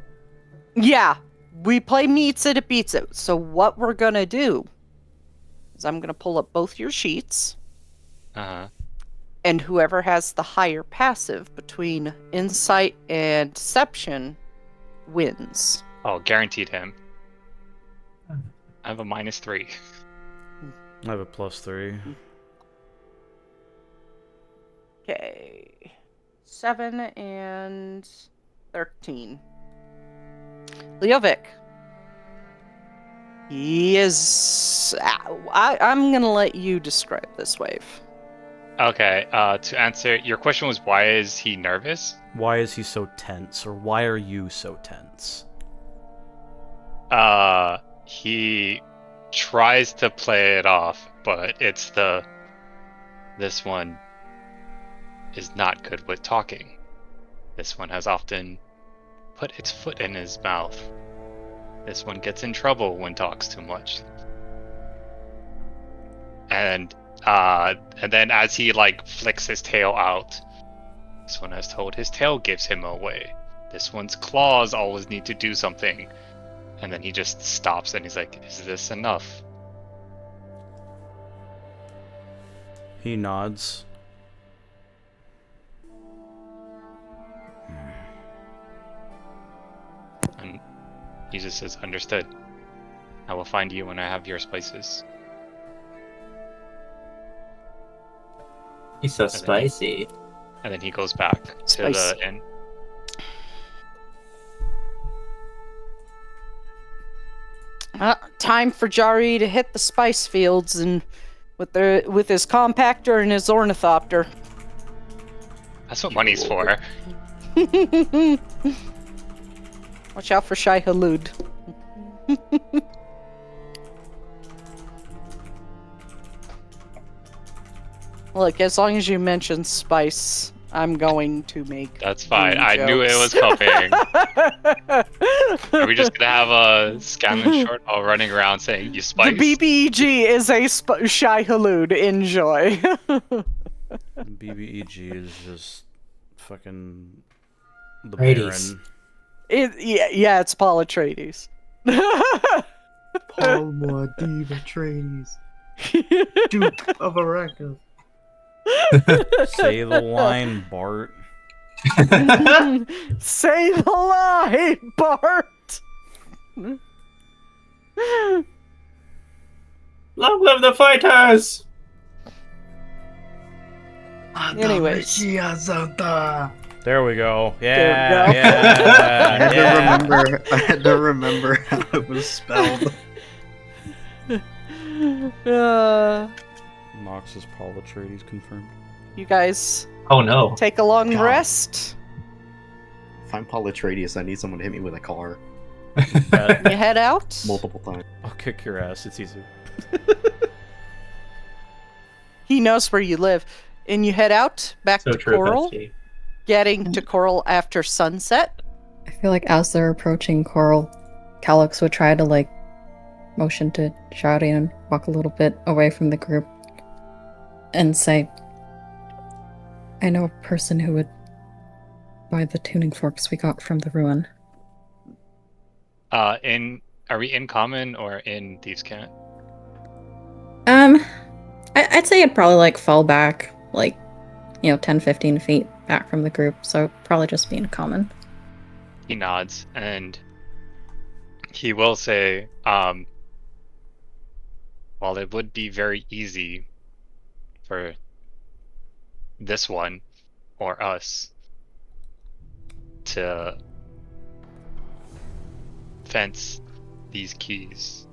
Speaker 2: Yeah, we play meets it, it beats it. So what we're gonna do is I'm gonna pull up both your sheets, and whoever has the higher passive between insight and deception wins.
Speaker 3: Oh, guaranteed him. I have a -3.
Speaker 1: I have a +3.
Speaker 2: Okay. 7 and 13. Leovic. He is... I'm going to let you describe this wave.
Speaker 3: Okay, to answer, your question was why is he nervous?
Speaker 1: Why is he so tense, or why are you so tense?
Speaker 3: He tries to play it off, but it's this one is not good with talking. This one has often put its foot in his mouth. This one gets in trouble when talks too much. And then as he like flicks his tail out, this one has told his tail gives him away. This one's claws always need to do something. And then he just stops and he's like, is this enough?
Speaker 1: He nods.
Speaker 3: And he just says, understood. I will find you when I have your spices.
Speaker 10: He's so spicy.
Speaker 3: And then he goes back to the inn.
Speaker 2: Time for Jari to hit the spice fields and with his compactor and his ornithopter.
Speaker 3: That's what money's for.
Speaker 2: Watch out for Shai Halud. Look, as long as you mention spice, I'm going to make.
Speaker 3: That's fine.
Speaker 2: jokes.
Speaker 3: I knew it was coming. Are we just gonna have a Scanlan short all running around saying you spice?
Speaker 2: The BBEG is a Shai Halud. Enjoy.
Speaker 1: BBEG is just fucking the
Speaker 9: Atreides.
Speaker 1: Baron.
Speaker 2: Yeah, it's Paul Atreides.
Speaker 5: Palma Diva Atreides. Duke of Arrakis.
Speaker 1: Say the line, Bart.
Speaker 2: Say the line, Bart.
Speaker 10: Long live the fighters!
Speaker 2: Anyway.
Speaker 1: There we go.
Speaker 2: There we
Speaker 1: Yeah.
Speaker 5: I had to remember how it was spelled.
Speaker 1: Nox's Paul Atreides confirmed.
Speaker 2: You guys
Speaker 10: Oh no.
Speaker 2: take a long
Speaker 5: God.
Speaker 2: rest.
Speaker 5: If I'm Paul Atreides, I need someone to hit me with a car
Speaker 2: You head out.
Speaker 5: multiple times.
Speaker 1: I'll kick your ass. It's easy.
Speaker 2: He knows where you live. And you head out back
Speaker 10: So
Speaker 2: to
Speaker 10: true,
Speaker 2: Coral.
Speaker 10: bestie.
Speaker 2: Getting to Coral after sunset.
Speaker 8: I feel like as they're approaching Coral, Calyx would try to like motion to Shouty and walk a little bit away from the group and say, I know a person who would buy the tuning forks we got from the ruin.
Speaker 3: Are we in common or in Thieves' Cant?
Speaker 8: I'd say it'd probably like fall back like, 10, 15 feet back from the group, so probably just be in common.
Speaker 3: He nods and he will say, while it would be very easy for this one or us to fence these keys.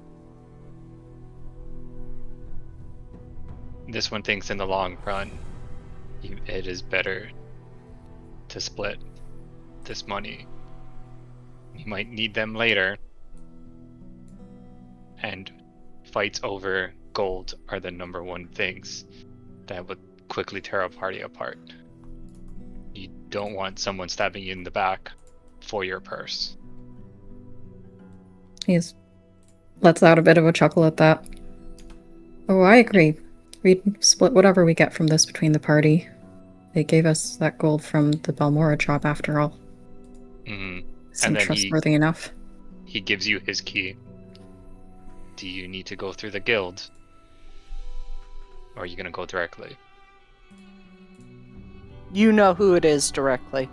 Speaker 3: This one thinks in the long run, it is better to split this money. You might need them later, and fights over gold are the number one things that would quickly tear a party apart. You don't want someone stabbing you in the back for your purse.
Speaker 8: He lets out a bit of a chuckle at that. Oh, I agree. We'd split whatever we get from this between the party. They gave us that gold from the Balmora job after all.
Speaker 3: Mm-hmm.
Speaker 8: Seemed trustworthy enough.
Speaker 3: He gives you his key. Do you need to go through the guild? Or are you going to go directly?
Speaker 2: You know who it is directly.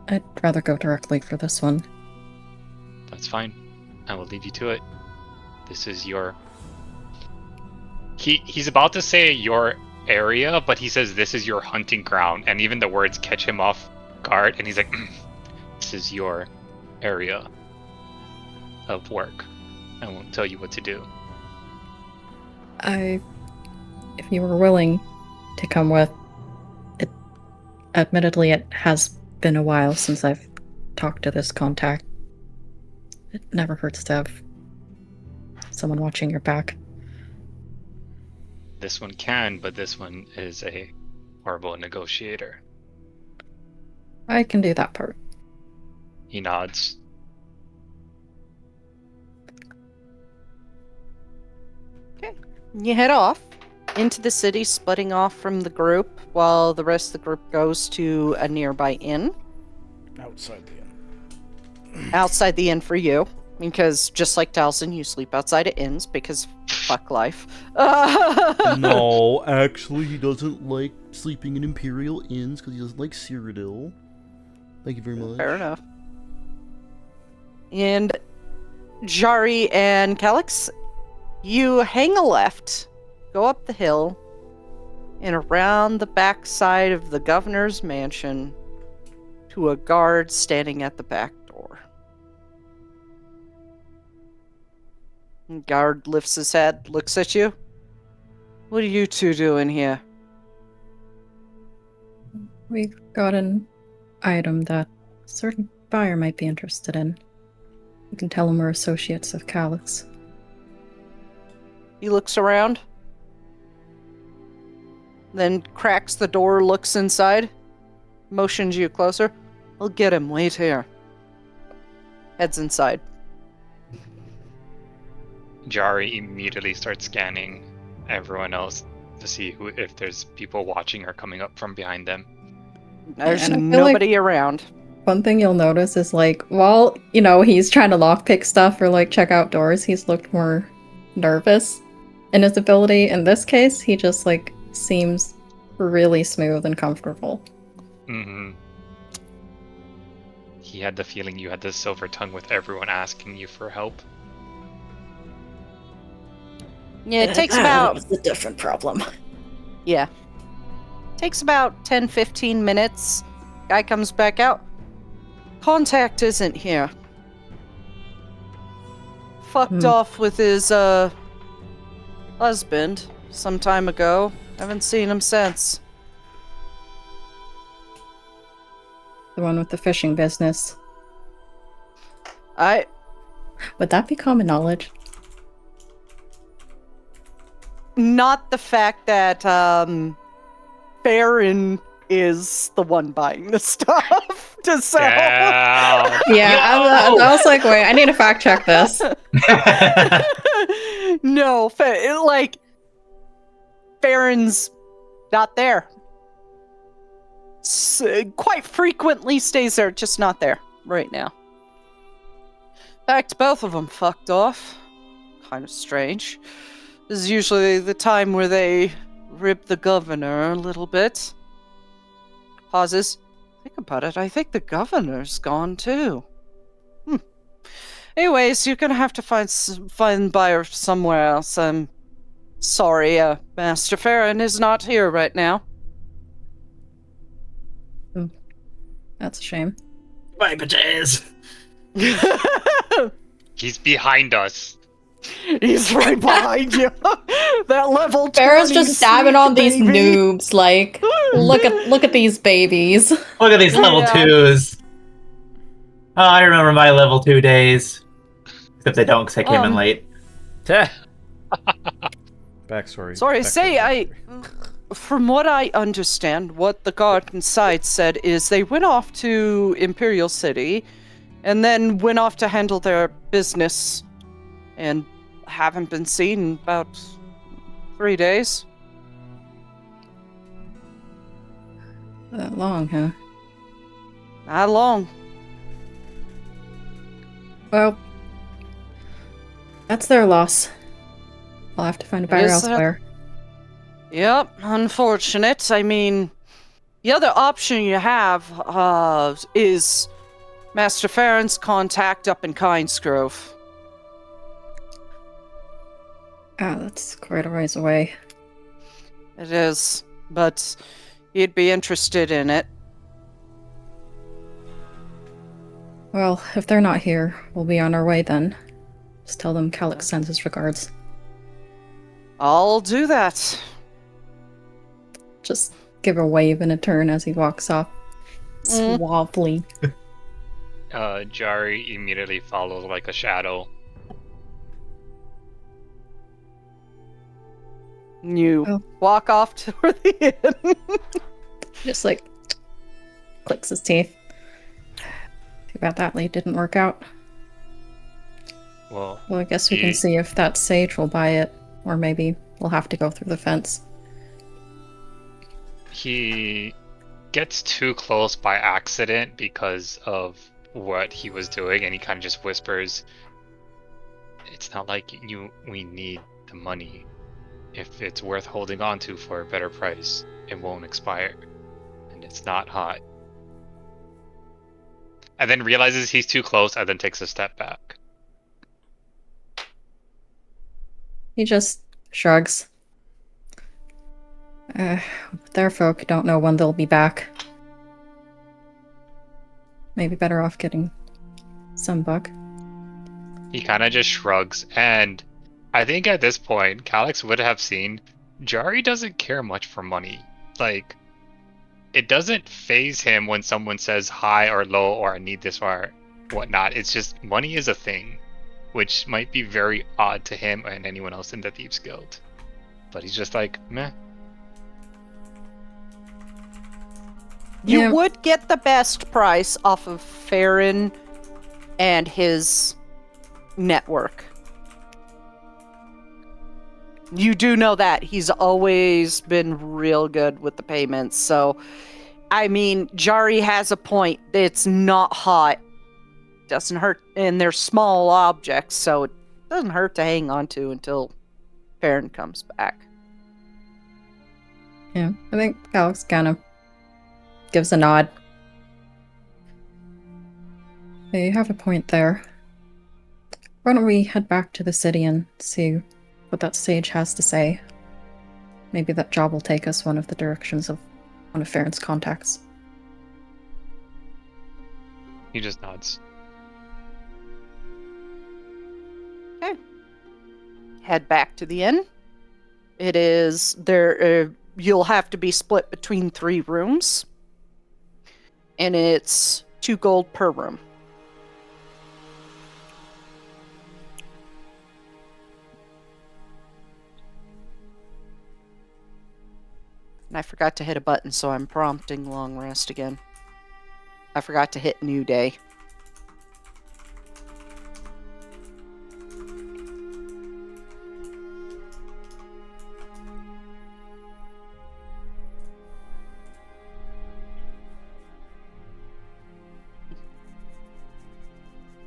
Speaker 8: I'd rather go directly for this one.
Speaker 3: That's fine. I will leave you to it. This is your... He's about to say your area, but he says this is your hunting ground, and even the words catch him off guard, and he's like, this is your area of work. I won't tell you what to do.
Speaker 8: If you were willing to come with, admittedly it has been a while since I've talked to this contact. It never hurts to have someone watching your back.
Speaker 3: This one can, but this one is a horrible negotiator.
Speaker 8: I can do that part.
Speaker 3: He nods.
Speaker 2: Okay. You head off into the city, splitting off from the group, while the rest of the group goes to a nearby inn.
Speaker 1: Outside the inn.
Speaker 2: Outside the inn for you, because just like Dalson, you sleep outside of inns because fuck life.
Speaker 11: No, actually, he doesn't like sleeping in Imperial inns because he doesn't like Cyrodiil. Thank you very much.
Speaker 2: Fair enough. And Jari and Calix, you hang a left, go up the hill, and around the back side of the governor's mansion to a guard standing at the back door. And guard lifts his head, looks at you. What are you two doing here?
Speaker 8: We've got an item that a certain buyer might be interested in. You can tell him we're associates of Calix.
Speaker 2: He looks around, then cracks the door, looks inside, motions you closer. I'll get him, wait here. Heads inside.
Speaker 3: Jari immediately starts scanning everyone else to see if there's people watching or coming up from behind them.
Speaker 2: There's
Speaker 8: And I feel
Speaker 2: nobody around.
Speaker 8: One thing you'll notice is, like, while, he's trying to lockpick stuff or, like, check out doors, he's looked more nervous in his ability. In this case, he just, like, seems really smooth and comfortable.
Speaker 3: Mm-hmm. He had the feeling you had the silver tongue with everyone asking you for help.
Speaker 2: Yeah, it takes about...
Speaker 7: It's a different problem.
Speaker 2: Yeah. Takes about 10-15 minutes. Guy comes back out. Contact isn't here. Fucked off with his, husband some time ago. Haven't seen him since.
Speaker 8: The one with the fishing business.
Speaker 2: Would
Speaker 8: that be common knowledge?
Speaker 2: Not the fact that, Baron is the one buying the stuff to sell.
Speaker 8: Yeah, I was like, wait, I need to fact check this.
Speaker 2: No, Baron's not there. Quite frequently stays there, just not there right now. In fact, both of them fucked off. Kind of strange. This is usually the time where they rib the governor a little bit. Pauses. Think about it. I think the governor's gone too. Anyways, you're gonna have to find buyer somewhere else. I'm sorry, Master Farron is not here right now.
Speaker 8: That's a shame.
Speaker 10: My bitches!
Speaker 3: He's behind us.
Speaker 2: He's right behind you. That level 20
Speaker 8: Farrah's just dabbing on these
Speaker 2: baby.
Speaker 8: noobs, like, look at these babies.
Speaker 10: Look at these level
Speaker 2: Yeah.
Speaker 10: 2s. Oh, I remember my level 2 days. Except they don't, because I came in late.
Speaker 1: Backstory.
Speaker 2: Sorry, from what I understand, what the guard inside said is they went off to Imperial City and then went off to handle their business and haven't been seen in about 3 days.
Speaker 8: That long, huh?
Speaker 2: Not long.
Speaker 8: Well, that's their loss. I'll have to find a buyer elsewhere.
Speaker 2: Yep, unfortunate. I mean, the other option you have is Master Farron's contact up in Kynesgrove.
Speaker 8: Ah, that's quite a ways away.
Speaker 2: It is, but you'd be interested in it.
Speaker 8: Well, if they're not here, we'll be on our way then. Just tell them Calyx sends his regards.
Speaker 2: I'll do that.
Speaker 8: Just give a wave and a turn as he walks off. Suavely.
Speaker 3: Jari immediately follows like a shadow.
Speaker 2: You walk off toward the inn.
Speaker 8: Just like clicks his teeth. Too bad that lead didn't work out.
Speaker 3: Well,
Speaker 8: I guess we can see if that sage will buy it, or maybe we'll have to go through the fence.
Speaker 3: He gets too close by accident because of what he was doing, and he kind of just whispers, "It's not like we need the money. If it's worth holding on to for a better price, it won't expire. And it's not hot." And then realizes he's too close and then takes a step back.
Speaker 8: He just shrugs. Their folk don't know when they'll be back. Maybe better off getting some buck.
Speaker 3: He kind of just shrugs, and I think at this point, Calyx would have seen Jari doesn't care much for money. Like, it doesn't phase him when someone says high or low or I need this or whatnot. It's just money is a thing, which might be very odd to him and anyone else in the Thieves Guild. But he's just like, meh.
Speaker 2: You would get the best price off of Farron and his network. You do know that. He's always been real good with the payments. So, I mean, Jari has a point. It's not hot. Doesn't hurt. And they're small objects, so it doesn't hurt to hang on to until Farron comes back.
Speaker 8: Yeah, I think Alex kind of gives a nod. Yeah, you have a point there. Why don't we head back to the city and see what that sage has to say? Maybe that job will take us one of the directions of one of Farron's contacts.
Speaker 3: He just nods.
Speaker 2: Okay. Head back to the inn. It is there. You'll have to be split between 3 rooms, and it's 2 gold per room. And I forgot to hit a button, so I'm prompting long rest again. I forgot to hit new day.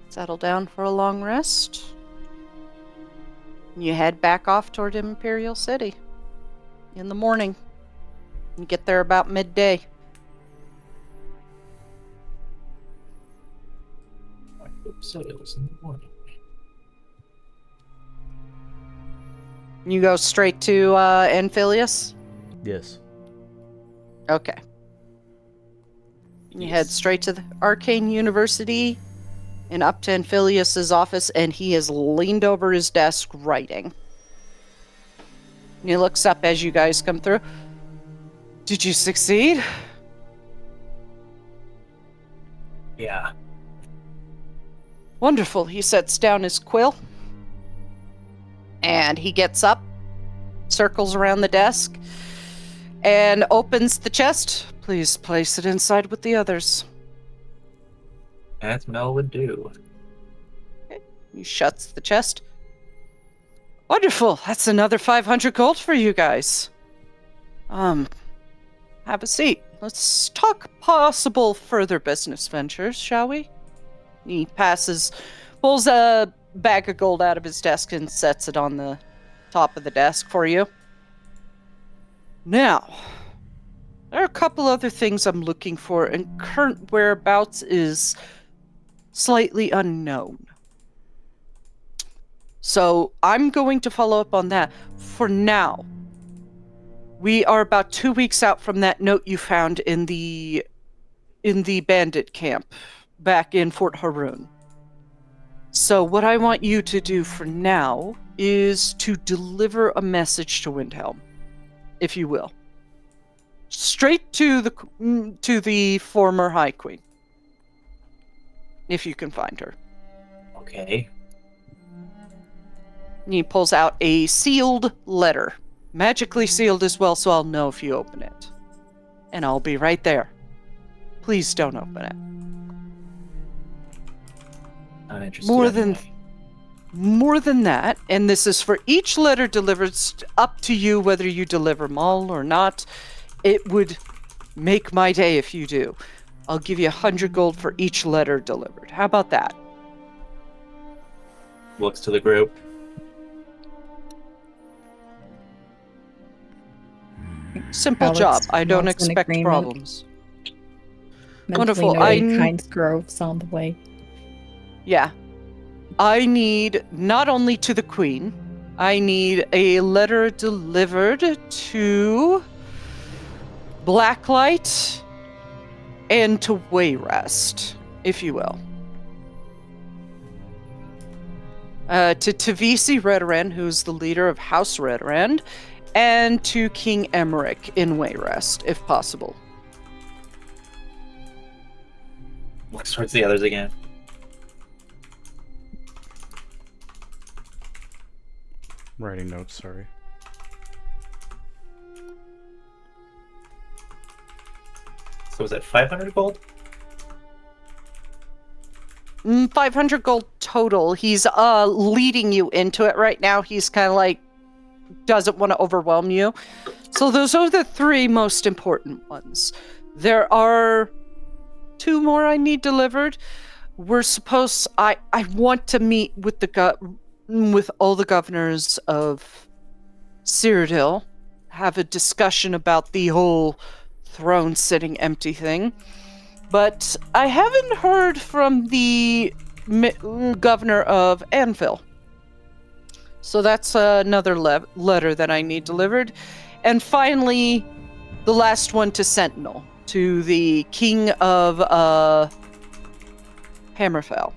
Speaker 2: Settle down for a long rest. You head back off toward Imperial City in the morning. You get there about midday. You go straight to Anphilius?
Speaker 1: Yes.
Speaker 2: Okay. You head straight to the Arcane University and up to Amphileus's office, and he is leaned over his desk writing. And he looks up as you guys come through. Did you succeed?
Speaker 10: Yeah.
Speaker 2: Wonderful. He sets down his quill. And he gets up, circles around the desk, and opens the chest. Please place it inside with the others.
Speaker 10: As Mel would do.
Speaker 2: Okay. He shuts the chest. Wonderful. That's another 500 gold for you guys. Have a seat. Let's talk possible further business ventures, shall we? He pulls a bag of gold out of his desk and sets it on the top of the desk for you. Now, there are a couple other things I'm looking for, and current whereabouts is slightly unknown. So I'm going to follow up on that. For now, we are about 2 weeks out from that note you found in the bandit camp back in Fort Haroon. So what I want you to do for now is to deliver a message to Windhelm, if you will. Straight to the former High Queen. If you can find her.
Speaker 10: Okay.
Speaker 2: And he pulls out a sealed letter. Magically sealed as well, so I'll know if you open it. And I'll be right there. Please don't open it.
Speaker 10: Not interested.
Speaker 2: More than that, and this is for each letter delivered, up to you whether you deliver them all or not. It would make my day if you do. I'll give you 100 gold for each letter delivered. How about that?
Speaker 10: Looks to the group.
Speaker 2: Simple
Speaker 8: Alex
Speaker 2: job. I don't
Speaker 8: wants an
Speaker 2: expect
Speaker 8: agreement.
Speaker 2: problems.
Speaker 8: Mentally
Speaker 2: Wonderful.
Speaker 8: noted Pines Grove's on the way.
Speaker 2: Yeah. I need, not only to the Queen, I need a letter delivered to Blacklight and to Wayrest, if you will. To Tavisi Redoran, who's the leader of House Redoran, and to King Emmerich in Wayrest, if possible.
Speaker 10: Looks towards the others again.
Speaker 1: Writing notes, sorry.
Speaker 10: So was that 500 gold?
Speaker 2: 500 gold total. He's leading you into it right now. He's kind of like, doesn't want to overwhelm you. So those are the 3 most important ones. There are 2 more I need delivered. We're supposed... I want to meet with with all the governors of Cyrodiil, have a discussion about the whole throne sitting empty thing. But I haven't heard from the governor of Anvil. So that's another letter that I need delivered. And finally, the last one to Sentinel, to the king of Hammerfell.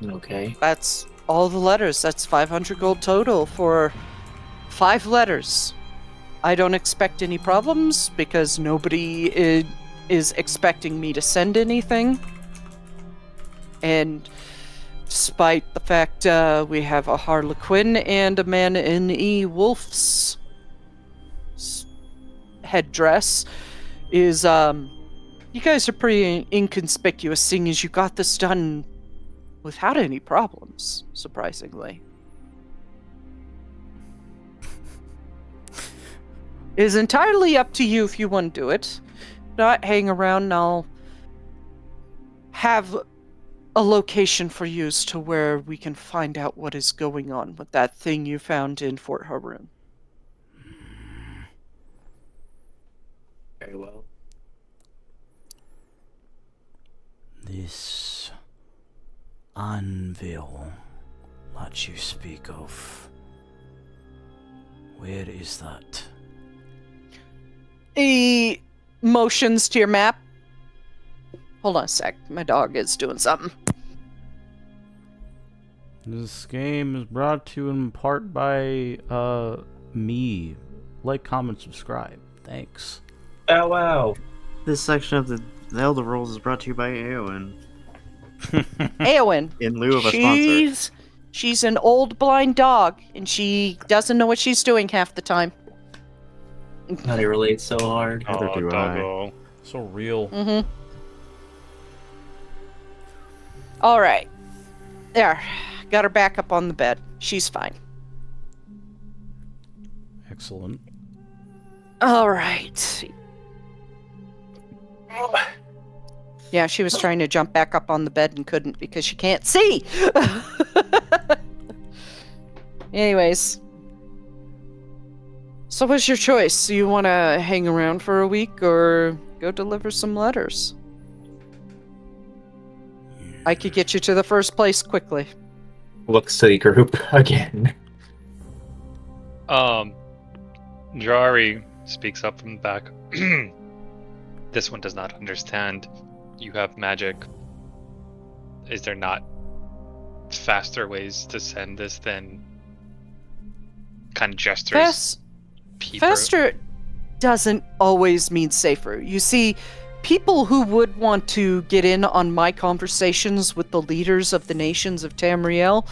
Speaker 10: Okay.
Speaker 2: That's all the letters. That's 500 gold total for 5 letters. I don't expect any problems because nobody is expecting me to send anything. And despite the fact we have a Harlequin and a man in a wolf's headdress, is you guys are pretty inconspicuous, seeing as you got this done without any problems, surprisingly. It is entirely up to you if you want to do it. Not hang around, and I'll have a location for you as to where we can find out what is going on with that thing you found in Fort Haroon.
Speaker 10: Very well.
Speaker 11: This anvil that you speak of, where is that
Speaker 2: He motions to your map. Hold on a sec. My dog is doing something.
Speaker 1: This game is brought to you in part by me. Like, comment, subscribe. Thanks.
Speaker 10: Oh wow.
Speaker 5: This section of the Elder Rolls is brought to you by Eowyn.
Speaker 2: Eowyn.
Speaker 5: In lieu of a sponsor.
Speaker 2: She's an old blind dog, and she doesn't know what she's doing half the time.
Speaker 10: I relate so hard.
Speaker 5: Neither do
Speaker 3: doggo.
Speaker 1: So real.
Speaker 2: Mm-hmm. All right. There. Got her back up on the bed. She's fine.
Speaker 1: Excellent.
Speaker 2: All right. Yeah, she was trying to jump back up on the bed and couldn't because she can't see. Anyways. So what's your choice? Do you want to hang around for a week or go deliver some letters? I could get you to the first place quickly.
Speaker 10: Looks to the group again.
Speaker 3: Jari speaks up from the back. This one does not understand. You have magic. Is there not faster ways to send this than kind of gestures?
Speaker 2: Faster doesn't always mean safer. You see, people who would want to get in on my conversations with the leaders of the nations of Tamriel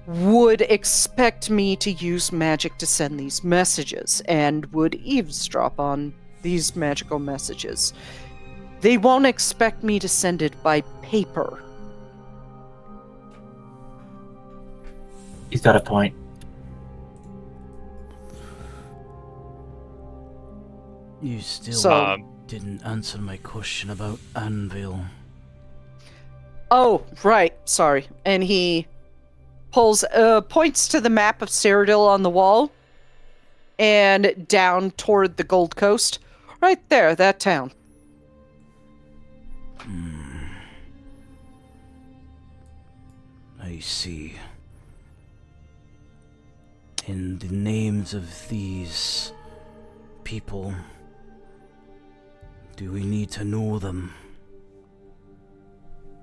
Speaker 2: would expect me to use magic to send these messages and would eavesdrop on these magical messages. They won't expect me to send it by paper.
Speaker 10: He's got a point.
Speaker 11: You still didn't answer my question about Anvil.
Speaker 2: Oh, right. Sorry. And he points to the map of Cyrodiil on the wall and down toward the Gold Coast. Right there, that town.
Speaker 11: I see. In the names of these people, do we need to know them?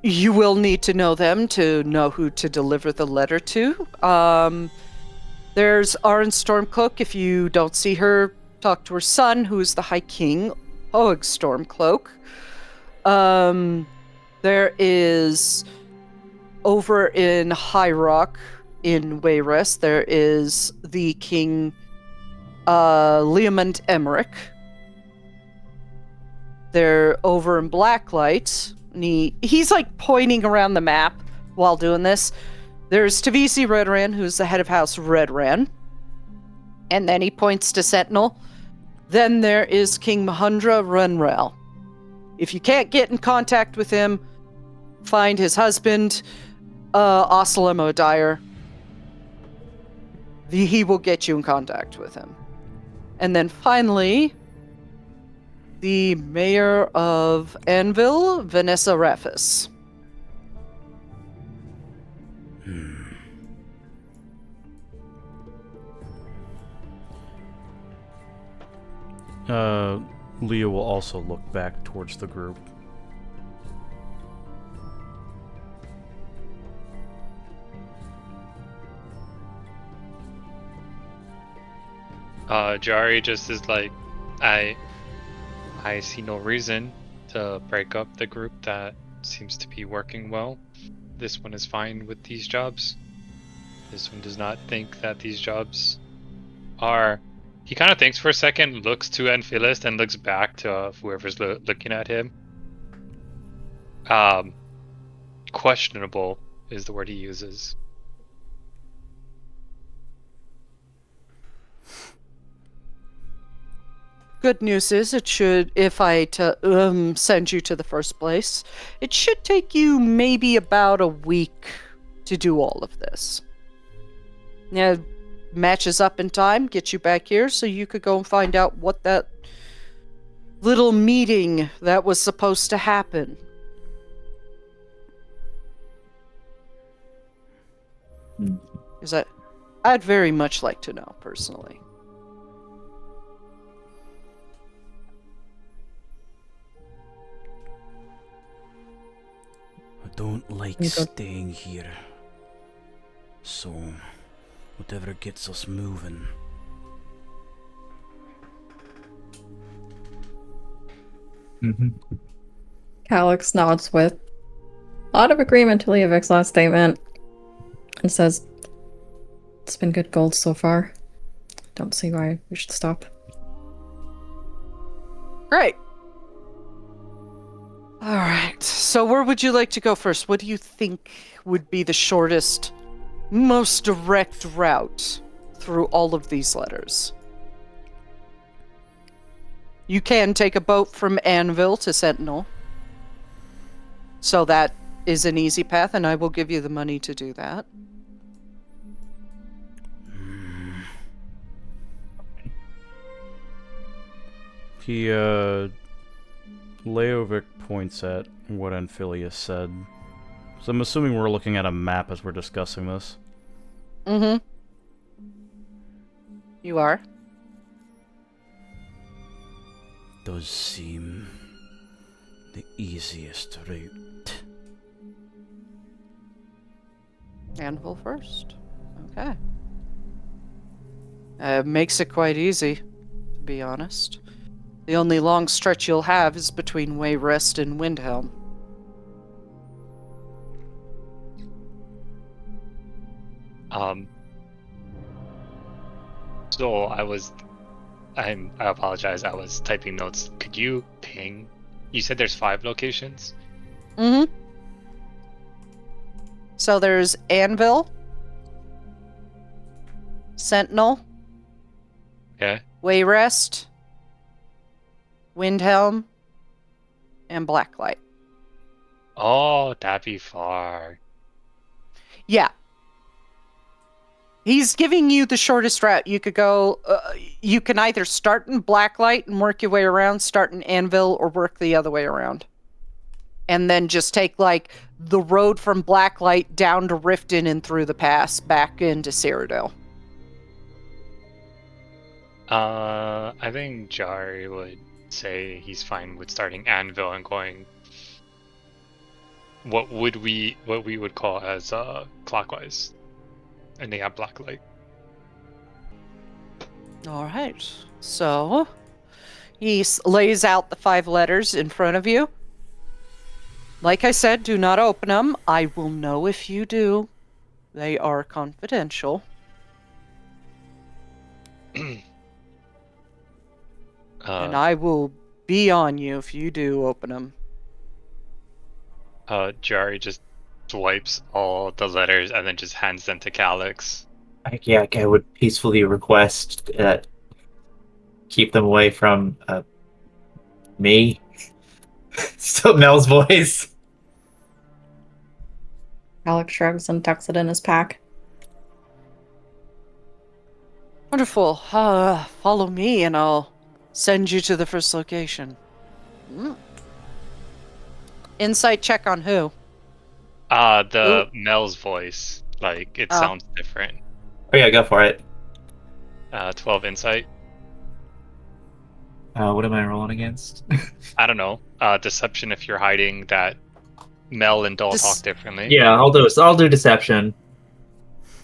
Speaker 2: You will need to know them to know who to deliver the letter to. There's Arryn Stormcloak. If you don't see her, talk to her son, who is the High King, Hoeg Stormcloak. There is, over in High Rock, in Wayrest, there is the King Leomund Emmerich. They're over in Blacklight. And he's like pointing around the map while doing this. There's Tavisi Redran, who's the head of House Redran. And then he points to Sentinel. Then there is King Mahundra Renrel. If you can't get in contact with him, find his husband, Osalam O'Dyer. He will get you in contact with him. And then finally, the mayor of Anvil, Vanessa Raffis.
Speaker 1: Leo will also look back towards the group.
Speaker 3: Jari just is like, I see no reason to break up the group that seems to be working well. This one is fine with these jobs. This one does not think that these jobs are... He kind of thinks for a second, looks to Anphilist, and looks back to whoever's looking at him. Questionable is the word he uses.
Speaker 2: Good news is it should, if I send you to the first place, it should take you maybe about a week to do all of this. Yeah, matches up in time, get you back here so you could go and find out what that little meeting that was supposed to happen. Is that I'd very much like to know, personally.
Speaker 11: don't like
Speaker 8: You go-
Speaker 11: staying here. So, whatever gets us moving.
Speaker 8: Calyx nods with a lot of agreement to Leovic's last statement and says, "It's been good gold so far. Don't see why we should stop."
Speaker 2: Great. All right. So where would you like to go first? What do you think would be the shortest, most direct route through all of these letters? You can take a boat from Anvil to Sentinel. So that is an easy path, and I will give you the money to do that.
Speaker 1: Leovic points at what Amphilia said. So I'm assuming we're looking at a map as we're discussing this.
Speaker 2: Mm-hmm. You are?
Speaker 11: Does seem the easiest route.
Speaker 2: Anvil first. Okay. Makes it quite easy, to be honest. The only long stretch you'll have is between Wayrest and Windhelm.
Speaker 3: So I apologize, I was typing notes. Could you ping? You said there's 5 locations?
Speaker 2: Mm-hmm. So there's Anvil, Sentinel,
Speaker 3: Okay.
Speaker 2: Wayrest, Windhelm, and Blacklight.
Speaker 3: Oh, that'd be far.
Speaker 2: Yeah. He's giving you the shortest route. You could go, you can either start in Blacklight and work your way around, start in Anvil, or work the other way around. And then just take, like, the road from Blacklight down to Riften and through the pass back into Cyrodiil.
Speaker 3: I think Jari would say he's fine with starting Anvil and going what we would call as clockwise. And they have Blacklight.
Speaker 2: All right. So he lays out the 5 letters in front of you. Like I said, do not open them. I will know if you do. They are confidential. And I will be on you if you do open them.
Speaker 3: Jari just swipes all the letters and then just hands them to Calyx.
Speaker 10: I would peacefully request keep them away from me. Still Mel's voice.
Speaker 8: Calyx shrugs and tucks it in his pack.
Speaker 2: Wonderful. Follow me and I'll send you to the first location. Insight check on who?
Speaker 3: Mel's voice. Like, it sounds different.
Speaker 10: Oh yeah, go for it.
Speaker 3: 12 insight.
Speaker 10: What am I rolling against?
Speaker 3: I don't know. Deception if you're hiding that Mel and Doll talk differently.
Speaker 10: Yeah, I'll do deception.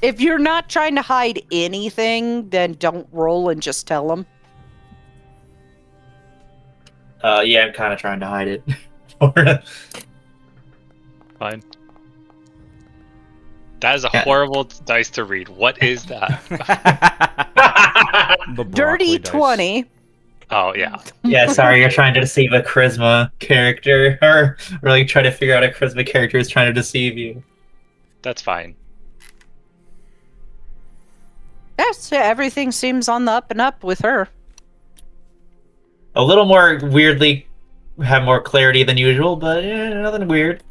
Speaker 2: If you're not trying to hide anything, then don't roll and just tell them.
Speaker 10: Yeah, I'm kind of trying to hide it.
Speaker 3: Fine. That is a horrible dice to read. What is that?
Speaker 2: Dirty 20.
Speaker 3: Oh, yeah.
Speaker 10: Yeah, sorry, you're trying to deceive a charisma character. Or like try to figure out a charisma character is trying to deceive you.
Speaker 3: That's fine.
Speaker 2: Yes, everything seems on the up and up with her.
Speaker 10: A little more weirdly, have more clarity than usual, but nothing weird.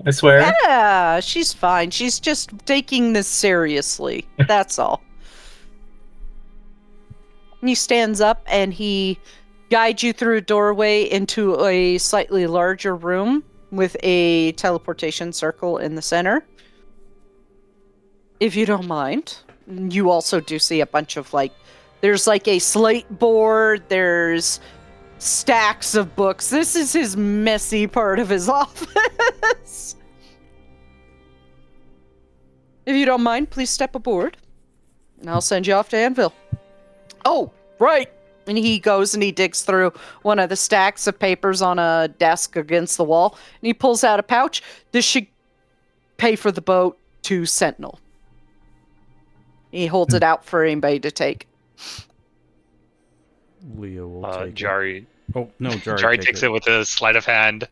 Speaker 10: I swear.
Speaker 2: Yeah, she's fine. She's just taking this seriously. That's all. He stands up and he guides you through a doorway into a slightly larger room with a teleportation circle in the center. If you don't mind. You also do see a bunch of, like, there's like a slate board, there's stacks of books. This is his messy part of his office. don't mind, please step aboard. And I'll send you off to Anvil. Oh, right. And he goes and he digs through one of the stacks of papers on a desk against the wall. And he pulls out a pouch. This should pay for the boat to Sentinel. He holds it out for anybody to take.
Speaker 1: Leo will take
Speaker 3: Jari.
Speaker 1: it. Oh, no,
Speaker 3: Jari takes it with a sleight of hand.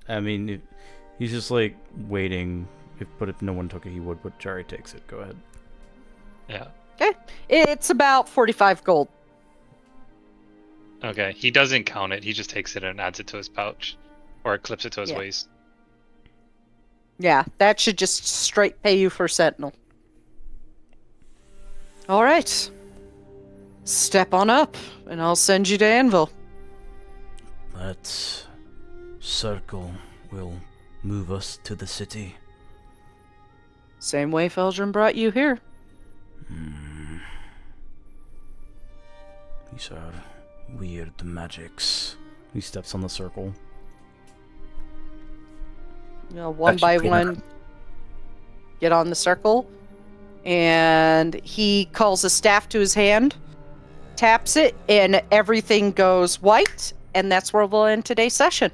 Speaker 1: I mean, he's just like waiting. But if no one took it, he would. But Jari takes it. Go ahead.
Speaker 3: Yeah.
Speaker 2: Okay. It's about 45 gold.
Speaker 3: Okay. He doesn't count it. He just takes it and adds it to his pouch. Or clips it to his waist.
Speaker 2: Yeah, that should just straight pay you for Sentinel. All right. Step on up, and I'll send you to Anvil.
Speaker 11: That circle will move us to the city.
Speaker 2: Same way Feldrin brought you here.
Speaker 11: These are weird magics.
Speaker 1: He steps on the circle.
Speaker 2: You know, one by one, get on the circle, and he calls a staff to his hand, taps it, and everything goes white, and that's where we'll end today's session.